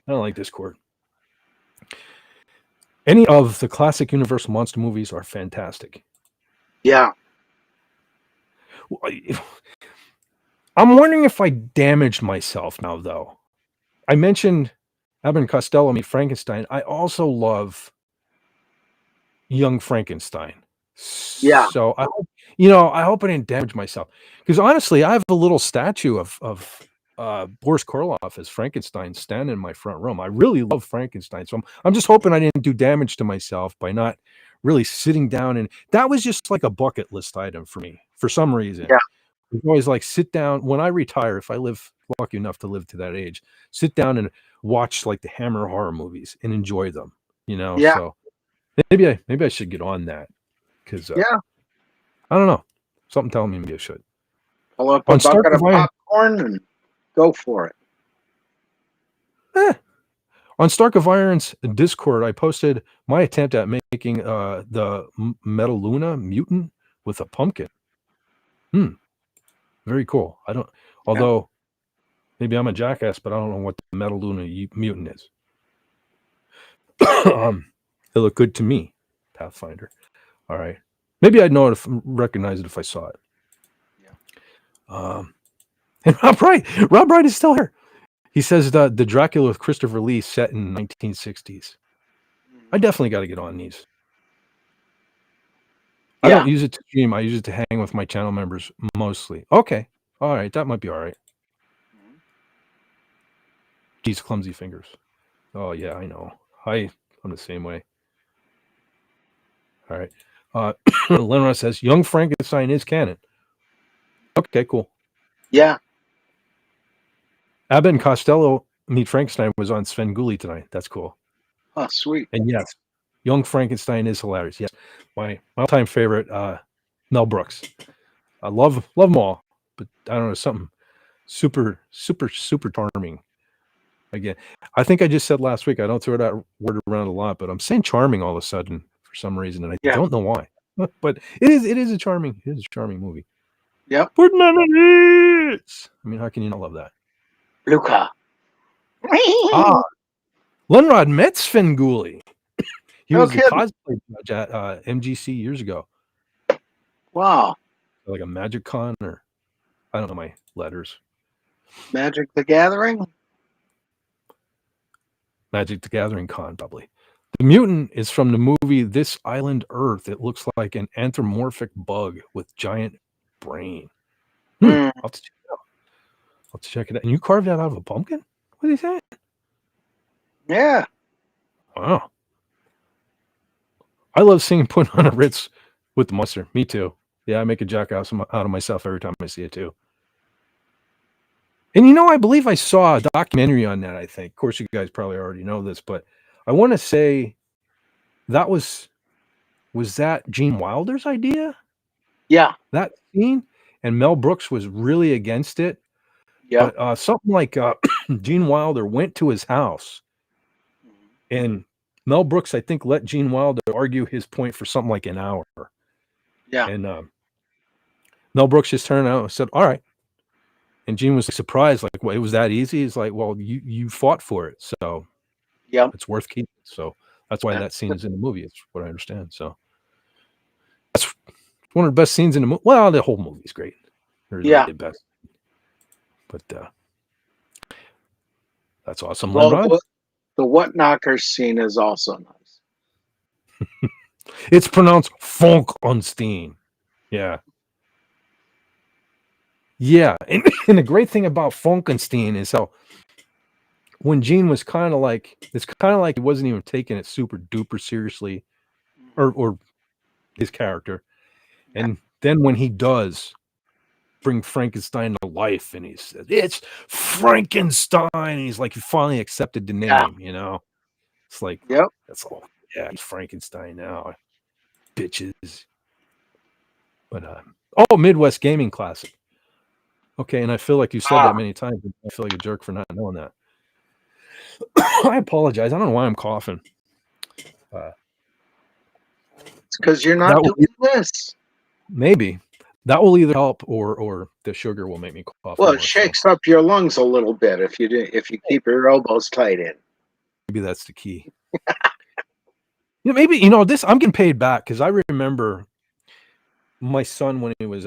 don't like Discord. Any of the classic Universal monster movies are fantastic. Yeah. I'm wondering if I damaged myself now, though. I mentioned Abbott and Costello meet Frankenstein. I also love Young Frankenstein. Yeah. So I hope I didn't damage myself, because honestly, I have a little statue of Boris Karloff as Frankenstein standing in my front room. I really love Frankenstein, so I'm just hoping I didn't do damage to myself by not really sitting down. And that was just like a bucket list item for me for some reason. Yeah. It's always like, sit down when I retire, if I live lucky enough to live to that age, sit down and watch like the Hammer horror movies and enjoy them. Yeah. So maybe I should get on that, because I don't know, something telling me maybe I should pull up a bucket of popcorn and go for it. On Stark of Iron's Discord, I posted my attempt at making the Metaluna mutant with a pumpkin. Very cool. Although maybe I'm a jackass, but I don't know what the Metaluna mutant is. It looked good to me, Pathfinder. All right. Maybe I'd know recognize it if I saw it. Yeah. And Rob Wright is still here. He says the Dracula with Christopher Lee set in 1960s. I definitely got to get on these. I don't use it to stream. I use it to hang with my channel members mostly. Okay. All right. That might be all right. Geez, clumsy fingers. Oh, yeah, I know. I'm the same way. All right. Lenora says, Young Frankenstein is canon. Okay, cool. Yeah. Abbott and Costello meet Frankenstein was on Sven Gulli tonight. That's cool. Oh, sweet. And yes, Young Frankenstein is hilarious. Yes, my all-time favorite, Mel Brooks. I love them all, but I don't know, something super charming. Again, I think I just said last week, I don't throw that word around a lot, but I'm saying charming all of a sudden for some reason, and I don't know why. But it is a charming movie. Yep. For none of it. I mean, how can you not love that? Luca. Lenrod met Svengoolie. He was a kidding. cosplay judge at MGC years ago. Wow. Like a Magic Con, or I don't know my letters. Magic the Gathering? Magic the Gathering Con, probably. The mutant is from the movie This Island Earth. It looks like an anthropomorphic bug with giant brain. I'll have to check it out. And you carved that out of a pumpkin? What is that? Yeah. Wow. I love seeing put on a Ritz with the mustard. Me too. Yeah, I make a jackass out of myself every time I see it too. And I believe I saw a documentary on that, I think. Of course, you guys probably already know this, but I want to say that was that Gene Wilder's idea? Yeah. That scene? And Mel Brooks was really against it. Yeah. But something like Gene Wilder went to his house, and Mel Brooks, I think, let Gene Wilder argue his point for something like an hour. Yeah. And Mel Brooks just turned out and said, all right. And Gene was surprised, like, well, it was that easy? He's like, well, you fought for it, so it's worth keeping. So that's why that scene is in the movie. It's what I understand. So that's one of the best scenes in the movie. Well, the whole movie is great. The best. But that's awesome. Well, the What Knockers scene is also nice. It's pronounced Funkenstein. Yeah. Yeah. And the great thing about Funkenstein is how when Gene was kind of like, it's kind of like he wasn't even taking it super duper seriously, or his character. And then when he does bring Frankenstein to life, and he says, it's Frankenstein, and he's like, he finally accepted the name, It's like, that's all. Yeah, he's Frankenstein now, bitches. But Midwest Gaming Classic. Okay, and I feel like you said that many times. I feel like a jerk for not knowing that. I apologize. I don't know why I'm coughing. It's because you're not doing this. Maybe. That will either help or the sugar will make me cough. Well, it shakes up your lungs a little bit if you keep your elbows tight in. Maybe that's the key. Maybe this. I'm getting paid back because I remember my son when he was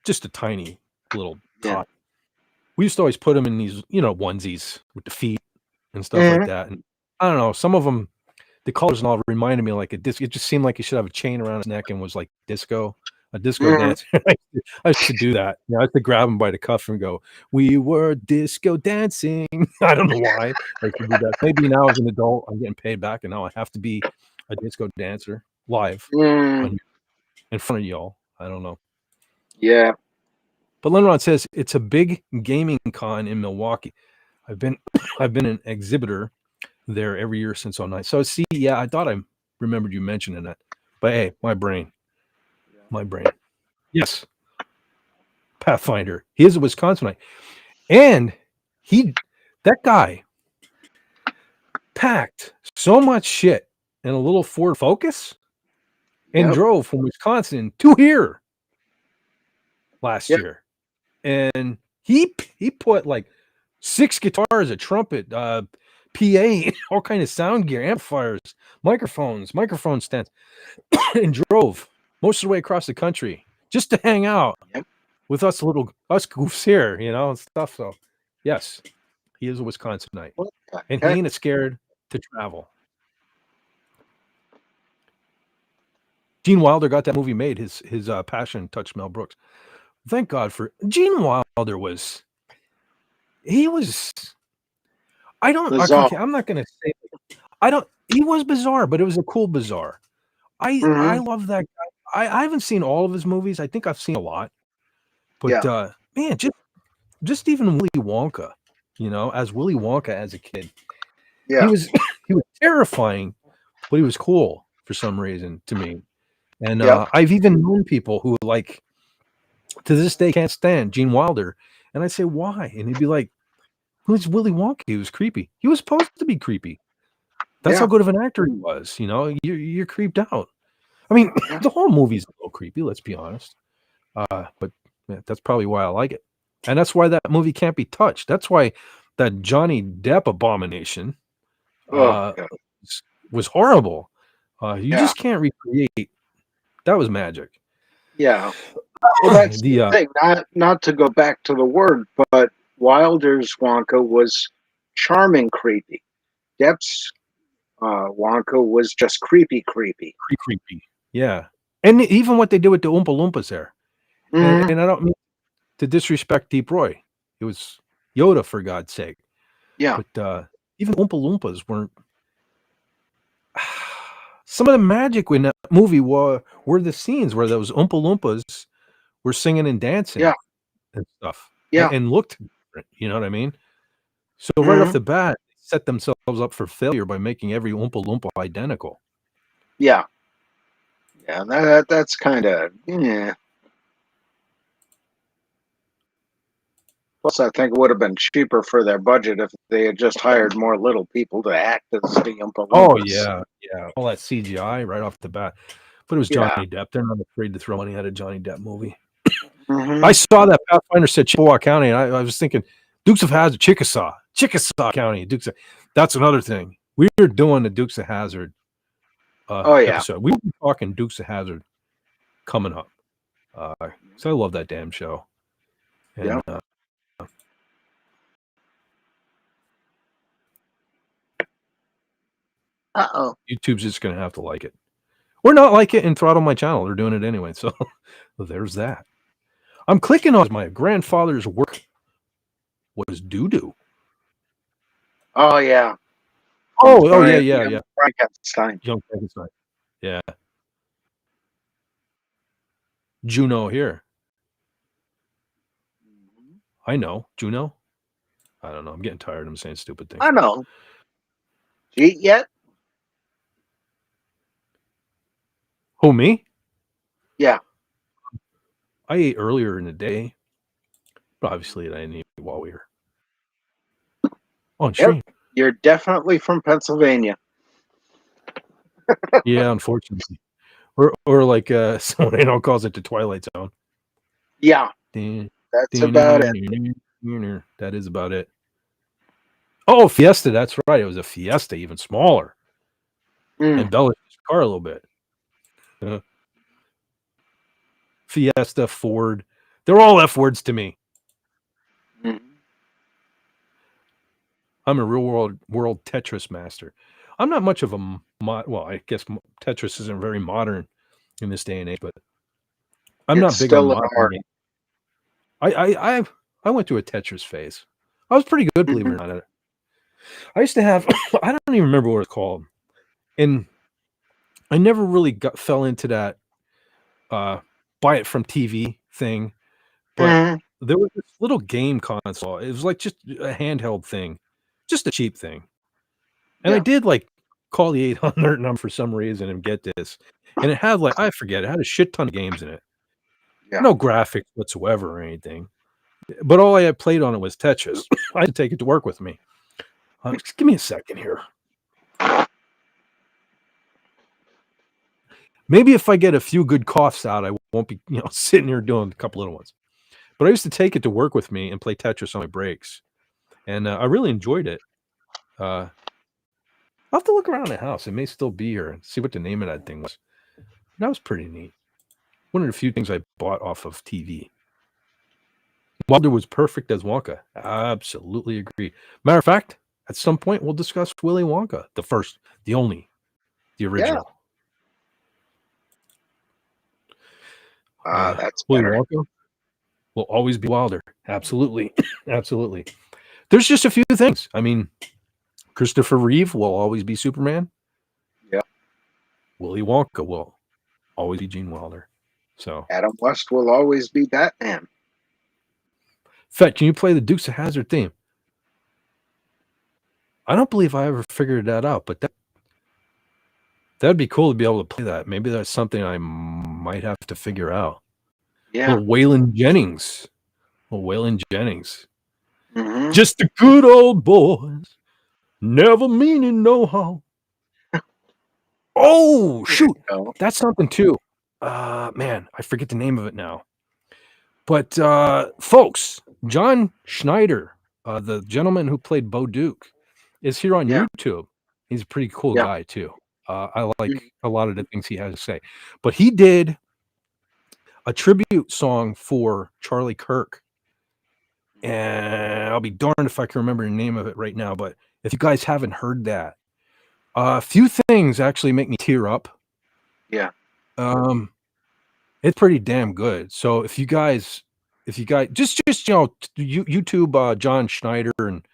just a tiny little tot. We used to always put him in these onesies with the feet and stuff like that. And I don't know, some of them, the colors and all reminded me like a disc. It just seemed like he should have a chain around his neck and was like a disco dance. I should do that. I have to grab him by the cuff and go, "We were disco dancing." I don't know why I should do that. Maybe now as an adult, I'm getting paid back, and now I have to be a disco dancer live in front of y'all. I don't know. Yeah. But Lenrod says it's a big gaming con in Milwaukee. I've been an exhibitor there every year since 2009. So see, I thought I remembered you mentioning that. But hey, my brain. Yes. Pathfinder. He is a Wisconsinite. And that guy packed so much shit in a little Ford Focus and drove from Wisconsin to here last year. And he put like 6 guitars, a trumpet, PA, all kind of sound gear, amplifiers, microphone stands, and drove most of the way across the country just to hang out with us goofs here, and stuff. So, yes, he is a Wisconsinite, and he ain't scared to travel. Gene Wilder got that movie made. His passion touched Mel Brooks. Thank God for Gene Wilder. He was I'm not going to say he was bizarre, but it was a cool bizarre. I love that guy. I haven't seen all of his movies. I think I've seen a lot, but man, just even Willy Wonka, as Willy Wonka as a kid, he was terrifying, but he was cool for some reason to me. And I've even known people who to this day can't stand Gene Wilder, And I'd say, why? And he'd be like, who's Willy Wonka? He was creepy. He was supposed to be creepy. That's how good of an actor he was. You know, you're creeped out. I mean, the whole movie's a little creepy, let's be honest. But that's probably why I like it. And that's why that movie can't be touched. That's why that Johnny Depp abomination was horrible. You just can't recreate. That was magic. Yeah. Well, that's the thing. Not to go back to the word, but Wilder's Wonka was charming, creepy. Depp's Wonka was just creepy. Creepy. Yeah. And even what they did with the Oompa Loompas there. And I don't mean to disrespect Deep Roy. It was Yoda, for God's sake. Yeah. But even Oompa Loompas weren't. Some of the magic in that movie were the scenes where those Oompa Loompas were singing and dancing and stuff. And looked different. You know what I mean? So right off the bat, they set themselves up for failure by making every Oompa Loompa identical. Yeah. Yeah, that's kind of, Plus, I think it would have been cheaper for their budget if they had just hired more little people to act as the Oompa Loompas. Oh, yeah. All that CGI right off the bat. But it was Johnny Depp. They're not afraid to throw money at a Johnny Depp movie. I saw that Pathfinder said Chippewa County, and I was thinking, Dukes of Hazzard, Chickasaw County. That's another thing. We were doing the Dukes of Hazzard episode. We were talking Dukes of Hazzard coming up. So I love that damn show. And, YouTube's just going to have to like it. Or not like it and throttle my channel. They're doing it anyway. So there's that. I'm clicking on my grandfather's work. What is doo-doo? Oh, yeah. Yeah. Frankenstein. Young Frankenstein. Yeah. Juno here. I know. Juno? I don't know. I'm getting tired. I'm saying stupid things. I know. Did you eat yet? Who, me? Yeah. I ate earlier in the day. But obviously, I didn't eat while we were on stream. You're definitely from Pennsylvania. Yeah, unfortunately. Or like someone I know calls it the Twilight Zone. Yeah. That's about it. That is about it. Oh, Fiesta. That's right. It was a Fiesta, even smaller. Embellished his car a little bit. Fiesta, Ford. They're all F words to me. I'm a real world Tetris master. I'm not much of a well, I guess Tetris isn't very modern in this day and age, but I'm not big on modern. I went through a Tetris phase. I was pretty good, believe it or not. I used to have I don't even remember what it's called, and I never really fell into that buy it from TV thing. But there was this little game console. It was like just a handheld thing, just a cheap thing. And I did like call the 800 number for some reason and get this. And it had like, I forget, it had a shit ton of games in it. No graphics whatsoever or anything. But all I had played on it was Tetris. I had to take it to work with me. Just give me a second here. Maybe if I get a few good coughs out, I won't be, sitting here doing a couple little ones. But I used to take it to work with me and play Tetris on my breaks. And I really enjoyed it. I'll have to look around the house. It may still be here and see what the name of that thing was. That was pretty neat. One of the few things I bought off of TV. Wilder was perfect as Wonka. I absolutely agree. Matter of fact, at some point we'll discuss Willy Wonka, the first, the only, the original. That's Willy better. Wonka will always be Wilder. Absolutely. Absolutely. There's just a few things. I mean, Christopher Reeve will always be Superman. Yeah. Willy Wonka will always be Gene Wilder. So Adam West will always be Batman. Fett, can you play the Dukes of Hazzard theme? I don't believe I ever figured that out, but that'd be cool to be able to play that. Maybe that's something I might have to figure out. Yeah. Waylon Jennings Well, Waylon Jennings. Just the good old boys, never meaning no harm. Oh, shoot. That's something too. Man, I forget the name of it now. But folks, John Schneider, the gentleman who played Bo Duke, is here on YouTube. He's a pretty cool guy too. I like a lot of the things he has to say. But he did a tribute song for Charlie Kirk. And I'll be darned if I can remember the name of it right now. But if you guys haven't heard that, a few things actually make me tear up. Yeah. It's pretty damn good. So if you guys just YouTube John Schneider and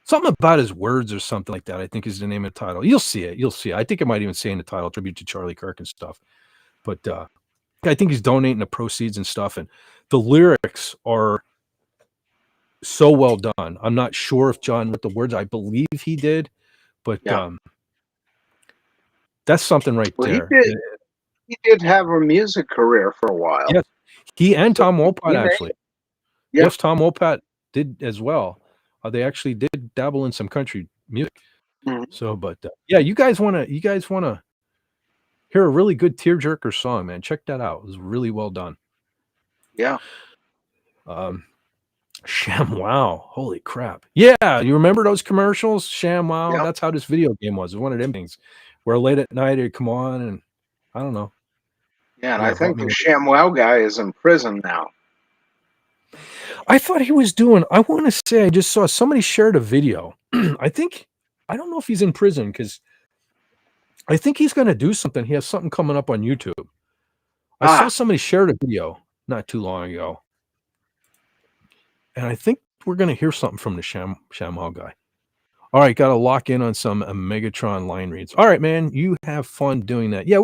something about his words or something like that, I think is the name of the title. You'll see it. I think it might even say in the title, tribute to Charlie Kirk and stuff. But I think he's donating the proceeds and stuff. And the lyrics are so well done. I'm not sure if John wrote the words. I believe he did. But that's something right there. He did have a music career for a while. Yes. He and Tom Wopat actually. Yeah. Yes, Tom Wopat did as well. They actually did dabble in some country music. So, but yeah, you guys want to hear a really good tearjerker song, man? Check that out. It was really well done. Yeah. ShamWow. Holy crap. Yeah, you remember those commercials? ShamWow. Yep. That's how this video game was. It was one of them things where late at night it'd come on and I don't know. Yeah, and I think the ShamWow guy is in prison now. I thought he was doing, I want to say I just saw somebody shared a video. I don't know if he's in prison because I think he's going to do something. He has something coming up on YouTube. I saw somebody shared a video not too long ago. And I think we're going to hear something from the ShamWow guy. All right, got to lock in on some Megatron line reads. All right, man, you have fun doing that. Yeah,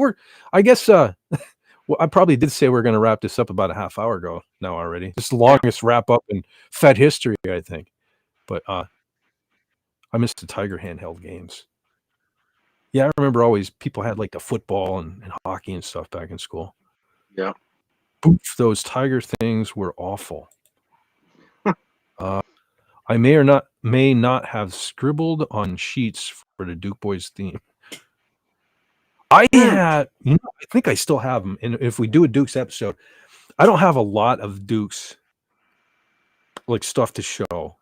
I guess, well, I probably did say we're going to wrap this up about a half hour ago now already. It's the longest wrap up in Fed history, I think. But I miss the Tiger handheld games. Yeah, I remember always people had like the football and hockey and stuff back in school. Yeah. Oof, those Tiger things were awful. I may not have scribbled on sheets for the Duke Boys theme. I think I still have them. And if we do a Dukes episode, I don't have a lot of Dukes like stuff to show,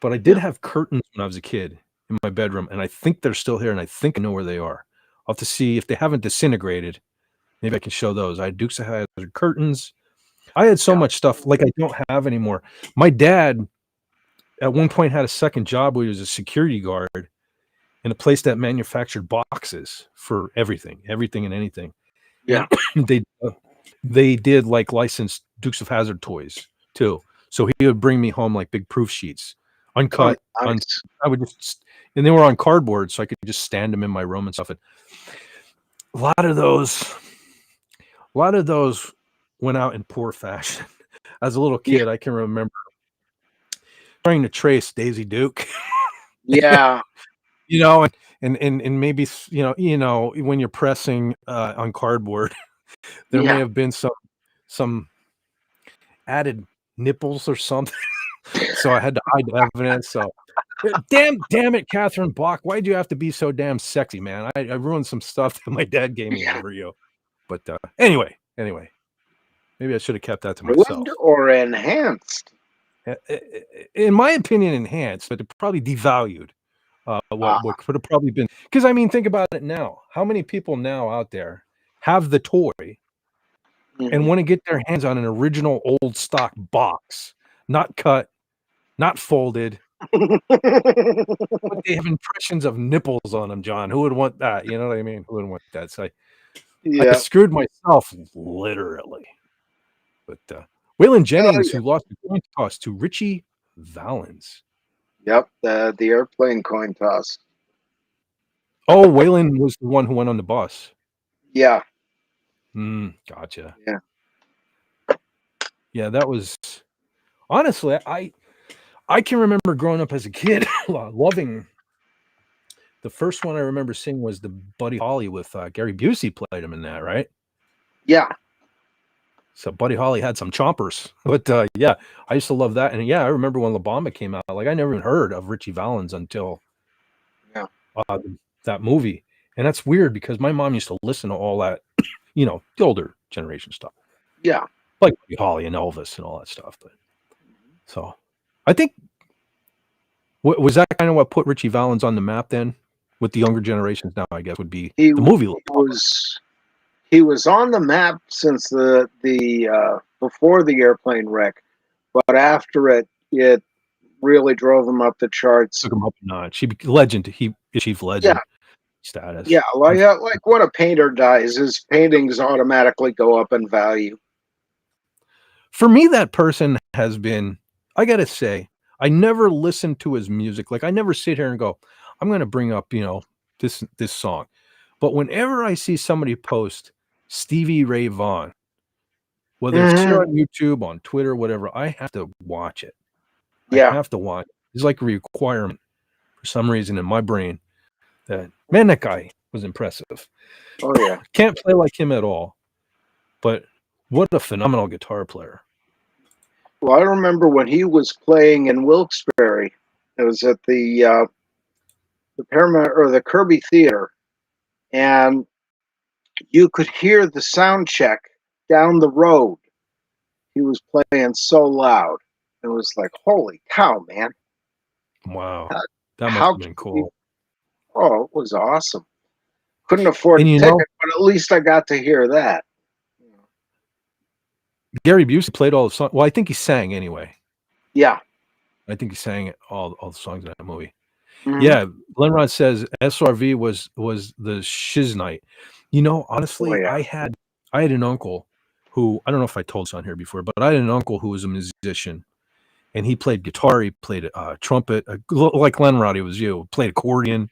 but I did have curtains when I was a kid in my bedroom, and I think they're still here, and I think I know where they are. I'll have to see if they haven't disintegrated. Maybe I can show those. I had Dukes of Hazzard curtains. I had so much stuff like I don't have anymore. My dad at one point had a second job where he was a security guard in a place that manufactured boxes for everything and anything. Yeah. And they did like licensed Dukes of Hazzard toys too. So he would bring me home like big proof sheets, uncut. Oh, nice. I would just, and they were on cardboard, so I could just stand them in my room and stuff. And a lot of those went out in poor fashion. As a little kid, I can remember trying to trace Daisy Duke. Yeah. And maybe when you're pressing on cardboard, there may have been some added nipples or something. So I had to hide the evidence. So damn it, Catherine Bach, why'd you have to be so damn sexy, man? I ruined some stuff that my dad gave me over you. But anyway, maybe I should have kept that to myself. Ruined or enhanced? In my opinion, enhanced, but it probably devalued what could have probably been. Because I mean, think about it now. How many people now out there have the toy and want to get their hands on an original old stock box, not cut, not folded, but they have impressions of nipples on them, John? Who would want that? You know what I mean? Who would want that? So I screwed myself literally. But Waylon Jennings, who lost the coin toss to Richie Valens. Yep, the airplane coin toss. Oh, Waylon was the one who went on the bus. Yeah. Gotcha. Yeah. Yeah, that was honestly, I can remember growing up as a kid loving. The first one I remember seeing was the Buddy Holly with Gary Busey played him in that, right? Yeah. So Buddy Holly had some chompers, but yeah, I used to love that. And yeah, I remember when La Bamba came out. Like I never even heard of Richie Valens until that movie, and that's weird because my mom used to listen to all that, you know, the older generation stuff. Yeah, like Buddy Holly and Elvis and all that stuff. But so, I think was that kind of what put Richie Valens on the map then with the younger generations now. I guess would be the movie. He was on the map since the before the airplane wreck, but after it really drove him up the charts. Took him up a notch. He legend. He achieved legend status. Yeah, like when a painter dies, his paintings automatically go up in value. For me, that person has been. I gotta say, I never listened to his music. Like I never sit here and go, I'm going to bring up, you know, this song. But whenever I see somebody post Stevie Ray Vaughan, whether it's here on YouTube, on Twitter, whatever, I have to watch it. I have to watch it. It's like a requirement for some reason in my brain that, man, that guy was impressive. Oh, yeah. Can't play like him at all. But what a phenomenal guitar player. Well, I remember when he was playing in Wilkes-Barre. It was at the Paramount or the Kirby Theater, and you could hear the sound check down the road. He was playing so loud. It was like, holy cow, man. Wow. That must have been cool. Oh, it was awesome. Couldn't afford a ticket, but at least I got to hear that. Gary Busey played all the songs. Well, I think he sang anyway. Yeah. I think he sang all the songs in that movie. Yeah, Lenrod says SRV was the shiz night. You know, honestly, I had an uncle who, I don't know if I told this on here before, but I had an uncle who was a musician, and he played guitar, he played trumpet, like Lenrod, he was played accordion,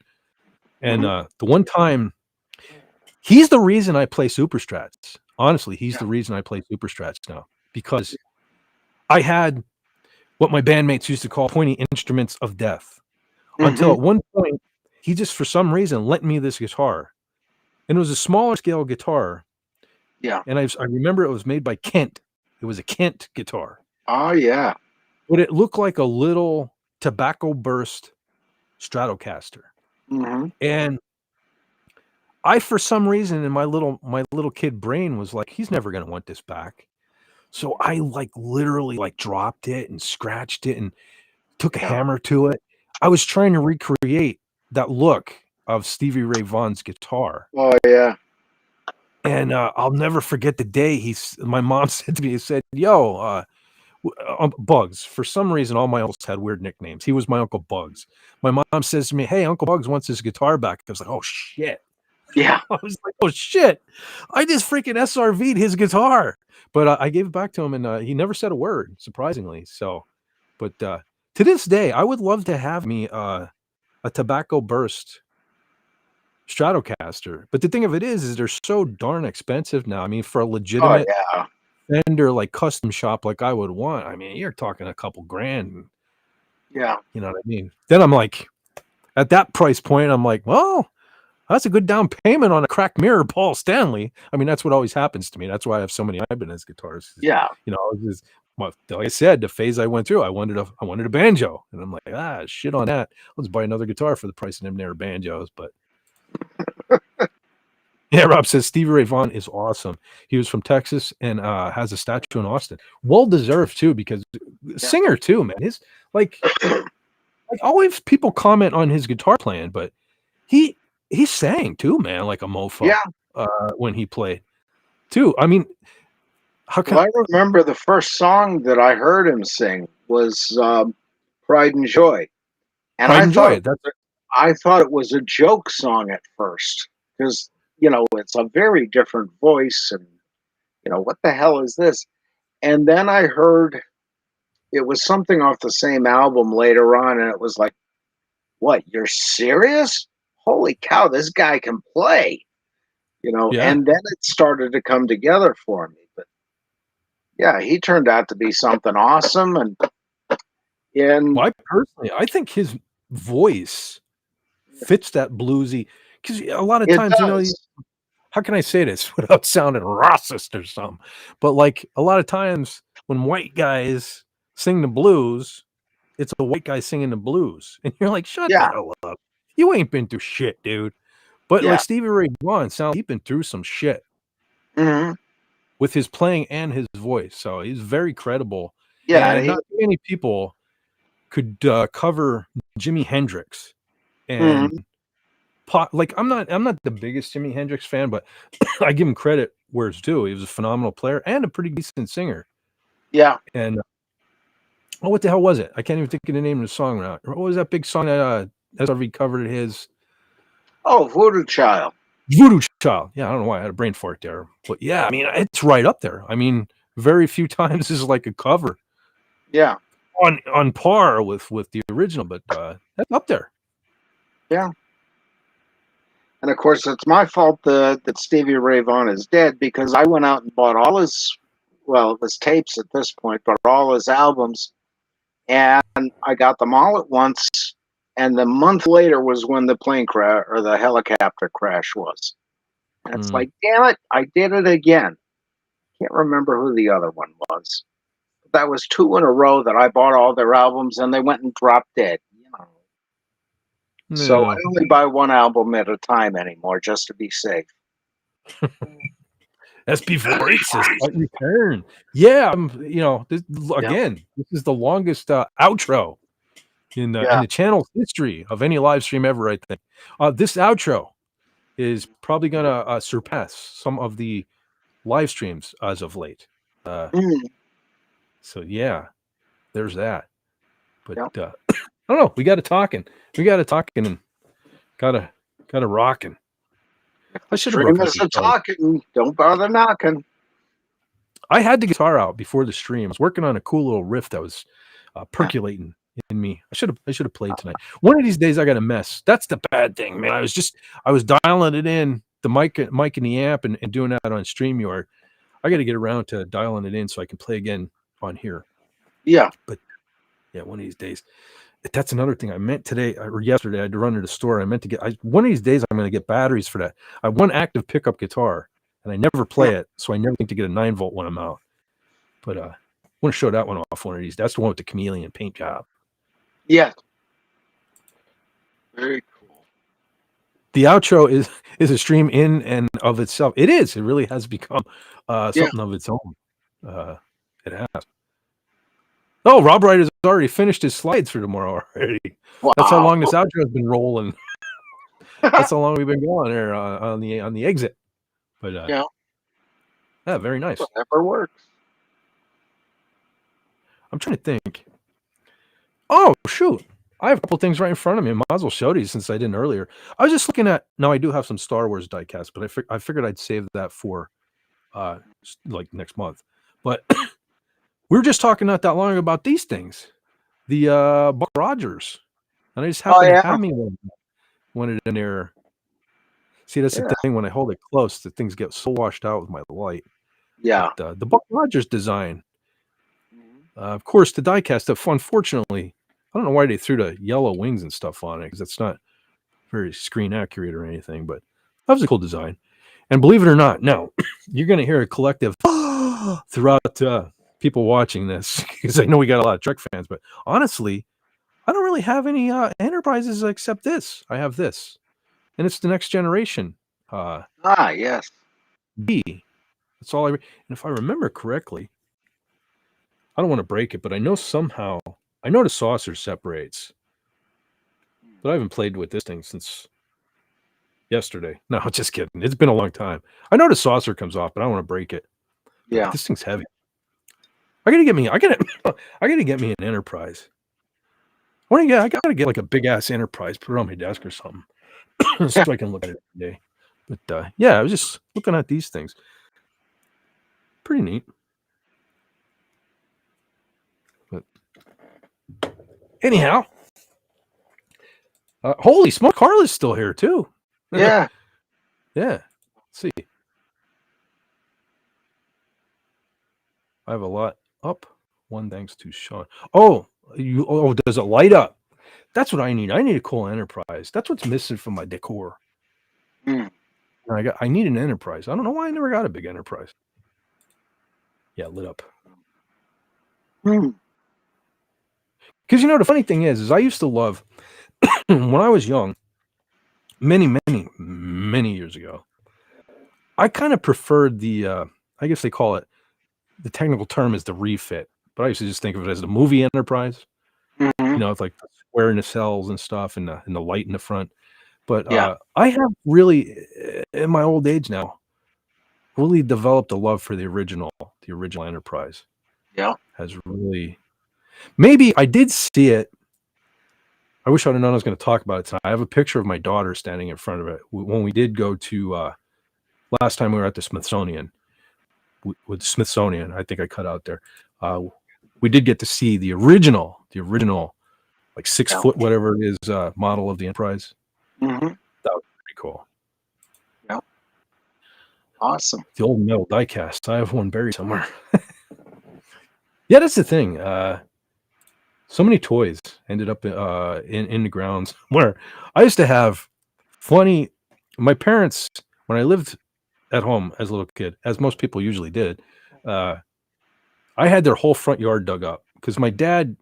and the one time, he's the reason I play Super Strats. Honestly, he's the reason I play Super Strats now, because I had what my bandmates used to call pointy instruments of death. Until at one point, he just, for some reason, lent me this guitar. And it was a smaller scale guitar. Yeah. And I remember it was made by Kent. It was a Kent guitar. Oh, yeah. But it looked like a little tobacco burst Stratocaster. And I, for some reason, in my little kid brain was like, he's never going to want this back. So I literally dropped it and scratched it and took a hammer to it. I was trying to recreate that look of Stevie Ray Vaughan's guitar. Oh, yeah. And I'll never forget the day my mom said to me, yo, Bugs. For some reason, all my uncles had weird nicknames. He was my Uncle Bugs. My mom says to me, hey, Uncle Bugs wants his guitar back. I was like, oh, shit. Yeah. I was like, oh, shit. I just freaking SRV'd his guitar. But I gave it back to him, and he never said a word, surprisingly. So, but to this day, I would love to have me a tobacco burst Stratocaster. But the thing of it is they're so darn expensive now. I mean, for a legitimate vendor like custom shop like I would want, I mean, you're talking a couple grand. Yeah. You know what I mean? Then I'm like, at that price point, I'm like, well, that's a good down payment on a cracked mirror, Paul Stanley. I mean, that's what always happens to me. That's why I have so many Ibanez guitars. Yeah. You know, like I said, the phase I went through, I wanted a banjo, and I'm like, shit on that. Let's buy another guitar for the price of them there banjos. But yeah, Rob says Stevie Ray Vaughan is awesome. He was from Texas and has a statue in Austin. Well deserved too, because singer too, man. His like always people comment on his guitar playing, but he sang too, man, like a mofo. Yeah. When he played too. I mean, I remember the first song that I heard him sing was Pride and Joy. And I thought it was a joke song at first, because, you know, it's a very different voice and, you know, what the hell is this? And then I heard it was something off the same album later on, and it was like, what, you're serious? Holy cow, this guy can play. You know, and then it started to come together for me. But yeah, he turned out to be something awesome. And I think his voice fits that bluesy, because a lot of times, you know, how can I say this without sounding racist or something? But like a lot of times when white guys sing the blues, it's a white guy singing the blues, and you're like, shut the hell up. You ain't been through shit, dude. But like Stevie Ray Vaughan sounds he's been through some shit with his playing and his voice. So he's very credible. Yeah, and not many people could cover Jimi Hendrix. And like I'm not the biggest Jimi Hendrix fan, but I give him credit where it's due. He was a phenomenal player and a pretty decent singer. Yeah. And what the hell was it? I can't even think of the name of the song now. What was that big song that SRV covered his? Oh, Voodoo Child. Voodoo Child. Yeah, I don't know why I had a brain fart there. But yeah, I mean, it's right up there. I mean, very few times is like a cover. Yeah. On par with the original, but that's up there. Yeah. And of course, it's my fault that Stevie Ray Vaughan is dead, because I went out and bought all his, well, his tapes at this point, but all his albums, and I got them all at once. And the month later was when the plane crash or the helicopter crash was. And it's like, damn it, I did it again. Can't remember who the other one was. But that was 2 in a row that I bought all their albums and they went and dropped dead. You know. No. So I only buy one album at a time anymore, just to be safe. That's before it says return. Yeah, you know, this is the longest outro in the channel's history of any live stream ever, I think. This outro is probably gonna surpass some of the live streams as of late. So yeah, there's that. But I don't know. We got to talking and got to rocking. I should have talking. Don't bother knocking. I had the guitar out before the stream. I was working on a cool little riff that was percolating in me. I should have played tonight. One of these days I got a mess. That's the bad thing, man. I was dialing it in, the mic and the amp and doing that on StreamYard. I got to get around to dialing it in so I can play again on here. Yeah. But yeah, one of these days. That's another thing I meant today or yesterday. I had to run to the store. I meant to get one of these days I'm going to get batteries for that. I have one active pickup guitar and I never play it, so I never think to get a 9-volt when I'm out. But I want to show that one off one of these. That's the one with the chameleon paint job. Yeah. Very cool. The outro is a stream in and of itself. It is. It really has become something of its own. It has. Oh, Rob Wright has already finished his slides for tomorrow already. Wow. That's how long this outro has been rolling. That's how long we've been going there on the exit. But yeah, very nice. Whatever works. I'm trying to think. Oh shoot, I have a couple things right in front of me. I might as well show these since I didn't earlier. I was just looking at. No, I do have some Star Wars diecast, but I figured I'd save that for like next month. But we were just talking not that long ago about these things, the Buck Rogers, and I just happened to have me one in there. See, that's the thing when I hold it close, the things get so washed out with my light. Yeah, but, the Buck Rogers design. Of course, the diecast stuff. Unfortunately, I don't know why they threw the yellow wings and stuff on it because it's not very screen accurate or anything. But that was a cool design. And believe it or not, now you're going to hear a collective throughout people watching this because I know we got a lot of Trek fans. But honestly, I don't really have any Enterprises except this. I have this, and it's the Next Generation. Yes. B. That's all and if I remember correctly. I don't want to break it, but I know somehow the saucer separates. But I haven't played with this thing since yesterday. No, just kidding. It's been a long time. I know the saucer comes off, but I don't want to break it. Yeah, this thing's heavy. I gotta get me an Enterprise. I gotta get like a big ass Enterprise, put it on my desk or something, so I can look at it today. But yeah, I was just looking at these things. Pretty neat. Anyhow, holy smoke, Carla's still here too. Yeah. Yeah. Let's see. I have a lot up. One thanks to Sean. Oh, does it light up? That's what I need. I need a cool Enterprise. That's what's missing from my decor. I need an enterprise. I don't know why I never got a big enterprise. Yeah, lit up. Because the funny thing is I used to love when I was young, many years ago. I kind of preferred the I guess they call it, the technical term is the refit, but I used to just think of it as the movie enterprise. It's like the square nacelles and stuff, and the light in the front. But I have really, in my old age now, really developed a love for the original enterprise. Yeah, has really. Maybe I did see it. I wish I'd have known I was going to talk about it tonight. I have a picture of my daughter standing in front of it when we did go to last time we were at the Smithsonian. With the Smithsonian, I think I cut out there. We did get to see the original, like 6 foot, whatever it is, model of the Enterprise. That was pretty cool. Yeah. Awesome. The old metal diecast. I have one buried somewhere. Yeah, that's the thing. So many toys ended up in the grounds where I used to have funny. My parents, when I lived at home as a little kid, as most people usually did, I had their whole front yard dug up because my dad,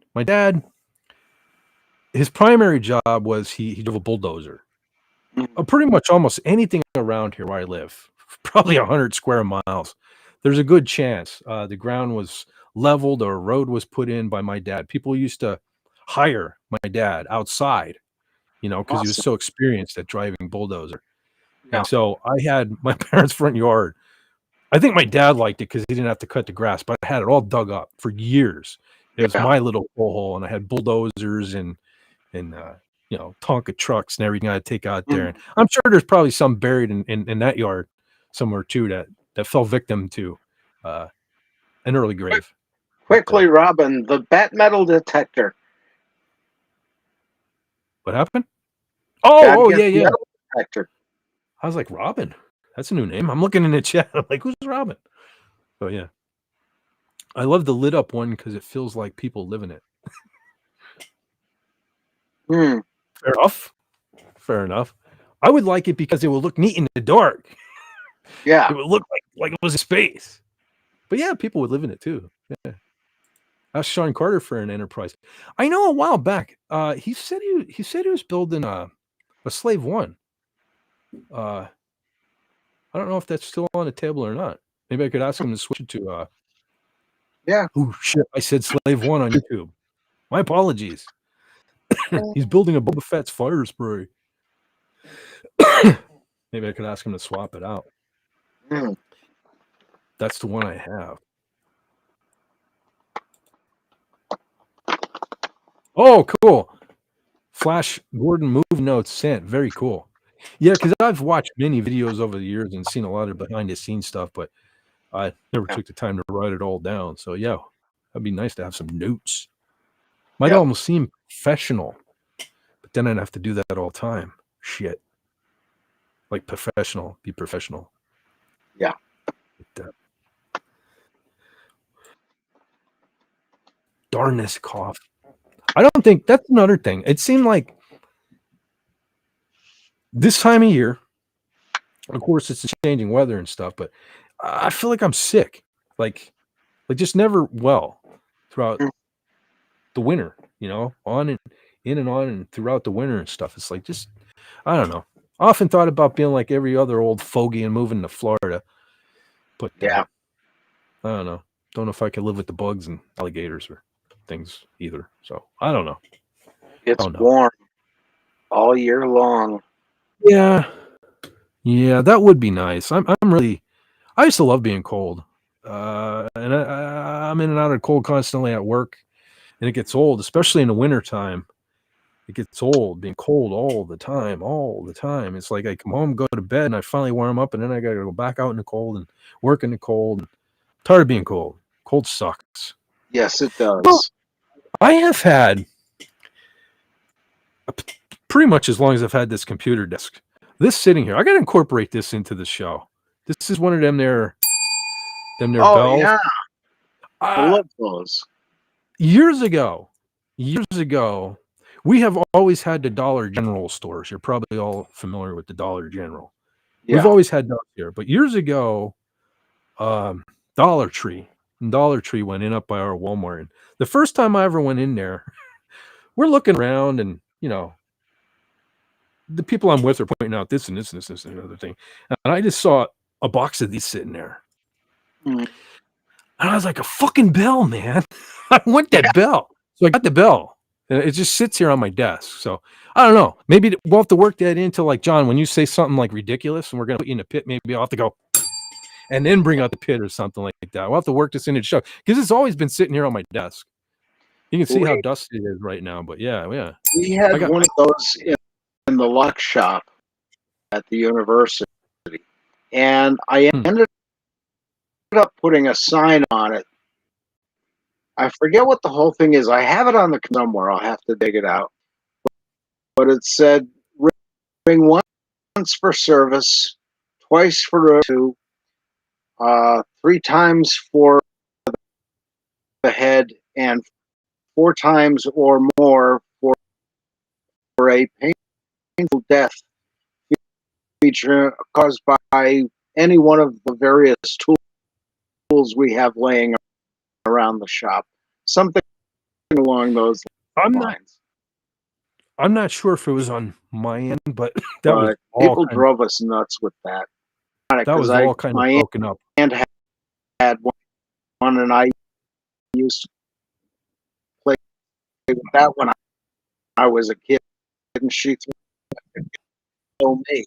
his primary job was he drove a bulldozer. Pretty much almost anything around here where I live, probably 100 square miles, there's a good chance the ground was leveled or a road was put in by my dad. People used to hire my dad outside, because he was so experienced at driving bulldozer. And so I had my parents' front yard. I think my dad liked it because he didn't have to cut the grass, but I had it all dug up for years. It was my little hole, and I had bulldozers and Tonka trucks and everything I'd take out there. And I'm sure there's probably some buried in that yard somewhere too that fell victim to an early grave. Quickly, Robin, the bat metal detector. What happened? Oh, yeah. Detector. I was like, Robin, that's a new name. I'm looking in the chat. I'm like, who's Robin? Oh, yeah. I love the lit up one because it feels like people live in it. Fair enough. I would like it because it would look neat in the dark. Yeah. It would look like it was a space. But yeah, people would live in it too. Yeah. Ask Sean Carter for an Enterprise. I know a while back, he said he was building a Slave One. I don't know if that's still on the table or not. Maybe I could ask him to switch it to yeah. Oh shit, I said Slave One on YouTube. My apologies. He's building a Boba Fett's fire spray. Maybe I could ask him to swap it out. That's the one I have. Oh, cool. Flash Gordon move notes sent. Very cool. Yeah, because I've watched many videos over the years and seen a lot of behind the scenes stuff, but I never took the time to write it all down. So yeah, that'd be nice to have some notes. Might almost seem professional, but then I'd have to do that all the time. Shit. Like professional. Be professional. Yeah. Darn this cough. I don't think that's another thing. It seemed like this time of year, of course, it's changing weather and stuff, but I feel like I'm sick, like just never well throughout the winter. On and in and on and throughout the winter and stuff. It's like just I don't know. I often thought about being like every other old fogey and moving to Florida, but yeah, I don't know. Don't know if I could live with the bugs and alligators or things either. So I don't know. It's warm all year long. Yeah, that would be nice. I used to love being cold, and I'm in and out of cold constantly at work, and it gets old, especially in the winter time. It gets old being cold all the time. It's like I come home, go to bed, and I finally warm up, and then I got to go back out in the cold and work in the cold. I'm tired of being cold. Cold sucks. Yes, it does. But I have had pretty much as long as I've had this computer desk. This sitting here, I got to incorporate this into the show. This is one of them there bells. Yeah. I love those. Years ago, we have always had the Dollar General stores. You're probably all familiar with the Dollar General. We've always had dust here, but years ago, Dollar Tree went in up by our Walmart. And the first time I ever went in there, we're looking around, and the people I'm with are pointing out this and this and this and this and another thing, and I just saw a box of these sitting there, and I was like, a fucking bell, man. I want that bell, so I got the bell, and it just sits here on my desk. So I don't know. Maybe we'll have to work that into, like, John, when you say something like ridiculous, and we're gonna put you in a pit, maybe I'll have to go and then bring out the pit or something like that. We'll have to work this into the show, because it's always been sitting here on my desk. You can see how dusty it is right now, but yeah. We had one of those in the lock shop at the university, and I ended up putting a sign on it. I forget what the whole thing is. I have it on the somewhere. I'll have to dig it out. But it said, ring once for service, twice for two, 3 times for the head, and 4 times or more for a painful death feature caused by any one of the various tools we have laying around the shop. Something along those lines. I'm not sure if it was on my end, but that was people drove us nuts with that. That was all kind of broken up. And had one, and I used to play with that when I was a kid, and she threw me.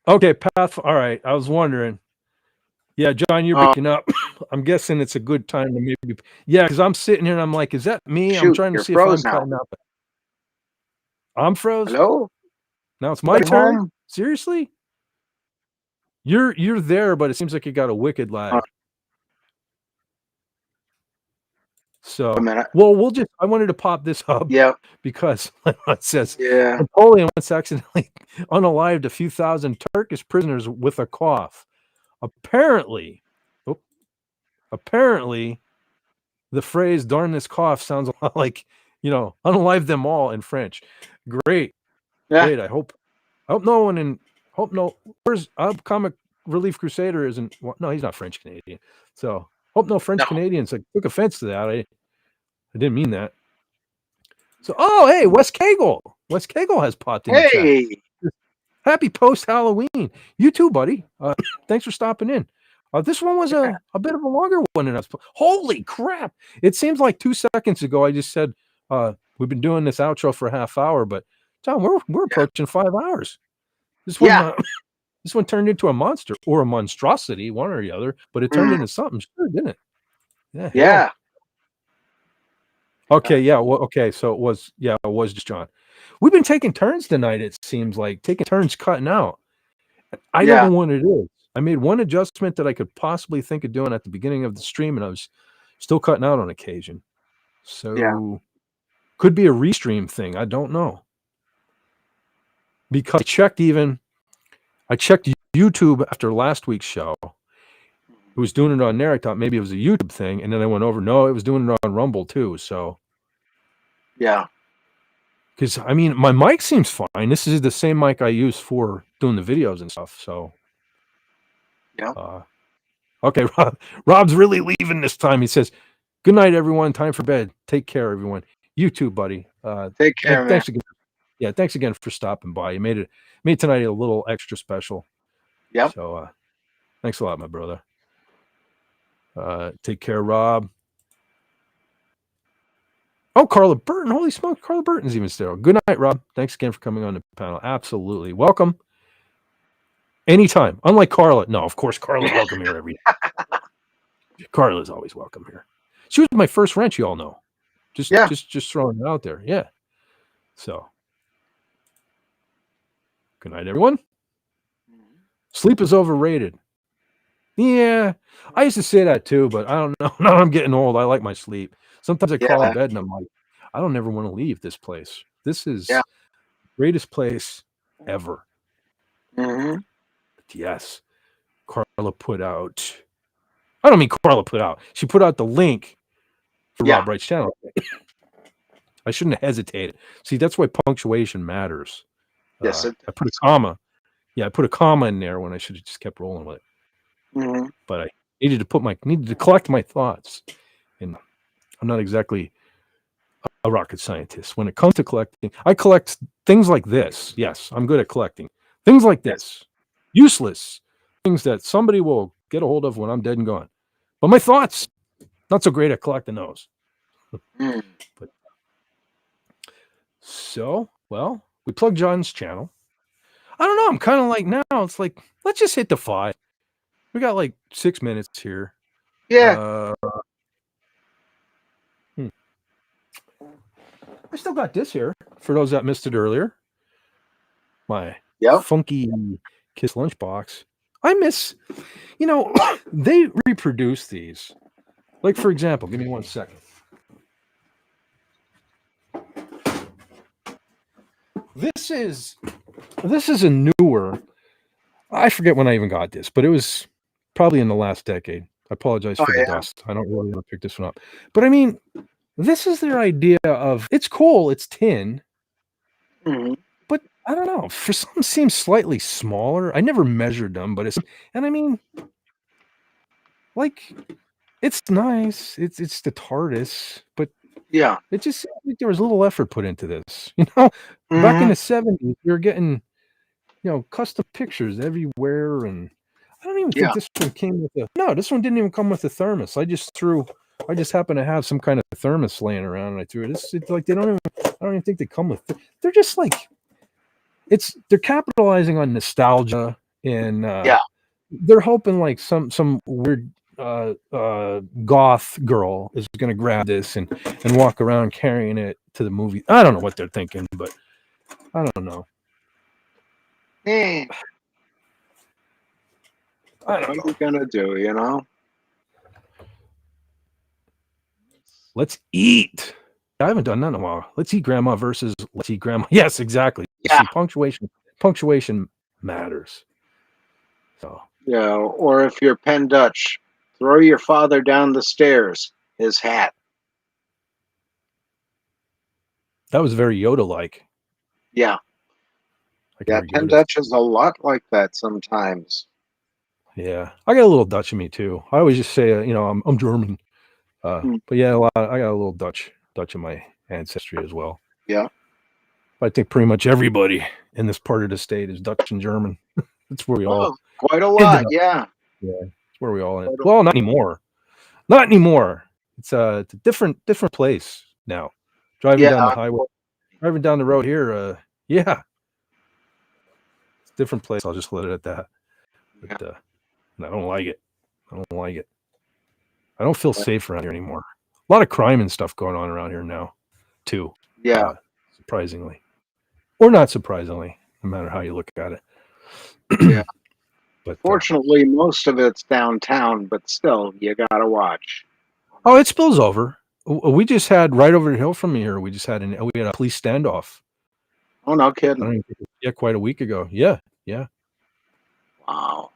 Okay, Path. All right, I was wondering. Yeah, John, you're picking up. I'm guessing it's a good time to maybe. Yeah, because I'm sitting here and I'm like, is that me? I'm trying to see if I'm cutting up. I'm froze. Hello? Now it's my turn. Seriously? You're there, but it seems like you got a wicked lag. So, well, I wanted to pop this up. Yeah. Because it says Napoleon once accidentally unalived a few thousand Turkish prisoners with a cough. Apparently, the phrase "darn this cough" sounds a lot like, unalive them all in French. Great. Great. I hope no one where's Comic Relief Crusader isn't. Well, no, he's not French Canadian. So hope no French Canadians took offense to that. I didn't mean that. So, hey, Wes Cagle. Wes Cagle has popped in the chat. Happy post-Halloween. You too, buddy. Thanks for stopping in. This one was a bit of a longer one than us. Holy crap. It seems like 2 seconds ago I just said we've been doing this outro for a half hour, but John, we're approaching 5 hours. This one turned into a monster or a monstrosity, one or the other, but it turned into something, sure, didn't it? Yeah. Okay, yeah. Well, okay, so it was just John. We've been taking turns tonight, it seems like, taking turns cutting out. I don't know what it is. I made one adjustment that I could possibly think of doing at the beginning of the stream, and I was still cutting out on occasion. So could be a restream thing. I don't know. Because I checked YouTube after last week's show. It was doing it on there. I thought maybe it was a YouTube thing, and then I went over. No, it was doing it on Rumble too. So yeah. Because I mean, my mic seems fine. This is the same mic I use for doing the videos and stuff. So okay, Rob's really leaving this time. He says, "Good night, everyone. Time for bed. Take care, everyone. You too, buddy. Take care, thanks again. Yeah, thanks again for stopping by. You made tonight a little extra special. Yeah. So thanks a lot, my brother. Take care, Rob. Oh, Carla Burton. Holy smoke, Carla Burton's even still. Good night, Rob. Thanks again for coming on the panel. Absolutely. Welcome. Anytime. Unlike Carla. No, of course, Carla's welcome here every day. Carla's always welcome here. She was my first wrench, you all know. Just throwing it out there. Yeah. So good night, everyone. Sleep is overrated. Yeah. I used to say that too, but I don't know. Now I'm getting old. I like my sleep. Sometimes I crawl in bed and I'm like, I don't ever want to leave this place. This is the greatest place ever. Mm-hmm. Yes. Carla put out. I don't mean Carla put out. She put out the link for Rob Wright's channel. I shouldn't have hesitated. See, that's why punctuation matters. Yes. I put a comma Yeah, I put a comma in there when I should have just kept rolling with it. Mm-hmm. But I needed to collect my thoughts, and I'm not exactly a rocket scientist. When it comes to collecting, I collect things like this. Yes, I'm good at collecting things like this. Useless things that somebody will get a hold of when I'm dead and gone. But my thoughts, not so great at collecting those. But so, well, we plugged John's channel. I don't know. I'm kind of like now. It's like, let's just hit the 5. We got like 6 minutes here. Yeah. I still got this here for those that missed it earlier. My funky Kiss lunchbox. I miss, they reproduce these. Like, for example, give me 1 second. This is a newer. I forget when I even got this, but it was probably in the last decade. I apologize for the dust. I don't really want to pick this one up. But I mean, this is their idea of, it's cool, it's tin. Mm-hmm. But I don't know. For some, it seems slightly smaller. I never measured them, but and I mean, like, it's nice. It's the TARDIS, but yeah, it just seems like there was a little effort put into this. Back in the 70s, we were getting, custom pictures everywhere, and I don't even think this one came with this one didn't even come with a thermos. I just happened to have some kind of thermos laying around, and I threw it. It's like I don't even think they come with. They're just like, they're capitalizing on nostalgia, and they're hoping like some weird goth girl is going to grab this and walk around carrying it to the movie. I don't know what they're thinking, but I don't know. What are you gonna do? Let's eat. I haven't done that in a while. Let's eat grandma versus let's eat grandma. Yes, exactly. Yeah. See, punctuation matters. So or if you're Penn Dutch, throw your father down the stairs. His hat. That was very Yoda-like. Yeah. Penn Dutch is a lot like that sometimes. Yeah, I got a little Dutch in me too. I always just say, I'm German. But yeah, I got a little Dutch in my ancestry as well. Yeah. I think pretty much everybody in this part of the state is Dutch and German. That's where we all quite a lot. Yeah. Yeah, it's where we all end. Well, not anymore. Not anymore. It's a different place now. Driving down the highway, driving down the road here. Yeah, it's a different place. I'll just let it at that. But I don't like it. I don't feel safe around here anymore. A lot of crime and stuff going on around here now, too. Yeah. Surprisingly. Or not surprisingly, no matter how you look at it. Yeah. But fortunately, most of it's downtown, but still, you gotta watch. Oh, it spills over. We just had right over the hill from me here. We had a police standoff. Oh, no kidding. Quite a week ago. Yeah. Wow.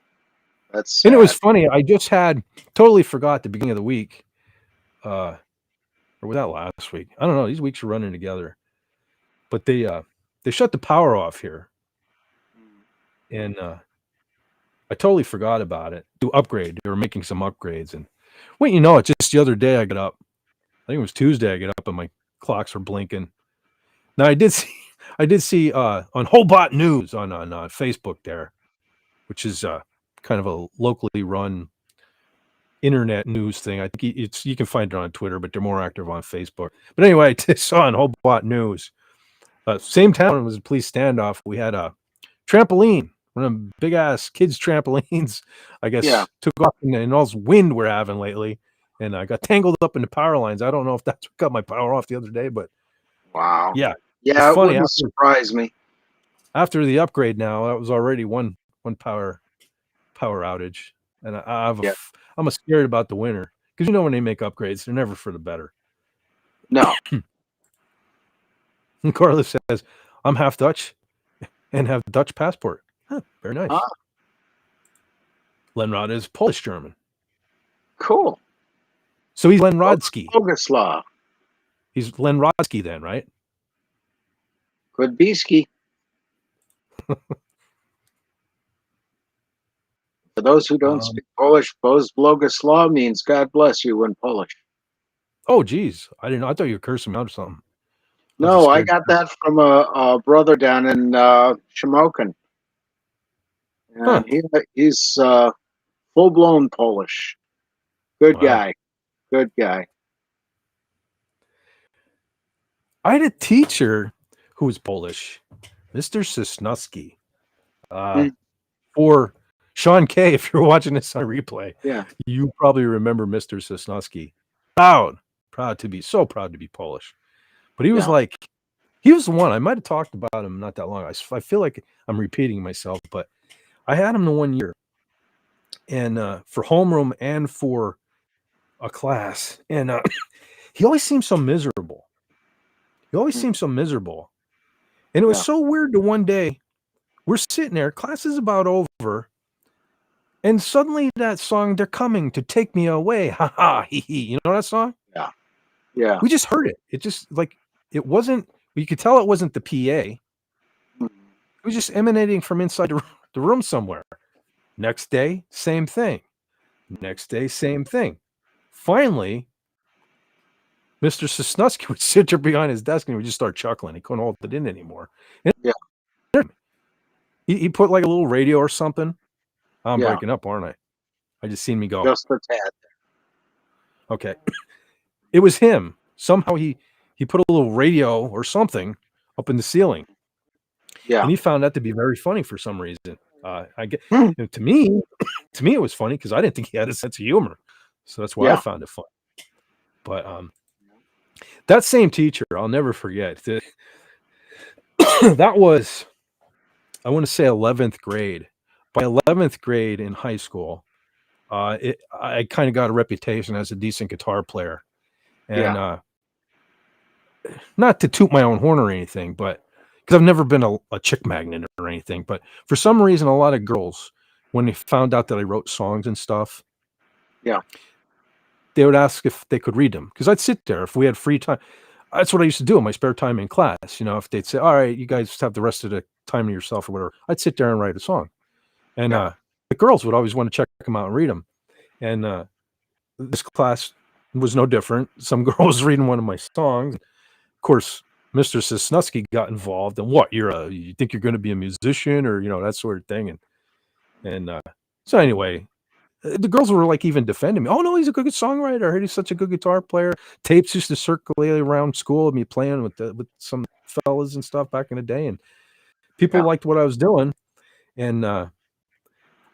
That's sad. And it was funny. I just totally forgot the beginning of the week. Or was that last week? I don't know. These weeks are running together. But they shut the power off here. And I totally forgot about it. To upgrade. They were making some upgrades. And it, just the other day I got up. I think it was Tuesday I got up and my clocks were blinking. Now I did see on Hobart News on Facebook there, which is kind of a locally run internet news thing. I think you can find it on Twitter, but they're more active on Facebook. But anyway, I saw on Hobart News, same town, it was a police standoff. We had a trampoline, one of them big ass kids trampolines, I guess, took off in all this wind we're having lately. And I got tangled up in the power lines. I don't know if that's what got my power off the other day, but wow. Yeah. Yeah, it wouldn't surprise me. After the upgrade now, that was already one power outage. And I'm scared about the winter. Because when they make upgrades, they're never for the better. No. And Carlos says, I'm half Dutch and have Dutch passport. Huh, very nice. Lenrod is Polish German. Cool. So he's Lenrodsky. Boguslav. He's Lenrodsky then, right? Could be ski. For those who don't speak Polish, Błogosław means God bless you in Polish. Oh, geez. I didn't know. I thought you were cursing me out or something. No, I got that from a brother down in Shamokin. And he's full-blown Polish. Good guy. Good guy. I had a teacher who was Polish, Mr. Sosnowski. For Sean K, if you're watching this on replay, you probably remember Mr. Sosnowski. Proud to be Polish. But he was he was the one. I might have talked about him not that long. I feel like I'm repeating myself, but I had him the 1 year, and for homeroom and for a class, and he always seemed so miserable. And it was so weird to one day, we're sitting there, class is about over, and suddenly that song, They're Coming to Take Me Away, ha ha, hee hee. You know that song? Yeah. Yeah. We just heard it. It just, it wasn't, you could tell it wasn't the PA. It was just emanating from inside the room somewhere. Next day, same thing. Next day, same thing. Finally, Mr. Sosnowski would sit there behind his desk and he would just start chuckling. He couldn't hold it in anymore. And he put like a little radio or something. I'm breaking up, aren't I? I just seen me go. Just a tad. Okay. It was him. Somehow he put a little radio or something up in the ceiling. Yeah. And he found that to be very funny for some reason. To me, it was funny because I didn't think he had a sense of humor. So that's why I found it funny. But that same teacher, I'll never forget. That was, I want to say 11th grade. By 11th grade in high school, I kind of got a reputation as a decent guitar player. And not to toot my own horn or anything, but because I've never been a chick magnet or anything. But for some reason, a lot of girls, when they found out that I wrote songs and stuff, they would ask if they could read them. Because I'd sit there if we had free time. That's what I used to do in my spare time in class. You know, if they'd say, all right, you guys have the rest of the time to yourself or whatever, I'd sit there and write a song. And the girls would always want to check them out and read them. And this class was no different. Some girl was reading one of my songs. Of course, Mr. Sosnowski got involved. And what, you think you're going to be a musician or, that sort of thing. And so anyway, the girls were like even defending me. Oh no, he's a good songwriter. I heard he's such a good guitar player. Tapes used to circulate around school of me playing with some fellas and stuff back in the day. And people liked what I was doing. And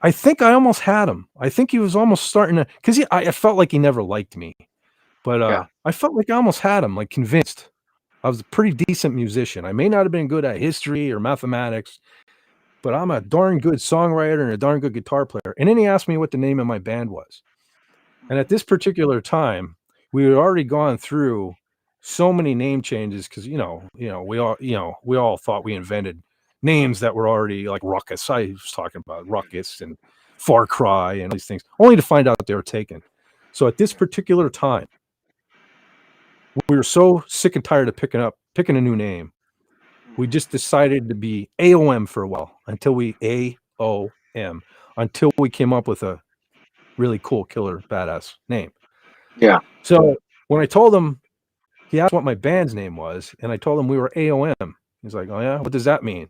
I think I almost had him. I think he was almost starting to, because I felt like he never liked me. But I felt like I almost had him, like convinced. I was a pretty decent musician. I may not have been good at history or mathematics, but I'm a darn good songwriter and a darn good guitar player. And then he asked me what the name of my band was. And at this particular time, we had already gone through so many name changes because we all thought we invented names that were already like Ruckus. I was talking about Ruckus and Far Cry and all these things, only to find out they were taken. So at this particular time, we were so sick and tired of picking a new name. We just decided to be AOM for a while until we came up with a really cool, killer, badass name. Yeah. So when I told him, he asked what my band's name was, and I told him we were AOM. He's like, oh yeah, what does that mean?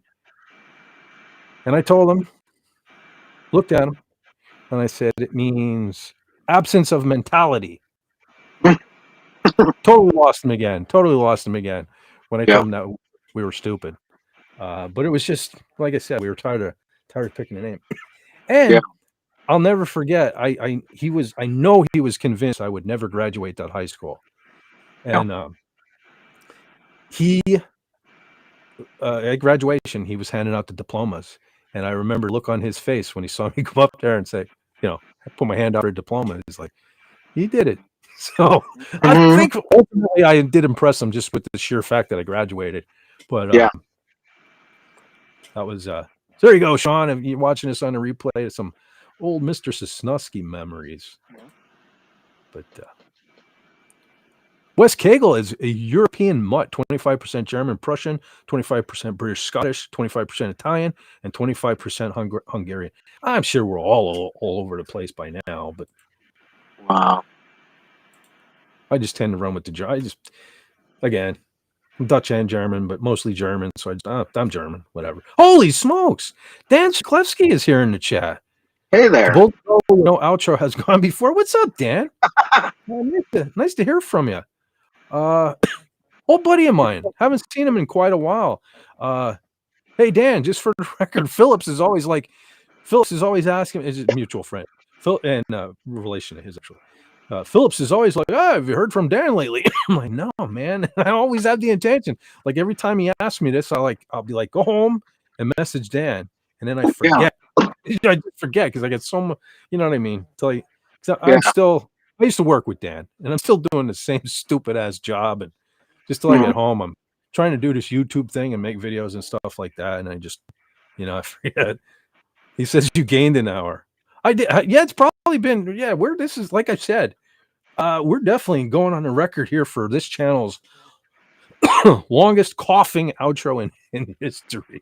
And I told him, looked at him, and I said, it means absence of mentality. Totally lost him again when I told him that we were stupid. But it was just, like I said, we were tired of picking a name. And I'll never forget, I know he was convinced I would never graduate that high school. And at graduation, he was handing out the diplomas. And I remember the look on his face when he saw me come up there and say, I put my hand out for a diploma. He's like, he did it. So I think ultimately I did impress him just with the sheer fact that I graduated. But that was so there you go, Sean. If you're watching this on a replay, some old Mr. Sosnowski memories. But Wes Kegel is a European mutt, 25% German, Prussian, 25% British, Scottish, 25% Italian, and 25% Hungarian. I'm sure we're all over the place by now, but wow. I just tend to run with the German. Again, I'm Dutch and German, but mostly German, so I'm German, whatever. Holy smokes! Dan Sklevsky is here in the chat. Hey there. The outro has gone before. What's up, Dan? Nice to hear from you. Old buddy of mine. Haven't seen him in quite a while. Hey Dan, just for the record, Phillips is always asking, is it mutual friend? Phil and relation to his actually. Phillips is always like, oh, have you heard from Dan lately? I'm like, no, man. I always have the intention. Like every time he asks me this, I'll be like, go home and message Dan, and then I forget. Yeah. I forget because I get so much. You know what I mean? I used to work with Dan, and I'm still doing the same stupid ass job, and just till I get home, I'm trying to do this YouTube thing and make videos and stuff like that, and I just, I forget. He says you gained an hour. I did. Yeah, it's probably been. Yeah, this is like I said. We're definitely going on the record here for this channel's longest coughing outro in history.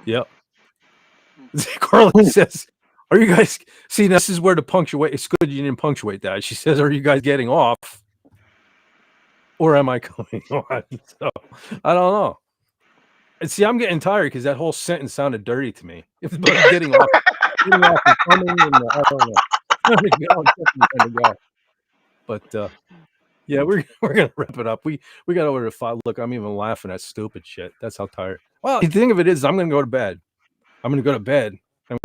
Yep. Carly says, "Are you guys see? This is where the punctuate. It's good you didn't punctuate that." She says, "Are you guys getting off, or am I going on?" So I don't know. And see, I'm getting tired because that whole sentence sounded dirty to me. It's about getting off, and coming, and I don't know. Go. But yeah, we're gonna wrap it up. We got over to 5. Look, I'm even laughing at stupid shit. That's how tired. Well, the thing of it is, I'm gonna go to bed. I'm gonna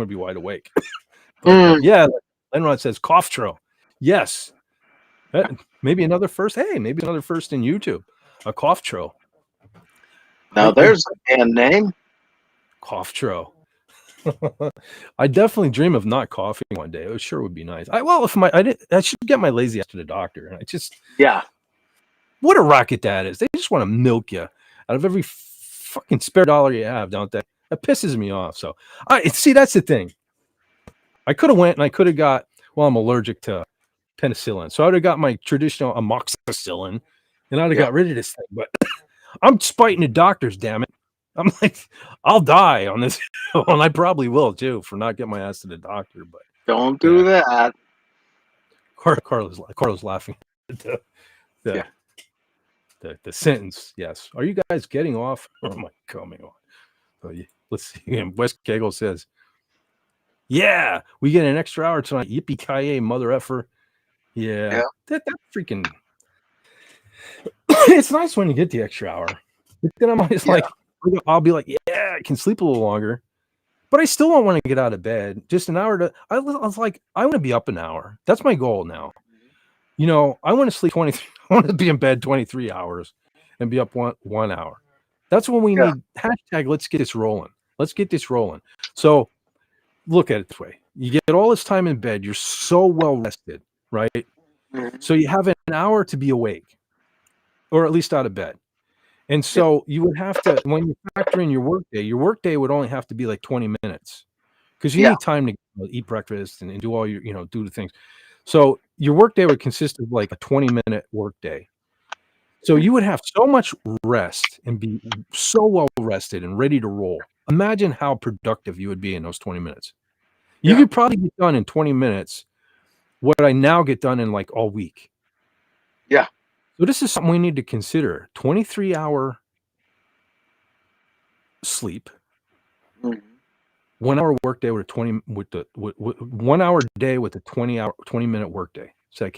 be wide awake. But, yeah, Lenrod says cough trail. Yes, maybe another first. Hey, maybe another first in YouTube. A cough trail. Now there's a band name. Cough trail. I definitely dream of not coughing one day. It sure would be nice. I should get my lazy ass to the doctor. And what a racket that is. They just want to milk you out of every fucking spare dollar you have, don't they? That pisses me off. So see, that's the thing. I could have went and I could have got. Well, I'm allergic to penicillin, so I would have got my traditional amoxicillin, and I'd have got rid of this thing. But I'm spiting the doctors. Damn it. I'm like, I'll die on this, and I probably will too for not getting my ass to the doctor. But don't do that. Carlos laughing at the sentence. Yes. Are you guys getting off, or am I coming on? So, let's see. Wes Kegel says, "Yeah, we get an extra hour tonight. Yippee ki yay, mother effer." Yeah. That freaking. It's nice when you get the extra hour, but then I'm always like. I'll be like, yeah, I can sleep a little longer, but I still don't want to get out of bed. Just an hour I was like, I want to be up an hour. That's my goal now. I want to sleep 23. I want to be in bed 23 hours and be up one hour. That's when we need hashtag. Let's get this rolling. Let's get this rolling. So look at it this way. You get all this time in bed. You're so well rested, right? Mm-hmm. So you have an hour to be awake, or at least out of bed. And so you would have to, when you factor in your workday would only have to be like 20 minutes because you need time to eat breakfast and do all your, do the things. So your workday would consist of like a 20-minute workday. So you would have so much rest and be so well rested and ready to roll. Imagine how productive you would be in those 20 minutes. You could probably get done in 20 minutes what I now get done in like all week. Yeah. So this is something we need to consider. 23-hour sleep, 1 hour workday with a 1 hour day with a 20-minute workday. So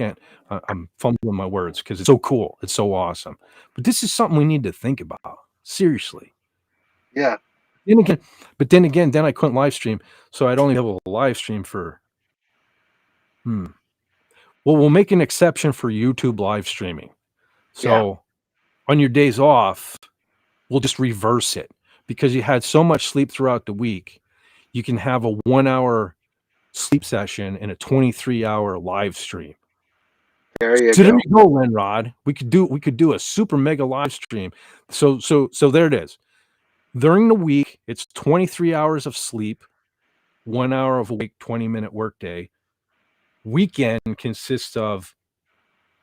I'm fumbling my words because it's so cool. It's so awesome. But this is something we need to think about. Seriously. Yeah. Then I couldn't live stream. So I'd only be able to live stream for, well, we'll make an exception for YouTube live streaming. So on your days off, we'll just reverse it because you had so much sleep throughout the week. You can have a 1 hour sleep session and a 23-hour live stream. There you go, Lenrod. We could do a super mega live stream. So there it is. During the week, it's 23 hours of sleep, 1 hour of awake, 20-minute workday. Weekend consists of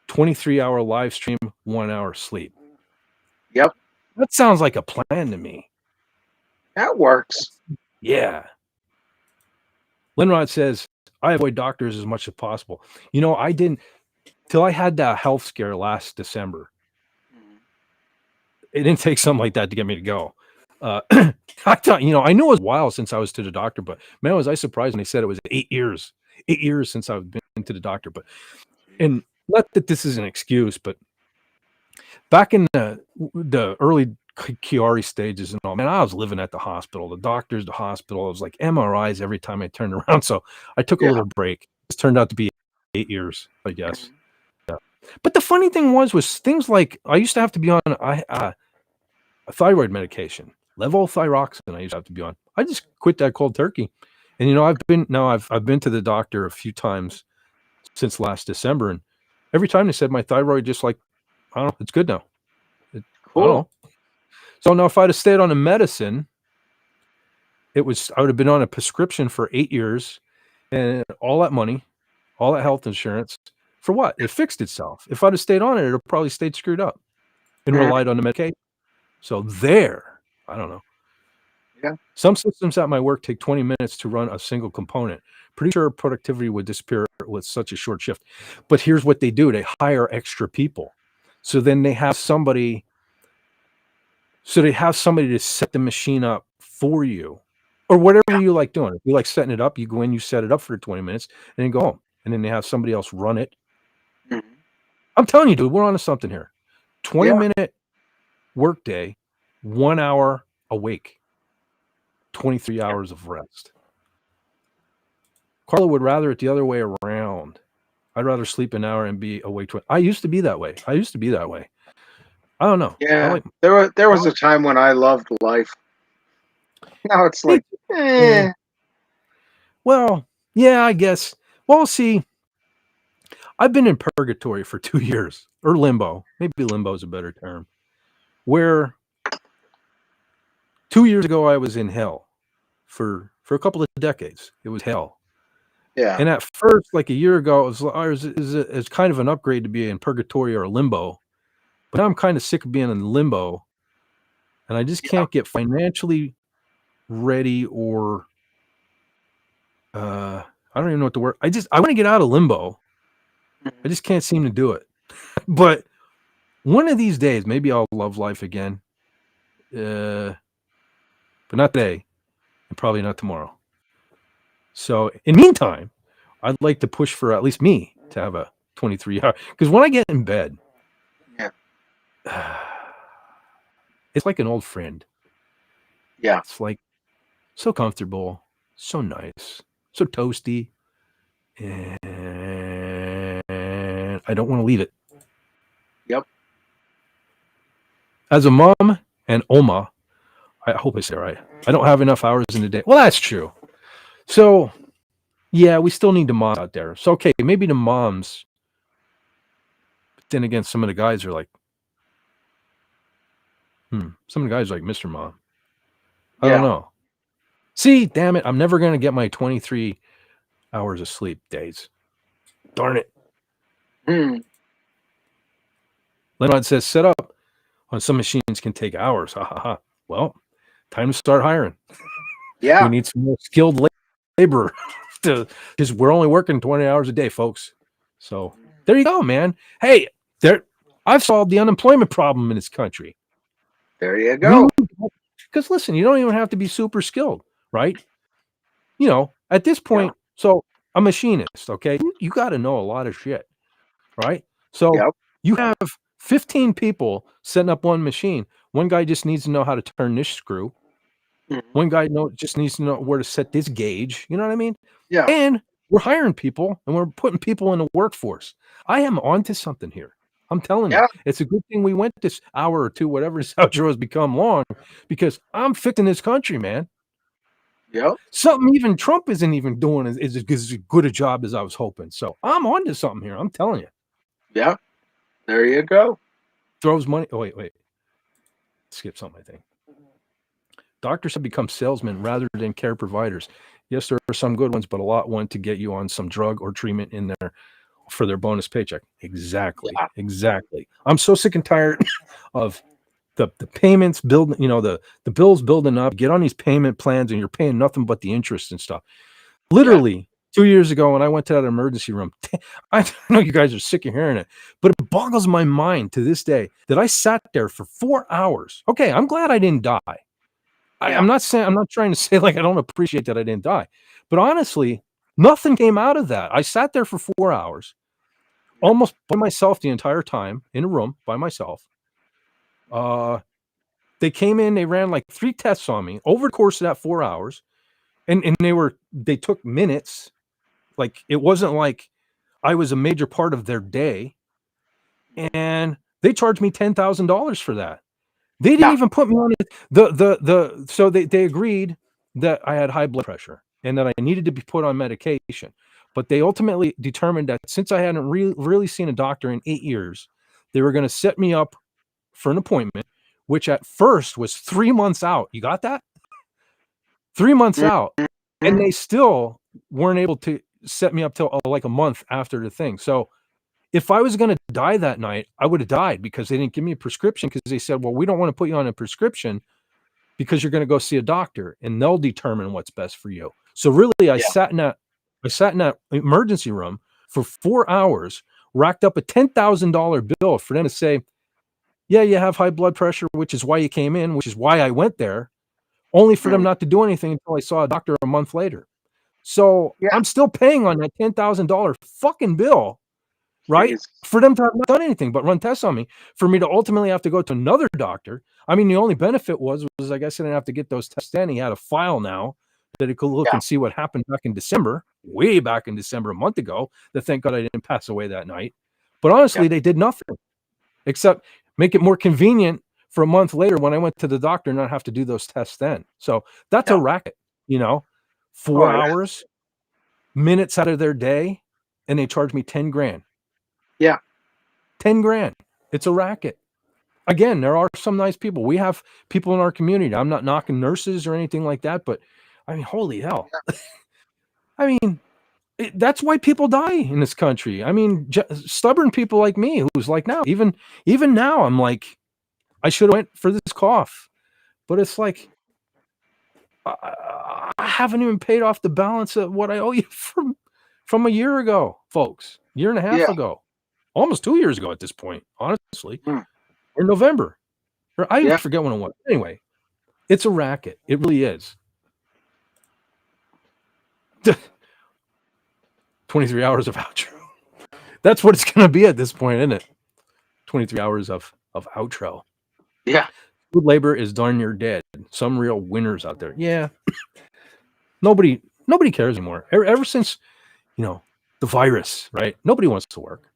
23-hour live stream, 1 hour sleep. Yep. That sounds like a plan to me. That works. Yeah. Linrod says, I avoid doctors as much as possible. You know, I didn't, till I had that health scare last December. It didn't take something like that to get me to go. I thought, you know, I knew it was a while since I was to the doctor, but man, was I surprised when they said it was 8 years. 8 years since I've been to the doctor. But, and not that this is an excuse, but back in the early Chiari stages and all, man, I was living at the hospital, the doctors, the hospital. It was like MRIs every time I turned around. So I took a little break. It turned out to be 8 years, I guess. Yeah. But the funny thing was things like I used to have to be on a thyroid medication, levothyroxine. I used to have to be on. I just quit that cold turkey. And you know, I've been to the doctor a few times since last December, and every time they said my thyroid just like, I don't know, it's good now. Cool. I don't know. So now if I'd have stayed on a medicine, I would have been on a prescription for 8 years and all that money, all that health insurance for what? It fixed itself. If I'd have stayed on it, it'd probably stayed screwed up and relied on the medication. So there, I don't know. Yeah. Some systems at my work take 20 minutes to run a single component. Pretty sure productivity would disappear with such a short shift. But here's what they do. They hire extra people. So then they have somebody to set the machine up for you or whatever you like doing. If you like setting it up, you go in, you set it up for 20 minutes and then go home. And then they have somebody else run it. Mm-hmm. I'm telling you, dude, we're on to something here. 20-minute workday, 1 hour awake, 23 hours of rest. Carla would rather it the other way around. I'd rather sleep an hour and be awake. I used to be that way. I don't know. Yeah, there was a time when I loved life. Now it's like, Well, yeah, I guess. Well, see, I've been in purgatory for 2 years, or limbo. Maybe limbo is a better term. Where 2 years ago I was in hell for a couple of decades. It was hell. Yeah. And at first, like a year ago, it was kind of an upgrade to be in purgatory or limbo. But now I'm kind of sick of being in limbo, and I just can't get financially ready or I don't even know what the word. I want to get out of limbo. I just can't seem to do it. But one of these days, maybe I'll love life again. But not today, and probably not tomorrow. So in the meantime, I'd like to push for at least me to have a 23-hour. Because when I get in bed, it's like an old friend. Yeah. It's like so comfortable, so nice, so toasty. And I don't want to leave it. Yep. As a mom and Oma, I hope I say it right. I don't have enough hours in the day. Well, that's true. So, yeah, we still need the moms out there. So, okay, maybe the moms. But then again, some of the guys are like, some of the guys are like, Mr. Mom. I don't know. See, damn it, I'm never going to get my 23 hours of sleep days. Darn it. Leonard says, set up on some machines can take hours. Ha ha ha. Well, time to start hiring. Yeah. We need some more skilled labor because we're only working 20 hours a day, folks. So there you go, man. Hey, I've solved the unemployment problem in this country. There you go. Because listen, you don't even have to be super skilled, right? You know, at this point, so a machinist, okay, you got to know a lot of shit, right? So you have 15 people setting up one machine. One guy just needs to know how to turn this screw. One guy just needs to know where to set this gauge. You know what I mean? Yeah. And we're hiring people and we're putting people in the workforce. I am onto something here. I'm telling you, it's a good thing we went this hour or two, whatever this outro has become long, because I'm fixing this country, man. Yep. Something even Trump isn't even doing is as good a job as I was hoping. So I'm onto something here. I'm telling you. Yeah. There you go. Throws money. Oh, wait. Skip something, I think. Doctors have become salesmen rather than care providers. Yes, there are some good ones, but a lot want to get you on some drug or treatment in their for their bonus paycheck. Exactly. I'm so sick and tired of the payments building, the bills building up, get on these payment plans and you're paying nothing but the interest and stuff. Literally 2 years ago when I went to that emergency room, I know you guys are sick of hearing it, but it boggles my mind to this day that I sat there for 4 hours. Okay, I'm glad I didn't die. I'm not trying to say like I don't appreciate that I didn't die, but honestly, nothing came out of that. I sat there for 4 hours, almost by myself the entire time, in a room by myself. They came in, they ran like 3 tests on me over the course of that 4 hours, and they took minutes. Like, it wasn't like I was a major part of their day, and they charged me $10,000 for that. They didn't even put me on it. So they agreed that I had high blood pressure and that I needed to be put on medication. But they ultimately determined that since I hadn't really seen a doctor in 8 years, they were going to set me up for an appointment, which at first was 3 months out. You got that? 3 months out. And they still weren't able to set me up till like a month after the thing. So if I was going to die that night, I would have died because they didn't give me a prescription, because they said, well, we don't want to put you on a prescription because you're going to go see a doctor and they'll determine what's best for you. So really, I sat in that emergency room for 4 hours, racked up a $10,000 bill for them to say, yeah, you have high blood pressure, which is why you came in, which is why I went there, only for them not to do anything until I saw a doctor a month later. So I'm still paying on that $10,000 fucking bill, right? Jeez. For them to have not done anything but run tests on me, for me to ultimately have to go to another doctor. I mean, the only benefit was I guess I didn't have to get those tests in. He had a file now that he could look and see what happened back in December, way back in December, a month ago, that thank God I didn't pass away that night. But honestly, they did nothing except make it more convenient for a month later when I went to the doctor and not have to do those tests then. So that's a racket, 4 hours, minutes out of their day, and they charge me 10 grand. Yeah. 10 grand. It's a racket. Again, there are some nice people. We have people in our community. I'm not knocking nurses or anything like that, but I mean, holy hell. I mean, that's why people die in this country. I mean, stubborn people like me, who's like now, even now, I'm like, I should have went for this cough, but it's like, I haven't even paid off the balance of what I owe you from a year ago, folks, year and a half ago, almost 2 years ago at this point, honestly, or November, or I forget when it was. Anyway, it's a racket. It really is. 23 hours of outro. That's what it's going to be at this point, isn't it? 23 hours of outro. Yeah. Food labor is darn near dead. Some real winners out there. Yeah. Nobody cares anymore. Ever since, the virus, right? Nobody wants to work.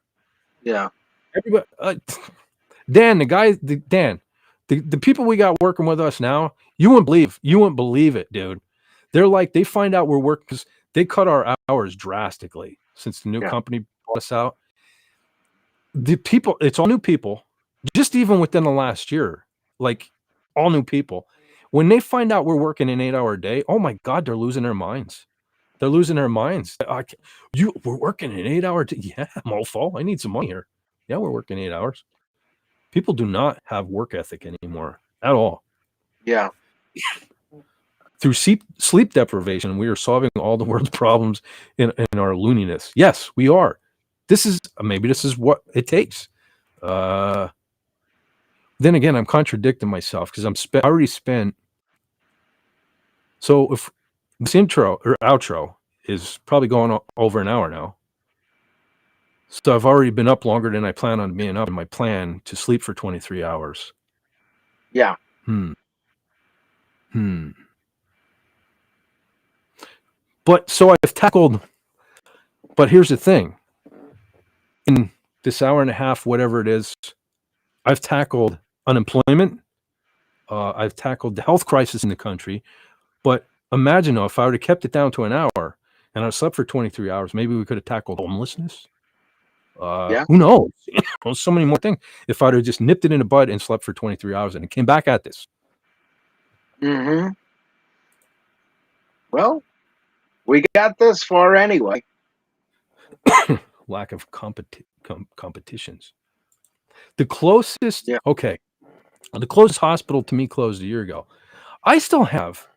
Yeah. Everybody, Dan, the people we got working with us now, you wouldn't believe it, dude. They're like, they find out we're working because they cut our hours drastically since the new company bought us out. The people, it's all new people, just even within the last year, like all new people. When they find out we're working an 8-hour day, oh my God, they're losing their minds. They're losing their minds. We're working an 8-hour day. Yeah, mofo. I need some money here. Yeah, we're working 8 hours. People do not have work ethic anymore at all. Yeah. Through sleep deprivation, we are solving all the world's problems in our looniness. Yes, we are. Maybe this is what it takes. Then again, I'm contradicting myself because I already spent. So if this intro or outro is probably going over an hour now, so I've already been up longer than I plan on being up in my plan to sleep for 23 hours. Yeah. But so I've tackled, but here's the thing. In this hour and a half, whatever it is, I've tackled unemployment. I've tackled the health crisis in the country. But imagine if I would have kept it down to an hour and I slept for 23 hours, maybe we could have tackled homelessness. Who knows? So many more things. If I'd have just nipped it in the bud and slept for 23 hours and came back at this. Mm-hmm. Well, we got this far anyway. lack of competitions. The closest, okay, the closest hospital to me closed a year ago. I still have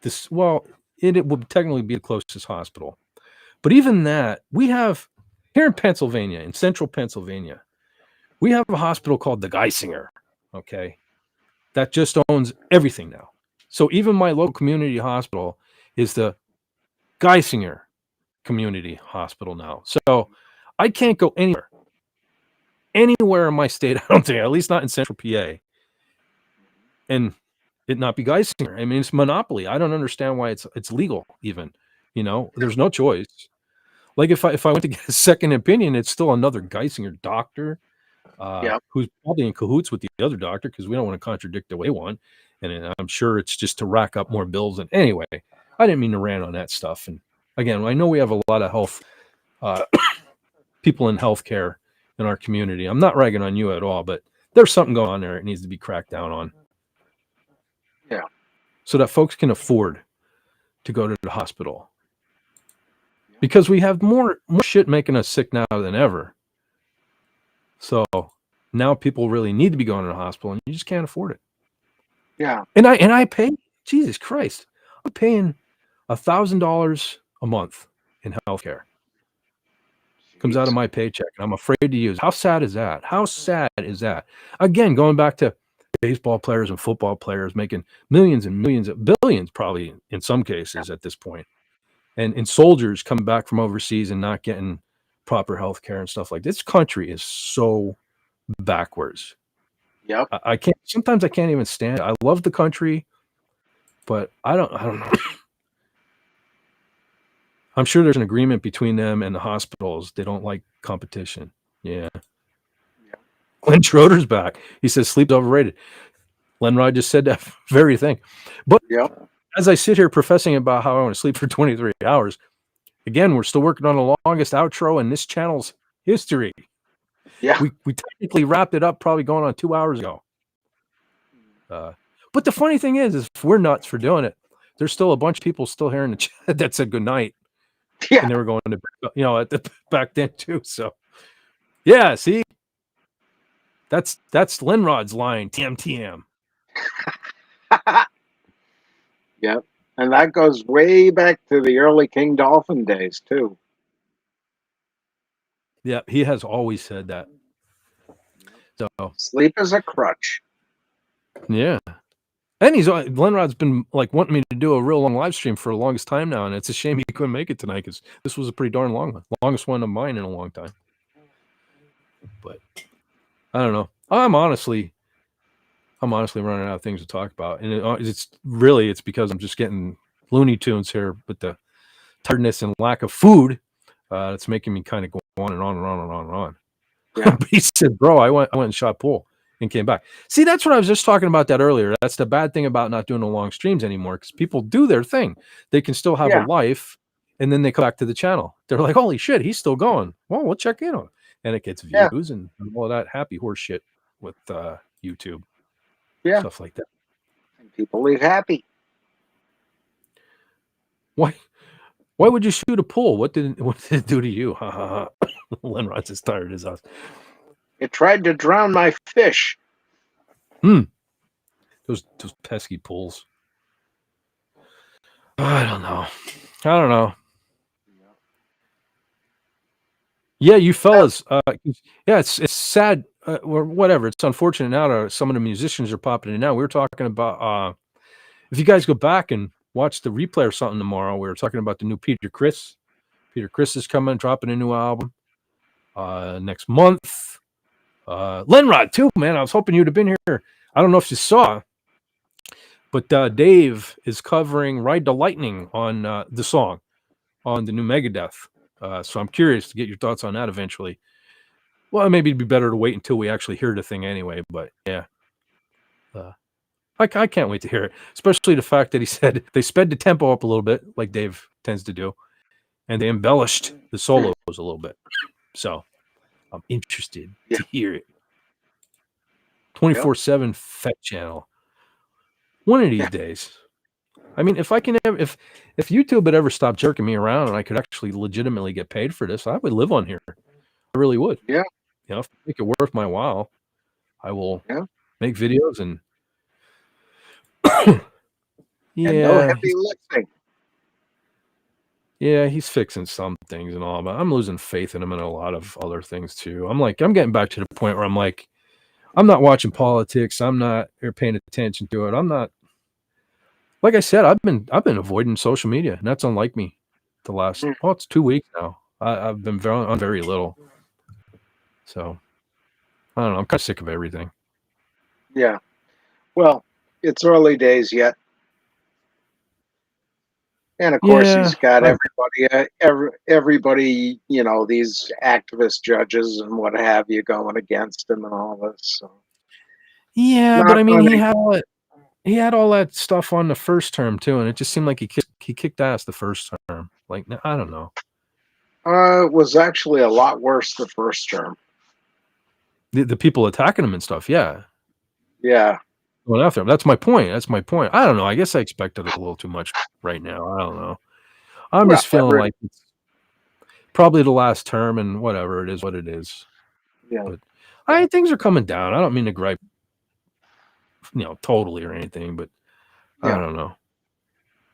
this. Well, it would technically be the closest hospital, but even that, we have here in Pennsylvania, in central Pennsylvania, we have a hospital called the Geisinger. Okay, that just owns everything now. So even my local community hospital is the Geisinger Community Hospital now. So I can't go anywhere in my state. I don't think, at least not in central PA, and it not be Geisinger. I mean, it's monopoly. I don't understand why it's legal even. You know, there's no choice. Like if I went to get a second opinion, it's still another Geisinger doctor who's probably in cahoots with the other doctor because we don't want to contradict the way one. And I'm sure it's just to rack up more bills. And anyway, I didn't mean to rant on that stuff. And again, I know we have a lot of health people in healthcare in our community. I'm not ragging on you at all, but there's something going on there. It needs to be cracked down on. Yeah. So that folks can afford to go to the hospital. Because we have more shit making us sick now than ever. So now people really need to be going to the hospital, and you just can't afford it. Yeah. And I pay, Jesus Christ, I'm paying $1,000 a month in healthcare. Comes out of my paycheck, and I'm afraid to use. How sad is that? How sad is that? Again, going back to baseball players and football players making millions and millions of billions, probably in some cases at this point. And soldiers coming back from overseas and not getting proper health care and stuff like this. This country is so backwards. Yep. I can't. Sometimes I can't even stand it. I love the country, but I don't know. I'm sure there's an agreement between them and the hospitals. They don't like competition. Yeah. Glenn Schroeder's back. He says sleep's overrated. Len Rod just said that very thing. But as I sit here professing about how I want to sleep for 23 hours, again, we're still working on the longest outro in this channel's history. Yeah. We technically wrapped it up probably going on 2 hours ago. But the funny thing is if we're nuts for doing it, there's still a bunch of people still here in the chat that said good night. Yeah. And they were going to, at the back then too. So yeah, see, that's Linrod's line, TM. Yep. And that goes way back to the early King Dolphin days too. Yeah, he has always said that. So sleep is a crutch. Yeah. And Glenrod's been like wanting me to do a real long live stream for the longest time now, and it's a shame he couldn't make it tonight because this was a pretty darn long one, longest one of mine in a long time. But I don't know. I'm honestly running out of things to talk about, and it's because I'm just getting Looney Tunes here with the tiredness and lack of food. It's making me kind of go on and on and on and on and on. Yeah. But he said, "Bro, I went and shot pool and came back." See, that's what I was just talking about that earlier. That's the bad thing about not doing the long streams anymore, because people do their thing. They can still have a life, and then they come back to the channel. They're like, "Holy shit, he's still going. Well, we'll check in on him." And it gets views and all of that happy horse shit with YouTube. Yeah. Stuff like that. And people leave happy. Why would you shoot a pool? What did it do to you? Ha ha ha. Lenrod's as tired as us. It tried to drown my fish. Those pesky pools. I don't know. Yeah, you fellas. Yeah, it's sad or whatever. It's unfortunate now that some of the musicians are popping in now. We were talking about if you guys go back and watch the replay or something tomorrow, we were talking about the new Peter Criss. Peter Criss is coming, dropping a new album next month. Lenrod too, man. I was hoping you'd have been here. I don't know if you saw, but Dave is covering Ride the Lightning on the song on the new Megadeth. So I'm curious to get your thoughts on that eventually. Well, maybe it'd be better to wait until we actually hear the thing anyway, but yeah. I can't wait to hear it, especially the fact that he said they sped the tempo up a little bit, like Dave tends to do, and they embellished the solos a little bit. So I'm interested to hear it. 24/7 Fett channel. One of these days. I mean, if YouTube had ever stopped jerking me around and I could actually legitimately get paid for this, I would live on here. I really would. Yeah. You know, if I make it worth my while, I will make videos and and no heavy lifting. Yeah, he's fixing some things and all, but I'm losing faith in him in a lot of other things too. I'm getting back to the point where I'm like, I'm not watching politics. I'm not paying attention to it. I'm not, like I said, I've been avoiding social media, and that's unlike me. The last, it's 2 weeks now. I've been on very little. So I don't know. I'm kind of sick of everything. Yeah. Well, it's early days yet. And of course, he's got everybody, you know, these activist judges and what have you going against him and all this. So. Yeah, but I mean, he had all that stuff on the first term too, and it just seemed like he kicked ass the first term. Like, I don't know. It was actually a lot worse the first term. The people attacking him and stuff, yeah. Going after him. That's my point. I don't know. I guess I expected a little too much right now. I don't know. I'm just feeling like it's probably the last term, and whatever, it is what it is. Yeah. But things are coming down. I don't mean to gripe, you know, totally or anything, but I don't know.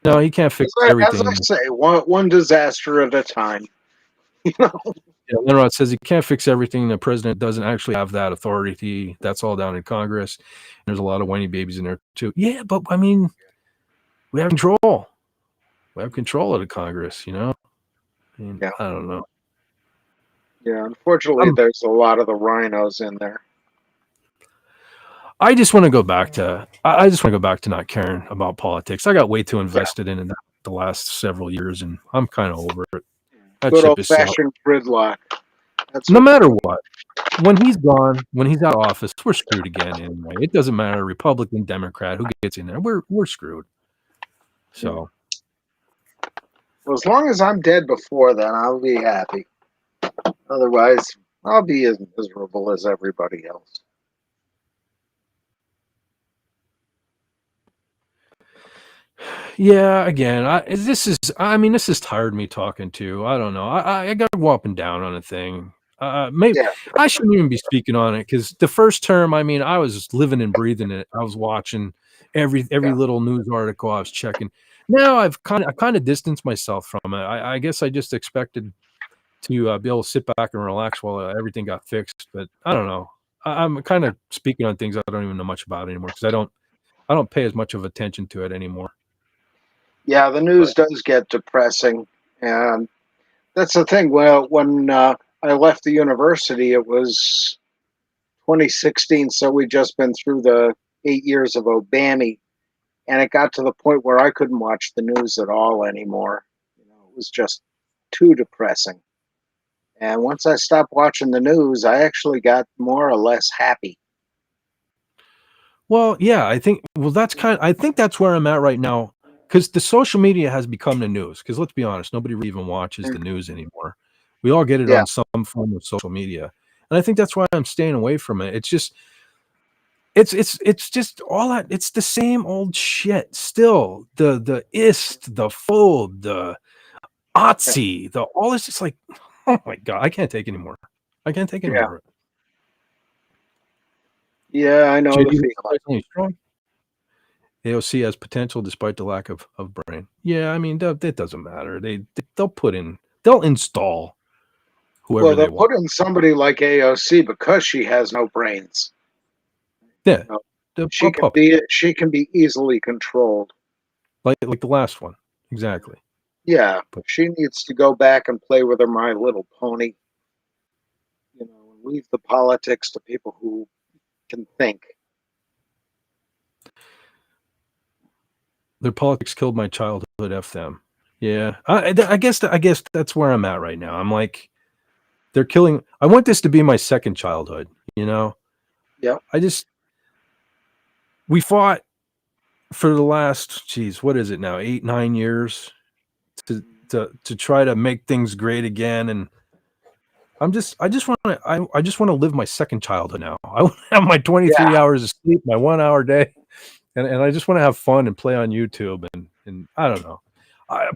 No, he can't fix everything. As I say, one disaster at a time. You know. Yeah, Lenrod says he can't fix everything. The president doesn't actually have that authority. That's all down in Congress. There's a lot of whiny babies in there too. Yeah, but I mean, we have control. We have control of the Congress, you know? I mean, I don't know. Yeah, unfortunately, there's a lot of the rhinos in there. I just want to go back to not caring about politics. I got way too invested in it the last several years, and I'm kind of over it. That good old-fashioned gridlock. No matter what, when he's gone, when he's out of office, we're screwed again anyway. It doesn't matter, Republican, Democrat, who gets in there, we're screwed. So, well, as long as I'm dead before then, I'll be happy. Otherwise, I'll be as miserable as everybody else. Yeah, again, this has tired me talking to. I don't know. I got to go up and down on a thing. Maybe I shouldn't even be speaking on it because the first term, I mean, I was living and breathing it. I was watching every little news article. I was checking. Now I've kind of distanced myself from it. I guess I just expected to be able to sit back and relax while everything got fixed. But I don't know. I'm kind of speaking on things I don't even know much about anymore because I don't pay as much of attention to it anymore. Yeah, the news does get depressing, and that's the thing. Well, when I left the university, it was 2016, so we'd just been through the 8 years of Obama, and it got to the point where I couldn't watch the news at all anymore. You know, it was just too depressing. And once I stopped watching the news, I actually got more or less happy. Well, yeah, I think that's where I'm at right now. Because the social media has become the news. Because let's be honest, nobody even watches the news anymore. We all get it on some form of social media, and I think that's why I'm staying away from it. It's just, it's just all that. It's the same old shit. Still, the ist, the fold, the Otzi, the all is just like, oh my god, I can't take anymore. I can't take any more of it. Yeah, I know the feeling. AOC has potential despite the lack of brain. Yeah, I mean, that doesn't matter. They'll install whoever they want. They'll put in somebody like AOC because she has no brains. Yeah. She can be easily controlled. Like the last one. Exactly. Yeah. But she needs to go back and play with her My Little Pony. You know, and leave the politics to people who can think. Their politics killed my childhood. F them. Yeah, I guess that's where I'm at right now. I'm like, they're killing. I want this to be my second childhood. You know. Yeah. We fought for the last, what is it now? 8-9 years to try to make things great again, and I just want to live my second childhood now. I want to have my 23 hours of sleep, my 1 hour day. And I just want to have fun and play on YouTube and And I don't know.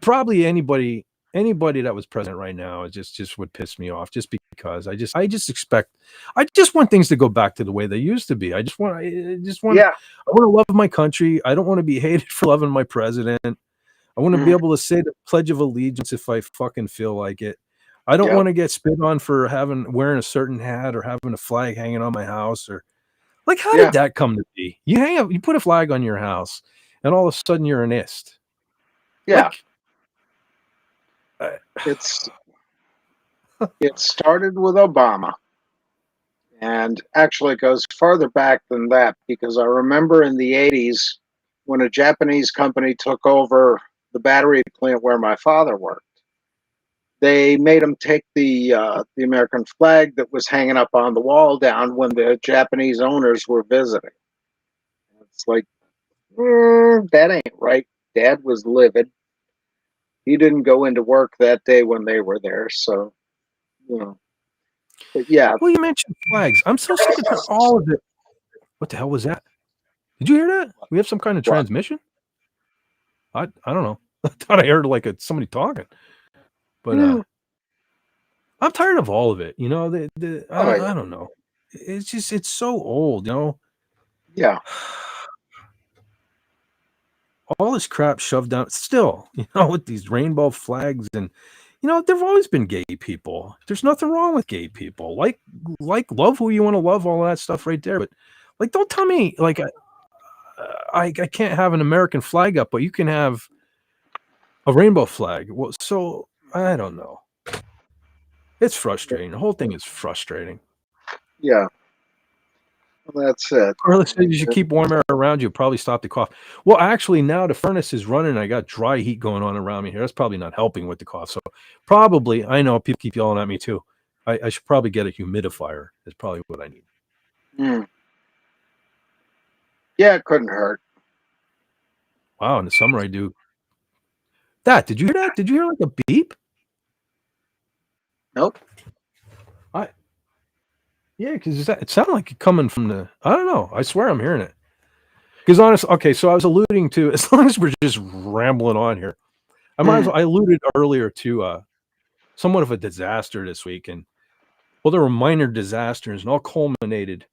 Probably anybody that was president right now just would piss me off, just because I just want things to go back to the way they used to be. I want to love my country. I don't want to be hated for loving my president. I want to be able to say the Pledge of Allegiance if I fucking feel like it. I don't want to get spit on for wearing a certain hat or having a flag hanging on my house, or like, how did that come to be? You put a flag on your house and all of a sudden you're an ist. Yeah. It started with Obama. And actually it goes farther back than that, because I remember in the 80s when a Japanese company took over the battery plant where my father worked. They made him take the American flag that was hanging up on the wall down when the Japanese owners were visiting. It's like, that ain't right. Dad was livid. He didn't go into work that day when they were there, so, you know. But yeah. Well, you mentioned flags. I'm so sick of all of it. What the hell was that? Did you hear that? We have some kind of transmission? I don't know. I thought I heard like somebody talking. But I'm tired of all of it. You know, I don't know. It's so old, you know? Yeah. All this crap shoved down still, you know, with these rainbow flags, and you know, there've always been gay people. There's nothing wrong with gay people. Like love who you want to love, all that stuff right there. But like, don't tell me like I can't have an American flag up, but you can have a rainbow flag. Well, so I don't know. It's frustrating. The whole thing is frustrating. Yeah. Well, that's it. Or let's say you should keep warm air around you. Probably stop the cough. Well, actually, now the furnace is running. I got dry heat going on around me here. That's probably not helping with the cough. So probably, I know people keep yelling at me too. I should probably get a humidifier. Is probably what I need. Yeah, it couldn't hurt. Wow, in the summer I do. Did you hear that? Did you hear like a beep? Nope. Yeah, because it sounded like it coming from the. I don't know. I swear I'm hearing it. Because honestly, okay, so I was alluding to, as long as we're just rambling on here, I alluded earlier to somewhat of a disaster this week, and well, there were minor disasters, and all culminated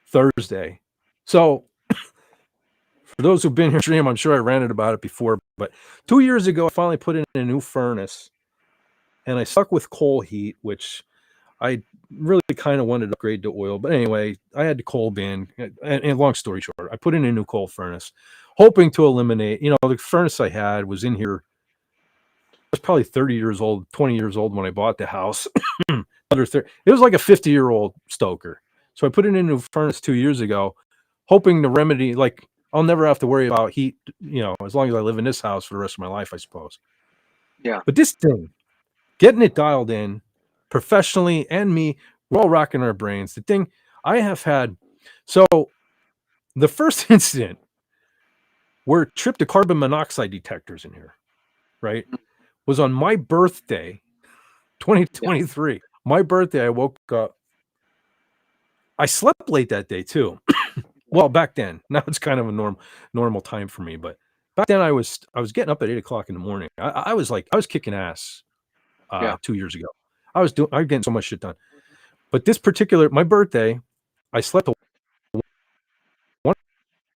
Thursday. So, for those who've been here stream, I'm sure I ranted about it before, but 2 years ago, I finally put in a new furnace, and I stuck with coal heat, which I really kind of wanted to upgrade to oil. But anyway, I had the coal bin, and long story short, I put in a new coal furnace, hoping to eliminate, you know, the furnace I had was in here. I was probably 30 years old, 20 years old when I bought the house. It was like a 50-year-old stoker. So I put in a new furnace 2 years ago, hoping to remedy, like, I'll never have to worry about heat, you know, as long as I live in this house for the rest of my life, I suppose. Yeah. But this thing, getting it dialed in, professionally and me, we're all rocking our brains. The thing I have had, so the first incident where tripped to carbon monoxide detectors in here, right, was on my birthday, 2023. Yeah. My birthday, I woke up. I slept late that day too. Well, back then. Now it's kind of a normal time for me, but back then I was getting up at 8 o'clock in the morning. I was kicking ass 2 years ago. I was getting so much shit done. But this particular, my birthday, I slept at 1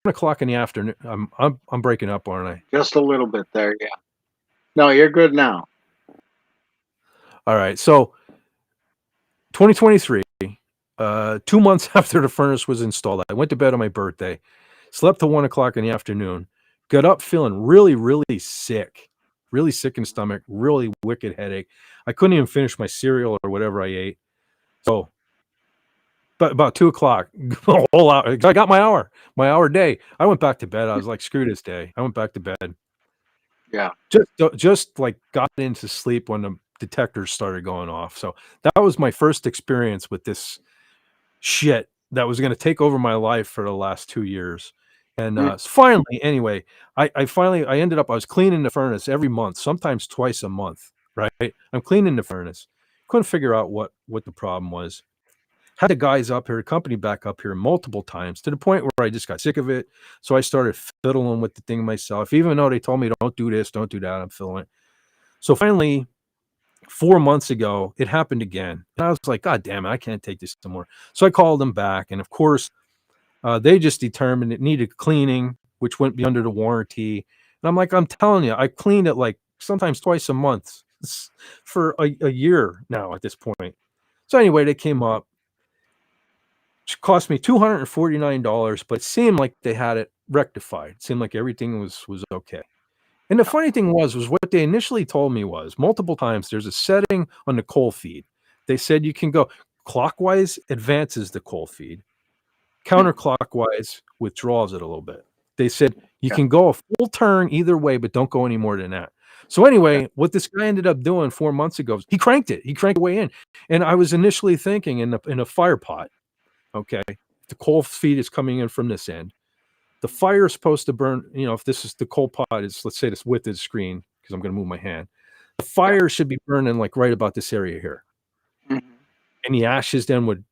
o'clock in the afternoon. I'm breaking up, aren't I? Just a little bit there, yeah. No, you're good now. All right. So 2023, 2 months after the furnace was installed, I went to bed on my birthday, slept till 1 o'clock in the afternoon, got up feeling really, really sick in the stomach, really wicked headache. I couldn't even finish my cereal or whatever I ate. So, but about 2 o'clock, a whole hour, I got my hour day. I went back to bed. I was like, screw this day. I went back to bed. Yeah. Just like got into sleep when the detectors started going off. So that was my first experience with this shit that was going to take over my life for the last 2 years. And finally, anyway, I ended up, I was cleaning the furnace every month, sometimes twice a month, right? I'm cleaning the furnace. Couldn't figure out what the problem was. had the guys up here, company back up here multiple times to the point where I just got sick of it. So I started fiddling with the thing myself, even though they told me don't do this, don't do that. I'm fiddling it. So finally, 4 months ago, it happened again. And I was like, God damn it, I can't take this anymore. So I called them back. And of course, they just determined it needed cleaning, which wouldn't be under the warranty. And I'm like, I'm telling you, I cleaned it like sometimes twice a month for a year now at this point. So anyway, they came up. It cost me $249, but it seemed like they had it rectified. It seemed like everything was okay. And the funny thing was what they initially told me was multiple times there's a setting on the coal feed. They said you can go clockwise advances the coal feed, counterclockwise withdraws it a little bit. They said you can go a full turn either way, but don't go any more than that. So anyway, what this guy ended up doing 4 months ago, he cranked it. He cranked it way in. And I was initially thinking in a fire pot, okay, the coal feed is coming in from this end. The fire is supposed to burn, if this is the coal pot, is let's say this width of the screen, because I'm going to move my hand. The fire should be burning like right about this area here. Mm-hmm. And the ashes then would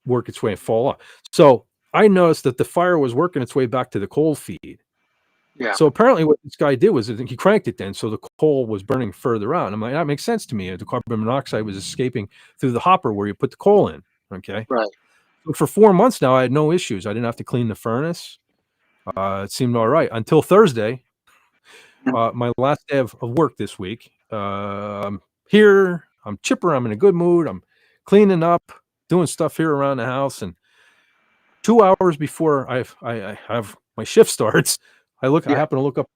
work its way and fall off. So I noticed that the fire was working its way back to the coal feed. Yeah. So apparently what this guy did was he cranked it then, so the coal was burning further out. I'm like, that makes sense to me. The carbon monoxide was escaping through the hopper where you put the coal in. Okay. Right. So for 4 months now, I had no issues. I didn't have to clean the furnace. It seemed all right until Thursday, my last day of work this week. I'm here. I'm chipper. I'm in a good mood. I'm cleaning up, doing stuff here around the house. And 2 hours before I have my shift starts, I happen to look up.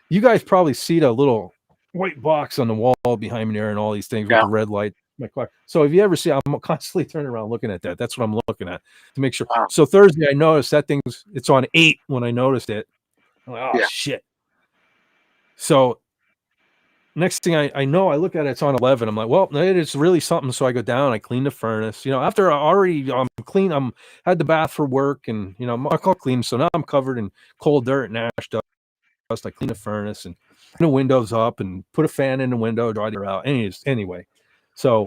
You guys probably see the little white box on the wall behind me there and all these things with the red light. My car. So if you ever see, I'm constantly turning around looking at that. That's what I'm looking at to make sure. Wow. So Thursday, I noticed that it's on 8 when I noticed it. I'm like, oh shit. So next thing I know, I look at it, it's on 11. I'm like, well, it's really something. So I go down, I clean the furnace. After I already clean, had the bath for work, and I'm all clean. So now I'm covered in coal dirt and ash dust. I clean the furnace and the windows up and put a fan in the window, dry it out. Anyway. So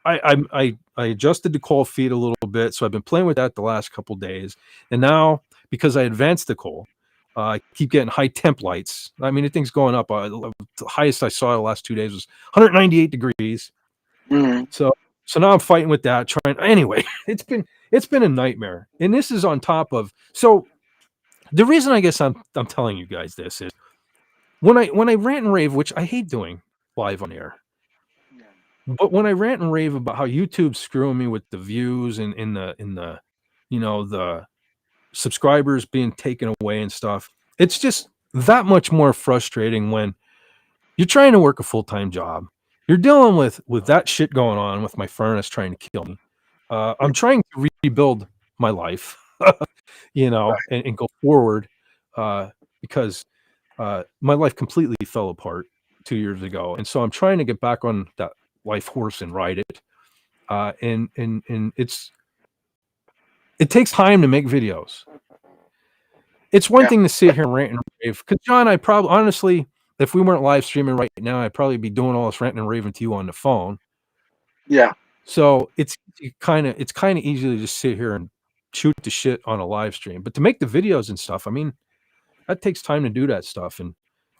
I adjusted the coal feed a little bit. So I've been playing with that the last couple of days. And now, because I advanced the coal, I keep getting high temp lights. I mean, the thing's going up. The highest I saw the last 2 days was 198 degrees. Mm-hmm. So now I'm fighting with that. Anyway, it's been a nightmare. And this is on top of. So the reason I guess I'm telling you guys this is when I rant and rave, which I hate doing live on air. But when I rant and rave about how YouTube's screwing me with the views and in the the subscribers being taken away and stuff, it's just that much more frustrating when you're trying to work a full-time job. You're dealing with that shit going on with my furnace trying to kill me. I'm trying to rebuild my life, and go forward because my life completely fell apart 2 years ago. And so I'm trying to get back on that life horse and ride it. And it takes time to make videos. It's one thing to sit here and rant and rave. Because John, I probably honestly, if we weren't live streaming right now, I'd probably be doing all this ranting and raving to you on the phone. Yeah. So it's kind of easy to just sit here and shoot the shit on a live stream. But to make the videos and stuff, I mean, that takes time to do that stuff. And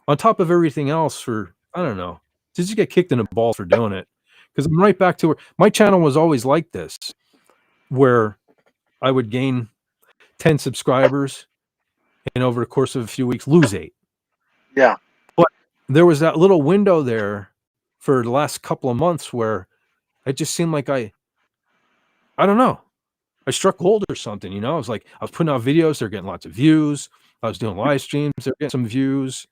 on top of everything else, I don't know, just get kicked in the balls for doing it. Because I'm right back to where my channel was always like this, where I would gain 10 subscribers and over the course of a few weeks lose 8. Yeah. But there was that little window there for the last couple of months where it just seemed like I don't know, I struck gold or something, I was like, I was putting out videos, they're getting lots of views. I was doing live streams, they're getting some views.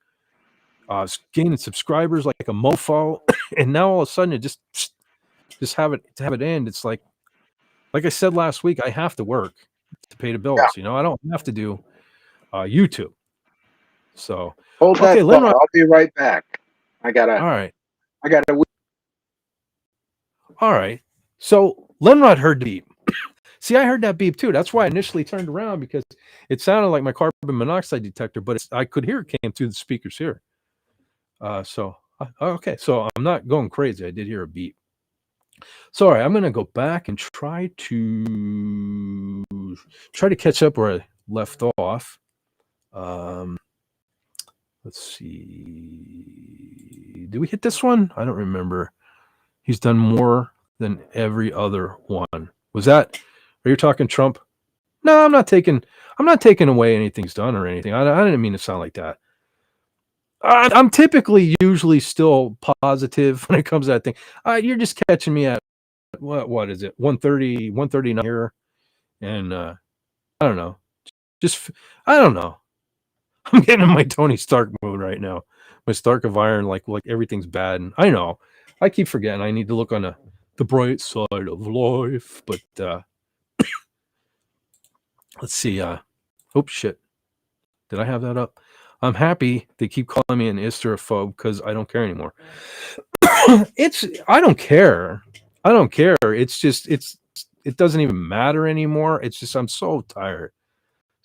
I was gaining subscribers like a mofo. And now all of a sudden it just have it end. It's like I said last week, I have to work to pay the bills. I don't have to do YouTube. So hold that thought. I'll be right back. All right. All right. So Lenrod heard the beep. See, I heard that beep too. That's why I initially turned around, because it sounded like my carbon monoxide detector, but I could hear it came through the speakers here. Okay. So I'm not going crazy. I did hear a beep. Sorry, I'm gonna go back and try to catch up where I left off. Let's see. Did we hit this one? I don't remember. He's done more than every other one. Was that? Are you talking Trump? No, I'm not taking away anything's done or anything. I didn't mean to sound like that. I'm typically usually still positive when it comes to that thing. You're just catching me at what is it? 130, 139 here, and I don't know. I don't know. I'm getting in my Tony Stark mood right now. My Stark of Iron, like everything's bad, and I know. I keep forgetting. I need to look on the bright side of life, but let's see. Oh shit! Did I have that up? I'm happy they keep calling me an hysterophobe because I don't care anymore. I don't care. I don't care. It's just it doesn't even matter anymore. It's just I'm so tired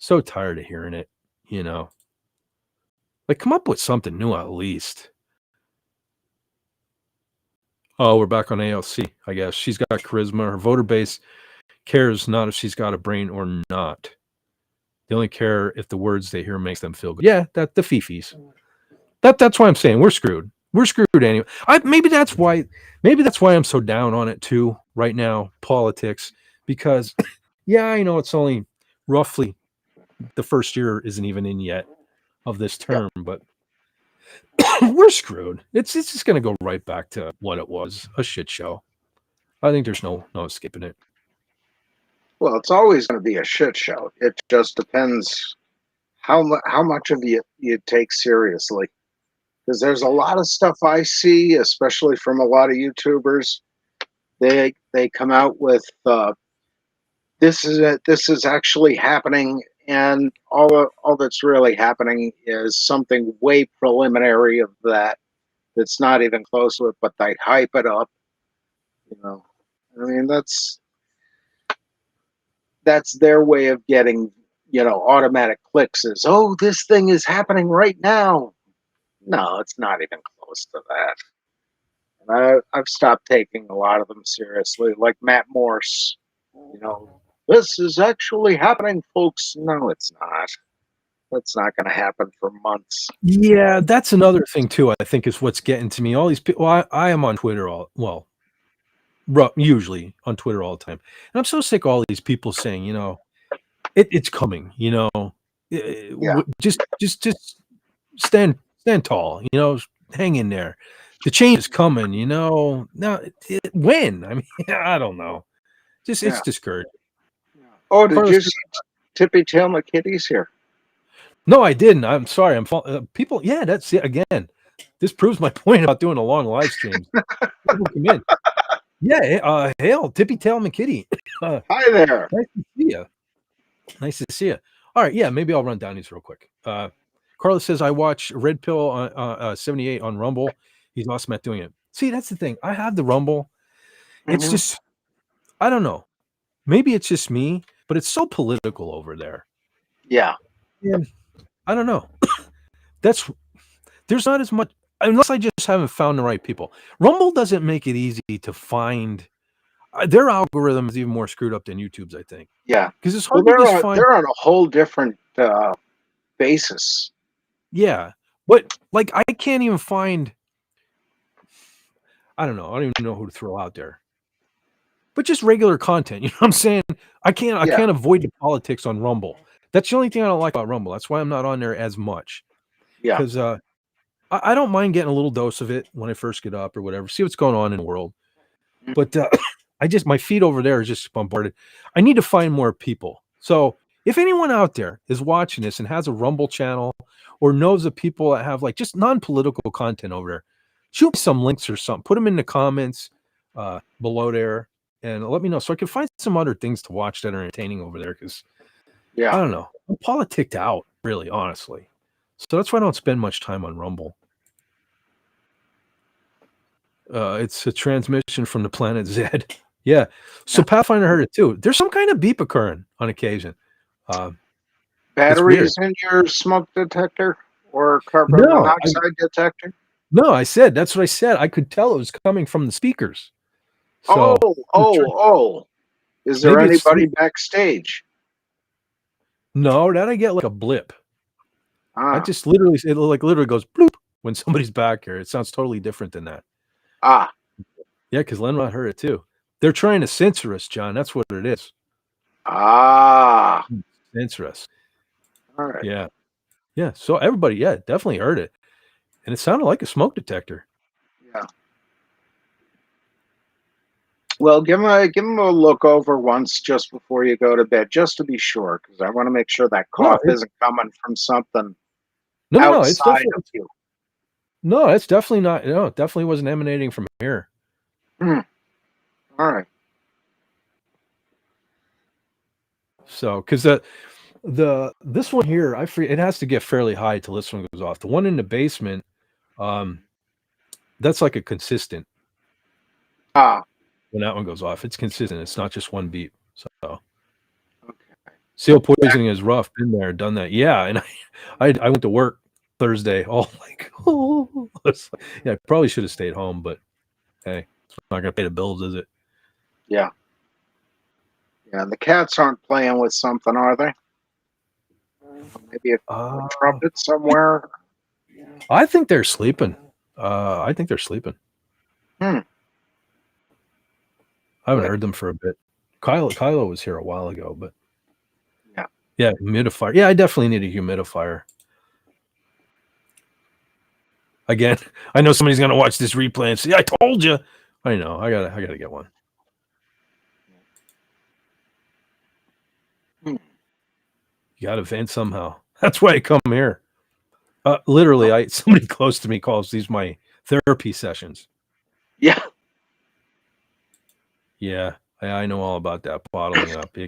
of hearing it. You know, like come up with something new at least. Oh, we're back on ALC. I guess she's got charisma. Her voter base cares not if she's got a brain or not. They only care if the words they hear makes them feel good. Yeah, that the fifis. That's why I'm saying we're screwed. We're screwed anyway. Maybe that's why I'm so down on it too right now, politics, because yeah, I know it's only roughly the first year isn't even in yet of this term, but we're screwed. It's just going to go right back to what it was, a shit show. I think there's no escaping it. Well, it's always going to be a shit show. It just depends how much of you take seriously. Because there's a lot of stuff I see, especially from a lot of YouTubers. They come out with this is actually happening, and all that's really happening is something way preliminary of that. That's not even close to it, but they hype it up. You know, I mean that's their way of getting, automatic clicks. Is, oh, this thing is happening right now. No, it's not even close to that. And I've stopped taking a lot of them seriously, like Matt Morse. This is actually happening, folks. No, it's not. That's not going to happen for months. Yeah, that's another thing too. I think is what's getting to me. All these people. I am on Twitter usually on Twitter all the time, and I'm so sick of all these people saying, it's coming. Just stand tall. Hang in there. The change is coming. Now when? I mean, I don't know. It's discouraging. Oh, did you see Tippy Tail McKitty's here? No, I didn't. I'm sorry. People. Yeah, that's it again. This proves my point about doing a long live stream. People come in. Yeah. Hail, Tippy Tail McKitty. Hi there. Nice to see you. Nice to see you. All right. Yeah. Maybe I'll run down these real quick. Carlos says I watch Red Pill on 78 on Rumble. He's awesome at doing it. See, that's the thing. I have the Rumble. It's just, I don't know. Maybe it's just me, but it's so political over there. Yeah. And I don't know. There's not as much, unless I just haven't found the right people. Rumble doesn't make it easy to find. Their algorithm is even more screwed up than YouTube's, I think. Yeah, because it's hard to find. They're on a whole different basis. Yeah, but like I can't even find. I don't know. I don't even know who to throw out there. But just regular content. You know what I'm saying? I can't avoid the politics on Rumble. That's the only thing I don't like about Rumble. That's why I'm not on there as much. Yeah. Because I don't mind getting a little dose of it when I first get up or whatever. See what's going on in the world. But my feed over there is just bombarded. I need to find more people. So if anyone out there is watching this and has a Rumble channel or knows of people that have like just non-political content over there, shoot me some links or something. Put them in the comments below there and let me know so I can find some other things to watch that are entertaining over there. Because I don't know, I'm politicked out, really, honestly. So that's why I don't spend much time on Rumble. It's a transmission from the planet Z. Yeah. So Pathfinder heard it too. There's some kind of beep occurring on occasion. Batteries in your smoke detector or carbon monoxide detector? No, that's what I said. I could tell it was coming from the speakers. So is there anybody backstage? No, that I get like a blip. Ah. I just literally, it literally goes bloop when somebody's back here. It sounds totally different than that. Ah. Yeah, because Lenrod heard it too. They're trying to censor us, John. That's what it is. Ah. Censor us. All right. Yeah. Yeah. So everybody, yeah, definitely heard it. And it sounded like a smoke detector. Yeah. Well, give him a look over once just before you go to bed, just to be sure, because I want to make sure that cough isn't coming from something outside of you. No, it's definitely not. No, it definitely wasn't emanating from here. All right. So, because this one here, it has to get fairly high till this one goes off. The one in the basement, that's like a consistent. Ah. When that one goes off, it's consistent. It's not just one beep. So, okay. Seal poisoning is rough. Been there, done that. Yeah, and I went to work Thursday. All like, yeah, I probably should have stayed home, but hey, it's not gonna pay the bills, is it? Yeah. Yeah, the cats aren't playing with something, are they? Maybe a trumpet somewhere. I think they're sleeping. I think they're sleeping. I haven't heard them for a bit. Kylo was here a while ago, but yeah, humidifier. Yeah, I definitely need a humidifier. Again, I know somebody's gonna watch this replay and say, "I told you." I know. I gotta get one. You gotta vent somehow. That's why I come here. Literally, somebody close to me calls these my therapy sessions. Yeah. Yeah, I know all about that bottling up. Yeah,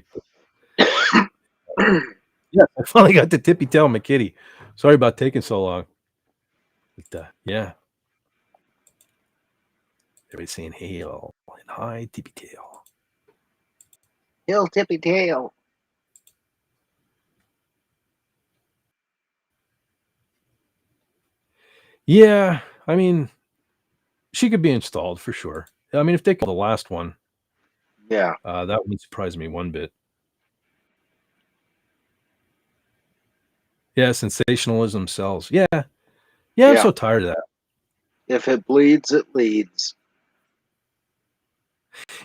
I finally got the tippy tail my kitty. Sorry about taking so long. But, yeah. Everybody's saying hail and hi, tippy tail. Hail, tippy tail. Yeah, I mean, she could be installed for sure. I mean, if they call the last one, yeah, that wouldn't surprise me one bit. Yeah, sensationalism sells. Yeah, I'm so tired of that. If it bleeds, it leads.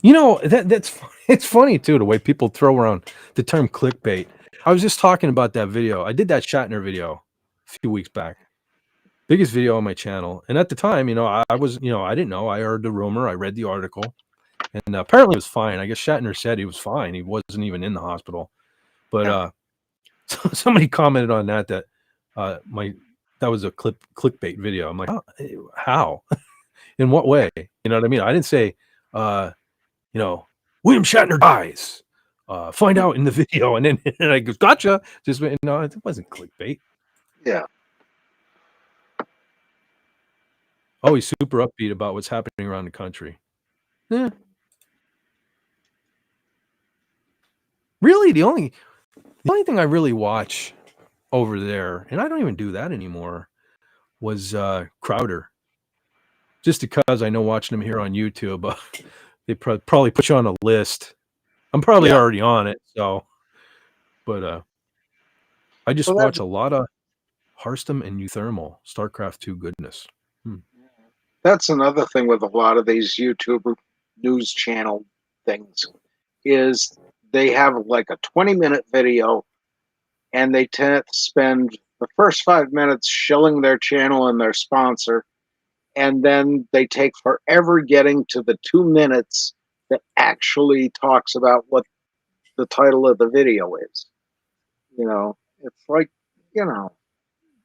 You know, it's funny too, the way people throw around the term clickbait. I was just talking about that video. I did that Shatner video a few weeks back. Biggest video on my channel. And at the time, I was, I didn't know. I heard the rumor. I read the article. And apparently it was fine. I guess Shatner said he was fine. He wasn't even in the hospital. But somebody commented on that that was a clickbait video. I'm like, oh, how? In what way? You know what I mean? I didn't say William Shatner dies. Find out in the video, and then and I go, gotcha. Just it wasn't clickbait. Yeah. Oh, he's super upbeat about what's happening around the country. Yeah. Really, the only thing I really watch over there, and I don't even do that anymore, was Crowder. Just because I know watching him here on YouTube, they probably put you on a list. I'm probably already on it, so. But I just watch a lot of Harstem and Euthermal, StarCraft 2 goodness. That's another thing with a lot of these YouTube news channel things is they have like a 20-minute video and they tend to spend the first 5 minutes shilling their channel and their sponsor, and then they take forever getting to the 2 minutes that actually talks about what the title of the video is. It's like,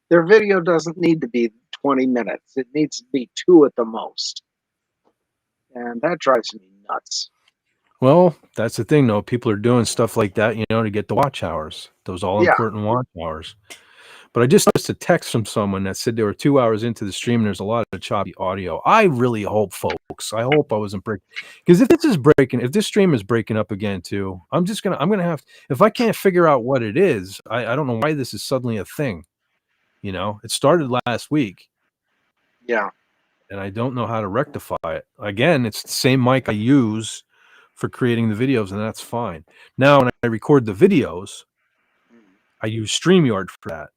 their video doesn't need to be 20 minutes. It needs to be 2 at the most. And that drives me nuts. Well, that's the thing, though. People are doing stuff like that, to get the watch hours, those all-important watch hours. But I just noticed a text from someone that said they were 2 hours into the stream and there's a lot of choppy audio. I really hope, folks, I hope I wasn't breaking. Because if this stream is breaking up again, too, I'm going to have, if I can't figure out what it is, I don't know why this is suddenly a thing. It started last week. Yeah. and I don't know how to rectify it. Again, it's the same mic I use for creating the videos, and that's fine. Now, when I record the videos, I use StreamYard for that.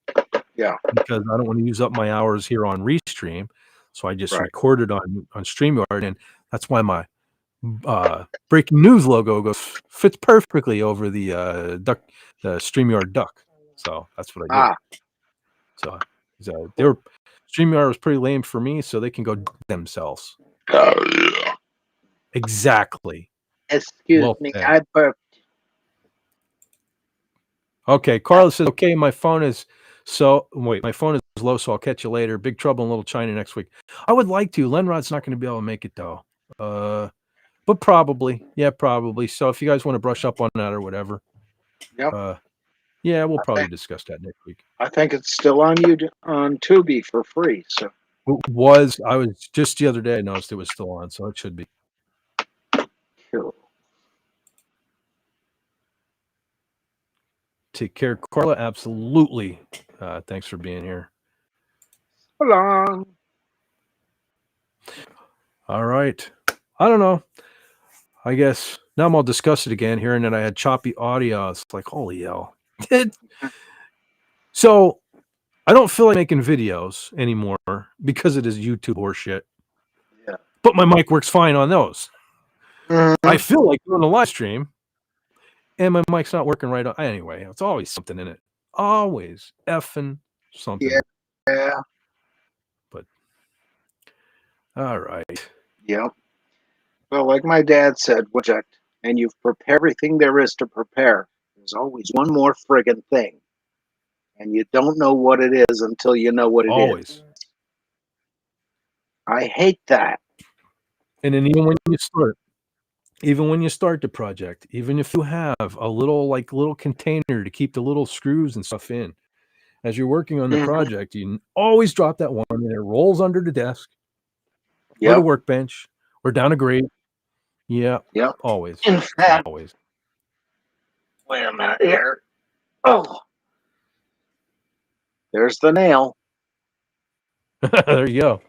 Yeah. Because I don't want to use up my hours here on Restream. So I just record it on StreamYard, and that's why my breaking news logo fits perfectly over the StreamYard duck. So that's what I do. So StreamYard was pretty lame for me, so they can go themselves. Exactly. Excuse me, I burped. Okay, Carla says, okay, my phone is low, so I'll catch you later. Big Trouble in Little China next week. I would like to. Lenrod's not going to be able to make it, though. But probably. Yeah, probably. So if you guys want to brush up on that or whatever. Yep. Yeah, we'll probably discuss that next week. I think it's still on Tubi for free. So I was just the other day I noticed it was still on, so it should be. Cool. Take care, Carla. Absolutely. Thanks for being here. So long. All right. I don't know. I guess now I'm all disgusted again, hearing that I had choppy audio. It's like, holy hell. So I don't feel like making videos anymore because it is YouTube horseshit. Yeah. But my mic works fine on those. I feel like doing a live stream, and my mic's not working right on. Anyway, it's always something in it. Always effing something. Yeah. But all right. Yep. Well, like my dad said, project, and you've prepared everything there is to prepare. There's always one more friggin' thing. And you don't know what it is until you know what it is. I hate that. And then even when you start the project, even if you have a little container to keep the little screws and stuff in, as you're working on the project, you always drop that one and it rolls under the desk or the workbench or down a grate. Yeah. Yep. Always. In fact, always. Wait a minute here. Oh. There's the nail. There you go.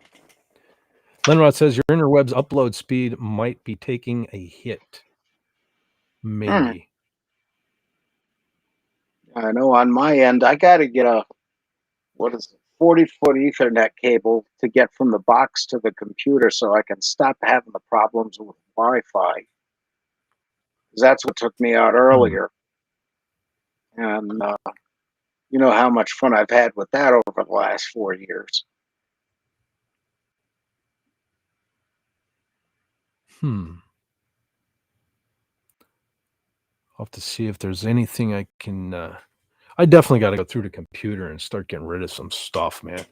Lenrod says your interwebs upload speed might be taking a hit. Maybe. I know on my end, I got to get a 40-foot Ethernet cable to get from the box to the computer so I can stop having the problems with Wi-Fi. That's what took me out earlier. And you know how much fun I've had with that over the last 4 years. I'll have to see if there's anything I can... I definitely got to go through the computer and start getting rid of some stuff, man.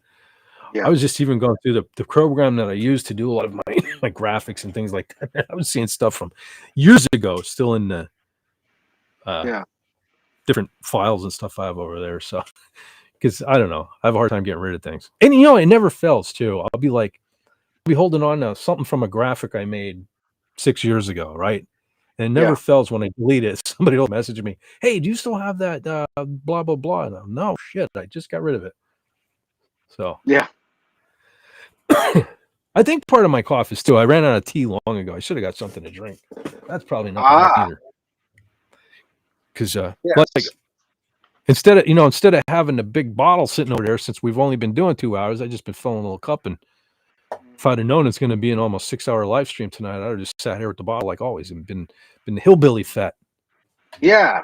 Yeah. I was just even going through the program that I use to do a lot of my graphics and things like that. I was seeing stuff from years ago still in the different files and stuff I have over there. So, because I don't know, I have a hard time getting rid of things. And you know, it never fails too. I'll be holding on to something from a graphic I made 6 years ago, right? And it never fails when I delete it. Somebody will message me, hey, do you still have that blah, blah, blah? And I'm, no, shit, I just got rid of it. So. Yeah. I think part of my cough is too, I ran out of tea long ago. I should have got something to drink. That's probably not either. Because like, instead of having the big bottle sitting over there, since we've only been doing 2 hours, I just been filling a little cup, and if I'd have known it's going to be an almost 6-hour live stream tonight, I'd have just sat here with the bottle like always and been hillbilly fat. Yeah.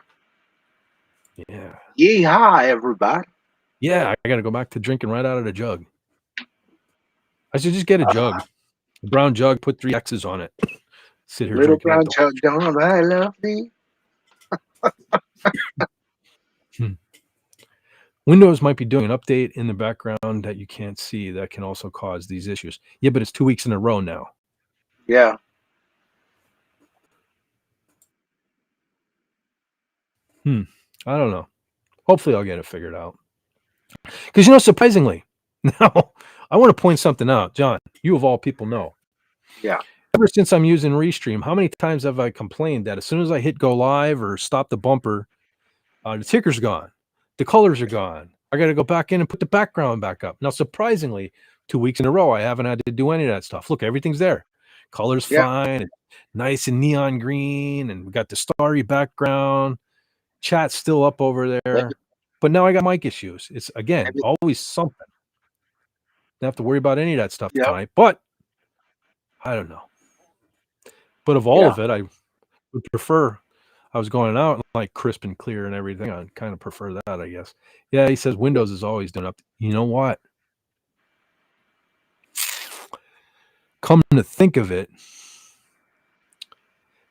Yeah. Yeehaw, everybody. Yeah, I got to go back to drinking right out of the jug. I should just get a jug, a brown jug, put 3 X's on it. Sit here little drinking. Brown jug, don't I love me? Windows might be doing an update in the background that you can't see that can also cause these issues. Yeah, but it's 2 weeks in a row now. Yeah. I don't know. Hopefully I'll get it figured out. Because, surprisingly, now I want to point something out. John, you of all people know. Yeah. Ever since I'm using Restream, how many times have I complained that as soon as I hit go live or stop the bumper, the ticker's gone. The colors are gone. I got to go back in and put the background back up. Now, surprisingly, 2 weeks in a row, I haven't had to do any of that stuff. Look, everything's there. Color's fine, nice and neon green, and we got the starry background. Chat's still up over there. But now I got mic issues. It's, again, always something. Don't have to worry about any of that stuff tonight. But I don't know. But of all of it, I would prefer, I was going out like crisp and clear and everything. I kind of prefer that, I guess. Yeah, he says Windows is always doing up. You know what? Come to think of it,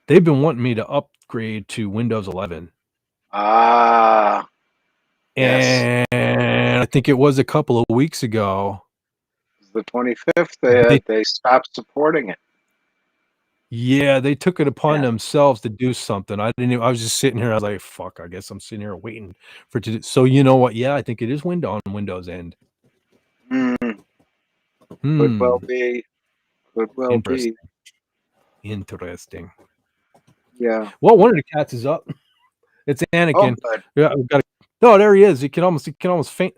they've been wanting me to upgrade to Windows 11. And I think it was a couple of weeks ago. The 25th, they stopped supporting it. Yeah, they took it upon themselves to do something. I was just sitting here. I was like, fuck, I guess I'm sitting here waiting for it to do. So you know what? Yeah, I think it is on Windows End. Could well be. Could well be. Interesting. Yeah. Well, one of the cats is up. It's Anakin. Yeah, we've got. No, there he is. You can almost faint.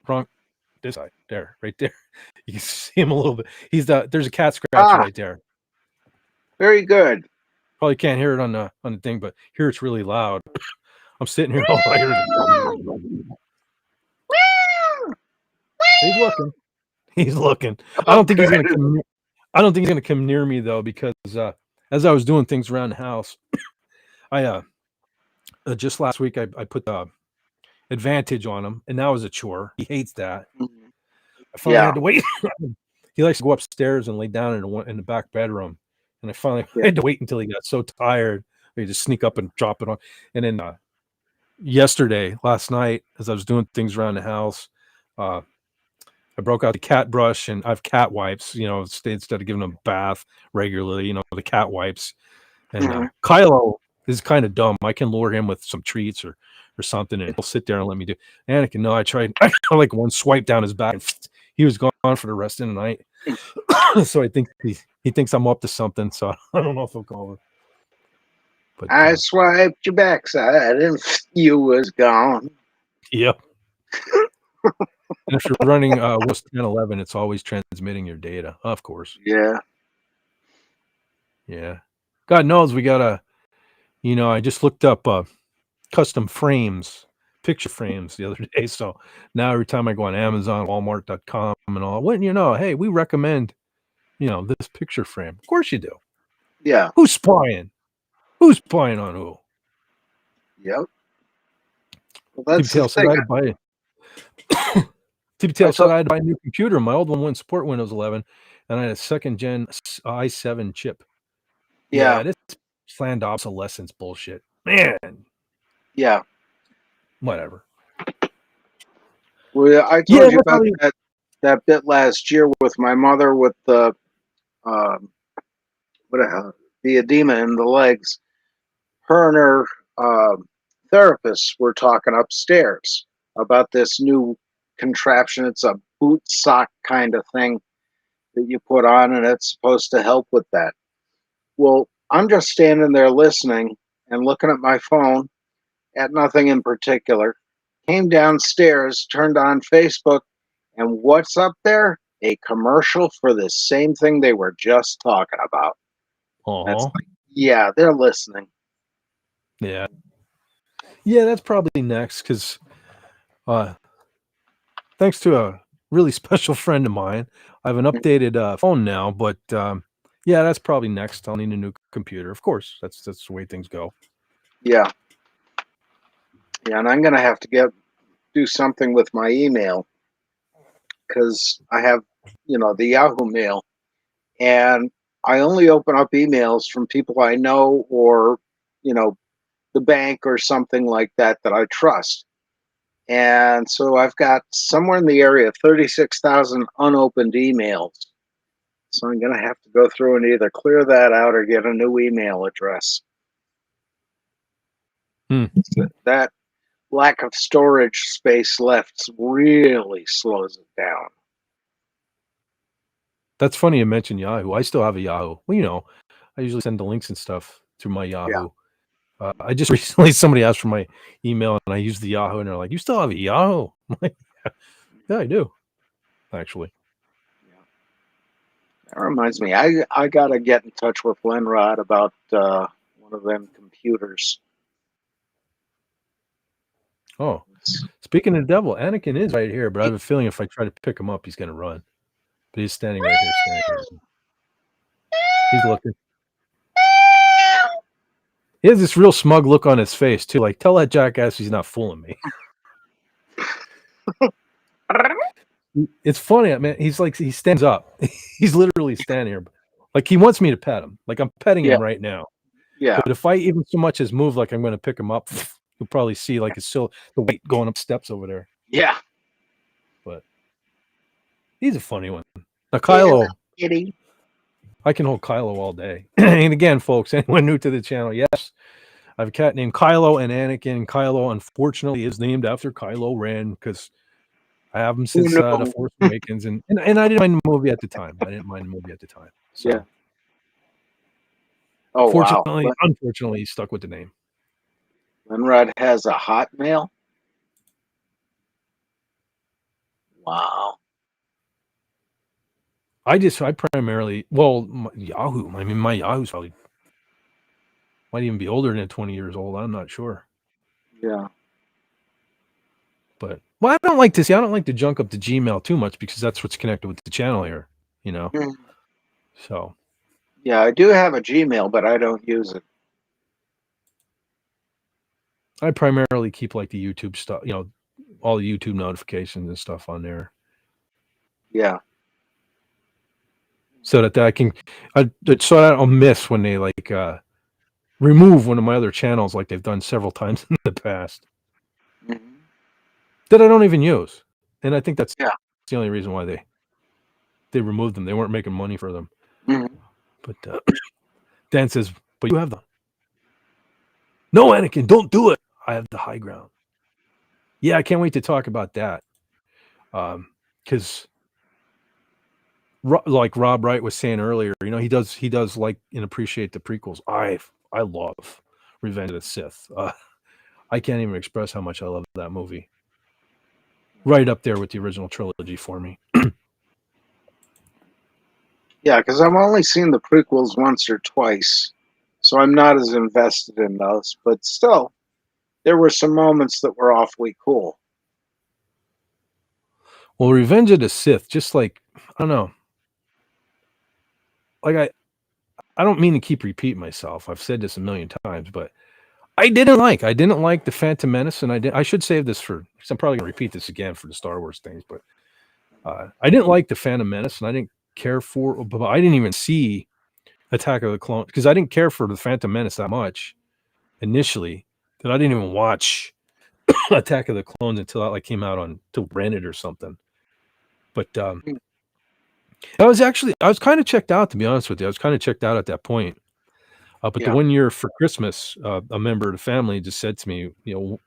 Wrong. This side. There, right there. You can see him a little bit. There's a cat scratch right there. Very good. Probably can't hear it on the thing, but here it's really loud. I'm sitting here. He's looking. He's looking. I don't think he's gonna come. I don't think he's gonna come near me though, because as I was doing things around the house, I just last week I put the Advantage on him, and that was a chore. He hates that. I finally had to wait. He likes to go upstairs and lay down in the back bedroom. And I finally had to wait until he got so tired. He just sneak up and drop it on. And then last night, as I was doing things around the house, I broke out the cat brush, and I have cat wipes, instead of giving him a bath regularly, the cat wipes. And Kylo is kind of dumb. I can lure him with some treats or something, and he'll sit there and let me do. Anakin, no, I tried. I like one swipe down his back, and he was gone for the rest of the night. So I think he thinks I'm up to something. So I don't know if he'll call it. But I swiped your backside, and you was gone. Yep. And if you're running Windows 10 11, it's always transmitting your data, of course. Yeah. God knows we got I just looked up custom frames, picture frames the other day. So now every time I go on Amazon, Walmart.com and all, hey, we recommend, this picture frame. Of course you do. Yeah. Who's spying? Who's spying on who? Yep. Well, that's the said I had to buy a new computer. My old one wouldn't support Windows 11, and I had a second-gen i7 chip. Yeah. This planned obsolescence bullshit. Man. Yeah. Whatever. Well, I told you about that bit last year with my mother with the edema in the legs. Her and her therapists were talking upstairs about this new contraption. It's a boot sock kind of thing that you put on, and it's supposed to help with that. Well, I'm just standing there listening and looking at my phone at nothing in particular. Came downstairs, turned on Facebook, and what's up there? A commercial for the same thing they were just talking about. That's like, they're listening. Yeah, that's probably next, because thanks to a really special friend of mine, I have an updated phone now, but that's probably next. I'll need a new computer. Of course, that's the way things go. Yeah, and I'm going to have to do something with my email, because I have, the Yahoo Mail, and I only open up emails from people I know, or, the bank or something like that I trust. And so I've got somewhere in the area of 36,000 unopened emails. So I'm going to have to go through and either clear that out or get a new email address. That lack of storage space left really slows it down. That's funny you mentioned Yahoo. I still have a Yahoo. Well, I usually send the links and stuff through my Yahoo. Yeah. I just recently, somebody asked for my email, and I used the Yahoo, and they're like, "You still have a Yahoo?" I'm like, yeah, I do, actually. That reminds me, I gotta get in touch with Lenrod about one of them computers. Oh, speaking of the devil, Anakin is right here, but I have a feeling if I try to pick him up, he's gonna run. But he's standing right here, He's looking. He has this real smug look on his face too. Like, tell that jackass he's not fooling me. It's funny, man. He's like, he stands up. He's literally standing here. Like, he wants me to pet him. Like, I'm petting him right now. Yeah. But if I even so much as move like I'm going to pick him up, you'll probably see like it's still the weight going up steps over there. Yeah. But he's a funny one. Now, Kylo. Kitty. I can hold Kylo all day. And again, folks, anyone new to the channel, yes, I have a cat named Kylo and Anakin. Kylo, unfortunately, is named after Kylo Ren because I have him since The Force Awakens, and I didn't mind the movie at the time. So, yeah. Oh, fortunately, wow. Unfortunately, he stuck with the name. Lenrod has a Hotmail. Wow. I primarily, Yahoo. I mean, my Yahoo's probably might even be older than 20 years old. I'm not sure. Yeah. But, I don't like to junk up the Gmail too much because that's what's connected with the channel here, you know? Mm. So. Yeah, I do have a Gmail, but I don't use it. I primarily keep like the YouTube stuff, you know, all the YouTube notifications and stuff on there. Yeah. So that I can, so I don't miss when they like remove one of my other channels like they've done several times in the past that I don't even use. And I think that's the only reason why they removed them. They weren't making money for them. But Dan says, but you have them. No, Anakin, don't do it. I have the high ground. Yeah, I can't wait to talk about that. Because like Rob Wright was saying earlier, you know, he does like and appreciate the prequels. I love Revenge of the Sith. I can't even express how much I love that movie. Right up there with the original trilogy for me. Yeah, because I've only seen the prequels once or twice, so I'm not as invested in those. But still, there were some moments that were awfully cool. Well, Revenge of the Sith, just like, I don't know. Like, I don't mean to keep repeating myself. I've said this a million times, but I didn't like the Phantom Menace, and I should save this because I'm probably going to repeat this again for the Star Wars things, but I didn't like the Phantom Menace, and I didn't care for, but I didn't even see Attack of the Clones because I didn't care for the Phantom Menace that much initially that I didn't even watch Attack of the Clones until it like came out to rent it or something. But I was kind of checked out, to be honest with you. I was kind of checked out at that point. But the one year for Christmas, a member of the family just said to me, you know,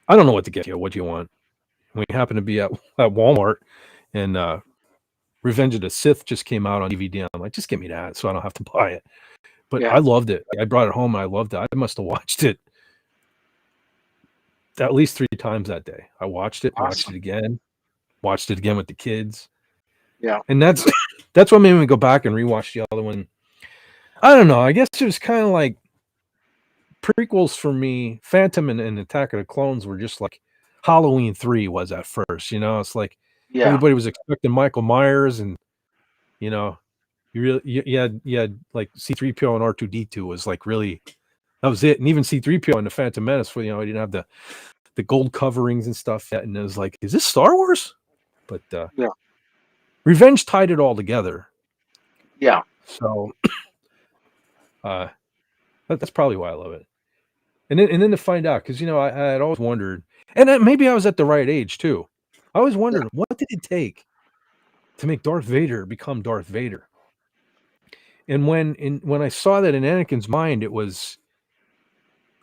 I don't know what to get you. What do you want? We happened to be at Walmart, and Revenge of the Sith just came out on DVD. I'm like, just get me that so I don't have to buy it. But I loved it. I brought it home and I loved it. I must have watched it at least 3 times that day. I watched it, watched it again with the kids. Yeah. And that's what made me go back and rewatch the other one. I don't know. I guess it was kind of like prequels for me. Phantom and Attack of the Clones were just like Halloween 3 was at first. You know, it's like everybody was expecting Michael Myers, and you know, you had like C-3PO and R2-D2 was like really, that was it. And even C-3PO and the Phantom Menace, you know, I didn't have the gold coverings and stuff yet, and it was like, is this Star Wars? But Revenge tied it all together. Yeah. So that's probably why I love it. And then to find out, because you know, I had always wondered, and maybe I was at the right age too. I always wondered, what did it take to make Darth Vader become Darth Vader? And when I saw that in Anakin's mind, it was,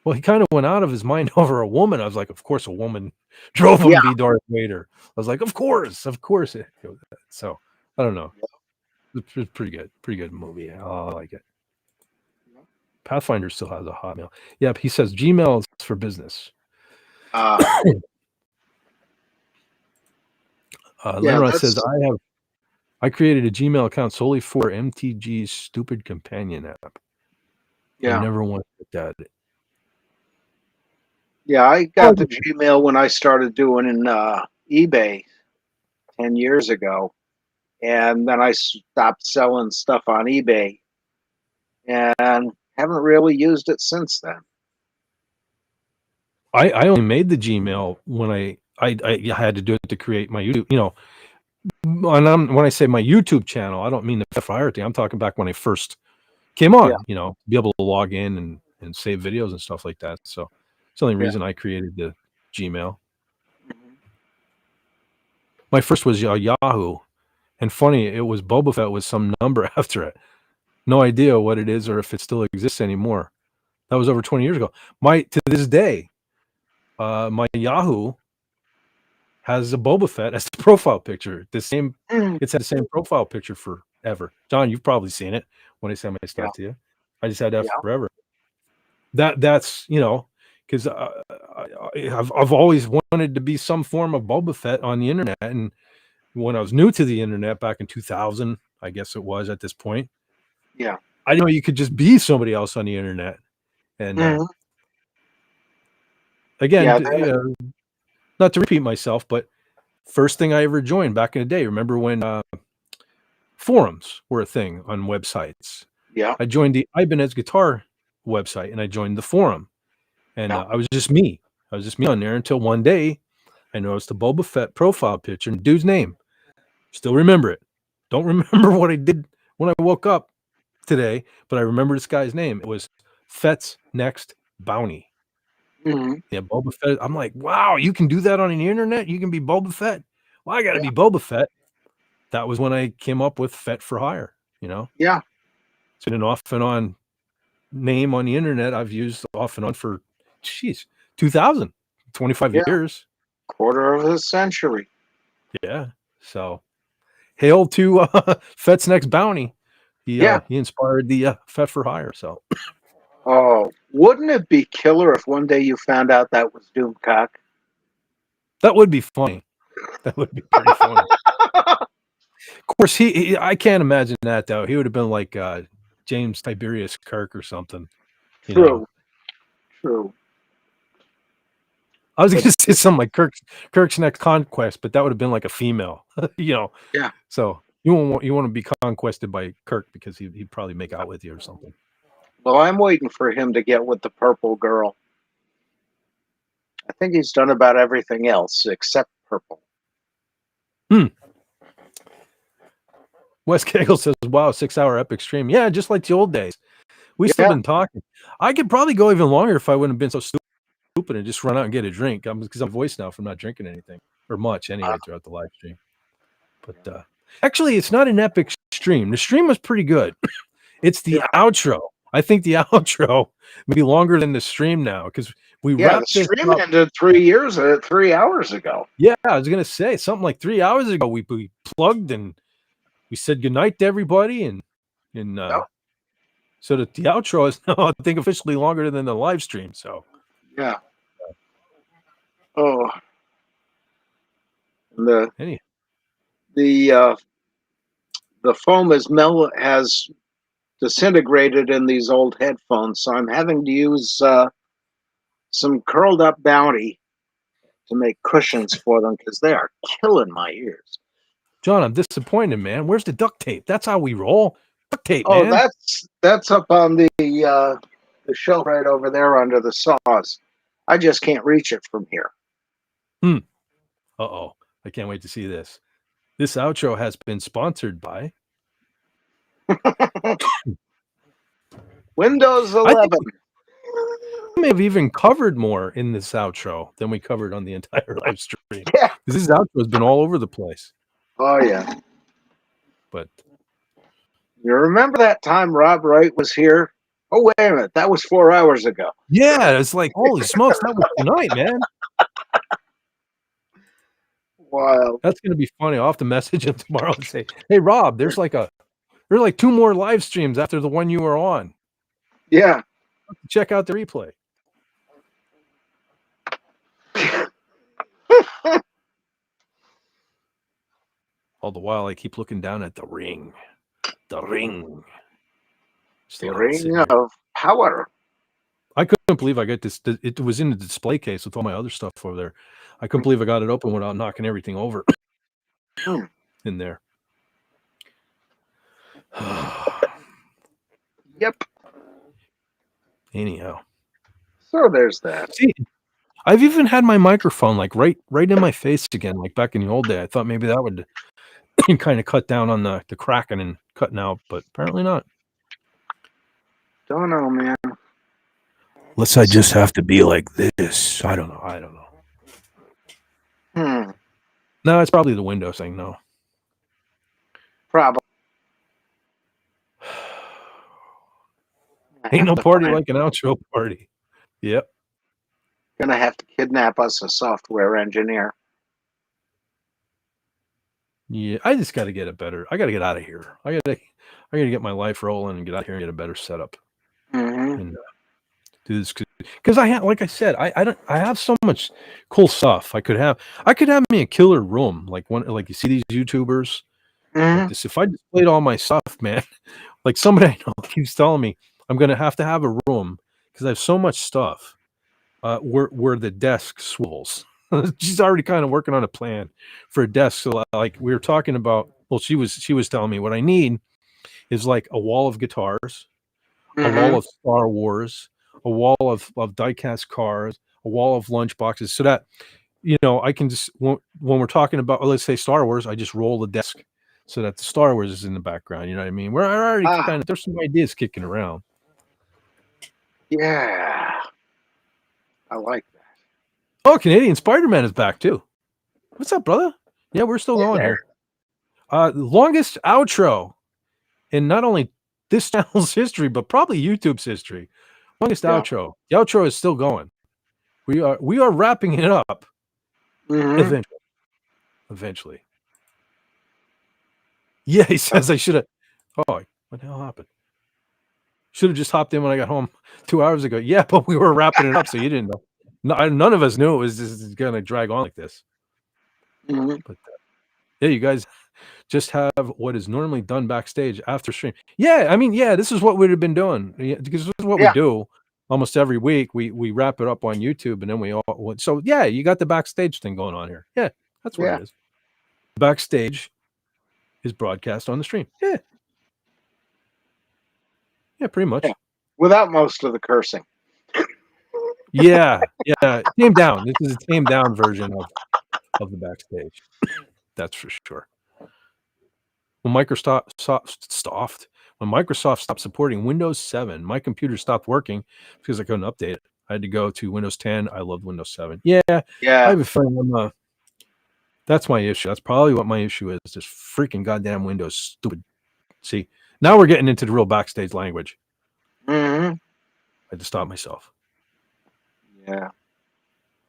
well, he kind of went out of his mind over a woman. I was like, of course, a woman drove him to be Darth Vader. I was like, of course. So I don't know. It's pretty good movie. I like it. Pathfinder still has a Hotmail. Yep, he says Gmail is for business. Lenrod says, I created a Gmail account solely for MTG's stupid companion app. Yeah. I never once looked at it. Yeah, I got the Gmail when I started doing eBay 10 years ago. And then I stopped selling stuff on eBay and haven't really used it since then. I only made the Gmail when I had to do it to create my YouTube, you know. When I say my YouTube channel, I don't mean the fire thing. I'm talking back when I first came on, you know, to be able to log in and save videos and stuff like that. So it's the only reason I created the Gmail. My first was Yahoo, and funny, it was Boba Fett with some number after it. No idea what it is or if it still exists anymore. That was over 20 years ago. To this day, my Yahoo has a Boba Fett as the profile picture. It's had the same profile picture forever. John, you've probably seen it when I send my stuff to you. I just had that forever. That's, you know, because I've always wanted to be some form of Boba Fett on the internet. And when I was new to the internet back in 2000, I guess it was at this point. Yeah. I didn't know you could just be somebody else on the internet. And again, not to repeat myself, but first thing I ever joined back in the day, remember when forums were a thing on websites? Yeah. I joined the Ibanez Guitar website and I joined the forum. And I was just me. I was just me on there until one day I noticed the Boba Fett profile picture and dude's name. Still remember it. Don't remember what I did when I woke up today, but I remember this guy's name. It was Fett's Next Bounty. Yeah, Boba Fett. I'm like, wow, you can do that on the internet? You can be Boba Fett? Well, I got to be Boba Fett. That was when I came up with Fett for Hire, you know? Yeah. It's been an off and on name on the internet I've used off and on for, 2000, 25 years. Quarter of a century. Yeah. So, hail to Fett's Next Bounty. He inspired the Fett for Hire, so. Oh, wouldn't it be killer if one day you found out that was Doomcock? That would be funny. That would be pretty funny. Of course, I can't imagine that, though. He would have been like James Tiberius Kirk or something. True. I was going to say something like Kirk's Next Conquest, but that would have been like a female, you know. Yeah. So you want to be conquested by Kirk because he'd probably make out with you or something. Well, I'm waiting for him to get with the purple girl. I think he's done about everything else except purple. Wes Cagle says, wow, 6-hour epic stream. Yeah, just like the old days. We still been talking. I could probably go even longer if I wouldn't have been so stupid and just run out and get a drink. Because I'm voiced now from not drinking anything or much anyway throughout the live stream. But actually, it's not an epic stream. The stream was pretty good. It's the outro. I think the outro may be longer than the stream now because we wrapped the stream ended 3 hours ago. Yeah, I was gonna say something like 3 hours ago. We plugged and we said goodnight to everybody, and so that the outro is now, I think, officially longer than the live stream. So yeah. Oh, the foam has disintegrated in these old headphones, so I'm having to use some curled up Bounty to make cushions for them because they are killing my ears. John, I'm disappointed, man. Where's the duct tape? That's how we roll. Duct tape, man. Oh, that's up on the shelf right over there under the saws. I just can't reach it from here. Uh-oh. I can't wait to see this. This outro has been sponsored by Windows 11. We may have even covered more in this outro than we covered on the entire live stream. Yeah. This outro has been all over the place. Oh, yeah. But you remember that time Rob Wright was here? Oh, wait a minute. That was 4 hours ago. Yeah, it's like, holy smokes, that was tonight, man. Wow. That's going to be funny. I'll have to message him tomorrow and say, hey, Rob, there's like 2 more live streams after the one you were on. Yeah. Check out the replay. All the while, I keep looking down at the ring. The ring. The ring of power. I couldn't believe I got this. It was in the display case with all my other stuff over there. I couldn't believe I got it open without knocking everything over in there. Yep. Anyhow. So there's that. See, I've even had my microphone like right in my face again, like back in the old day. I thought maybe that would kind of cut down on the cracking and cutting out, but apparently not. Don't know, man. Unless I just have to be like this. I don't know. No, it's probably the Windows thing. No. Probably. Ain't no party like an outro party. Yep. Gonna have to kidnap us a software engineer. Yeah, I just got to get it better. I got to get out of here. I got to get my life rolling and get out here and get a better setup. And do this because I have, like I said, I have so much cool stuff. I could have me a killer room like you see these YouTubers like this. If I displayed all my stuff, man, like somebody I know keeps telling me I'm gonna have to have a room because I have so much stuff where the desk swivels. She's already kind of working on a plan for a desk. So like we were talking about, well, she was telling me what I need is like a wall of guitars, a wall of Star Wars, a wall of diecast cars, a wall of lunch boxes, so that I can just when we're talking about, let's say Star Wars, I just roll the desk so that the Star Wars is in the background. You know what I mean? We're already kind of, there's some ideas kicking around. Yeah, I like that. Oh, Canadian Spider-Man is back too. What's up, brother? Yeah, we're still going here. Longest outro in not only this channel's history, but probably YouTube's history. Longest outro. The outro is still going. We are wrapping it up. Eventually. Yeah, he says I should have. Oh, what the hell happened? Should have just hopped in when I got home 2 hours ago. Yeah, but we were wrapping it up, so you didn't know. None of us knew it was just going to drag on like this. But yeah, you guys just have what is normally done backstage after stream. Yeah, I mean, yeah, this is what we'd have been doing because this is what we do almost every week. We wrap it up on YouTube and then we all. So yeah, you got the backstage thing going on here. Yeah, that's what it is. Backstage is broadcast on the stream. Yeah, pretty much. Yeah. Without most of the cursing. Yeah, tamed down. This is a tamed down version of the backstage. That's for sure. When Microsoft stopped supporting Windows 7, my computer stopped working because I couldn't update it. I had to go to Windows 10. I loved Windows 7. Yeah. I have a friend. That's my issue. That's probably what my issue is. This freaking goddamn Windows stupid. See, now we're getting into the real backstage language. I had to stop myself. Yeah.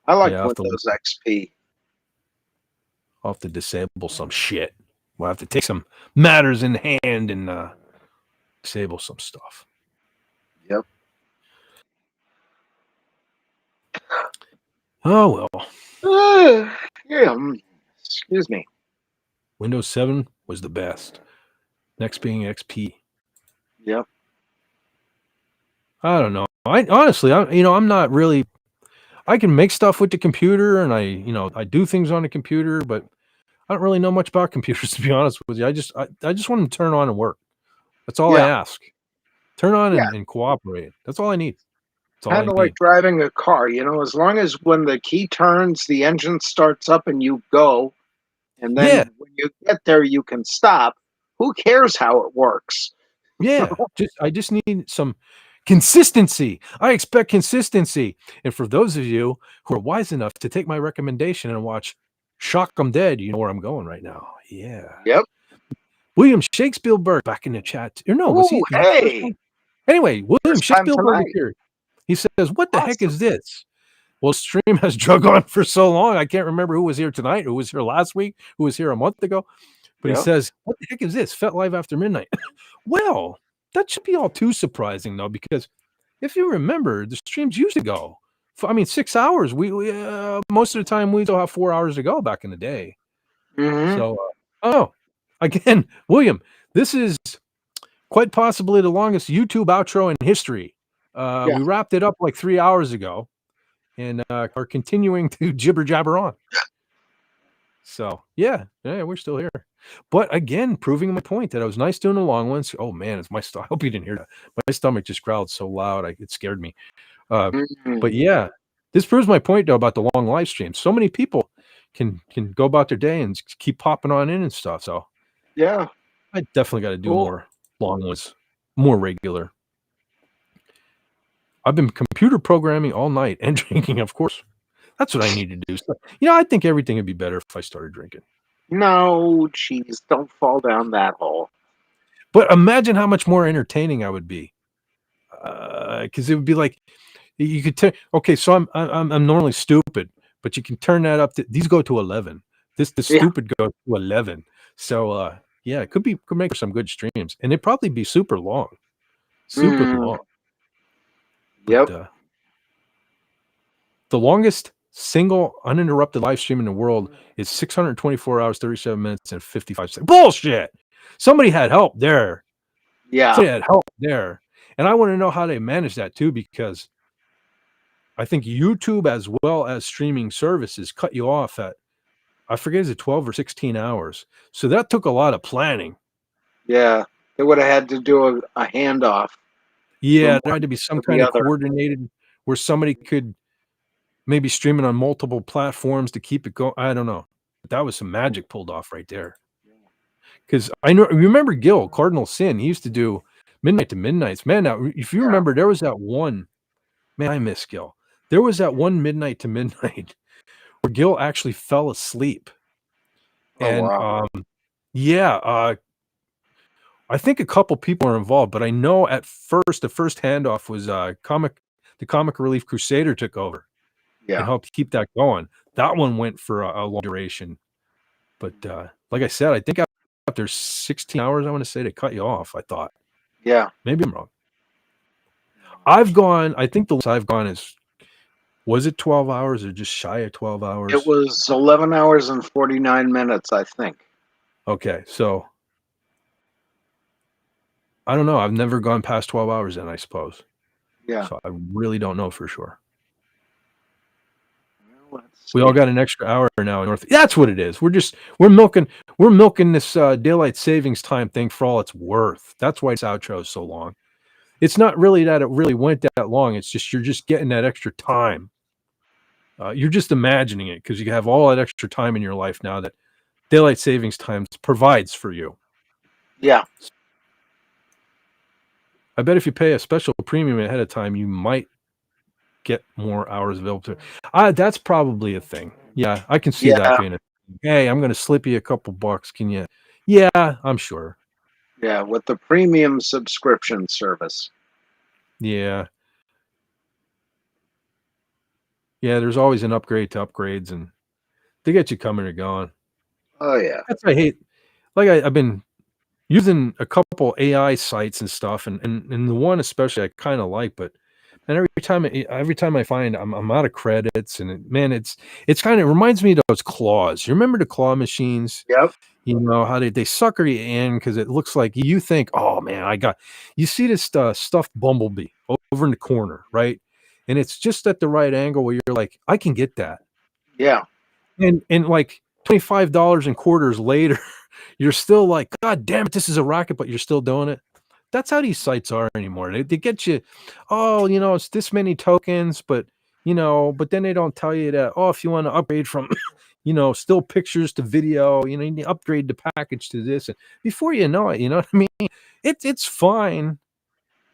I like Windows XP. I'll have to disable some shit. We'll have to take some matters in hand and disable some stuff. Yep. Oh, well. Yeah. Excuse me. Windows 7 was the best. Next being XP. Yep. I don't know. Honestly, I'm not really. I can make stuff with the computer, and I do things on the computer, but I don't really know much about computers, to be honest with you. I just want them to turn on and work. That's all I ask. Turn on and cooperate. That's all I need. Kind of like driving a car, as long as when the key turns, the engine starts up and you go, and then when you get there, you can stop. Who cares how it works? Yeah, I just need some consistency. I expect consistency. And for those of you who are wise enough to take my recommendation and watch Shock 'em Dead, you know where I'm going right now. Yeah. Yep. William Shakespeare was in the chat. Or no, was he? Hey. Anyway, William Shakespeare is here. He says, "What the heck is this?" Well, stream has drug on for so long. I can't remember who was here tonight, who was here last week, who was here a month ago. But he says, "What the heck is this? Fet Live after midnight." Well, that should be all too surprising, though, because if you remember, the streams used to go. 6 hours. We most of the time we still have 4 hours to go back in the day. So, again, William, this is quite possibly the longest YouTube outro in history. We wrapped it up like 3 hours ago and are continuing to jibber jabber on. So yeah, we're still here. But again, proving my point that it was nice doing the long ones. Oh man, it's my I hope you didn't hear that. My stomach just growled so loud, it scared me. But yeah, this proves my point though about the long live streams. So many people can go about their day and keep popping on in and stuff. So yeah, I definitely got to do more long ones, more regular. I've been computer programming all night and drinking, of course. That's what I need to do. So, I think everything would be better if I started drinking. No, jeez, don't fall down that hole. But imagine how much more entertaining I would be. Because it would be like you could okay, so I'm normally stupid, but you can turn that up to these go to 11. This stupid goes to 11. So yeah, it could make some good streams, and it'd probably be super long, long. But, Yep. The longest single uninterrupted live stream in the world is 624 hours, 37 minutes, and 55 seconds. Bullshit! Somebody had help there. Yeah. Somebody had help there. And I want to know how they manage that too, because I think YouTube as well as streaming services cut you off at, I forget, is it 12 or 16 hours? So that took a lot of planning. Yeah. They would have had to do a handoff. Yeah, there had to be some kind of coordinated where somebody could maybe stream it on multiple platforms to keep it going. I don't know. But that was some magic pulled off right there. Because remember Gil, Cardinal Sin, he used to do midnight to midnights. Man, now, if you remember, there was that one, man, I miss Gil. There was that one midnight to midnight where Gil actually fell asleep. And I think a couple people are involved, but I know at first, the first handoff was the Comic Relief Crusader took over. And helped keep that going. That one went for a long duration. But like I said, I think after 16 hours, I want to say, they cut you off, I thought. Yeah. Maybe I'm wrong. I think the longest I've gone was it 12 hours or just shy of 12 hours? It was 11 hours and 49 minutes, I think. Okay, so I don't know. I've never gone past 12 hours then, I suppose. Yeah. So I really don't know for sure. We all got an extra hour now in North. That's what it is. We're milking this daylight savings time thing for all it's worth. That's why this outro is so long. It's not really that it really went that long. It's just you're just getting that extra time. You're just imagining it because you have all that extra time in your life now that daylight savings time provides for you. Yeah. I bet if you pay a special premium ahead of time, you might get more hours available to. That's probably a thing. Yeah, I can see that being a thing. Hey, I'm going to slip you a couple bucks. Can you? Yeah, I'm sure. Yeah, with the premium subscription service. Yeah. Yeah, there's always an upgrade to upgrades, and they get you coming or going. Oh, yeah. That's what I hate. Like I've been using a couple AI sites and stuff, and the one especially I kind of like, but and every time I find I'm out of credits, and it's kind of reminds me of those claws. You remember the claw machines? Yep. You know how they sucker you in because it looks like you think, oh man, you see this stuffed bumblebee over in the corner, right? And it's just at the right angle where you're like, I can get that. Yeah. And like $25 in quarters later, you're still like, God damn it, this is a racket, but you're still doing it. That's how these sites are anymore. They get you, it's this many tokens, but then they don't tell you that, if you want to upgrade from, still pictures to video, you need to upgrade the package to this. And before you know it, you know what I mean? It's fine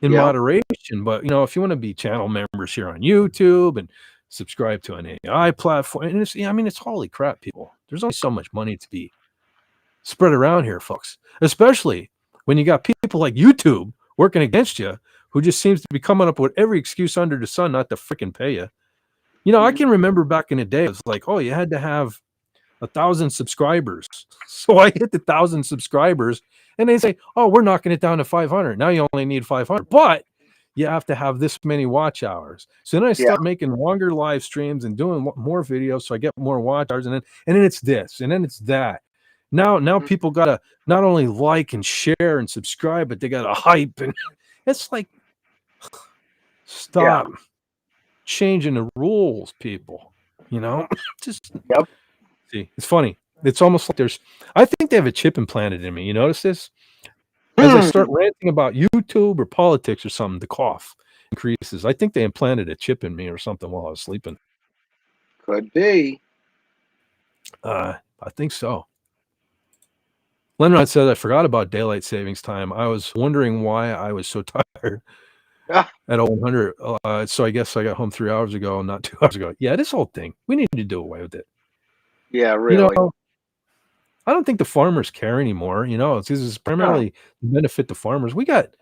in moderation, but if you want to be channel members here on YouTube and subscribe to an AI platform, and it's holy crap, people. There's only so much money to be spread around here, folks, especially when you got people like YouTube working against you, who just seems to be coming up with every excuse under the sun not to freaking pay you. I can remember back in the day, it was like, you had to have 1,000 subscribers. So I hit the 1,000 subscribers, and they say, we're knocking it down to 500. Now you only need 500, but you have to have this many watch hours. So then I start making longer live streams and doing more videos, so I get more watch hours, and then it's this, and then it's that. Now people gotta not only like and share and subscribe, but they gotta hype, and it's like, stop changing the rules, people. Just see, it's funny. It's almost like I think they have a chip implanted in me. You notice this? As I start ranting about YouTube or politics or something, the cough increases. I think they implanted a chip in me or something while I was sleeping. Could be. I think so. Lenrod said, I forgot about daylight savings time. I was wondering why I was so tired at 100. So I guess I got home 3 hours ago, not 2 hours ago. Yeah, this whole thing, we need to do away with it. Yeah, really. I don't think the farmers care anymore. It's primarily to benefit the farmers. We got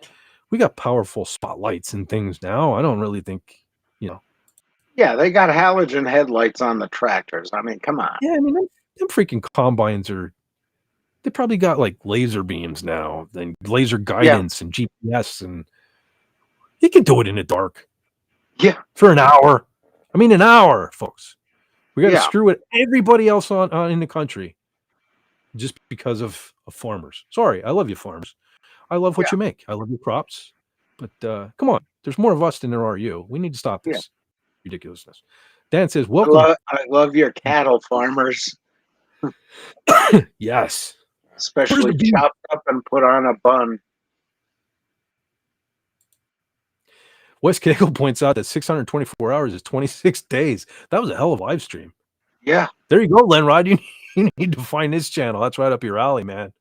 powerful spotlights and things now. I don't really think, Yeah, they got halogen headlights on the tractors. I mean, come on. Yeah, I mean, them freaking combines they probably got like laser beams now, and laser guidance and GPS, and you can do it in the dark. Yeah. For an hour. I mean, an hour, folks. We got to screw with everybody else on in the country just because of farmers. Sorry, I love you, farmers. I love what you make. I love your crops. But come on, there's more of us than there are you. We need to stop this ridiculousness. Dan says, welcome. I love your cattle, farmers. Yes. Especially chopped up and put on a bun. Wes Cagle points out that 624 hours is 26 days. That was a hell of a live stream. Yeah. There you go, Lenrod. You need to find this channel. That's right up your alley, man.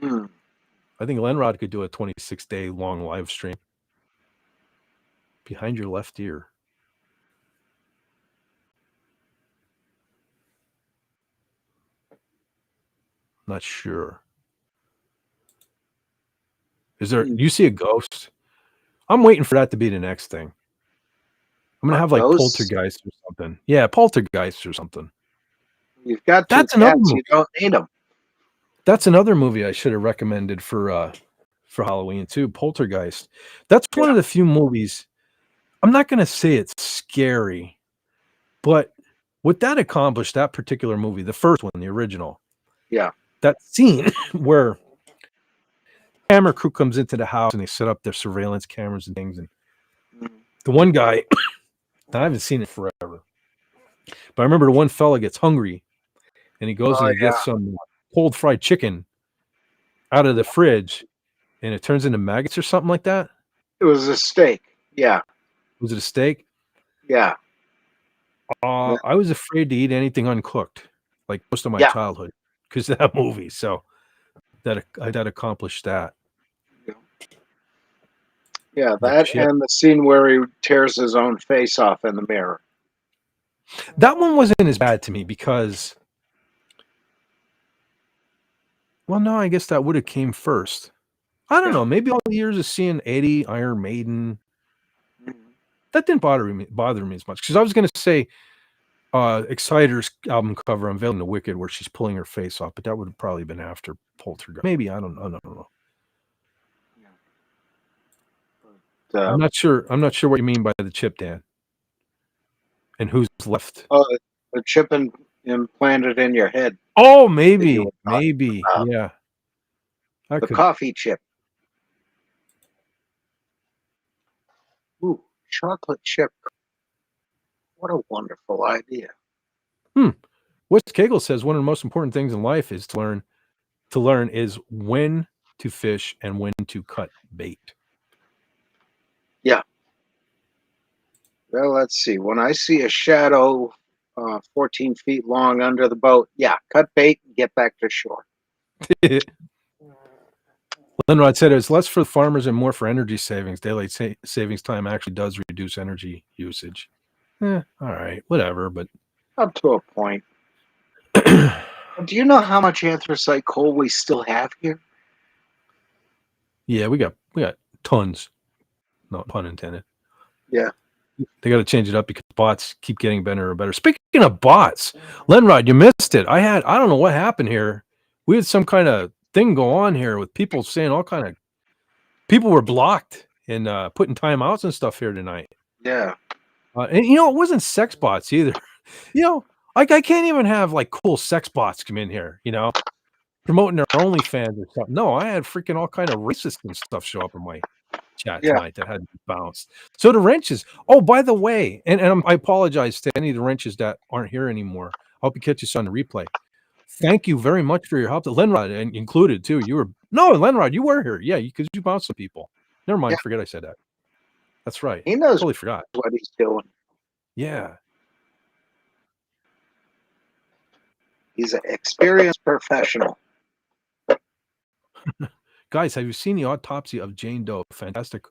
I think Lenrod could do a 26-day long live stream. Behind your left ear. Not sure. Is there? You see a ghost? I'm waiting for that to be the next thing. I'm gonna have like poltergeist or something. Yeah, poltergeist or something. You've got that's another movie. You don't need them. That's another movie I should have recommended for Halloween too. Poltergeist. That's one of the few movies. I'm not gonna say it's scary, but what that accomplished, that particular movie, the first one, the original. Yeah. That scene where camera crew comes into the house and they set up their surveillance cameras and things, and the one guy, I haven't seen it forever, but I remember the one fella gets hungry and he goes and he gets some cold fried chicken out of the fridge, and it turns into maggots or something like that. It was a steak. Yeah. Was it a steak? Yeah. I was afraid to eat anything uncooked, like most of my childhood, because of that movie. So that accomplished that. Yeah, that and the scene where he tears his own face off in the mirror. That one wasn't as bad to me because, well, no, I guess that would have came first. I don't know. Maybe all the years of seeing Eddie, Iron Maiden, that didn't bother me as much. Because I was going to say Exciter's album cover, Unveiling the Wicked, where she's pulling her face off, but that would have probably been after Poltergeist. Maybe, I don't know. I'm not sure what you mean by the chip, Dan. And who's left? The chip implanted in your head. Oh, maybe. Yeah. The coffee chip. Ooh, chocolate chip. What a wonderful idea. Wes Cagle says one of the most important things in life is to learn is when to fish and when to cut bait. Yeah. Well, let's see. When I see a shadow 14 feet long under the boat, cut bait and get back to shore. Lenrod said it's less for farmers and more for energy savings. Daylight savings time actually does reduce energy usage. All right, whatever, but up to a point. Do you know how much anthracite coal we still have here? Yeah, we got tons. No pun intended. Yeah. They got to change it up because bots keep getting better and better. Speaking of bots, Lenrod, you missed it. I don't know what happened here. We had some kind of thing go on here with people saying all kind of people were blocked and putting timeouts and stuff here tonight. Yeah. And it wasn't sex bots either. Like, I can't even have like cool sex bots come in here, you know, promoting their OnlyFans or something. No, I had freaking all kind of racist and stuff show up in my chat tonight that had to be bounced. So the wrenches. Oh, by the way, and I apologize to any of the wrenches that aren't here anymore. I hope you catch us on the replay. Thank you very much for your help. Lenrod and included too. Lenrod, you were here. Yeah, because you bounced some people. Never mind. Forget I said that. That's right. He knows totally forgot what he's doing. Yeah. He's an experienced professional. Guys, have you seen The Autopsy of Jane Doe? Fantastic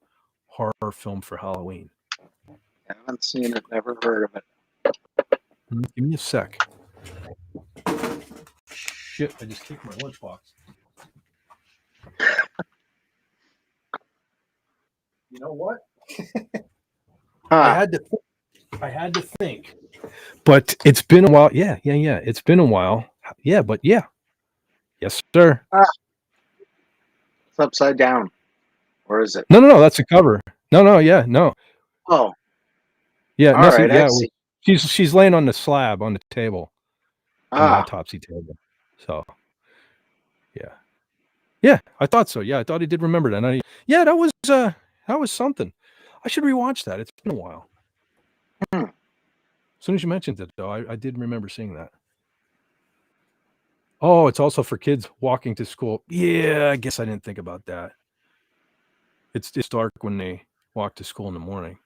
horror film for Halloween. I haven't seen it, never heard of it. Give me a sec. Shit, I just kicked my lunchbox. You know what? I had to think. But it's been a while. Yeah. It's been a while. Yeah, but yeah. Yes, sir. It's upside down. Where is it? No, that's a cover. No. Oh. Yeah, all right, yeah. She's laying on the slab on the table. On the autopsy table. So yeah, I thought so. Yeah, I thought he did remember that. That was something. I should rewatch that. It's been a while. As soon as you mentioned it, though, I did remember seeing that. Oh, it's also for kids walking to school. Yeah, I guess I didn't think about that. It's dark when they walk to school in the morning.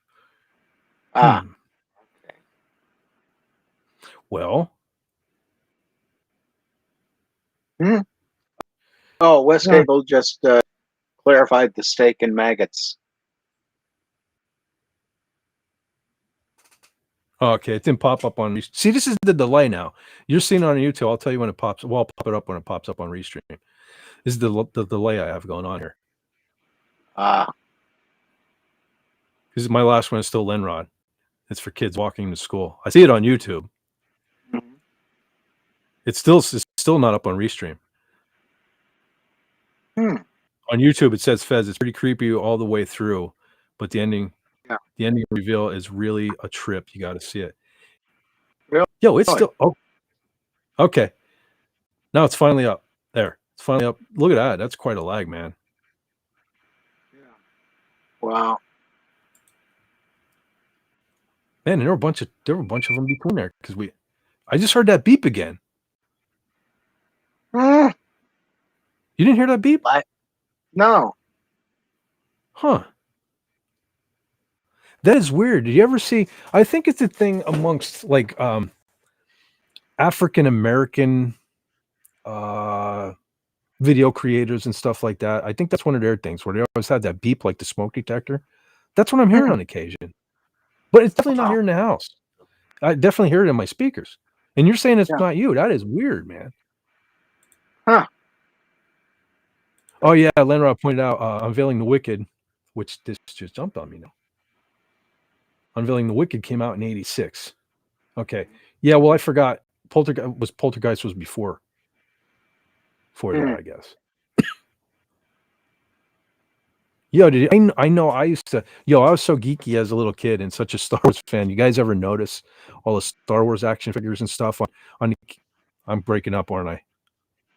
Well. Oh, West Cable just clarified the steak and maggots. Okay, it didn't pop up on. See, this is the delay now. You're seeing it on YouTube. I'll tell you when it pops. Well, I'll pop it up when it pops up on Restream. This is the delay I have going on here. Because my last one is still Lenrod. It's for kids walking to school. I see it on YouTube. It's still not up on Restream. On YouTube, it says Fez. It's pretty creepy all the way through, but the ending reveal is really a trip. You got to see it. Really? Yo, it's still. Oh, okay. Now it's finally up. There, it's finally up. Look at that. That's quite a lag, man. Yeah. Wow. Man, and there were a bunch of them between there because I just heard that beep again. You didn't hear that beep? No. Huh. That is weird. Did you ever see? I think it's a thing amongst like African American video creators and stuff like that. I think that's one of their things where they always have that beep like the smoke detector. That's what I'm hearing on occasion. But it's definitely not here in the house. I definitely hear it in my speakers. And you're saying it's not you. That is weird, man. Huh. Oh, yeah. Lenrod pointed out Unveiling the Wicked, which this just jumped on me now. Unveiling the Wicked came out in 86. Okay. Yeah, well, I forgot. Poltergeist was before that, I guess. Yo, I know I used to. Yo, I was so geeky as a little kid and such a Star Wars fan. You guys ever notice all the Star Wars action figures and stuff on I'm breaking up, aren't I?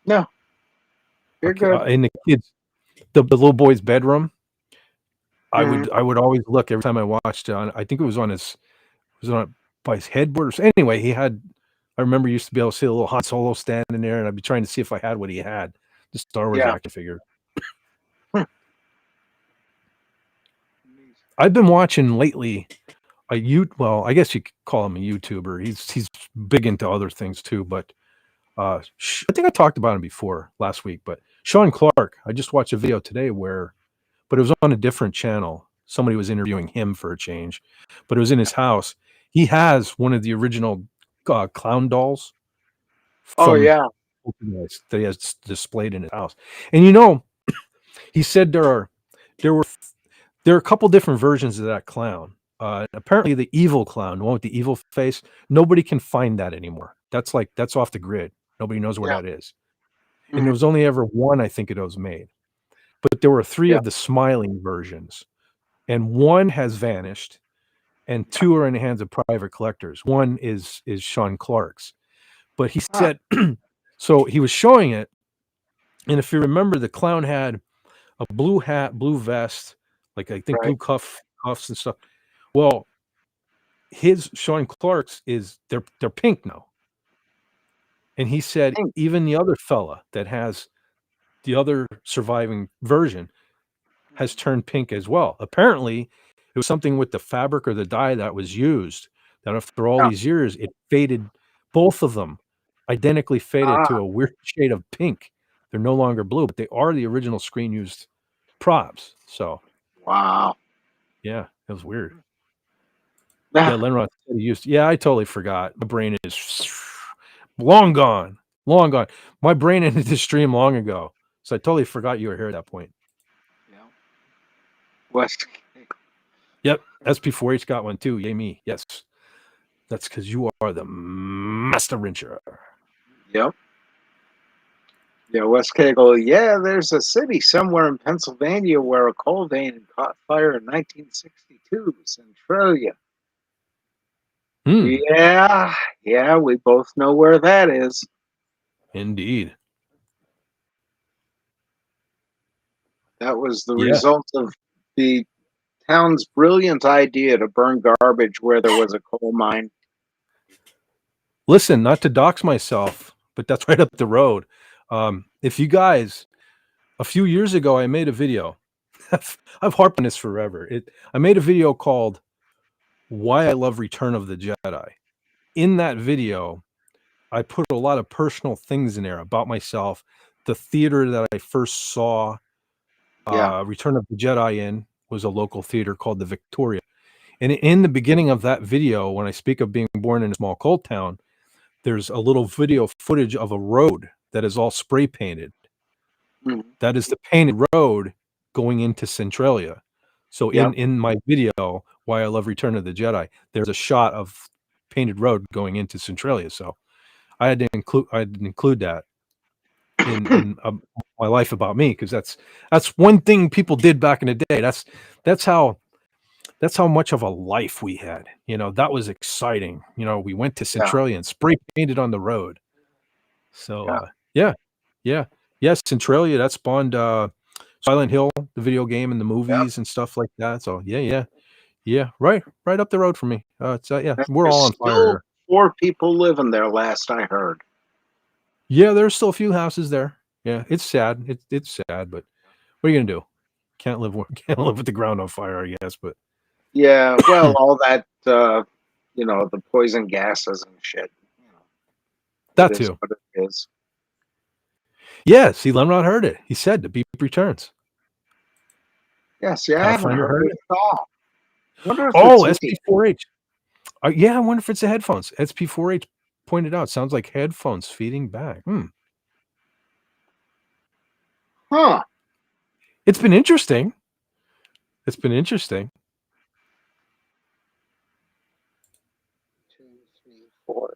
No. You're good. In the kids, the little boy's bedroom. I would always look every time I watched it. I think it was by his headboard. Anyway, he had. I remember used to be able to see a little Han Solo standing there, and I'd be trying to see if I had what he had. The Star Wars action figure. I've been watching lately I guess you could call him a YouTuber. He's big into other things too, but I think I talked about him before last week, but Sean Clark, I just watched a video today but it was on a different channel. Somebody was interviewing him for a change, but it was in his house. He has one of the original clown dolls. That he has displayed in his house. And he said there are a couple different versions of that clown. Apparently the evil clown, the one with the evil face, nobody can find that anymore. That's off the grid. Nobody knows where that is. And there was only ever one, I think it was made. But there were three of the smiling versions. And one has vanished. and 2 are in the hands of private collectors. One is Sean Clark's. But he said, so he was showing it, and if you remember, the clown had a blue hat, blue vest, like I think blue cuffs and stuff. Well, his Sean Clark's is they're pink now. And he said even the other fella that has the other surviving version has turned pink as well. Apparently, it was something with the fabric or the dye that was used that after all these years, it faded, both of them identically faded to a weird shade of pink. They're no longer blue, but they are the original screen used props. So, wow. Yeah, it was weird. Yeah, Lenrod said he used. Yeah, I totally forgot. My brain is long gone. Long gone. My brain ended the stream long ago. So I totally forgot you were here at that point. Yeah. West. Yep. SP4H got one too. Yay me. Yes. That's because you are the master wrencher. Yep. Yeah, West Kegel. Yeah, there's a city somewhere in Pennsylvania where a coal vein caught fire in 1962, Centralia. Yeah, we both know where that is. Indeed. That was the result of the town's brilliant idea to burn garbage where there was a coal mine. Listen, not to dox myself, but that's right up the road. If you guys, a few years ago, I made a video. I've harped on this forever. I made a video called "Why I Love Return of the Jedi." In that video, I put a lot of personal things in there about myself. The theater that I first saw Return of the Jedi in was a local theater called the Victoria. And in the beginning of that video, when I speak of being born in a small coal town, there's a little video footage of a road that is all spray painted. That is the painted road going into Centralia. So in my video, Why I Love Return of the Jedi, there's a shot of painted road going into Centralia. So I had to include that in my life about me, because that's one thing people did back in the day. That's how much of a life we had. You know, that was exciting. You know, we went to Centralia and spray painted on the road. So yes, Centralia, that spawned Silent Hill, the video game, and the movies and stuff like that. So yeah, right up the road from me. We're all on fire. 4 people living there, last I heard. Yeah, there's still a few houses there. Yeah, it's sad. It's sad, but what are you gonna do? Can't live with the ground on fire, I guess. But yeah, well, all that the poison gases and shit. That too. What it is. Yeah, see, Lenrod heard it. He said the beep returns. Yes, I haven't heard it at all. SP4H. I wonder if it's the headphones. SP4H pointed out, sounds like headphones feeding back. Huh. It's been interesting. 2, 3, 4.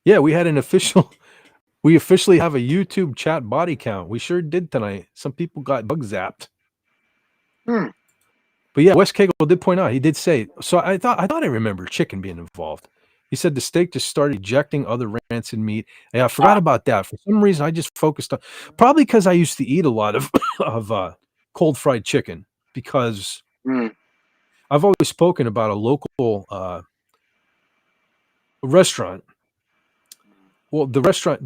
Yeah, we officially have a YouTube chat body count. We sure did tonight. Some people got bug zapped. But yeah, Wes Kegel did point out, he did say, so I thought I remember chicken being involved. He said the steak just started ejecting other rancid meat. Yeah, I forgot about that. For some reason, I just focused on, probably because I used to eat a lot of cold fried chicken, because I've always spoken about a local restaurant. Well, the restaurant,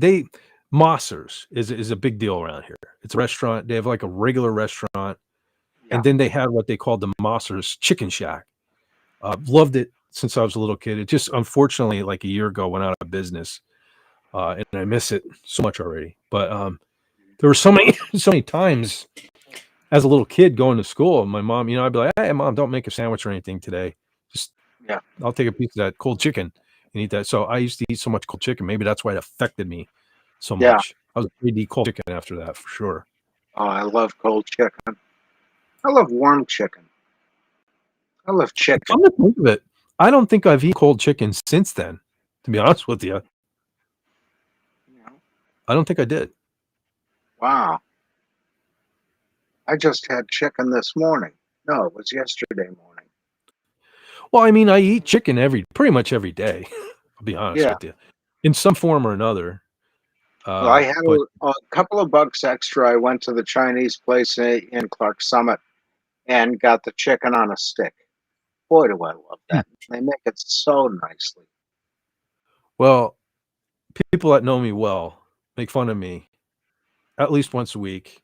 Mossers is a big deal around here. It's a restaurant. They have like a regular restaurant. And then they had what they called the Mossers Chicken Shack. Loved it since I was a little kid. It just, unfortunately, like a year ago, went out of business. And I miss it so much already. But there were so many times as a little kid going to school, and my mom, I'd be like, "Hey, Mom, don't make a sandwich or anything today. Just, I'll take a piece of that cold chicken and eat that." So I used to eat so much cold chicken. Maybe that's why it affected me so much. I was afraid to eat cold chicken after that, for sure. Oh, I love cold chicken. I love warm chicken. I love chicken. Come to think of it, I don't think I've eaten cold chicken since then, to be honest with you. I don't think I did. Wow. I just had chicken this morning. No, it was yesterday morning. Well, I mean, I eat chicken pretty much every day. I'll be honest with you, in some form or another. Well, I had a couple of bucks extra. I went to the Chinese place in Clark Summit and got the chicken on a stick. Boy, do I love that. They make it so nicely. Well, people that know me well make fun of me at least once a week,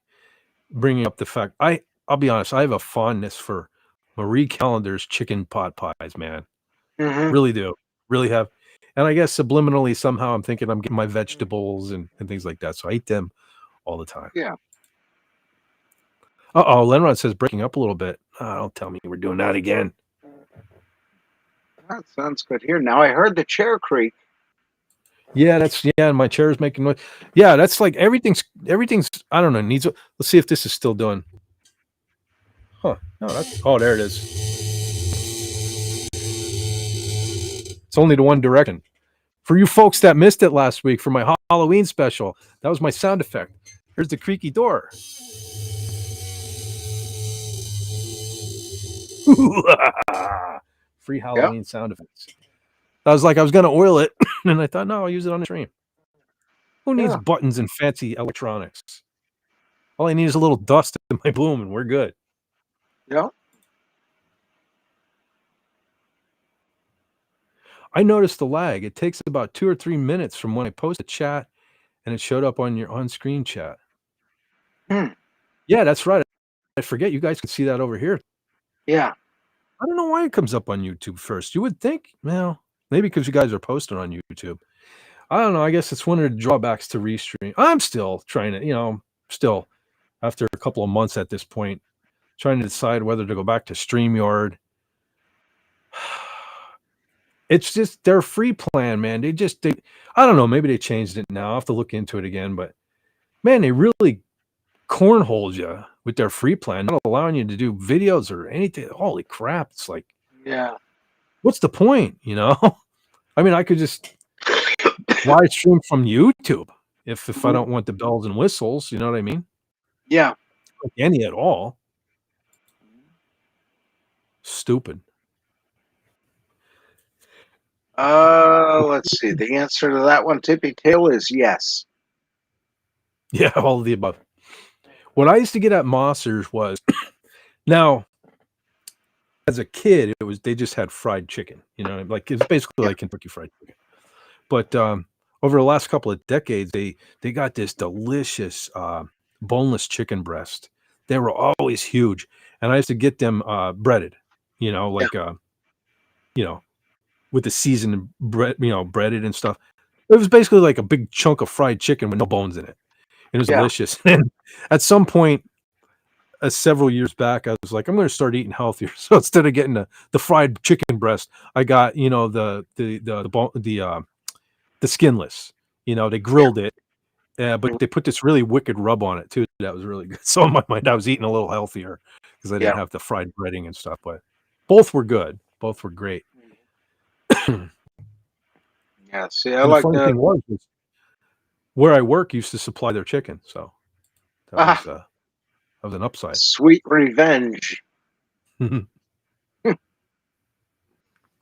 bringing up the fact I'll be honest, I have a fondness for Marie Callender's chicken pot pies, man. Really do. Really have. And I guess subliminally somehow I'm thinking I'm getting my vegetables and things like that. So I eat them all the time. Yeah. Uh-oh, Lenrod says breaking up a little bit. Oh, don't tell me we're doing that again. That sounds good here. Now I heard the chair creak. Yeah, my chair is making noise. Yeah, that's like everything's I don't know, let's see if this is still doing. Huh. No, there it is. It's only the one direction. For you folks that missed it last week for my Halloween special, that was my sound effect. Here's the creaky door. Free Halloween sound effects. I was going to oil it, and I thought, no, I'll use it on the stream. Who needs buttons and fancy electronics? All I need is a little dust in my boom, and we're good. Yeah. I noticed the lag. It takes about 2 or 3 minutes from when I post a chat and it showed up on your on-screen chat. Yeah, that's right. I forget you guys can see that over here. Yeah. I don't know why it comes up on YouTube first. You would think, well, maybe because you guys are posting on YouTube. I don't know. I guess it's one of the drawbacks to Restream. I'm still trying to, still after a couple of months at this point, trying to decide whether to go back to StreamYard. It's just their free plan, man. I don't know. Maybe they changed it now. I'll have to look into it again. But man, they really cornholed you with their free plan, not allowing you to do videos or anything. Holy crap. It's like, yeah, what's the point? I mean, I could just live stream from YouTube if I don't want the bells and whistles. You know what I mean? Yeah. Like any at all. Stupid. Let's see. The answer to that one, Tippy Tail, is yes. Yeah, all of the above. What I used to get at Mossers was now as a kid, they just had fried chicken, like it's basically like Kentucky Fried Chicken. But over the last couple of decades, they got this delicious boneless chicken breast. They were always huge, and I used to get them breaded, with the seasoned bread, breaded and stuff. It was basically like a big chunk of fried chicken with no bones in it. It was delicious. And at some point, several years back, I was like, I'm going to start eating healthier. So instead of getting the fried chicken breast, I got the skinless. They grilled it, but they put this really wicked rub on it too. That was really good. So in my mind, I was eating a little healthier because I didn't have the fried breading and stuff. But both were good. Both were great. Yeah. See, I like that. Was where I work used to supply their chicken, so that was an upside. Sweet revenge. Good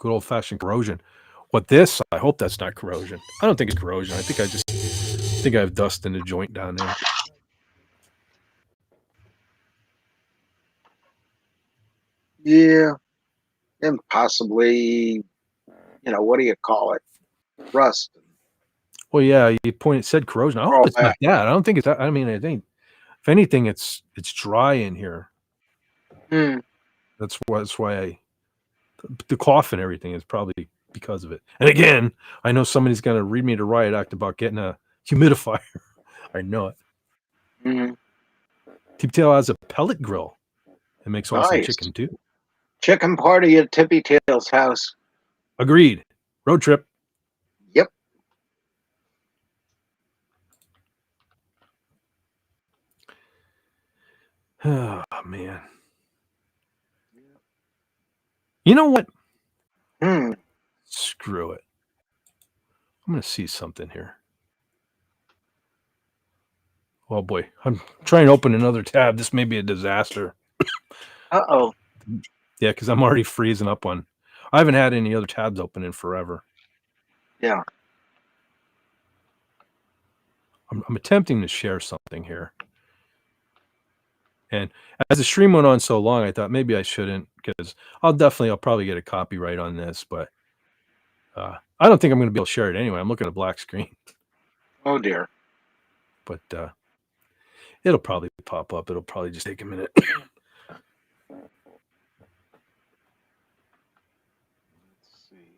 old-fashioned corrosion. What this? I hope that's not corrosion. I don't think it's corrosion. I think I have dust in the joint down there. Yeah, and possibly, what do you call it? Rust. Well, yeah, you said corrosion. I hope it's not that. I don't think it's that. I mean, I think if anything, it's dry in here. That's why the cough and everything is probably because of it. And again, I know somebody's going to read me the riot act about getting a humidifier. I know it. Tippy Tail has a pellet grill. It makes awesome chicken too. Chicken party at Tippy Tail's house. Agreed. Road trip. Yep. Oh, man. You know what? Screw it. I'm going to see something here. Oh, boy. I'm trying to open another tab. This may be a disaster. Uh-oh. Yeah, because I'm already freezing up on. I haven't had any other tabs open in forever. Yeah. I'm attempting to share something here. And as the stream went on so long, I thought maybe I shouldn't, because I'll probably get a copyright on this, but I don't think I'm going to be able to share it anyway. I'm looking at a black screen. Oh dear. But it'll probably pop up. It'll probably just take a minute.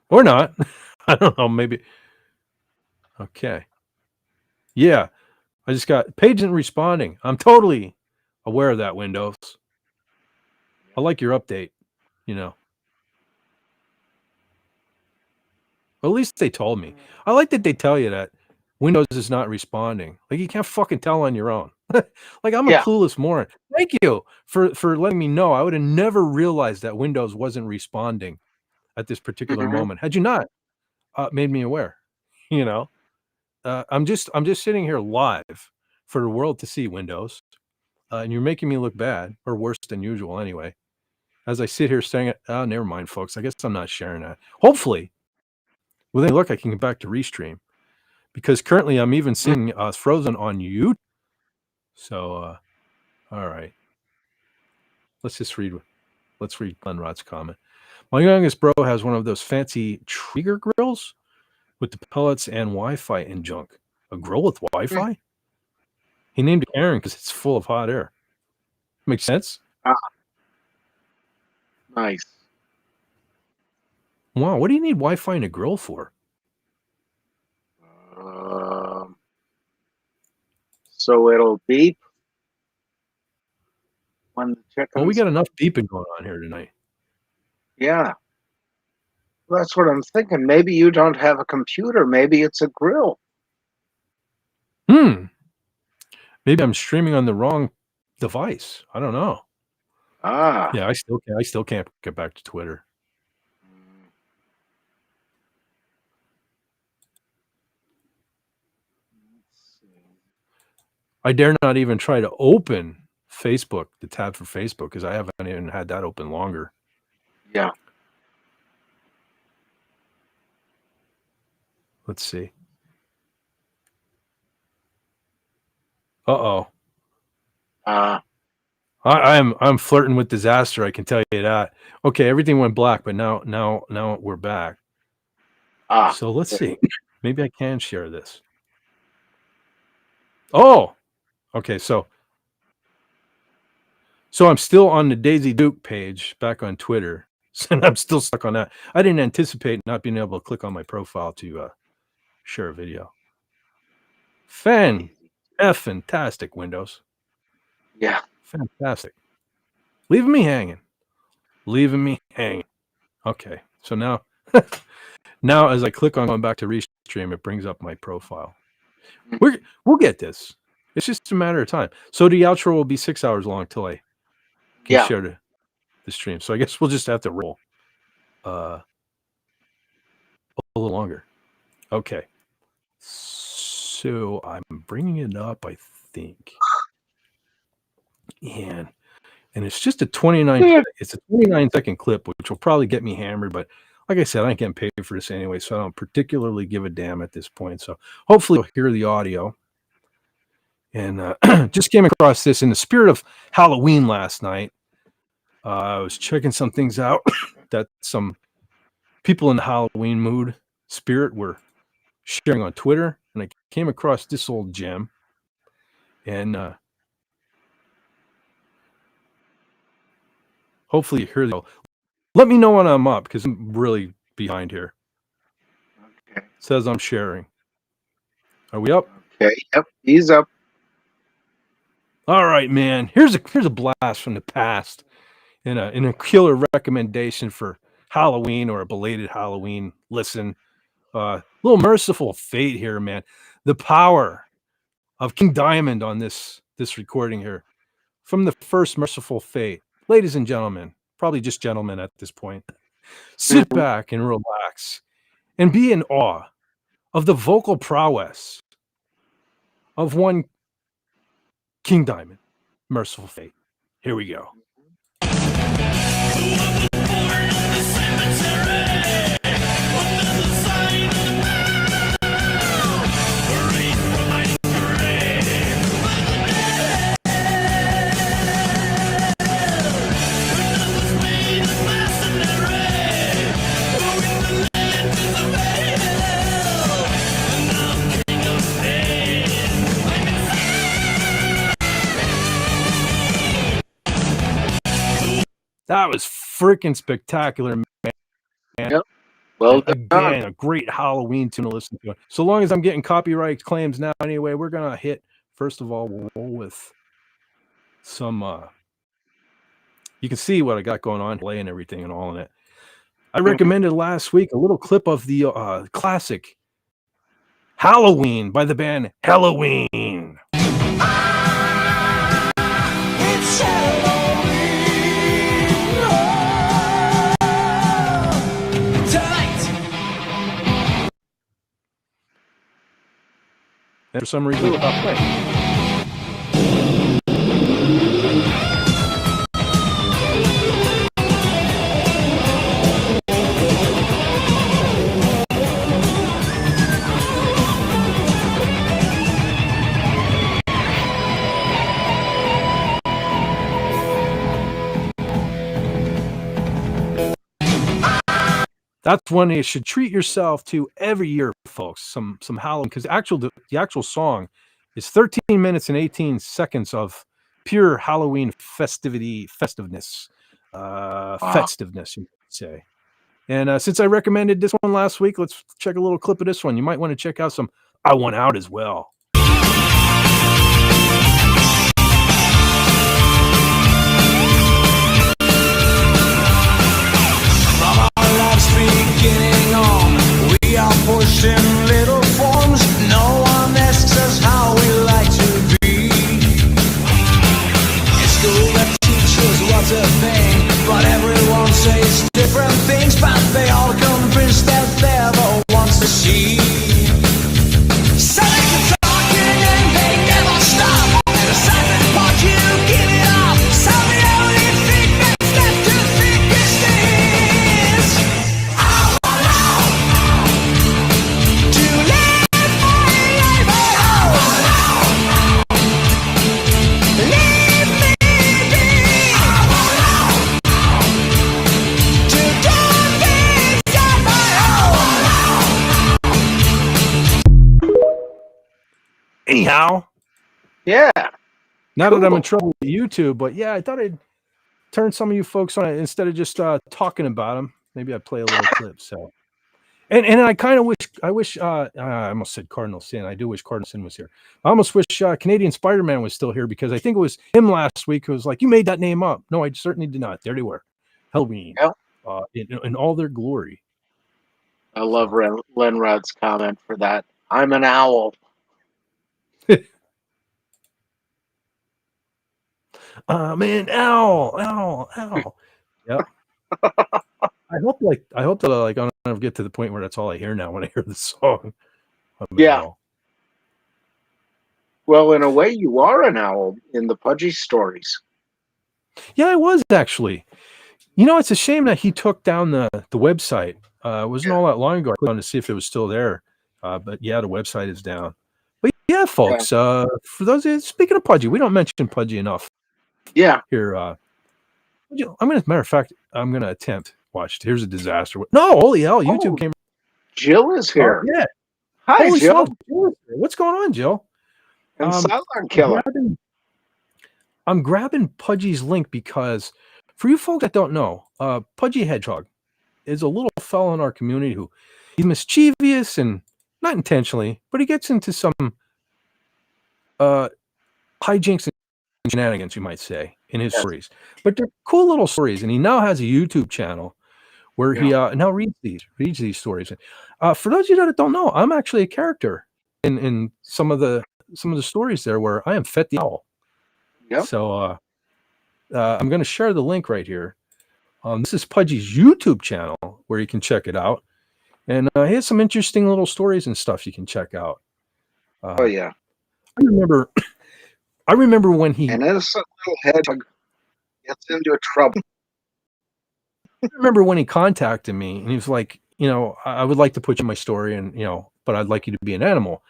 Or not. I don't know. Maybe. Okay. Yeah. I just got page isn't responding. I'm totally aware of that, Windows. I like your update, you know. Well, at least they told me. I like that they tell you that Windows is not responding. Like, you can't fucking tell on your own. Like, I'm a clueless moron. Thank you for letting me know. I would have never realized that Windows wasn't responding at this particular moment. Had you not made me aware, you know. I'm just sitting here live for the world to see, Windows, and you're making me look bad, or worse than usual anyway. As I sit here saying it, oh, never mind, folks. I guess I'm not sharing that. Hopefully, with any luck, I can get back to Restream, because currently I'm even seeing frozen on YouTube. So, all right. Let's read Glenn Rod's comment. My youngest bro has one of those fancy Traeger grills with the pellets and Wi-Fi and junk. A grill with Wi-Fi? He named it Aaron because it's full of hot air. Makes sense? Nice. Wow, what do you need Wi-Fi in a grill for? So it'll beep when the chickens... Well, we got enough beeping going on here tonight. Yeah. That's what I'm thinking. Maybe you don't have a computer. Maybe it's a grill. Maybe I'm streaming on the wrong device. I don't know. Yeah, I still can't get back to Twitter. I dare not even try to open Facebook, the tab for Facebook, because I haven't even had that open longer. Yeah. Let's see. Uh-oh. I'm flirting with disaster, I can tell you that. Okay, everything went black, but now we're back. So let's see. Maybe I can share this. Oh, okay. So I'm still on the Daisy Duke page back on Twitter, and I'm still stuck on that. I didn't anticipate not being able to click on my profile to share a video. Fantastic, Windows. Yeah. Fantastic. Leaving me hanging. Okay, so now as I click on going back to Restream, it brings up my profile. We'll get this. It's just a matter of time. So the outro will be 6 hours long till I can share the stream. So I guess we'll just have to roll a little longer. Okay. So I'm bringing it up, I think. And it's just a 29-second clip, which will probably get me hammered. But like I said, I ain't getting paid for this anyway, so I don't particularly give a damn at this point. So hopefully you'll hear the audio. And just came across this in the spirit of Halloween last night. I was checking some things out that some people in the Halloween mood spirit were sharing on Twitter, and I came across this old gem. And hopefully you hear the. Let me know when I'm up, because I'm really behind here. Okay. It says I'm sharing. Are we up? Okay. Yep. He's up. All right, man. Here's a blast from the past, and a killer recommendation for Halloween or a belated Halloween listen. Little Merciful Fate here, man. The power of King Diamond on this recording here from the first Merciful Fate. Ladies and gentlemen, probably just gentlemen at this point, sit back and relax and be in awe of the vocal prowess of one King Diamond, Merciful Fate. Here we go. That was freaking spectacular, man. Yep. Well and again, a great Halloween tune to listen to. So long as I'm getting copyright claims now anyway, we're going to hit, first of all, we'll roll with some, you can see what I got going on, play and everything and all in it. I recommended last week a little clip of the classic Halloween by the band Halloween. It's Halloween tonight. And for some reason, it's not playing. That's one you should treat yourself to every year, folks. Some Halloween, because the actual song is 13 minutes and 18 seconds of pure Halloween festiveness, you could say. And since I recommended this one last week, let's check a little clip of this one. You might want to check out some I Want Out as well. Beginning on, we are pushed in little forms. No one asks us how we like to be. In school, the teachers what a thing, but everyone says different things. But they all convinced that they're the ones to see. So they keep talking and they never stop. And the silent part you give it up. So the only thing that's left to think is this. Anyhow, yeah. Now that I'm in trouble with YouTube, but yeah, I thought I'd turn some of you folks on it instead of just talking about them. Maybe I'd play a little clip. So, and I kind of wish I almost said Cardinal Sin. I do wish Cardinal Sin was here. I almost wish Canadian Spider-Man was still here, because I think it was him last week who was like, "You made that name up." No, I certainly did not. There they were, Halloween, in all their glory. I love Lenrod's comment for that. I'm an owl. I'm an owl. Yep. I hope that I don't get to the point where that's all I hear now when I hear the song. Yeah. Well, in a way, you are an owl in the Pudgy stories. Yeah, I was actually. You know, it's a shame that he took down the website. It wasn't all that long ago. I clicked on to see if it was still there. But yeah, the website is down. But yeah, folks, for those speaking of Pudgy, we don't mention Pudgy enough. Yeah. Here, matter of fact, I'm gonna attempt. Watch, here's a disaster. No, holy hell, YouTube came. Jill is here. Yeah. Hi, holy Jill. Smokes, what's going on, Jill? And Silent Killer. I'm grabbing Pudgy's link because, for you folks that don't know, Pudgy Hedgehog is a little fellow in our community who he's mischievous and not intentionally, but he gets into some hijinks and shenanigans, you might say, in his stories. But they're cool little stories, and he now has a YouTube channel where he now reads these stories. For those of you that don't know, I'm actually a character in some of the stories there where I am Fet the Owl. Yep. So I'm going to share the link right here. This is Pudgy's YouTube channel where you can check it out. And he has some interesting little stories and stuff you can check out. Oh, yeah. I remember when he... An innocent little hedgehog gets into trouble. I remember when he contacted me and he was like, you know, I would like to put you in my story and, you know, but I'd like you to be an animal.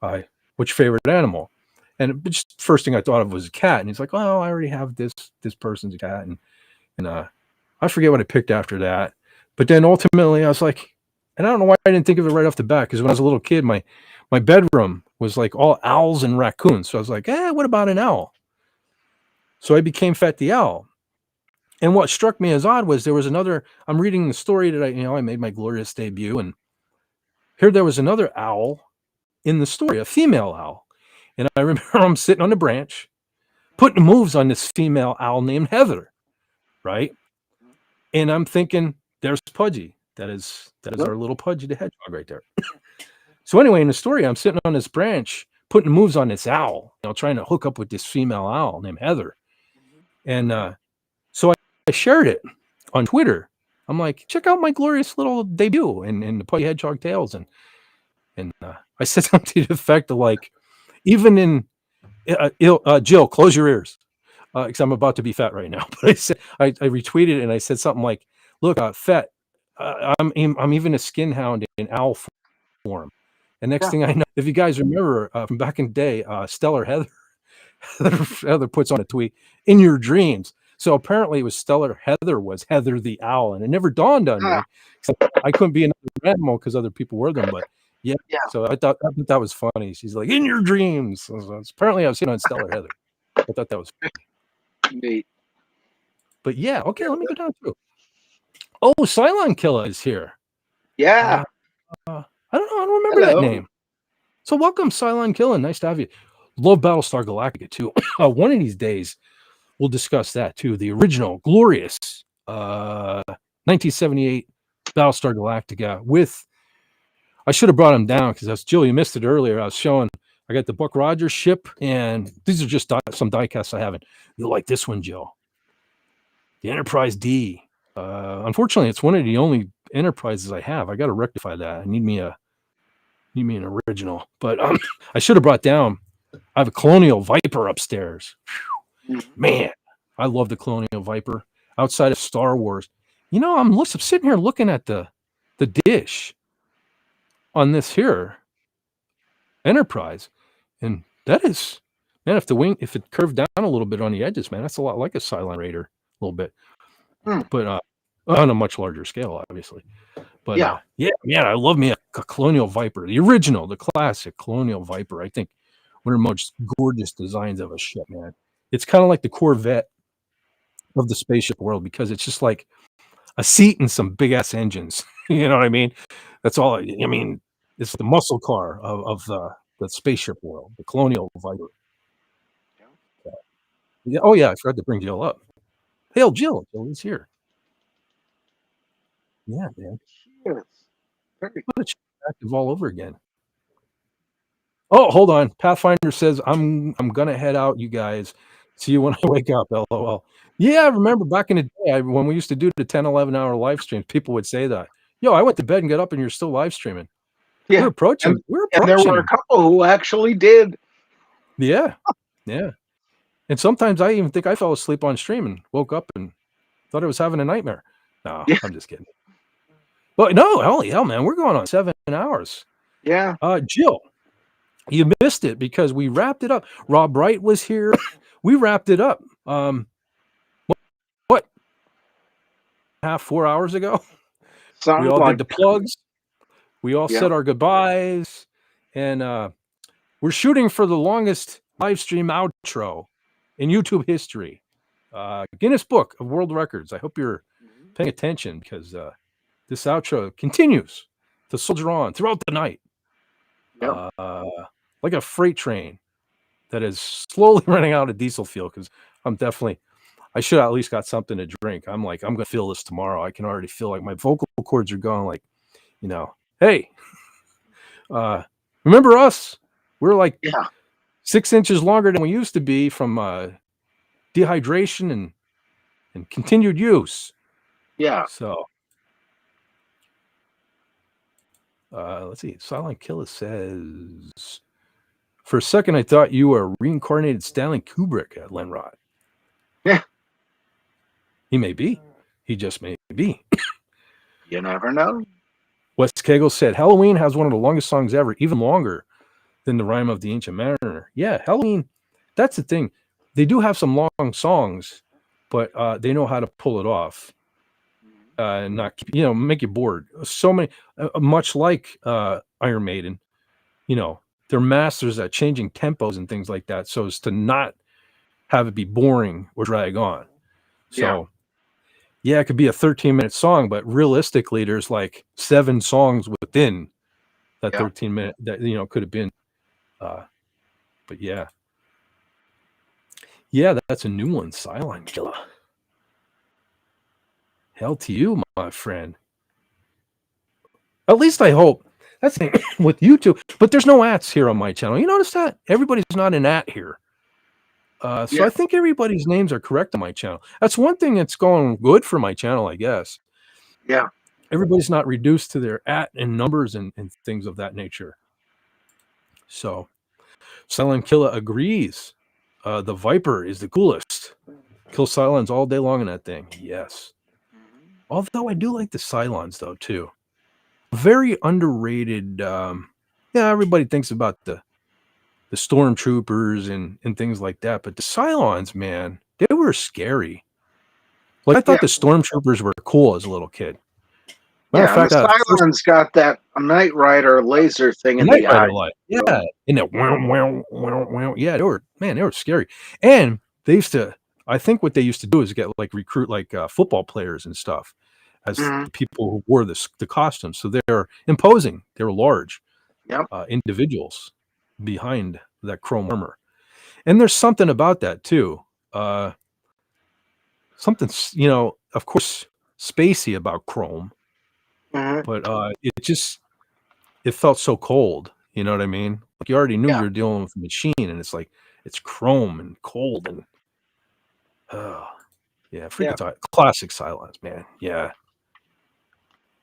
What's your favorite animal? And just first thing I thought of was a cat. And he's like, oh, I already have this person's a cat. And I forget what I picked after that. But then ultimately I was like, and I don't know why I didn't think of it right off the bat, because when I was a little kid, my bedroom was like all owls and raccoons. So I was like, what about an owl? So I became Fet the Owl. And what struck me as odd was there was another. I'm reading the story that I made my glorious debut, and here there was another owl in the story, a female owl. And I remember I'm sitting on a branch, putting moves on this female owl named Heather, right? And I'm thinking, there's Pudgy. That is our little Pudgy the Hedgehog right there. So anyway, in the story, I'm sitting on this branch, putting moves on this owl, trying to hook up with this female owl named Heather. And so I shared it on Twitter. I'm like, check out my glorious little debut in the Pudgy Hedgehog Tales. And I said something to the effect of like, even in Jill, close your ears, because I'm about to be fat right now. But I said I retweeted it and I said something like, "Look, fat. I'm even a skin hound in owl form." And next thing I know, if you guys remember from back in the day, Stellar Heather puts on a tweet, "In your dreams." So apparently it was Stellar Heather was Heather the owl, and it never dawned on me. I couldn't be another animal because other people were them, but yeah. So I thought that was funny. She's like, "In your dreams." So apparently I was sitting on Stellar Heather. I thought that was funny. Neat. But yeah, okay, let me go down through. Oh, Cylon Killer is here. Yeah. I don't remember that name. So welcome, Cylon Killer. Nice to have you. Love Battlestar Galactica too. One of these days, we'll discuss that too. The original, glorious 1978 Battlestar Galactica with. I should have brought him down because that's Jill. You missed it earlier. I was showing. I got the Buck Rogers ship, and these are just some die casts I haven't. You'll like this one, Jill. The Enterprise D. Unfortunately, it's one of the only Enterprises I have. I got to rectify that. I need me an original. But I should have brought down. I have a Colonial Viper upstairs. Man, I love the Colonial Viper. Outside of Star Wars, I'm sitting here looking at the dish on this here Enterprise, and that is, man, if it curved down a little bit on the edges, man, that's a lot like a Cylon Raider, a little bit, but on a much larger scale, obviously. But man, I love me a Colonial Viper, the original, the classic Colonial Viper. I think one of the most gorgeous designs of a ship, man. It's kind of like the Corvette of the spaceship world because it's just like a seat and some big ass engines. You know what I mean? That's all. I mean, it's the muscle car of the spaceship world, the Colonial Viper. Yeah. Oh yeah, I forgot to bring Jill up. Hail Jill! Jill is here. Yeah, man. What a active all over again. Oh, hold on. Pathfinder says I'm gonna head out, you guys. See you when I wake up. LOL. Yeah, I remember back in the day when we used to do the 10, 11-hour live streams, people would say that. Yo, I went to bed and got up and you're still live streaming. Yeah. We're approaching. And there were a couple who actually did. Yeah. Yeah. And sometimes I even think I fell asleep on stream and woke up and thought I was having a nightmare. No, I'm just kidding. But no, holy hell, man, we're going on 7 hours. Yeah. Jill, you missed it because we wrapped it up. Rob Wright was here. We wrapped it up. What? 4 hours ago? Something we all like did the plugs. We all said our goodbyes. And we're shooting for the longest live stream outro in YouTube history. Guinness Book of World Records. I hope you're paying attention because this outro continues to soldier on throughout the night. Yep. Like a freight train that is slowly running out of diesel fuel because I should have at least got something to drink. I'm going to feel this tomorrow. I can already feel like my vocal cords are going like, hey, remember us? We're like 6 inches longer than we used to be from dehydration and continued use. Yeah. So, let's see. Silent Killer says, for a second, I thought you were reincarnated Stanley Kubrick at Lenrod. Yeah. He may be. He just may be. You never know. Wes Kegel said, Halloween has one of the longest songs ever, even longer than the Rime of the Ancient Mariner. Yeah, Halloween, that's the thing. They do have some long songs, but they know how to pull it off. And not, make you bored. So many, much like Iron Maiden, they're masters at changing tempos and things like that, so as to not have it be boring or drag on. So, Yeah, it could be a 13-minute song, but realistically, there's like 7 songs within that 13-minute that could have been. But yeah, that's a new one, Silent Killer. Hell to you, my friend. At least I hope. That's the thing with YouTube. But there's no ads here on my channel. You notice that? Everybody's not an ad here. So I think everybody's names are correct on my channel. That's one thing that's going good for my channel, I guess. Yeah. Everybody's not reduced to their at and numbers and things of that nature. So Silent Killer agrees. The Viper is the coolest. Kill Cylons all day long in that thing. Yes. Although I do like the Cylons though too. Very underrated. Everybody thinks about the stormtroopers and things like that, but the Cylons, man, they were scary. Like I thought the stormtroopers were cool as a little kid. Matter of fact, the Cylons got that Knight Rider laser thing in the eye. Yeah, and that wow. Yeah, they were scary. And they used to, I think what they used to do is recruit football players and stuff as the people who wore the costumes. So they're imposing. They were large individuals behind that chrome armor. And there's something about that too. Something, of course, spacey about chrome. But it felt so cold. You know what I mean? Like you already knew you were dealing with a machine, and it's like it's chrome and cold and classic Cylons, man. Yeah.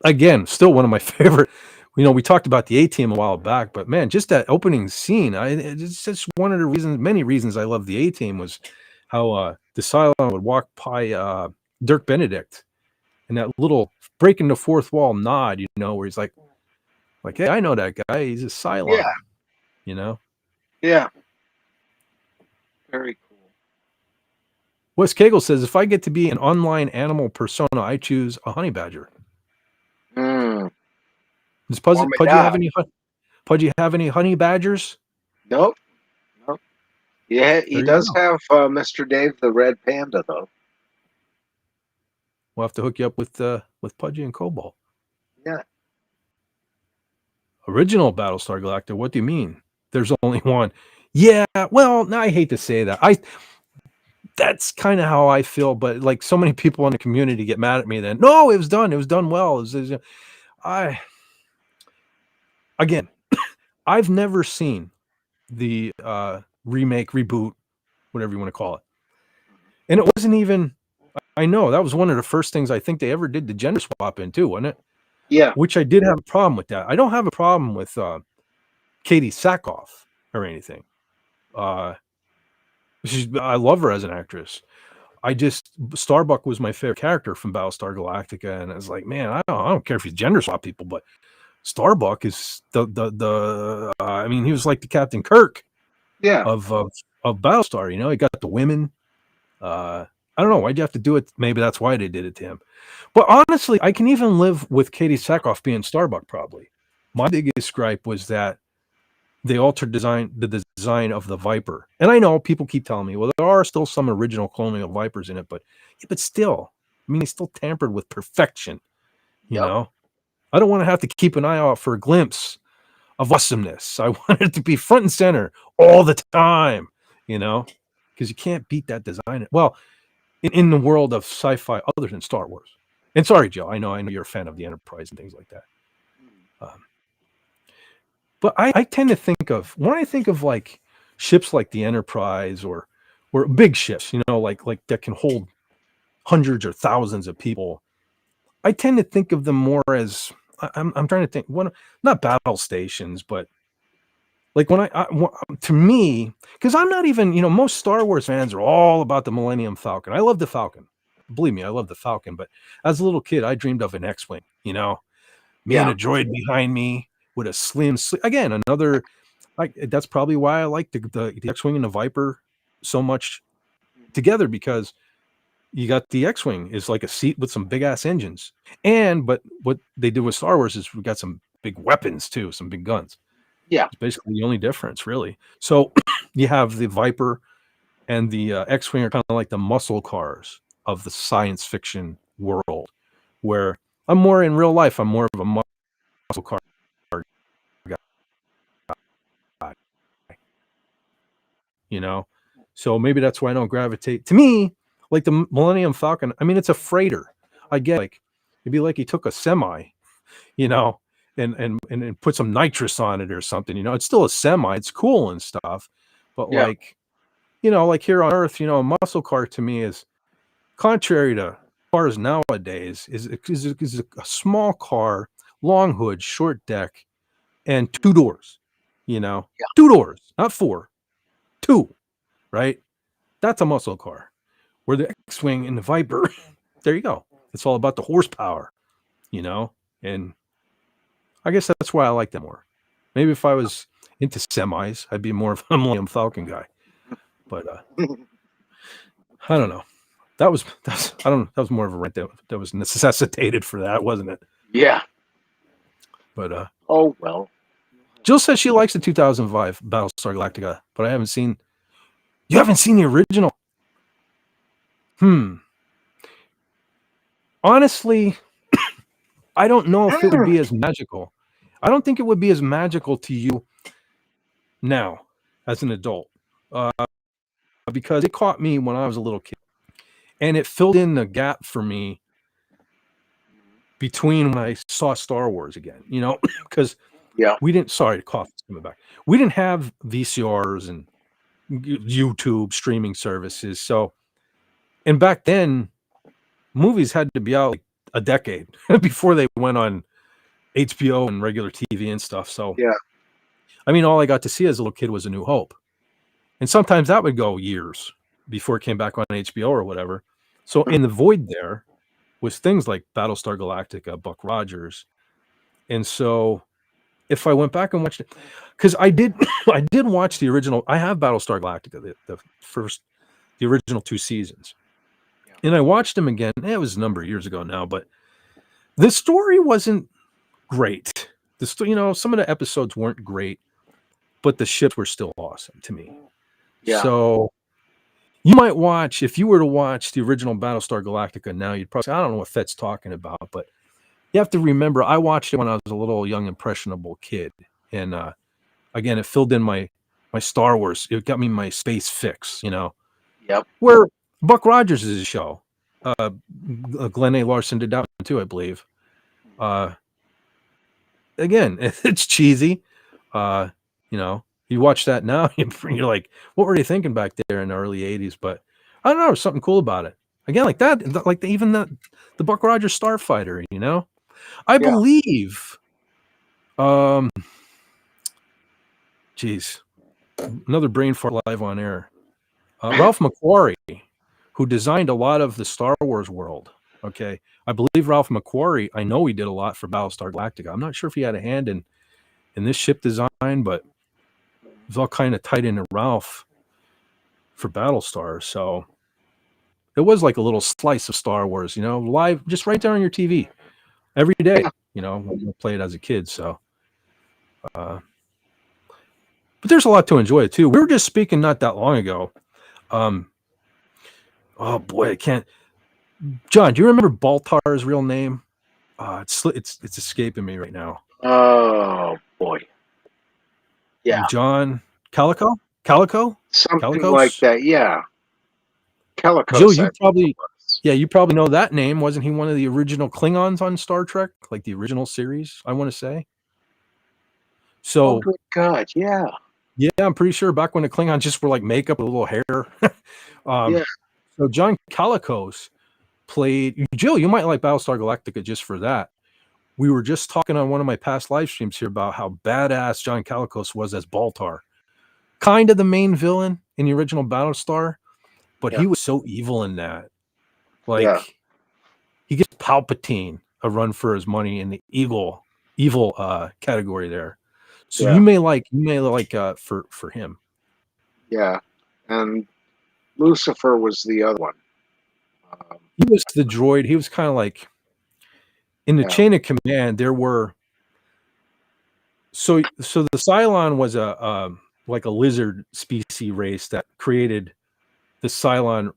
Again, still one of my favorite. We talked about the A-Team a while back, but man, just that opening scene, it's just one of the reasons, many reasons I love the A-Team was how the Cylon would walk by Dirk Benedict and that little breaking the fourth wall nod, where he's like, hey, I know that guy. He's a Cylon. Yeah. Yeah. Very cool. Wes Cagle says, if I get to be an online animal persona, I choose a honey badger. Does Pudgy have any honey badgers? Nope. Yeah, he does have Mr. Dave the Red Panda, though. We'll have to hook you up with Pudgy and Cobalt. Yeah. Original Battlestar Galactica. What do you mean? There's only one. Yeah. Well, I hate to say that. That's kind of how I feel, but like so many people in the community get mad at me. Then no, it was done. It was done well. Again, I've never seen the remake, reboot, whatever you want to call it, and it wasn't even. I know that was one of the first things I think they ever did the gender swap in too, wasn't it? Yeah. Which I did have a problem with that. I don't have a problem with Katie Sackhoff or anything. I love her as an actress. Starbuck was my favorite character from Battlestar Galactica, and I was like, man, I don't care if you gender swap people, but Starbuck is I mean, he was like the Captain Kirk of Battlestar. He got the women. I don't know. Why'd you have to do it? Maybe that's why they did it to him. But honestly, I can even live with Katie Sackhoff being Starbuck, probably. My biggest gripe was that they altered the design of the Viper. And I know people keep telling me, well, there are still some original Colonial Vipers in it, but still, I mean, they still tampered with perfection. You know? I don't want to have to keep an eye out for a glimpse of awesomeness. I want it to be front and center all the time, because you can't beat that design. Well, in the world of sci-fi other than Star Wars. And sorry, Joe, I know you're a fan of the Enterprise and things like that. But I tend to think of, when I think of like ships like the Enterprise or big ships, like that can hold hundreds or thousands of people, I tend to think of them more as, I'm trying to think, not battle stations, but like to me, because I'm not even, most Star Wars fans are all about the Millennium Falcon. I love the Falcon. Believe me, I love the Falcon. But as a little kid, I dreamed of an X-Wing, me and a droid behind me with a slim, again, another, that's probably why I like the X-Wing and the Viper so much together, because you got the X-Wing is like a seat with some big ass engines. But what they did with Star Wars is we got some big weapons too, some big guns. Yeah. It's basically the only difference, really. So you have the Viper and the X-Wing are kind of like the muscle cars of the science fiction world, where I'm more in real life. I'm more of a muscle car guy, you know. So maybe that's why I don't gravitate. To me, like the Millennium Falcon, I mean, it's a freighter. I get like it'd be like he took a semi, you know, and put some nitrous on it or something. You know, it's still a semi. It's cool and stuff, but like, you know, like here on Earth, you know, a muscle car to me is contrary to cars nowadays is a small car, long hood, short deck, and 2 doors. You know, 2 doors, not 4, 2. Right? That's a muscle car. Where the X-Wing and the Viper, there you go. It's all about the horsepower, you know? And I guess that's why I like them more. Maybe if I was into semis, I'd be more of a Millennium Falcon guy. But I don't know. That was more of a rant that was necessitated for that, wasn't it? Yeah. But oh well. Jill says she likes the 2005 Battlestar Galactica, but I haven't seen. You haven't seen the original? Honestly, I don't know if it would be as magical. I don't think it would be as magical to you now as an adult, because it caught me when I was a little kid, and it filled in the gap for me between when I saw Star Wars again. You know, because we didn't. Sorry, the coffee's coming back. We didn't have VCRs and YouTube streaming services, so and back then, movies had to be out like a decade before they went on HBO and regular TV and stuff. So I mean, all I got to see as a little kid was A New Hope. And sometimes that would go years before it came back on HBO or whatever. So in the void there was things like Battlestar Galactica, Buck Rogers. And so if I went back and watched it, because I did watch the original. I have Battlestar Galactica, the original 2 seasons. And I watched them again. It was a number of years ago now, but the story wasn't great. You know, some of the episodes weren't great, but the ships were still awesome to me. Yeah. So you might watch, if you were to watch the original Battlestar Galactica now, you'd probably say, I don't know what Fett's talking about, but you have to remember, I watched it when I was a little young, impressionable kid. And again, it filled in my Star Wars. It got me my space fix, you know. Yep. Where Buck Rogers is a show. Glenn A. Larson did that one too, I believe. Again, it's cheesy. You know, you watch that now, you're like, what were they thinking back there in the early 80s? But I don't know, there's something cool about it. Again, like that, like even the Buck Rogers Starfighter, you know? I believe, geez, another brain fart live on air. Ralph McQuarrie, who designed a lot of the Star Wars world. Okay. I believe Ralph McQuarrie, I know he did a lot for Battlestar Galactica. I'm not sure if he had a hand in this ship design, but it was all kind of tied into Ralph for Battlestar. So it was like a little slice of Star Wars, you know, live, just right there on your TV every day, you know, when you play it as a kid. So, but there's a lot to enjoy too. We were just speaking not that long ago. Oh boy, I can't. John, do you remember Baltar's real name? It's escaping me right now. Oh boy. Yeah. John Calico? Something Calicos? Like that, yeah. Calico. Jill, you probably know that name. Wasn't he one of the original Klingons on Star Trek? Like the original series, I want to say. So, oh good God, yeah. Yeah, I'm pretty sure back when the Klingons just were like makeup with a little hair. Yeah. So John Calicos played Jill. You might like Battlestar Galactica just for that. We were just talking on one of my past live streams here about how badass John Calicos was as Baltar, kind of the main villain in the original Battlestar, but he was so evil in that. Like he gets Palpatine a run for his money in the evil category there. So you may like for him. Yeah, and Lucifer was the other one. He was the droid. He was kind of like in the chain of command. There were so the Cylon was like a lizard species race that created the Cylon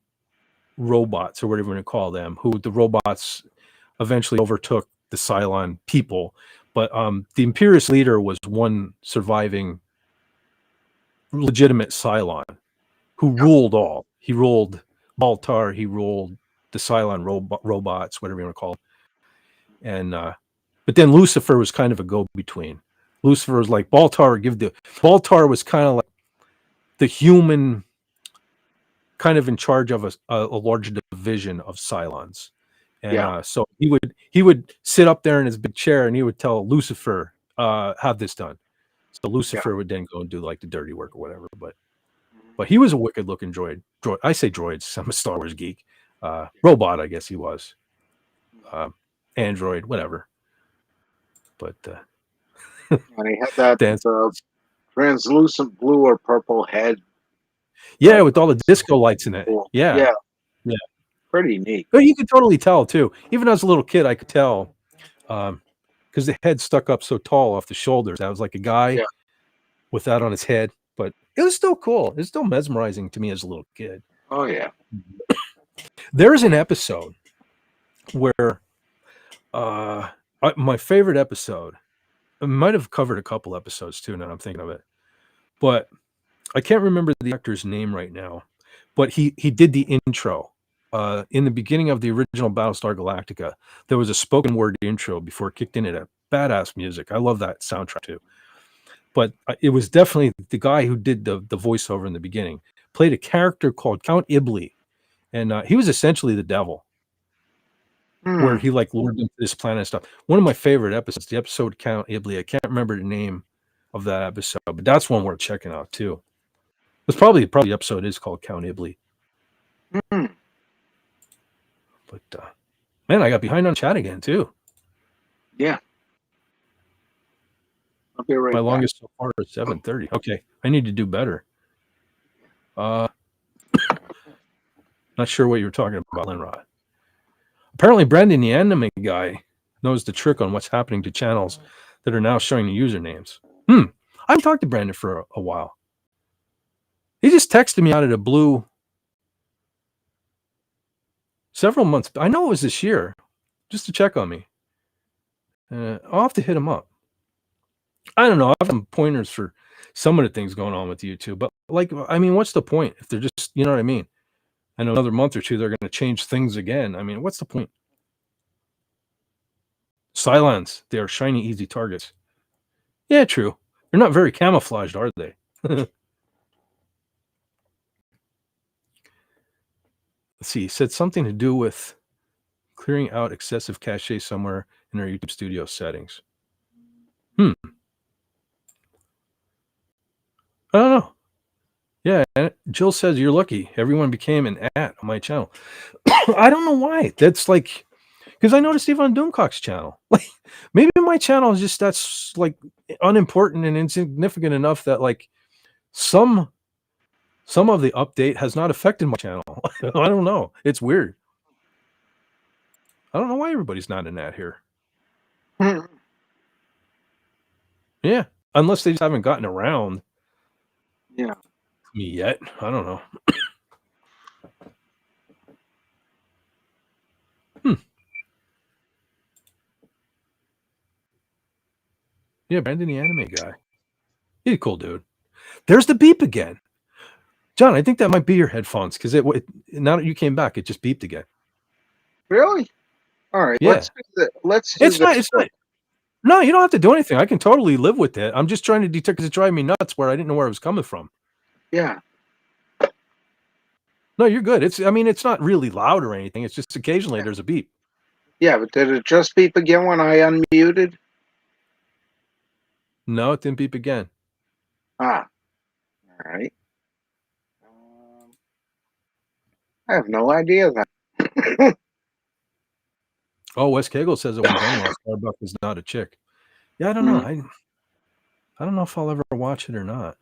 robots or whatever you want to call them, who the robots eventually overtook the Cylon people. But the Imperious leader was one surviving legitimate Cylon who ruled all. He ruled Baltar, he ruled the Cylon robots, whatever you want to call them. And but then Lucifer was kind of a go-between. Lucifer was like Baltar was kind of like the human, kind of in charge of a large division of Cylons. And so he would sit up there in his big chair and he would tell Lucifer, have this done. So Lucifer would then go and do like the dirty work or whatever. But he was a wicked looking droid. I say droids, I'm a Star Wars geek. Robot, I guess he was. Android, whatever. But and he had that translucent blue or purple head. Yeah, with all the disco lights in it. Yeah. Pretty neat. But you could totally tell too. Even as a little kid, I could tell because the head stuck up so tall off the shoulders. I was like a guy with that on his head. But it was still cool. It's still mesmerizing to me as a little kid. Oh yeah. There's an episode where my favorite episode. I might have covered a couple episodes too. Now I'm thinking of it, but I can't remember the actor's name right now. But he did the intro in the beginning of the original Battlestar Galactica. There was a spoken word intro before it kicked in. It had badass music. I love that soundtrack too. But it was definitely the guy who did the voiceover in the beginning played a character called Count Ibley, and he was essentially the devil. Where he like lured them to this planet and stuff. One of my favorite episodes, the episode Count Ibley. I can't remember the name of that episode, but that's one worth checking out too. It's probably the episode is called Count Ibley. But man, I got behind on chat again too. Yeah. I'll be right My back. longest so far is 7:30. Okay, I need to do better. Not sure what you're talking about, Linrod. Apparently, Brandon, the anime guy, knows the trick on what's happening to channels that are now showing the usernames. I haven't talked to Brandon for a while. He just texted me out of the blue several months. I know it was this year, just to check on me. I'll have to hit him up. I don't know. I have some pointers for some of the things going on with YouTube, but like, I mean, what's the point if they're just, you know what I mean? I know another month or two, they're going to change things again. I mean, what's the point? Cylons, they are shiny, easy targets. Yeah, true. They're not very camouflaged, are they? Let's see. He said something to do with clearing out excessive cache somewhere in our YouTube studio settings. I don't know. Yeah, Jill says you're lucky. Everyone became an @ on my channel. I don't know why. That's like, because I noticed even on Doomcock's channel. Like, maybe my channel is just that's like unimportant and insignificant enough that like some of the update has not affected my channel. I don't know. It's weird. I don't know why everybody's not an @ here. Yeah, unless they just haven't gotten around. Yeah. Me yet. I don't know. Yeah, Brandon, the anime guy. He's a cool dude. There's the beep again. John, I think that might be your headphones because it now that you came back, it just beeped again. Really? All right. Yeah. Let's do it's not. No, you don't have to do anything. I can totally live with it. I'm just trying to detect because it's driving me nuts where I didn't know where it was coming from. Yeah. No, you're good. It's not really loud or anything. It's just occasionally there's a beep. Yeah, but did it just beep again when I unmuted? No, it didn't beep again. All right. I have no idea that. Oh, Wes Cagle says it went down while Starbuck is not a chick. Yeah, I don't know. I don't know if I'll ever watch it or not.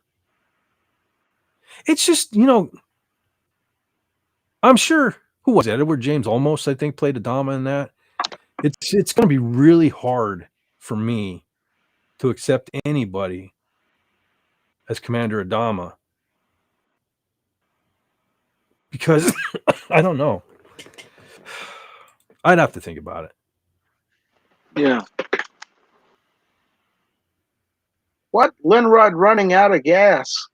It's just, I'm sure, who was it? Edward James Olmos, I think, played Adama in that. It's going to be really hard for me to accept anybody as Commander Adama because I don't know. I'd have to think about it. Yeah. What? Linrod running out of gas.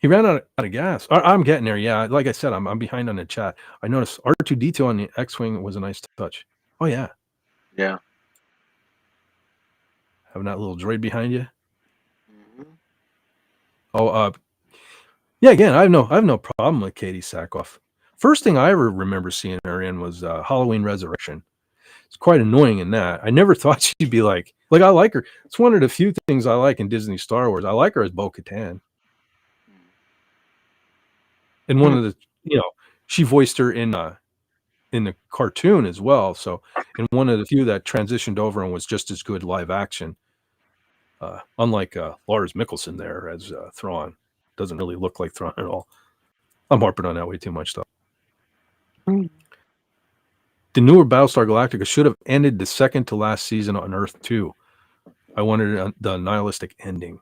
He ran out of gas. I'm getting there. Yeah, like I said, I'm behind on the chat. I noticed R2D2 on the X-Wing was a nice touch. Oh yeah. Yeah. Having that little droid behind you. Mm-hmm. Oh, yeah. Again, I have no problem with Katie Sackhoff. First thing I ever remember seeing her in was Halloween Resurrection. It's quite annoying in that. I never thought she'd be like I like her. It's one of the few things I like in Disney Star Wars. I like her as Bo-Katan. And one of the, she voiced her in the cartoon as well. So, and one of the few that transitioned over and was just as good live action. Unlike Lars Mikkelsen there as Thrawn. Doesn't really look like Thrawn at all. I'm harping on that way too much, though. The newer Battlestar Galactica should have ended the second to last season on Earth 2. I wanted the nihilistic ending.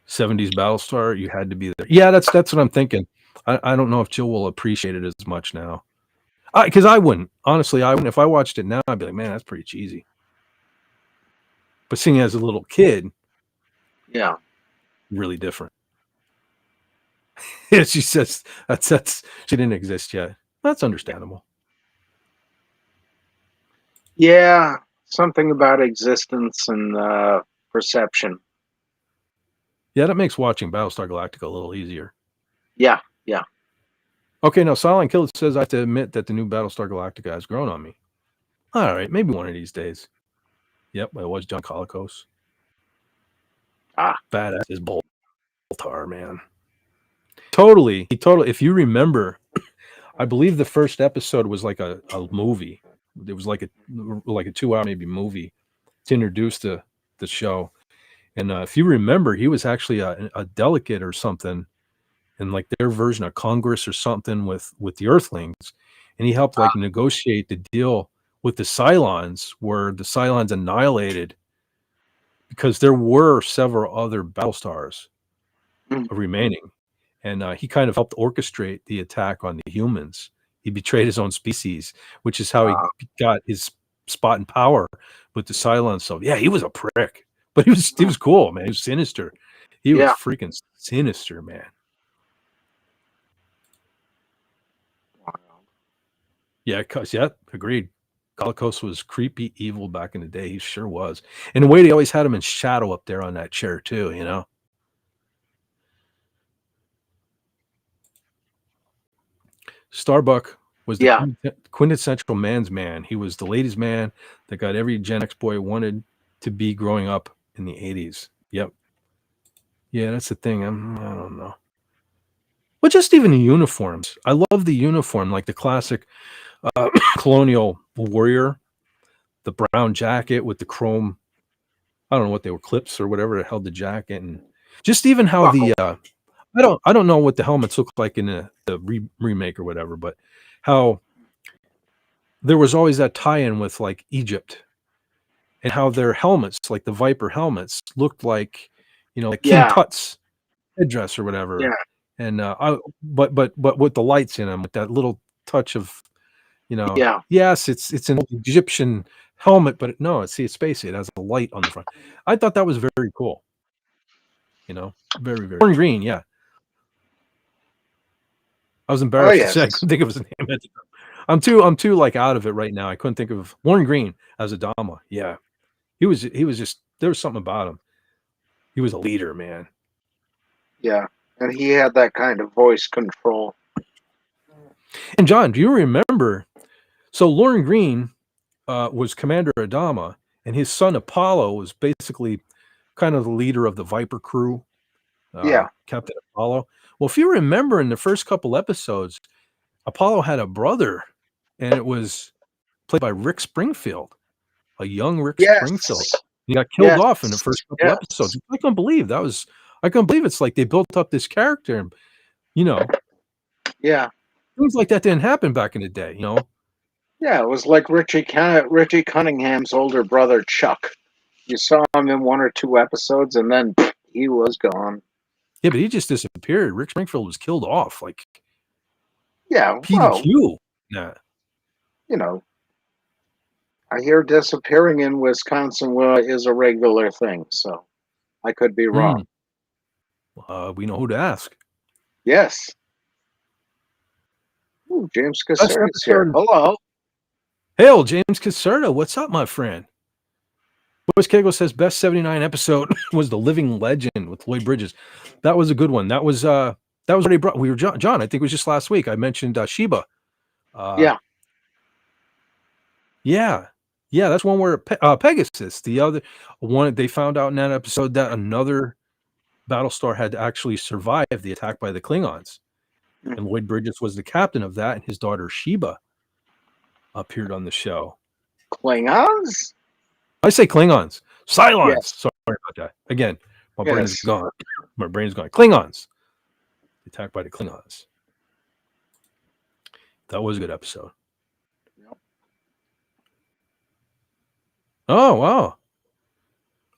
70s Battlestar, you had to be there. Yeah, that's what I'm thinking. I don't know if Jill will appreciate it as much now. Because I wouldn't. Honestly, I wouldn't. If I watched it now, I'd be like, man, that's pretty cheesy. But seeing it as a little kid, yeah, really different. Yeah, she says that's she didn't exist yet. That's understandable. Yeah, something about existence and perception. Yeah, that makes watching Battlestar Galactica a little easier. Yeah, yeah. Okay, now Silent Killer says I have to admit that the new Battlestar Galactica has grown on me. All right, maybe one of these days. Yep, it was John Colicos. Badass is Boltar, man. Totally. If you remember, I believe the first episode was like a movie. It was like a 2-hour maybe movie to introduce the show. And if you remember, he was actually a delegate or something in like their version of Congress or something with the Earthlings, and he helped like negotiate the deal with the Cylons, where the Cylons annihilated because there were several other Battlestars remaining, and he kind of helped orchestrate the attack on the humans. He betrayed his own species, which is how he got his spot in power with the Cylons. So yeah, he was a prick, but he was cool, man. He was sinister. He was freaking sinister, man. Yeah, agreed. Colicos was creepy, evil back in the day. He sure was. And the way they always had him in shadow up there on that chair too, you know. Starbuck was the quintessential man's man. He was the ladies' man that got every Gen X boy wanted to be growing up in the 80s. Yep. Yeah, that's the thing. I don't know. Well, just even the uniforms. I love the uniform, like the classic colonial warrior, the brown jacket with the chrome, I don't know what they were, clips or whatever that held the jacket, and just even how the I don't know what the helmets look like in the remake or whatever, but how there was always that tie-in with like Egypt, and how their helmets, like the Viper helmets, looked like, like King Tut's headdress or whatever. Yeah. And but with the lights in them, with that little touch of, yes, it's an Egyptian helmet, but no, it's spacey. It has a light on the front. I thought that was very cool. Very, very green. Yeah. I was embarrassed to say I couldn't think of his name. I'm too like out of it right now. I couldn't think of Warren Green as Adama. Yeah. He was just, there was something about him. He was a leader, man. Yeah. And he had that kind of voice control. And John, do you remember? So Lauren Green was Commander Adama, and his son Apollo was basically kind of the leader of the Viper crew. Captain Apollo. Well, if you remember in the first couple episodes, Apollo had a brother, and it was played by Rick Springfield, a young Rick Springfield. He got killed off in the first couple episodes. I couldn't believe it's like they built up this character, and things like that didn't happen back in the day, Yeah, it was like Richie Cunningham's older brother Chuck. You saw him in 1 or 2 episodes, and then he was gone. Yeah, but he just disappeared. Rick Springfield was killed off. Like, yeah, PDQ. Nah. You know, I hear disappearing in Wisconsin is a regular thing, so I could be wrong. We know who to ask. Yes. Ooh, James Caserta's here. Hello. Hail, James Caserta. What's up, my friend? Boys Kegel says best 79 episode was The Living Legend with Lloyd Bridges. That was a good one. That was already brought. We were John. I think it was just last week. I mentioned Sheba. Yeah. Yeah, that's one where Pegasus. The other one, they found out in that episode that another Battlestar had actually survived the attack by the Klingons, and Lloyd Bridges was the captain of that, and his daughter Sheba appeared on the show. Klingons? I say Klingons. Cylons. Yes. Sorry about that. Again, my brain is gone. My brain is gone. Klingons. Attacked by the Klingons. That was a good episode. Yep. Oh,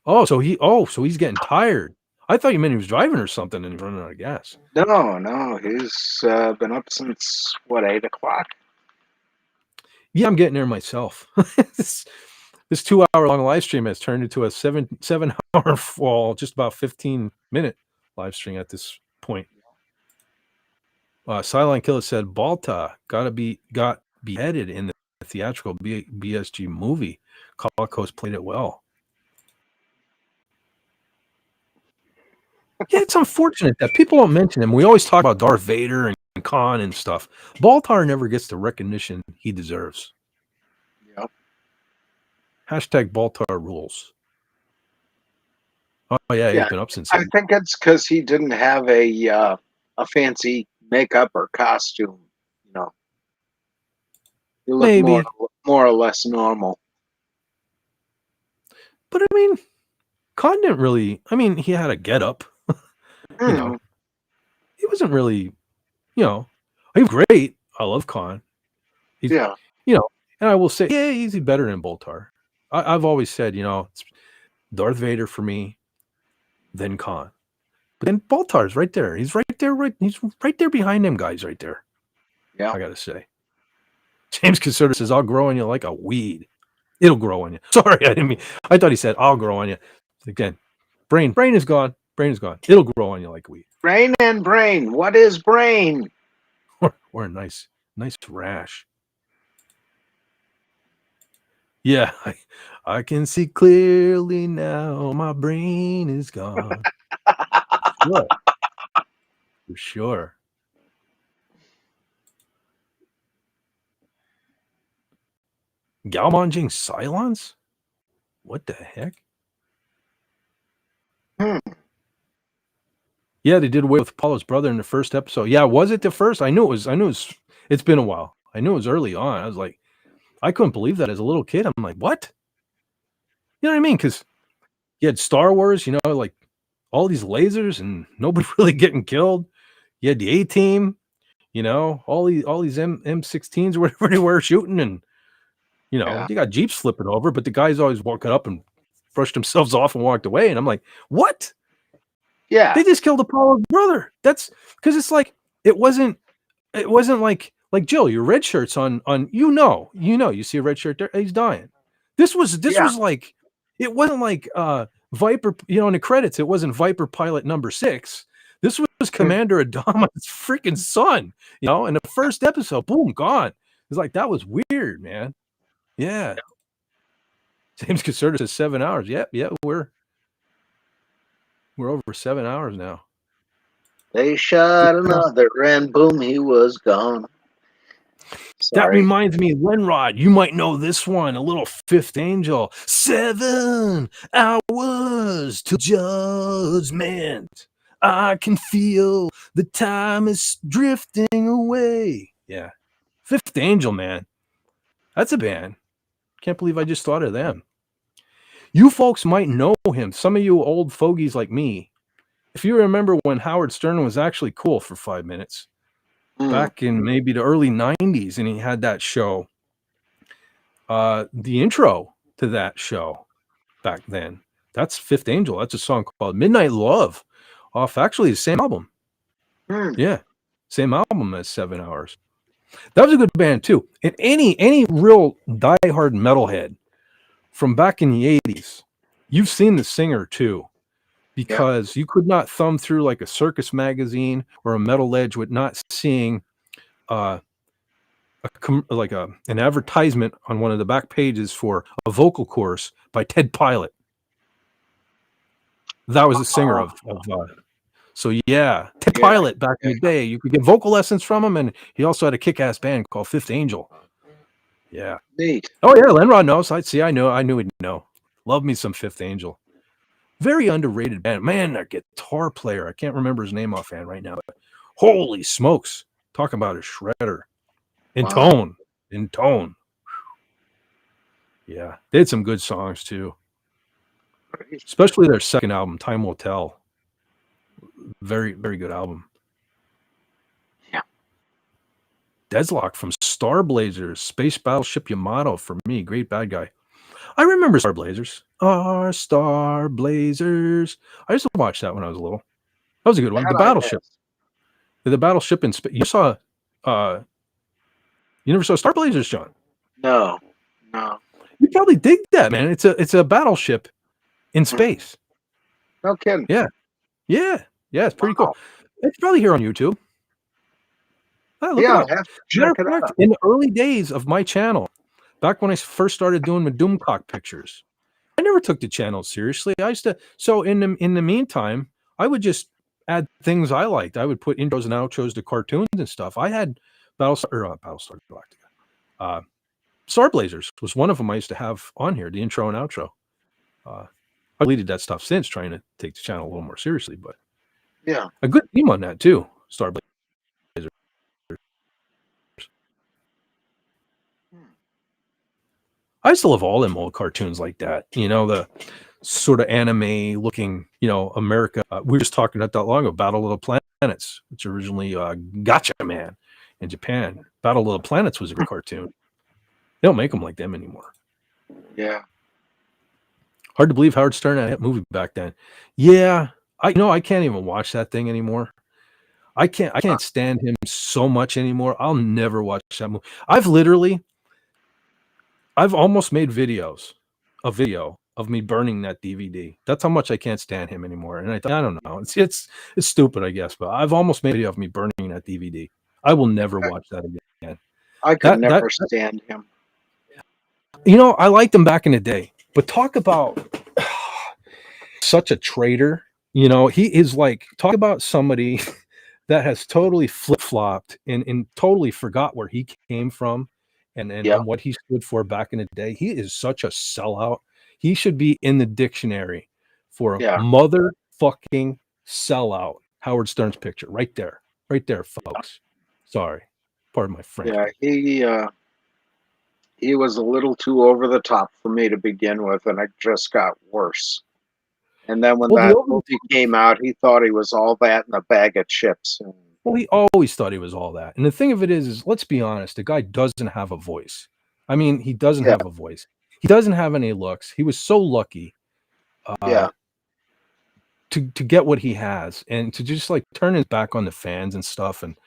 wow. So he's getting tired. I thought you meant he was driving or something and running out of gas. No. He's been up since, 8 o'clock? Yeah, I'm getting there myself. This 2-hour long live stream has turned into a 7-hour fall, just about 15-minute live stream at this point. Silent Killer said Balta got beheaded in the theatrical BSG movie. Coast played it well. Yeah, it's unfortunate that people don't mention him. We always talk about Darth Vader and Khan and stuff. Baltar never gets the recognition he deserves. Yep. Hashtag Baltar rules. Oh yeah, he's been up since. I think it's because he didn't have a fancy makeup or costume. He looked maybe more or less normal. But I mean, Khan didn't really. I mean, he had a get-up. He wasn't really. He was great. I love Khan. And I will say, he's better than Baltar. I've always said, it's Darth Vader for me, then Khan. But then Baltar's right there. He's right there. He's right there behind them guys right there. Yeah. I got to say. James Caserta says, I'll grow on you like a weed. It'll grow on you. Sorry, I thought he said, I'll grow on you. Again, brain is gone. Brain is gone. It'll grow on you like weed. Brain and brain. What is brain? Or a nice rash. Yeah, I can see clearly now. My brain is gone. For sure. Galmanjing Cylons? What the heck? Yeah, they did away with Apollo's brother in the first episode. Yeah, was it the first? I knew it was. It's been a while. I knew it was early on. I was like, I couldn't believe that as a little kid. I'm like, what? You know what I mean? Because you had Star Wars, like all these lasers and nobody really getting killed. You had the A-Team, all these M16s or whatever they were shooting, and you got Jeeps flipping over, but the guys always walking up and brushed themselves off and walked away. And I'm like, what? Yeah. They just killed Apollo's brother. That's because it's like it wasn't like Jill, your red shirt's on you see a red shirt there, he's dying. This was like, it wasn't like Viper, in the credits, it wasn't Viper pilot number 6. This was Commander Adama's freaking son, in the first episode, boom, gone. It's like, that was weird, man. Yeah. James Caserta says 7 hours. Yep, we're over 7 hours now. They shot another and boom, he was gone. That reminds me, Lenrod, you might know this one, a little Fifth Angel. 7 hours to judgment. I can feel the time is drifting away. Yeah. Fifth Angel, man. That's a band. Can't believe I just thought of them. You folks might know him. Some of you old fogies like me. If you remember when Howard Stern was actually cool for 5 minutes. Back in maybe the early 90s, and he had that show. The intro to that show back then, that's Fifth Angel. That's a song called Midnight Love off actually the same album. Yeah, same album as 7 Hours. That was a good band too. And any real diehard metalhead from back in the 80s, you've seen the singer too, because you could not thumb through like a circus magazine or a metal edge with not seeing an advertisement on one of the back pages for a vocal course by Ted Pilot. That was the singer of so yeah, Ted Pilot back in the day. You could get vocal lessons from him, and he also had a kick-ass band called Fifth Angel. Yeah. Neat. Oh yeah, Lenrod knows. I knew he'd know. Love me some Fifth Angel. Very underrated band. Man, that guitar player. I can't remember his name offhand right now, but holy smokes. Talk about a shredder. In tone. Yeah. They had some good songs too. Especially their second album, Time Will Tell. Very, very good album. Yeah. Deadlock from Star Blazers, Space Battleship Yamato for me, great bad guy. I remember Star Blazers. Our Star Blazers. I used to watch that when I was little. That was a good one. The Battleship. The Battleship in space. You never saw Star Blazers, John? No. You probably dig that, man. It's a battleship in space. No kidding. Yeah. It's pretty cool. It's probably here on YouTube. Look it up. Check it out. In the early days of my channel, back when I first started doing my Doomcock pictures, I never took the channel seriously. I used to. So in the meantime, I would just add things I liked. I would put intros and outros to cartoons and stuff. I had Battlestar Galactica. Star Blazers was one of them I used to have on here, the intro and outro. I deleted that stuff since, trying to take the channel a little more seriously, but yeah, a good theme on that too. Star Blazers. I used to love all them old cartoons like that. You know, the sort of anime looking, America. We were just talking not that long ago, Battle of the Planets, which originally Gotcha Man in Japan. Battle of the Planets was a good cartoon. They don't make them like them anymore. Yeah. Hard to believe Howard Stern had that movie back then. Yeah. I can't even watch that thing anymore. I can't stand him so much anymore. I'll never watch that movie. I've almost made a video of me burning that DVD. That's how much I can't stand him anymore. And I don't know. It's stupid, I guess, but I've almost made a video of me burning that DVD. I will never watch that again. I could never stand him. I liked him back in the day, but talk about such a traitor. He is talk about somebody that has totally flip-flopped and totally forgot where he came from and what he stood for back in the day. He is such a sellout. He should be in the dictionary for a motherfucking sellout. Howard Stern's picture right there, folks. Sorry, pardon my French. Yeah, he was a little too over the top for me to begin with, and it just got worse. And then when that movie came out, he thought he was all that in a bag of chips. Well, he always thought he was all that. And the thing of it is let's be honest, the guy doesn't have a voice. I mean, he doesn't have a voice. He doesn't have any looks. He was so lucky to get what he has and to just turn his back on the fans and stuff. And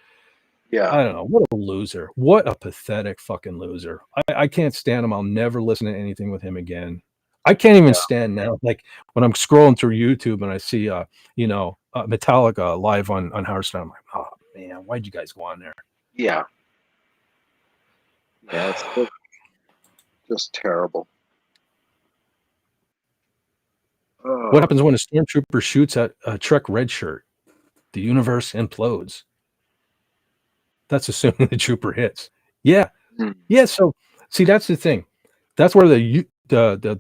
I don't know. What a loser. What a pathetic fucking loser. I can't stand him. I'll never listen to anything with him again. I can't even stand now. When I'm scrolling through YouTube and I see, Metallica live on Howard Stern, I'm like, oh man, why'd you guys go on there? Yeah. Yeah, it's just terrible. What happens when a stormtrooper shoots at a Trek red shirt? The universe implodes. That's assuming the trooper hits. Yeah. Yeah. So see, that's the thing. That's where the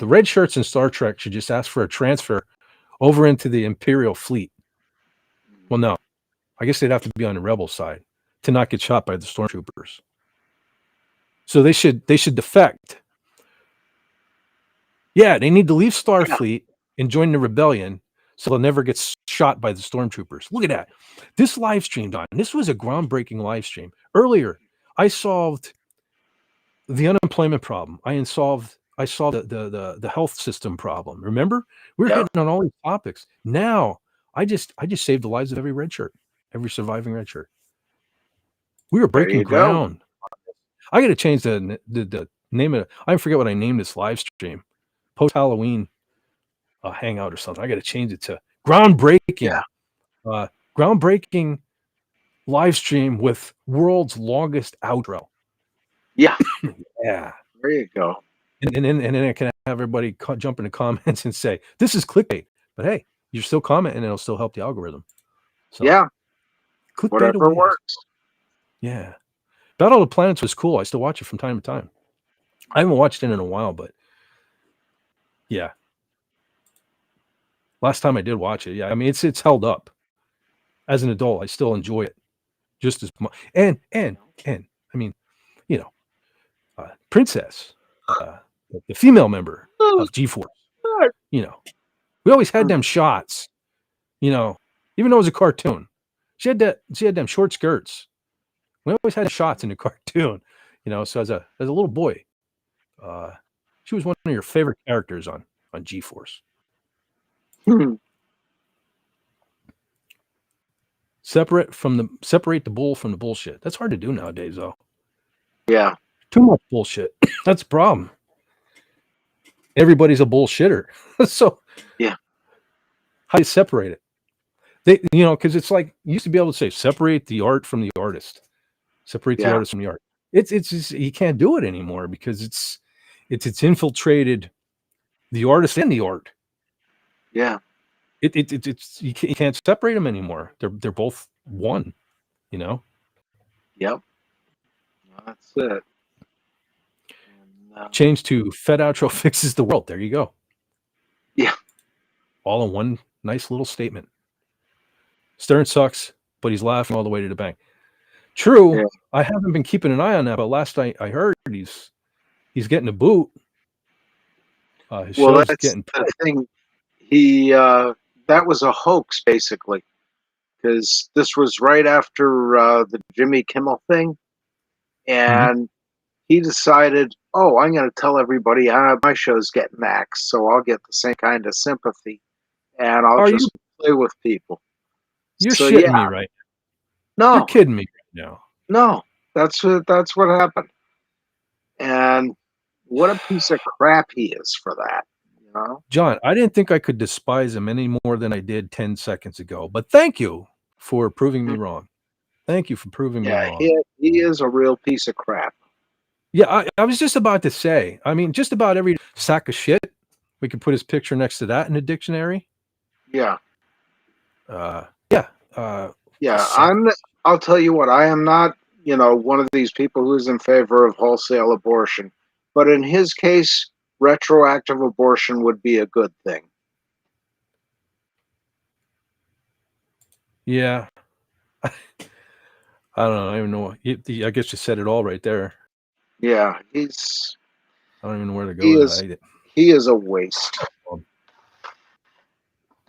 red shirts in Star Trek should just ask for a transfer over into the Imperial fleet. Well, no, I guess they'd have to be on the rebel side to not get shot by the stormtroopers. So they should defect. Yeah, they need to leave Starfleet and join the rebellion so they'll never get shot by the stormtroopers. Look at that. This live stream, Don, this was a groundbreaking live stream. Earlier, I solved the unemployment problem. I solved the health system problem. Remember? We're hitting on all these topics. Now I just saved the lives of every red shirt, every surviving red shirt. We were breaking ground. I got to change the name of it. I forget what I named this live stream. Post Halloween hangout or something. I got to change it to groundbreaking. Yeah. Groundbreaking live stream with world's longest outro. Yeah. Yeah. There you go. And then I can have everybody jump in the comments and say, this is clickbait. But hey, you're still commenting and it'll still help the algorithm. So, yeah. Clickbait Whatever works. Yeah. Battle of the Planets was cool. I still watch it from time to time. I haven't watched it in a while, but yeah. Last time I did watch it, yeah. I mean, it's held up. As an adult, I still enjoy it just as much. And I mean, you know, Princess, the female member of G-Force, you know, we always had them shots, you know, even though it was a cartoon. She had them short skirts. We always had shots in the cartoon, you know. So as a little boy, she was one of your favorite characters on G-Force. Separate the bull from the bullshit. That's hard to do nowadays, though. Yeah. Too much bullshit. That's the problem. Everybody's a bullshitter. So yeah. How do you separate it? Because it's like you used to be able to say separate the art from the artist. Separate the artist from the art. It's just, you can't do it anymore because it's infiltrated the artist and the art. Yeah. It's you can't separate them anymore. They're both one, you know. Yep. That's it. And, change to Fed Outro fixes the world. There you go. Yeah. All in one nice little statement. Stern sucks, but he's laughing all the way to the bank. True. Yeah. I haven't been keeping an eye on that, but last I heard he's getting a boot. His show's that's getting the thing. He that was a hoax basically, because this was right after the Jimmy Kimmel thing, and he decided, oh, I'm going to tell everybody my show's getting axed, so I'll get the same kind of sympathy, and I'll just play with people. You're shitting me, right? No, you're kidding me right now. No, that's what happened, and what a piece of crap he is for that. You know? John, I didn't think I could despise him any more than I did 10 seconds ago, but thank you for proving me wrong. Thank you for proving me wrong. He is a real piece of crap. Yeah, I was just about to say, I mean, just about every sack of shit, we could put his picture next to that in the dictionary. Yeah. Yeah. I'll tell you what, I am not, one of these people who's in favor of wholesale abortion, but in his case, retroactive abortion would be a good thing. Yeah. I don't know. I don't even know. I guess you said it all right there. Yeah, I don't even know where to go with that. He is a waste.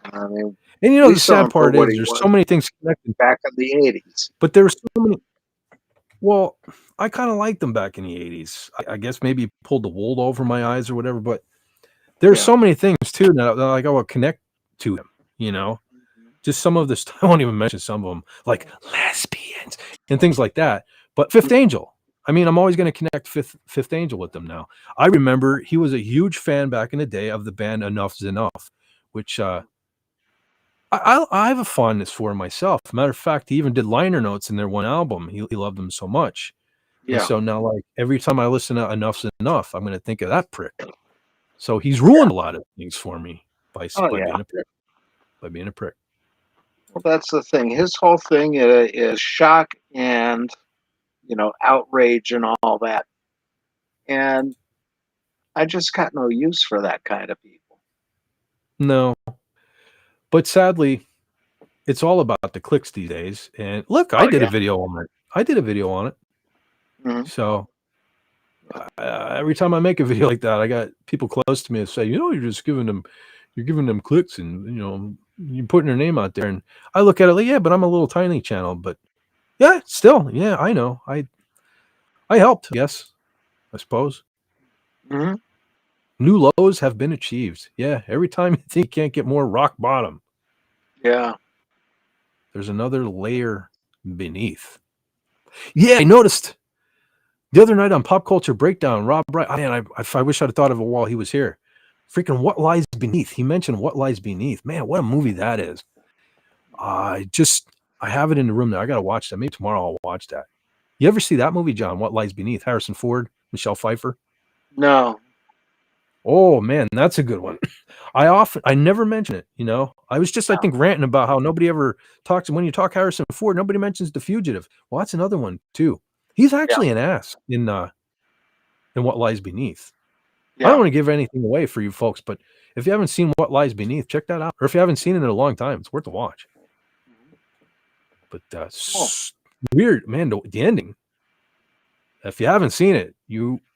I mean, and the sad part is there's so many things connected back in the 80s. But there were so many. Well, I kind of liked them back in the 80s. I guess maybe pulled the wool over my eyes or whatever. But there's so many things too that I will connect to them. Just some of this. I won't even mention some of them, like lesbians and things like that. But Fifth Angel. I mean, I'm always going to connect Fifth Angel with them now. I remember he was a huge fan back in the day of the band Enough's Enough, which I have a fondness for myself. Matter of fact, he even did liner notes in their one album. He loved them so much. Yeah. And so now, like, every time I listen to Enough's Enough, I'm going to think of that prick. So he's ruined a lot of things for me by being a prick. By being a prick. Well, that's the thing. His whole thing is shock and, outrage and all that. And I just got no use for that kind of people. No. But sadly, it's all about the clicks these days. And look, I did a video on it. Mm-hmm. So every time I make a video like that, I got people close to me that say, you're just giving them clicks and, you're putting their name out there. And I look at it like, yeah, but I'm a little tiny channel. But yeah, still, yeah, I know. I helped, yes, I suppose. Mm-hmm. New lows have been achieved. Yeah, every time you think you can't get more rock bottom. Yeah. There's another layer beneath. Yeah, I noticed the other night on Pop Culture Breakdown, Rob Wright, man, I wish I'd thought of it while he was here. Freaking What Lies Beneath. He mentioned What Lies Beneath. Man, what a movie that is. I have it in the room now. I got to watch that. Maybe tomorrow I'll watch that. You ever see that movie, John? What Lies Beneath? Harrison Ford, Michelle Pfeiffer? No. Oh, man, that's a good one. I never mention it, you know. I was just, I think, ranting about how nobody ever talks. When you talk Harrison Ford, nobody mentions The Fugitive. Well, that's another one, too. He's actually an ass in What Lies Beneath. I don't want to give anything away for you folks, but if you haven't seen What Lies Beneath, check that out. Or if you haven't seen it in a long time, it's worth a watch. But weird, man, the ending. If you haven't seen it,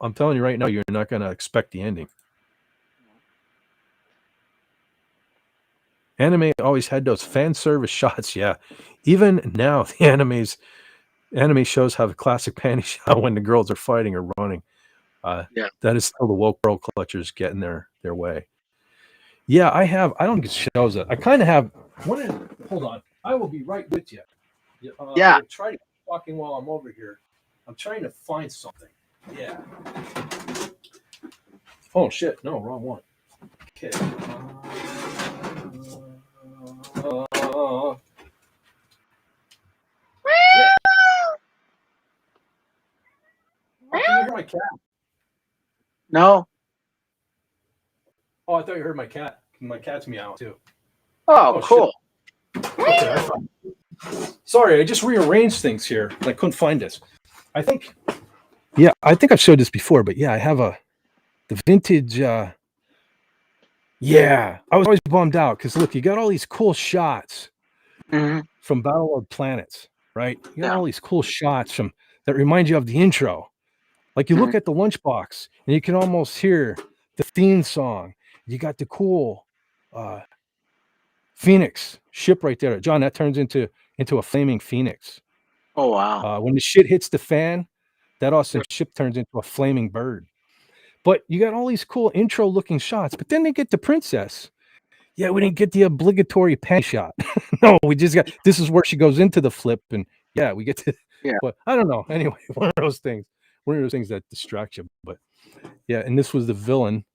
I'm telling you right now, you're not going to expect the ending. Anime always had those fan service shots. Yeah. Even now, the anime shows have a classic panty shot when the girls are fighting or running. That is still the woke girl clutchers getting their way. Yeah, I don't think it shows it. I kind of have one. Hold on. I will be right with you. I'll try to keep talking while I'm over here. I'm trying to find something. Yeah. Oh, shit. No, wrong one. Okay. Can you hear my cat? No. Oh, I thought you heard my cat. My cat's meow too. Oh, cool. Okay, sorry, I just rearranged things here. I couldn't find this. I think I've showed this before, but yeah, I have the vintage. I was always bummed out because look, you got all these cool shots from Battle of Planets, right? You got all these cool shots that remind you of the intro. Like you look at the lunchbox and you can almost hear the theme song. You got the cool Phoenix ship right there. John, that turns into a flaming Phoenix. Oh, wow. When the shit hits the fan, that awesome ship turns into a flaming bird. But you got all these cool intro looking shots, but then they get the princess. Yeah, we didn't get the obligatory panty shot. No, we just got, this is where she goes into the flip and we get to, but I don't know. Anyway, one of those things that distract you. But yeah, and this was the villain.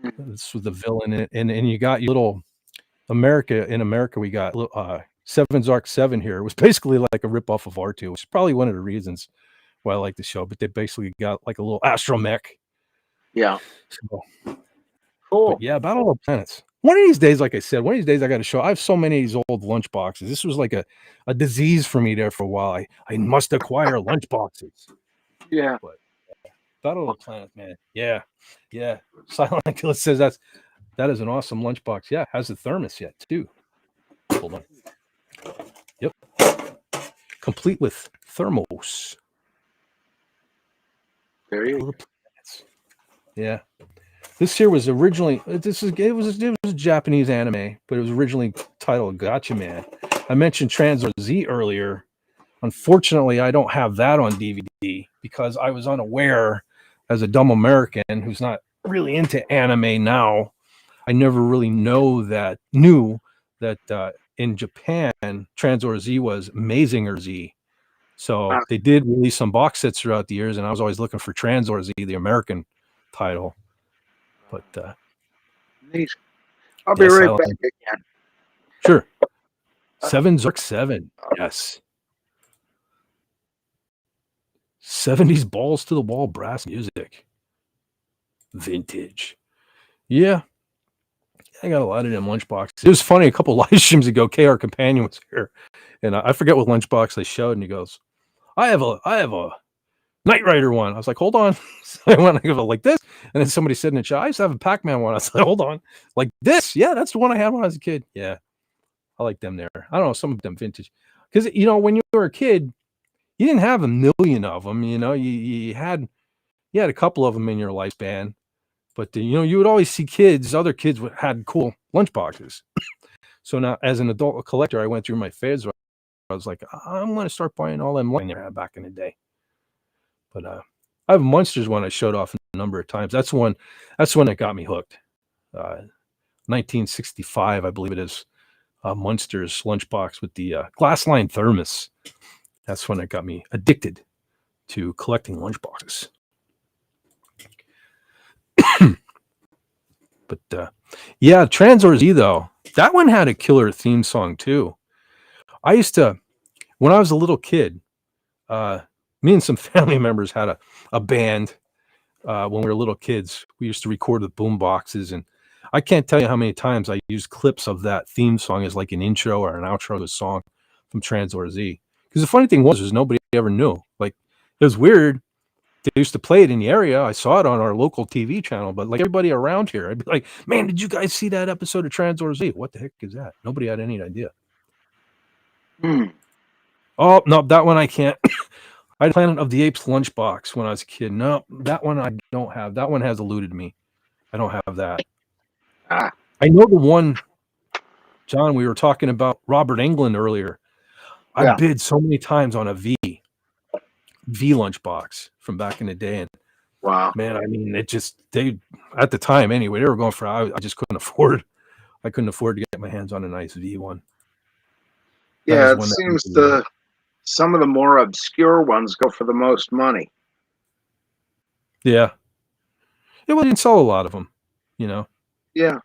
And you got your little America. In America, we got Seven's Arc 7 here. It was basically like a ripoff of R2, which is probably one of the reasons why I like the show. But they basically got like a little astromech. Yeah. So, cool. Yeah, Battle of Planets. One of these days, like I said, I got to show. I have so many of these old lunch boxes. This was like a disease for me there for a while. I must acquire lunch boxes. Yeah. But Battle of the Planets, man. Yeah. Silent Killer says that is an awesome lunchbox. Yeah, has the thermos yet too. Hold on. Yep. Complete with thermos. There you go. Yeah. This here was originally it was a Japanese anime, but it was originally titled Gotcha Man. I mentioned Transor Z earlier. Unfortunately, I don't have that on DVD because I was unaware as a dumb American who's not really into anime now. I never really knew that in Japan, Transor Z was Mazinger Z. So they did release some box sets throughout the years, and I was always looking for Transor Z, the American title. But I'll be right back again. Sure. 7's Arc 7. Yes. 70s balls to the wall brass music. Vintage. Yeah. I got a lot of them lunchboxes. It was funny, a couple live streams ago, KR Companion was here. And I forget what lunchbox they showed, and he goes, I have a Knight Rider one. I was like, hold on. So I went like this. And then somebody said in the chat, I used to have a Pac-Man one. I was like, hold on. Like this. Yeah, that's the one I had when I was a kid. Yeah. I like them there. I don't know, some of them vintage. Because, when you were a kid, you didn't have a million of them. You had a couple of them in your lifespan. But, you would always see other kids had cool lunchboxes. So now, as an adult collector, I went through my phase where I was like, I'm going to start buying all them they had back in the day. But I have a Munsters one I showed off a number of times. That's one that got me hooked. 1965, I believe it is. Munster's lunchbox with the glass line thermos. That's when it got me addicted to collecting lunchboxes. But yeah, Transor Z though, that one had a killer theme song too. I used to, when I was a little kid, me and some family members had a band when we were little kids. We used to record with boom boxes, and I can't tell you how many times I used clips of that theme song as like an intro or an outro to a song from Transor Z. Because the funny thing was nobody ever knew. Like, it was weird. They used to play it in the area. I saw it on our local TV channel, but like everybody around here, I'd be like, man, did you guys see that episode of Transor Z? What the heck is that? Nobody had any idea. Oh, no, that one I can't. I had Planet of the Apes lunchbox when I was a kid. No, that one I don't have. That one has eluded me. I don't have that. I know the one, John, we were talking about Robert Englund earlier. I bid so many times on a V lunchbox from back in the day, and wow, man, I mean, they at the time anyway, they were going for. I just couldn't afford. I couldn't afford to get my hands on a nice V one. Yeah, it seems some of the more obscure ones go for the most money. Yeah, it didn't sell a lot of them, you know. Yeah,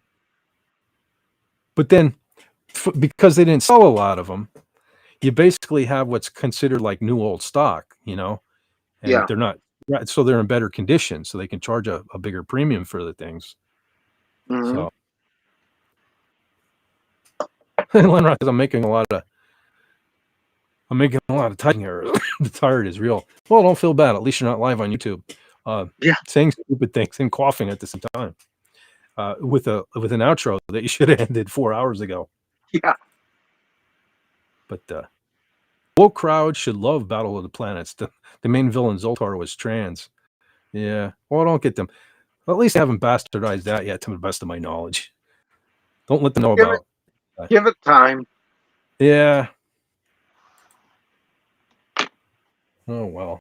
but then because they didn't sell a lot of them, you basically have what's considered like new old stock, you know, and they're not, so they're in better condition, so they can charge a bigger premium for the things. So I'm making a lot of typing errors. The tired is real. Well, don't feel bad. At least you're not live on YouTube. Saying stupid things and coughing at the same time. With an outro that you should have ended 4 hours ago. Yeah. But woke crowd should love Battle of the Planets. The main villain Zoltar was trans. Yeah. Well, I don't get them. Well, at least I haven't bastardized that yet, to the best of my knowledge. Don't let them know about. Give it time. Yeah. Oh well.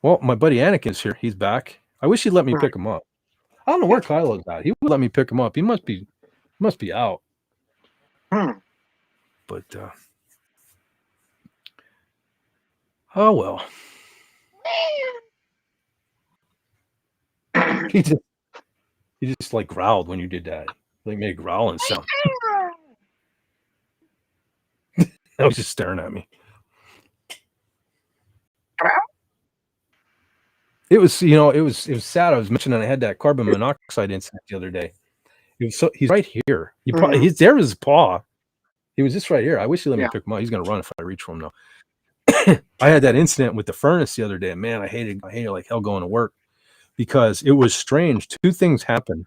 Well, my buddy Anakin's here. He's back. I wish he'd let me pick him up. I don't know where Kylo's at. He would let me pick him up. He must be out. But oh well. He just like growled when you did that. Like made a growling sound. I was just staring at me. It was, you know, it was sad. I was mentioning I had that carbon monoxide incident the other day. He's right here. He's there with his paw. He was just right here. I wish he let me pick him up. He's gonna run if I reach for him though. I had that incident with the furnace the other day. Man, I hated like hell going to work because it was strange. Two things happened.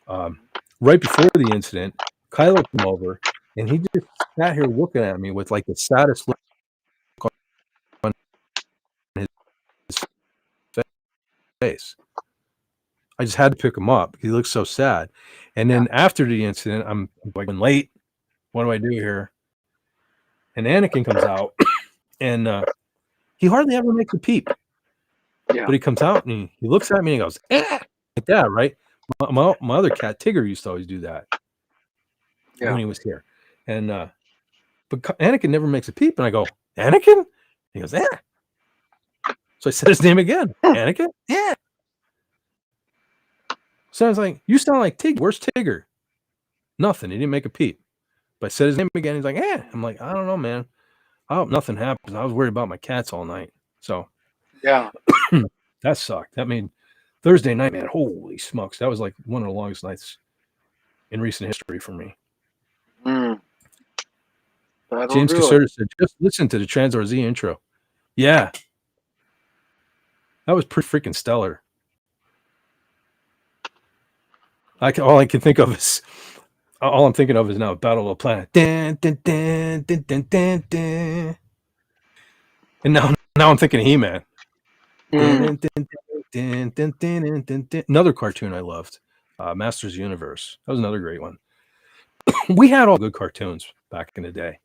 Right before the incident, Kylo came over and he just sat here looking at me with like the saddest look on his face. I just had to pick him up. He looked so sad. And then after the incident, I'm like, late. What do I do here? And Anakin comes out, and he hardly ever makes a peep. Yeah. But he comes out and he looks at me and he goes, like that, right? My other cat, Tigger, used to always do that when he was here. And but Anakin never makes a peep. And I go, Anakin? He goes, yeah. So I said his name again. Anakin? Yeah. So I was like, you sound like Tigger. Where's Tigger? Nothing. He didn't make a peep. But I said his name again. He's like, yeah. I'm like, I don't know, man. I hope nothing happens. I was worried about my cats all night. So yeah. That sucked. That made Thursday night, man. Holy smokes. That was like one of the longest nights in recent history for me. James Caserta said, just listen to the Transor Z intro. Yeah. That was pretty freaking stellar. All I'm thinking of is now Battle of the Planet. Dun, dun, dun, dun, dun, dun, dun. And now I'm thinking of He-Man. Dun, dun, dun, dun, dun, dun, dun. Another cartoon I loved, Masters of the Universe. That was another great one. We had all good cartoons back in the day.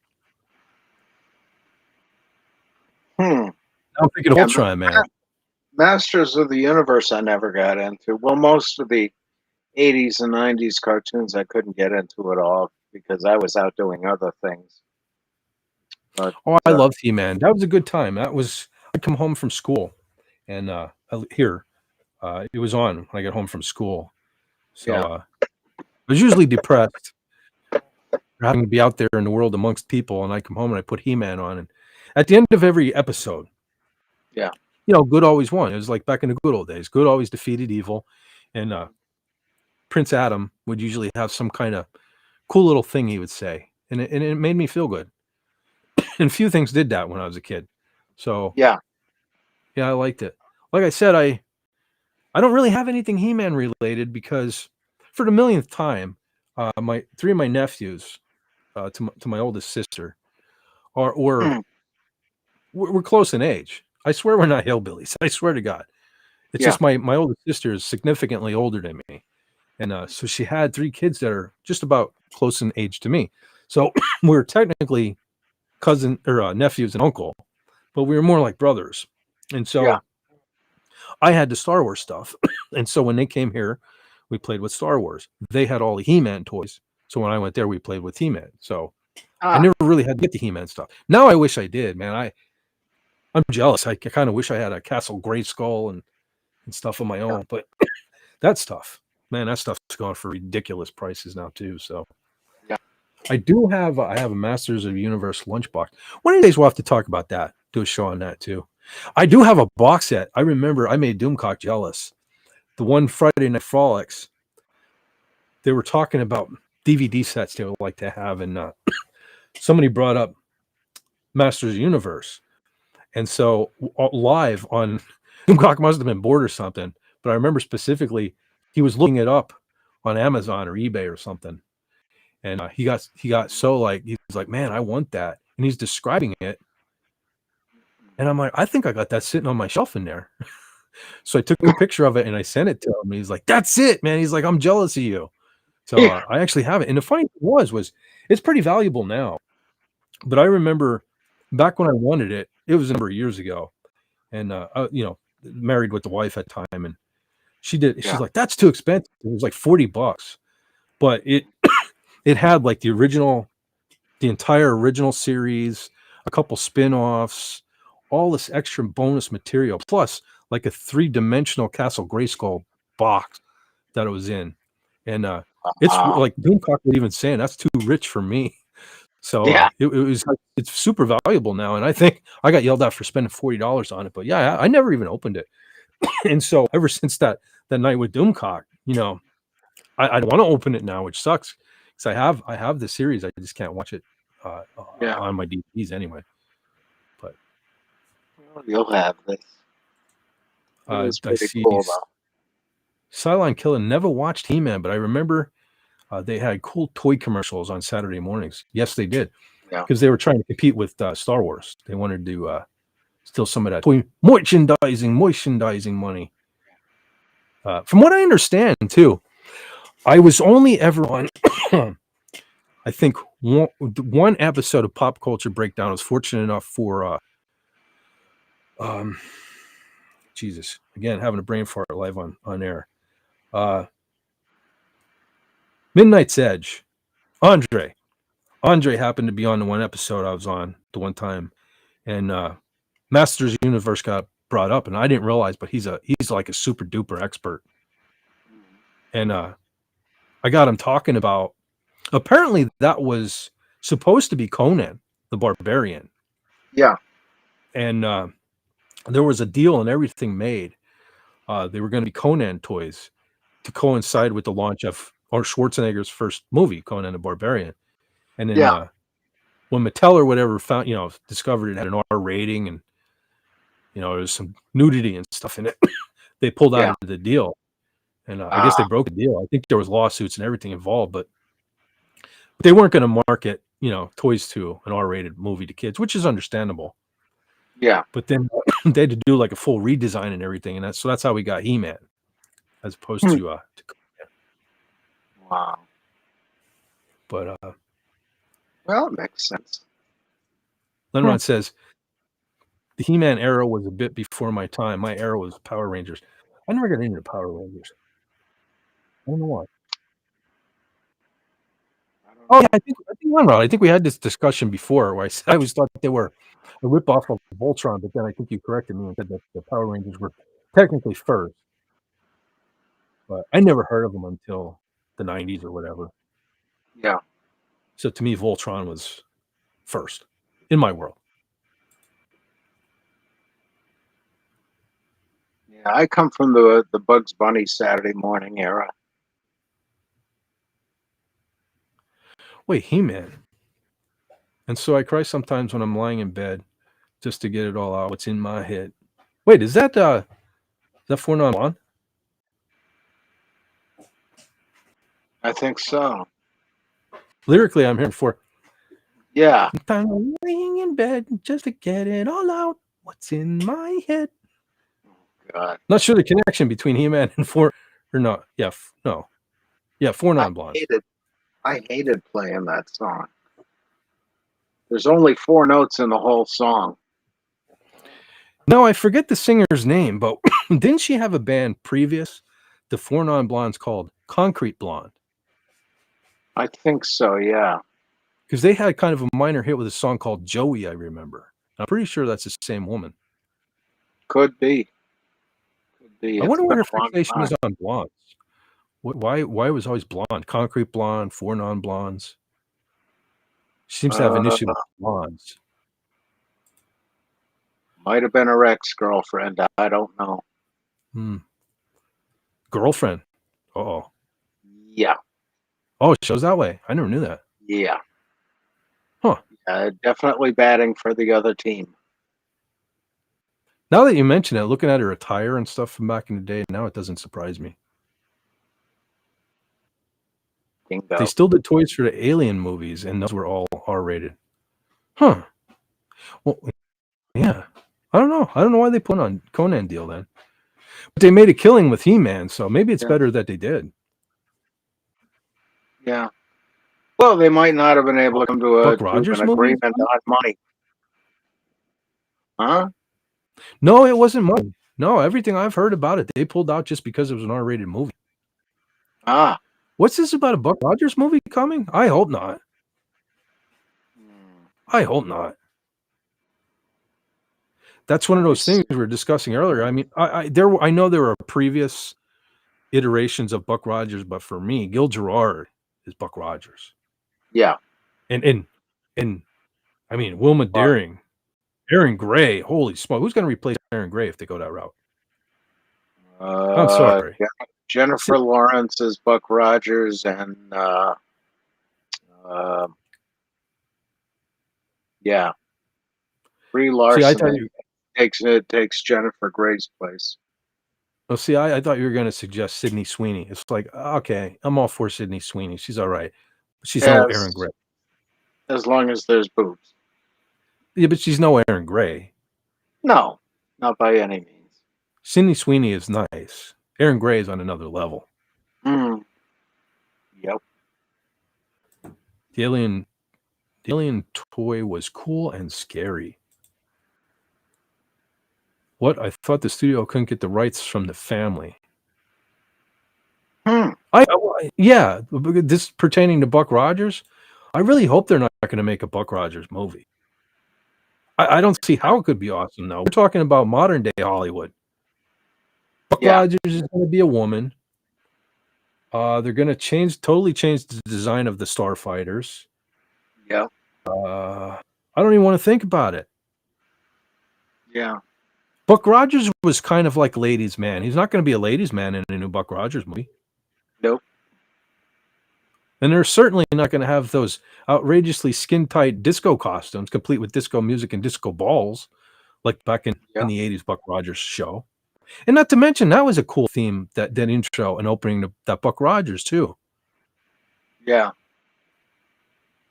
Now I'm thinking of Ultron, man. Masters of the Universe I never got into. Well, most of the 80s and 90s cartoons I couldn't get into at all. because I was out doing other things. But, I loved He-Man. That was a good time. That was, I'd come home from school, and it was on when I got home from school. So I was usually depressed, having to be out there in the world amongst people, and I come home and I put He-Man on, and at the end of every episode, good always won. It was like back in the good old days. Good always defeated evil, and Prince Adam would usually have some kind of cool little thing he would say, and it made me feel good. And few things did that when I was a kid. So yeah, I liked it. Like I said, I don't really have anything He-Man related because for the millionth time, three of my nephews, to my oldest sister, we're close in age. I swear we're not hillbillies. I swear to God. It's just my oldest sister is significantly older than me. And so she had three kids that are just about close in age to me. So we're technically cousin or nephews and uncle, but we were more like brothers. And so I had the Star Wars stuff. And so when they came here, we played with Star Wars. They had all the He-Man toys. So when I went there, we played with He-Man. So I never really had to get the He-Man stuff. Now I wish I did, man. I'm jealous. I kind of wish I had a Castle Grayskull and stuff of my own, but that stuff, man, that stuff's going for ridiculous prices now too. So I have a Masters of the Universe lunchbox. One of these days we'll have to talk about that. Do a show on that too. I do have a box set. I remember I made Doomcock jealous. The one Friday Night Frolics, they were talking about DVD sets they would like to have, and somebody brought up Masters of the Universe. And so live on Doomcock must have been bored or something, but I remember specifically he was looking it up on Amazon or eBay or something. And he got so like, he was like, man, I want that. And he's describing it. And I'm like, I think I got that sitting on my shelf in there. So I took a picture of it and I sent it to him. He's like, that's it, man. He's like, I'm jealous of you. So I actually have it. And the funny thing was it's pretty valuable now. But I remember back when I wanted it, it was a number of years ago. And, married with the wife at the time. And she's like, that's too expensive. It was like $40. But it had like the entire original series, a couple spin-offs, all this extra bonus material, plus like a 3-dimensional Castle Grayskull box that it was in. And it's like Doomcock was even saying that's too rich for me. So it's super valuable now. And I think I got yelled at for spending $40 on it. But yeah, I never even opened it. And so ever since that night with Doomcock, I don't want to open it now, which sucks. Because I have the series, I just can't watch it on my DVDs anyway. But you'll have this. I see cool, Cylon Killing never watched He-Man, but I remember they had cool toy commercials on Saturday mornings. Yes, they did, because they were trying to compete with Star Wars. They wanted to steal some of that toy merchandising money. From what I understand, too. I was only ever on, I think, one episode of Pop Culture Breakdown. I was fortunate enough for, Jesus, again, having a brain fart live on air. Midnight's Edge. Andre happened to be on the one episode I was on the one time, and Masters of the Universe got brought up, and I didn't realize, but he's like a super duper expert, and I got him talking about, apparently that was supposed to be Conan the Barbarian. Yeah. And there was a deal and everything made. They were going to be Conan toys to coincide with the launch of Schwarzenegger's first movie, Conan the Barbarian. And then when Mattel or whatever found, discovered it had an R rating and, there was some nudity and stuff in it, they pulled out of the deal. And I guess they broke the deal. I think there was lawsuits and everything involved, but they weren't going to market, toys to an R-rated movie to kids, which is understandable. Yeah. But then they had to do like a full redesign and everything, and that's how we got He-Man, as opposed to wow. But well, it makes sense. Lenrod says the He-Man era was a bit before my time. My era was Power Rangers. I never got into Power Rangers. I don't know why. Oh yeah, I think one route. I think we had this discussion before where I always thought they were a ripoff of Voltron, but then I think you corrected me and said that the Power Rangers were technically first. But I never heard of them until the 90s or whatever. Yeah. So to me, Voltron was first in my world. Yeah, I come from the Bugs Bunny Saturday morning era. Wait, He-Man. And so I cry sometimes when I'm lying in bed just to get it all out. What's in my head? Wait, is that Four Non Blonde? I think so. Lyrically, I'm hearing for. Yeah. I'm laying in bed just to get it all out. What's in my head? God. Not sure the connection between He-Man and Four or not. Yeah, no. Yeah, Four Non Blondes. I hated playing that song. There's only 4 notes in the whole song. No, I forget the singer's name, but didn't she have a band previous to Four Non Blondes called Concrete Blonde? I think so, yeah. Because they had kind of a minor hit with a song called Joey, I remember. I'm pretty sure that's the same woman. Could be. I wonder what her fixation is on blondes. Why was always blonde? Concrete Blonde, Four Non Blondes. She seems to have an issue with blondes. Might have been her ex-girlfriend. I don't know. Girlfriend. Uh-oh. Yeah. Oh, it shows that way. I never knew that. Yeah. Huh. Definitely batting for the other team. Now that you mention it, looking at her attire and stuff from back in the day, now it doesn't surprise me. Bingo. They still did toys for the Alien movies, and those were all R-rated. Huh. Well, yeah. I don't know. I don't know why they put on Conan deal then. But they made a killing with He-Man, so maybe it's better that they did. Yeah. Well, they might not have been able to come to an agreement on money. Huh? No, it wasn't money. No, everything I've heard about it, they pulled out just because it was an R-rated movie. Ah. What's this about a Buck Rogers movie coming? I hope not. I hope not. That's one of those things we were discussing earlier. I mean, I know there are previous iterations of Buck Rogers, but for me, Gil Gerard is Buck Rogers. Yeah. And I mean, Wilma Deering, Aaron Gray, holy smoke. Who's going to replace Aaron Gray if they go that route? I'm sorry. Jennifer Lawrence is Buck Rogers, and yeah, Brie Larson takes Jennifer Gray's place. Well, see, I thought you were going to suggest Sydney Sweeney. It's like, okay, I'm all for Sydney Sweeney. She's all right. But she's no Aaron Gray. As long as there's boobs. Yeah, but she's no Aaron Gray. No, not by any means. Sydney Sweeney is nice. Aaron Gray is on another level. Yep. The alien toy was cool and scary. What? I thought the studio couldn't get the rights from the family. Yeah, this pertaining to Buck Rogers. I really hope they're not going to make a Buck Rogers movie. I don't see how it could be awesome, though. We're talking about modern day Hollywood. Buck Rogers is going to be a woman. They're going to totally change the design of the starfighters. Yeah. I don't even want to think about it. Yeah. Buck Rogers was kind of like ladies' man. He's not going to be a ladies' man in a new Buck Rogers movie. Nope. And they're certainly not going to have those outrageously skin-tight disco costumes, complete with disco music and disco balls, like back in the 80s Buck Rogers show. And not to mention, that was a cool theme, that intro and opening that Buck Rogers, too. Yeah.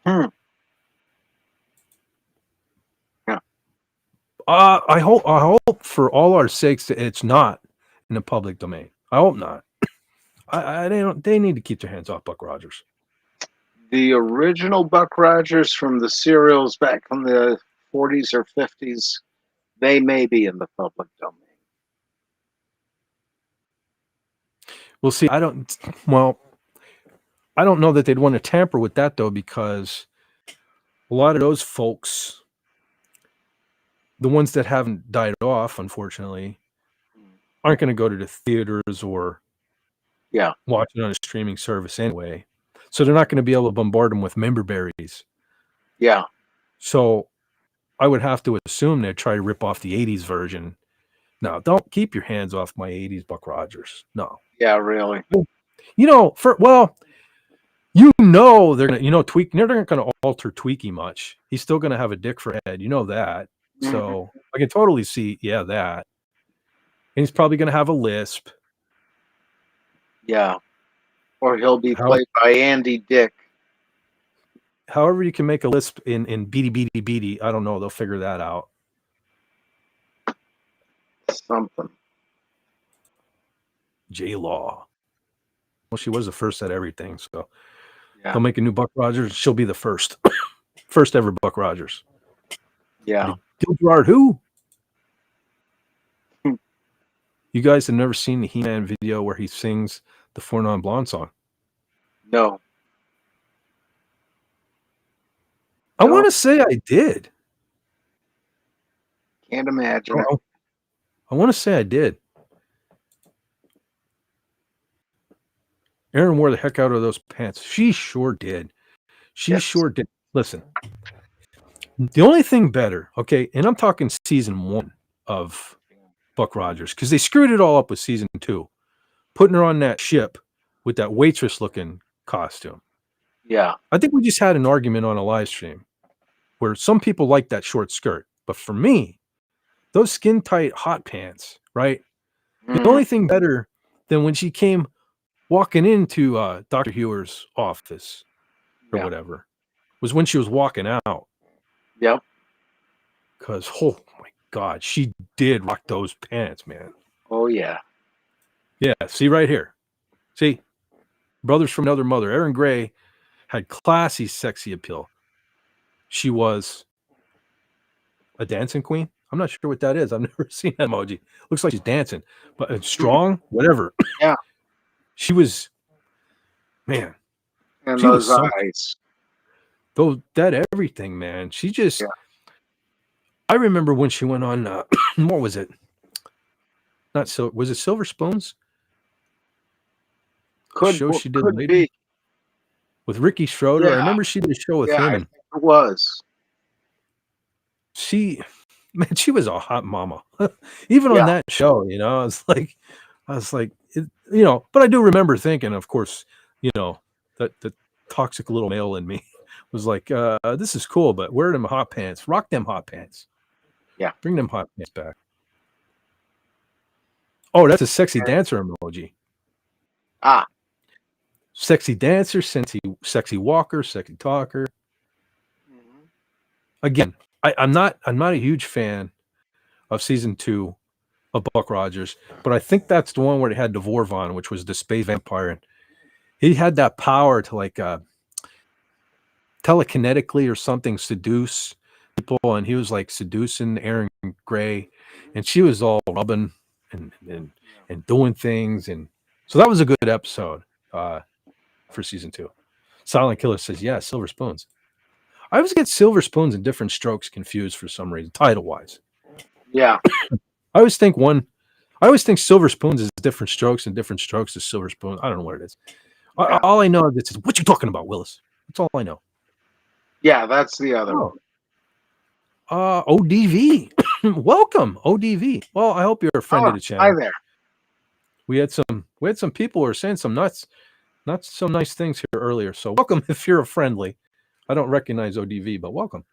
Yeah. I hope for all our sakes that it's not in the public domain. I hope not. They need to keep their hands off Buck Rogers. The original Buck Rogers from the serials back from the 40s or 50s, they may be in the public domain. Well, see, I don't know that they'd want to tamper with that though, because a lot of those folks, the ones that haven't died off, unfortunately, aren't going to go to the theaters or watch it on a streaming service anyway. So they're not going to be able to bombard them with member berries. Yeah. So I would have to assume they'd try to rip off the 80s version. No, don't keep your hands off my 80s Buck Rogers. No. Yeah, really. You know, they're gonna, Tweak. They're not gonna alter Tweaky much. He's still gonna have a dick for a head. You know that. So I can totally see, that. And he's probably gonna have a lisp. Yeah. Or he'll be played by Andy Dick. However you can make a lisp in Beady Beady Beady, I don't know. They'll figure that out. Something. J-Law. Well, she was the first at everything, so they'll make a new Buck Rogers. She'll be the first. First ever Buck Rogers. Yeah. Gerard who? You guys have never seen the He-Man video where he sings the Four Non Blonde song? No. I want to say I did. Can't imagine it. I want to say I did. Erin wore the heck out of those pants. She sure did. She sure did. Listen, the only thing better, okay, and I'm talking season 1 of Buck Rogers, because they screwed it all up with season 2, putting her on that ship with that waitress-looking costume. Yeah. I think we just had an argument on a live stream where some people like that short skirt, but for me, those skin-tight hot pants, right? The only thing better than when she came walking into Dr. Hewer's office or whatever was when she was walking out. Yep. Because, oh my God, she did rock those pants, man. Oh, yeah. Yeah, see right here. See? Brothers from Another Mother. Erin Gray had classy, sexy appeal. She was a dancing queen. I'm not sure what that is. I've never seen that emoji. Looks like she's dancing. But strong, whatever. Yeah. She was, man. And those eyes. That everything, man. She just, I remember when she went on, what was it? Was it Silver Spoons? Show she did later with Ricky Schroeder. I remember she did a show with him. And it was. She was a hot mama. Even on that show, I was like, but I do remember thinking, of course, that the toxic little male in me was like, this is cool, but wear them hot pants. Rock them hot pants. Yeah. Bring them hot pants back. Oh, that's a sexy dancer emoji. Ah. Sexy dancer, sexy walker, sexy talker. Again, I'm not a huge fan of season 2 of Buck Rogers, but I think that's the one where they had Dvorvan, which was the space vampire, and he had that power to like telekinetically or something seduce people, and he was like seducing Erin Gray, and she was all rubbing and doing things, and so that was a good episode for season 2. Silent Killer says, yeah, Silver Spoons. I always get Silver Spoons and Different Strokes confused for some reason, title-wise. Yeah. I always think Silver Spoons is Different Strokes and Different Strokes is Silver Spoons. I don't know what it is. Yeah. All I know is what you talking about, Willis. That's all I know. Yeah, that's the other one. ODV. Welcome, ODV. Well, I hope you're a friend of the channel. Hi there. We had some people who were saying some nice things here earlier. So welcome if you're a friendly. I don't recognize ODV, but welcome.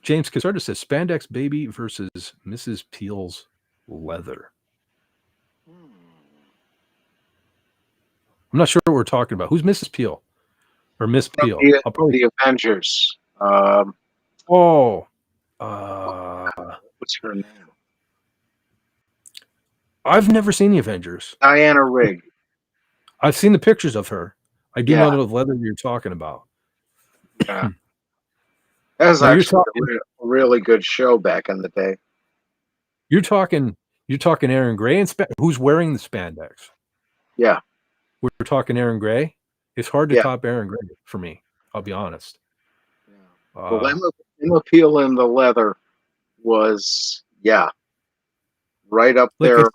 James Caserta says Spandex Baby versus Mrs. Peel's leather. I'm not sure what we're talking about. Who's Mrs. Peel? Or Miss Peel? The Avengers. What's her name? I've never seen the Avengers. Diana Rigg. I've seen the pictures of her. I do know the leather you're talking about. Yeah. That was actually a really good show back in the day. You're talking Erin Gray and who's wearing the spandex? Yeah. we're talking Aaron Gray. It's hard to top Aaron Gray for me. I'll be honest. Well, Emma Peel in the leather was, right up there.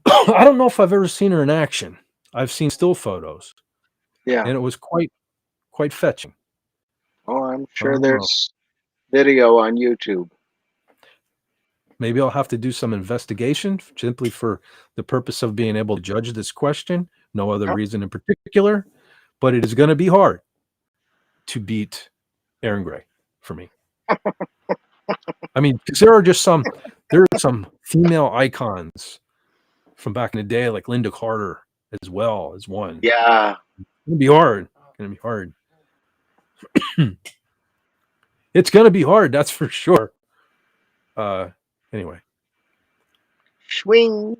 I don't know if I've ever seen her in action. I've seen still photos. Yeah. And it was quite fetching. Oh, I'm sure there's video on YouTube. Maybe I'll have to do some investigation simply for the purpose of being able to judge this question. No other reason in particular, but it is going to be hard to beat Aaron Gray for me. I mean, because there are some female icons from back in the day, like Linda Carter as well as one. Yeah. It's going to be hard. It's going to be hard. That's for sure. Anyway. Swing.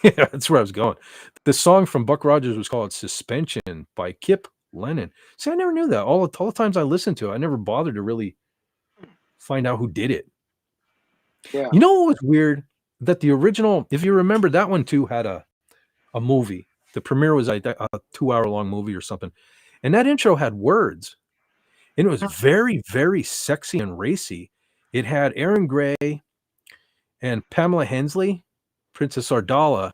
Yeah, that's where I was going. The song from Buck Rogers was called Suspension by Kip Lennon. See, I never knew that. All the times I listened to it, I never bothered to really find out who did it. Yeah. You know what was weird? That the original, if you remember, that one too had a movie. The premiere was like a 2-hour-long movie or something. And that intro had words. And it was very, very sexy and racy. It had Aaron Gray and Pamela Hensley, Princess Ardala,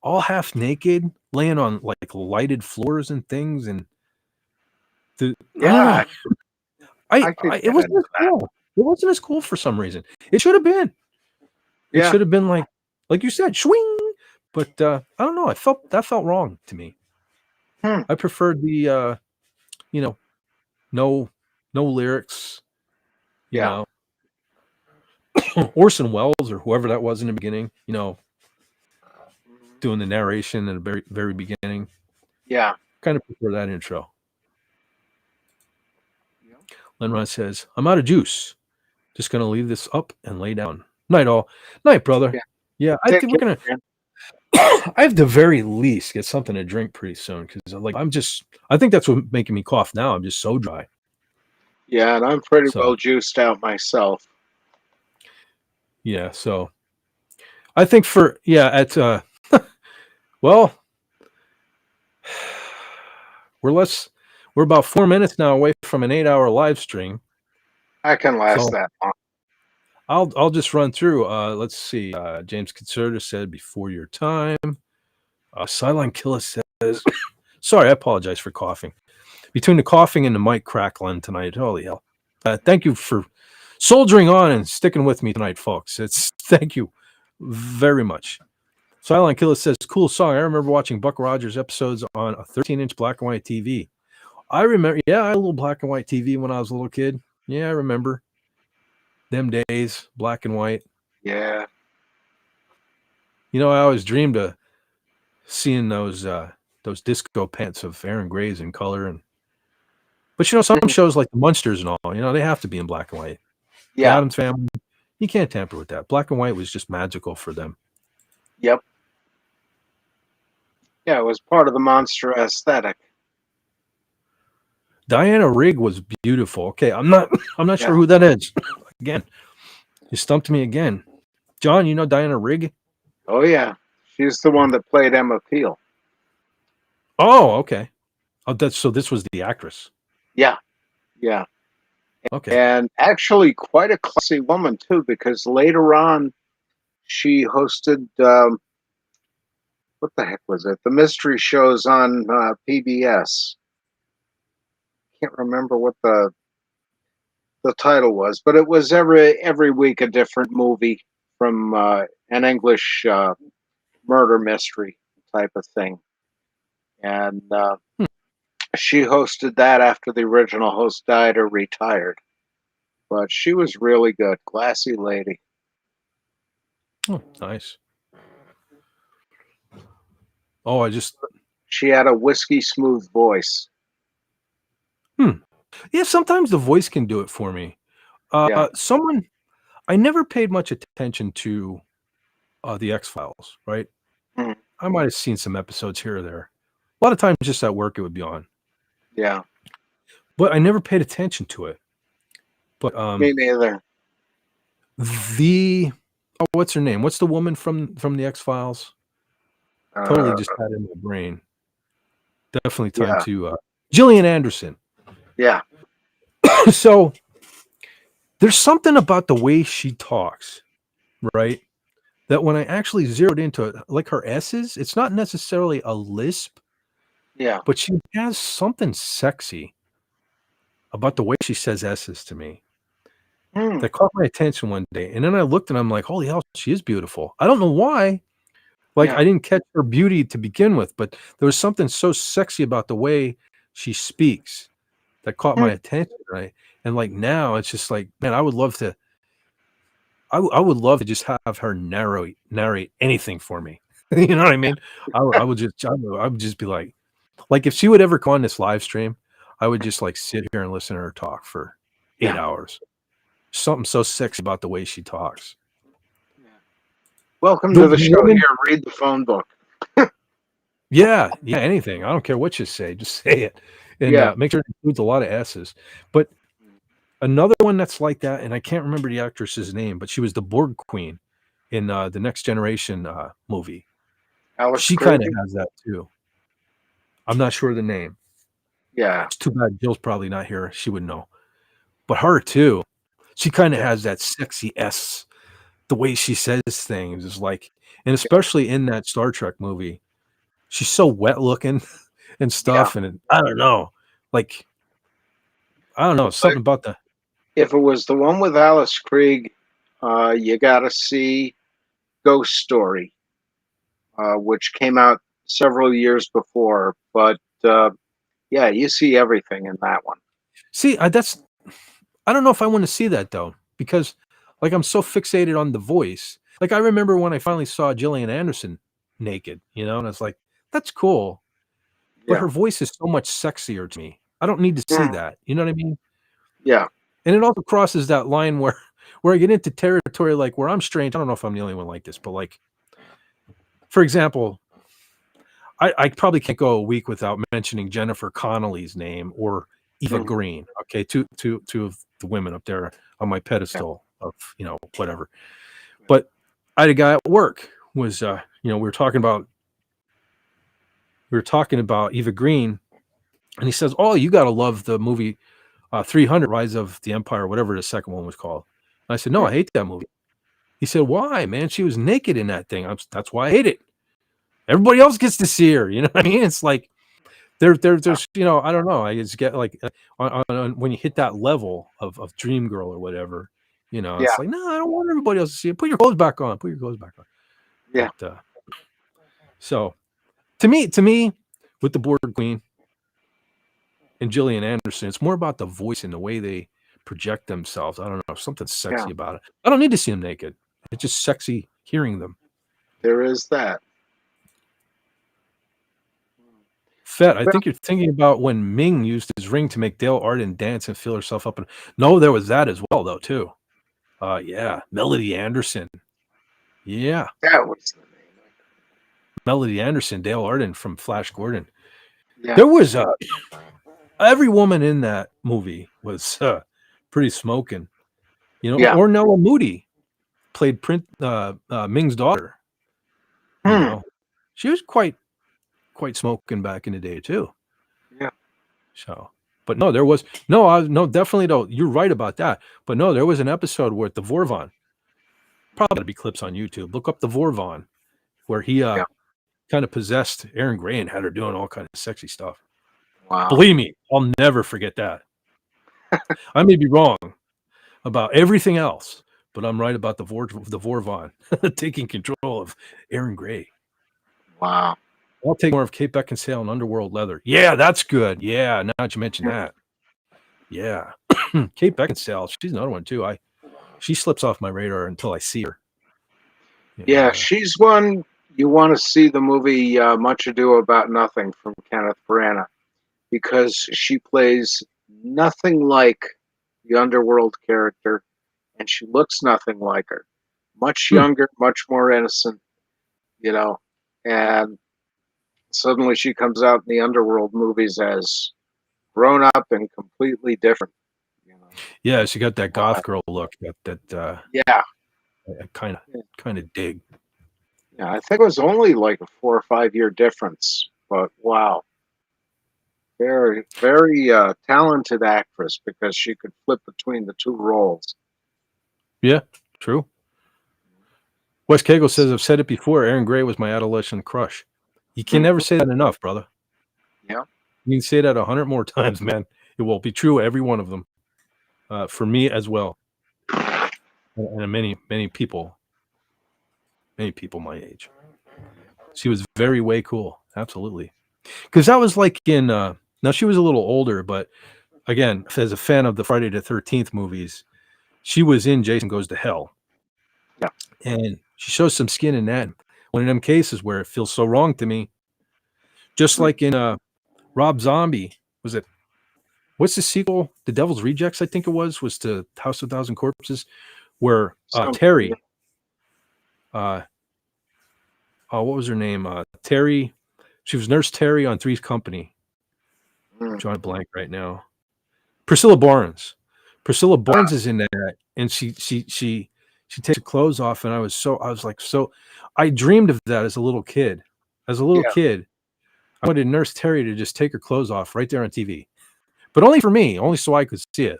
all half naked, laying on like lighted floors and things. And it wasn't as cool. It wasn't as cool for some reason. It should have been. It should have been like you said, swing. But I don't know. That felt wrong to me. I preferred the, no lyrics. You know, Orson Welles or whoever that was in the beginning. Doing the narration in the very, very beginning. Yeah. Kind of prefer that intro. Lenron says, "I'm out of juice. Just gonna leave this up and lay down. Night all. Night, brother." Yeah, I think we're gonna. I have to very least get something to drink pretty soon because I think that's what's making me cough now. I'm just so dry. Yeah, and I'm pretty well juiced out myself. Yeah, so I think well, we're about 4 minutes now away from an 8-hour live stream. I can last that long. I'll just run through. Let's see. James Conserta said before your time. Silent Killer says, sorry, I apologize for coughing. Between the coughing and the mic crackling tonight, holy hell. Thank you for soldiering on and sticking with me tonight, folks. Thank you very much. Silent Killer says, cool song. I remember watching Buck Rogers episodes on a 13-inch black and white TV. I remember, I had a little black and white TV when I was a little kid. Yeah, I remember. Them days, black and white. Yeah. I always dreamed of seeing those disco pants of Aaron Gray's in color. But some shows like the Munsters and all, they have to be in black and white. Yeah. The Addams Family, you can't tamper with that. Black and white was just magical for them. Yep. Yeah, it was part of the monster aesthetic. Diana Rigg was beautiful. Okay, I'm not sure who that is. Again, you stumped me again. John, you know Diana Rigg? Oh yeah, she's the one that played Emma Peel. Oh, okay. So this was the actress. Yeah. Okay. And actually, quite a classy woman too, because later on, she hosted what the heck was it? The mystery shows on PBS. Can't remember what the title was, but it was every week a different movie from an English murder mystery type of thing, and she hosted that after the original host died or retired. But she was really good, classy lady. Oh, nice. Oh, she had a whiskey smooth voice. Yeah, sometimes the voice can do it for me. I never paid much attention to the X-Files, right? Mm. I might have seen some episodes here or there. A lot of times just at work it would be on. Yeah. But I never paid attention to it. But me neither. What's her name? What's the woman from the X-Files? Totally just had it in my brain. Definitely time to Gillian Anderson. Yeah. So there's something about the way she talks, right? That when I actually zeroed into it, like her S's, it's not necessarily a lisp. Yeah. But she has something sexy about the way she says S's to me. That caught my attention one day. And then I looked and I'm like, holy hell, she is beautiful. I don't know why. Like, I didn't catch her beauty to begin with, but there was something so sexy about the way she speaks that caught my attention, right? And like now it's just like, man, I would love to just have her narrate anything for me. You know what I mean? I would just be like if she would ever come on this live stream, I would just like sit here and listen to her talk for 8 hours. Something so sexy about the way she talks. Welcome to the show. Here, read the phone book. Yeah, anything. I don't care what you say. Just say it. And make sure it includes a lot of S's. But another one that's like that, and I can't remember the actress's name, but she was the Borg Queen in the Next Generation movie. She kind of has that too. I'm not sure of the name. Yeah. It's too bad Jill's probably not here. She would know. But her too. She kind of has that sexy S. The way she says things is like, and especially in that Star Trek movie, she's so wet looking and stuff. And I don't know, like, I don't know, something about the. If it was the one with Alice Krieg, you got to see Ghost Story, which came out several years before. But yeah, you see everything in that one. See, I don't know if I want to see that though, because like I'm so fixated on the voice. Like I remember when I finally saw Gillian Anderson naked, and I was like, that's cool. But her voice is so much sexier to me. I don't need to see that. You know what I mean? Yeah. And it also crosses that line where I get into territory like where I'm strange. I don't know if I'm the only one like this, but like, for example, I probably can't go a week without mentioning Jennifer Connelly's name or Eva Green. Okay, two of the women up there on my pedestal of whatever. But I had a guy at work was we were talking about Eva Green, and he says, "Oh, you got to love the movie 300: Rise of the Empire," whatever the second one was called. And I said, "No, I hate that movie." He said, "Why, man? She was naked in that thing. That's why I hate it. Everybody else gets to see her." You know what I mean? It's like there's I don't know. I just get like on when you hit that level of Dream Girl or whatever, it's like, no, I don't want everybody else to see it. Put your clothes back on. Yeah. But, so to me, with the Borg Queen and Gillian Anderson, it's more about the voice and the way they project themselves. I don't know, something sexy about it. I don't need to see them naked. It's just sexy hearing them. There is that. Fett, I think you're thinking about when Ming used his ring to make Dale Arden dance and feel herself up. No, there was that as well, though, too. Yeah, Melody Anderson. Yeah. That was the name. Melody Anderson, Dale Arden from Flash Gordon. Yeah. There was every woman in that movie was pretty smoking. Ornella Moody played Ming's daughter. She was quite smoking back in the day too. Yeah. So, but no, there was definitely though. You're right about that. But no, there was an episode where the Vorvon, probably gonna be clips on YouTube. Look up the Vorvon, where he kind of possessed Erin Gray and had her doing all kind of sexy stuff. Wow. Believe me, I'll never forget that. I may be wrong about everything else, but I'm right about the Vorvon taking control of Erin Gray. Wow. I'll take more of Kate Beckinsale and Underworld Leather. Yeah, that's good. Yeah, now that you mention that. Yeah. Kate Beckinsale, she's another one too. She slips off my radar until I see her. Yeah, she's one you want to see the movie Much Ado About Nothing from Kenneth Branagh, because she plays nothing like the Underworld character, and she looks nothing like her. Much younger, much more innocent, and suddenly she comes out in the Underworld movies as grown up and completely different. Yeah, she got that goth girl look. That yeah, I kind of dig. Yeah, I think it was only like a 4 or 5 year difference, but wow. Very, very talented actress because she could flip between the two roles. Yeah, true. Wes Cagle says, I've said it before, Aaron Gray was my adolescent crush. You can never say that enough, brother. Yeah. You can say that 100 more times, man. It will be true, every one of them. For me as well. And many people my age. She was very way cool. Absolutely. Because that was like in, now she was a little older, but again, as a fan of the Friday the 13th movies, she was in Jason Goes to Hell. Yeah. And she shows some skin in that. One of them cases where it feels so wrong to me. Just like in Rob Zombie, was it, what's the sequel? The Devil's Rejects, I think it was to House of 1,000 Corpses, where Terry, what was her name? Terry, she was Nurse Terry on Three's Company. I'm drawing a blank right now. Priscilla Barnes. Priscilla Barnes is in that, and she takes her clothes off, and I dreamed of that as a little kid. As a little kid, I wanted Nurse Terry to just take her clothes off right there on TV, but only for me, only so I could see it.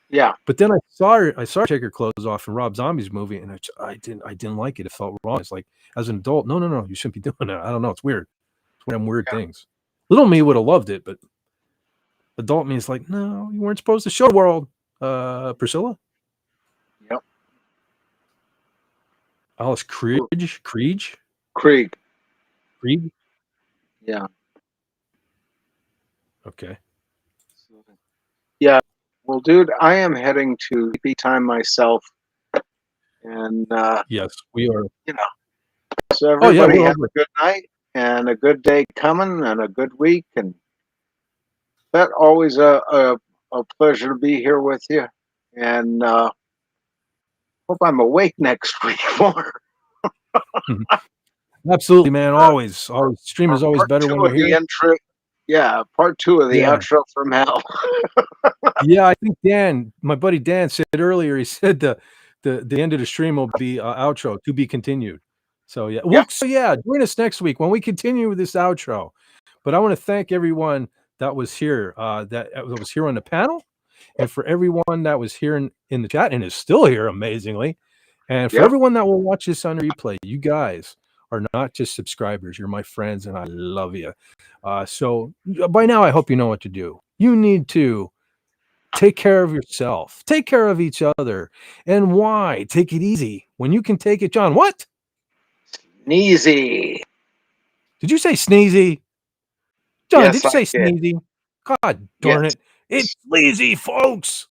Yeah. But then I saw her take her clothes off in Rob Zombie's movie, and I didn't like it. It felt wrong. It's like, as an adult, no, you shouldn't be doing that. I don't know. It's weird. It's one of them weird things. Little me would have loved it, but adult me is like, no, you weren't supposed to show the world, Priscilla. Yep. Alice Krieg. Yeah. Okay. Yeah. Well, dude, I am heading to be time myself, and yes, we are. You know, so everybody have a good night and a good day coming and a good week, and that always a pleasure to be here with you, and hope I'm awake next week more. Absolutely, man. Always. Stream is always better when you're here. Part 2 of the outro from hell. Yeah, I think Dan, my buddy Dan, said earlier. He said the end of the stream will be outro to be continued. So yeah, join us next week when we continue with this outro. But I want to thank everyone that was here, that was here on the panel, and for everyone that was here in the chat and is still here, amazingly, and for everyone that will watch this on replay. You guys are not just subscribers, you're my friends, and I love you. So by now, I hope you know what to do. You need to take care of yourself, take care of each other. And why? Take it easy when you can take it, John. What? Sneezy. Did you say sneezy? John, did you say sneezy? God darn it. It's sleazy, folks.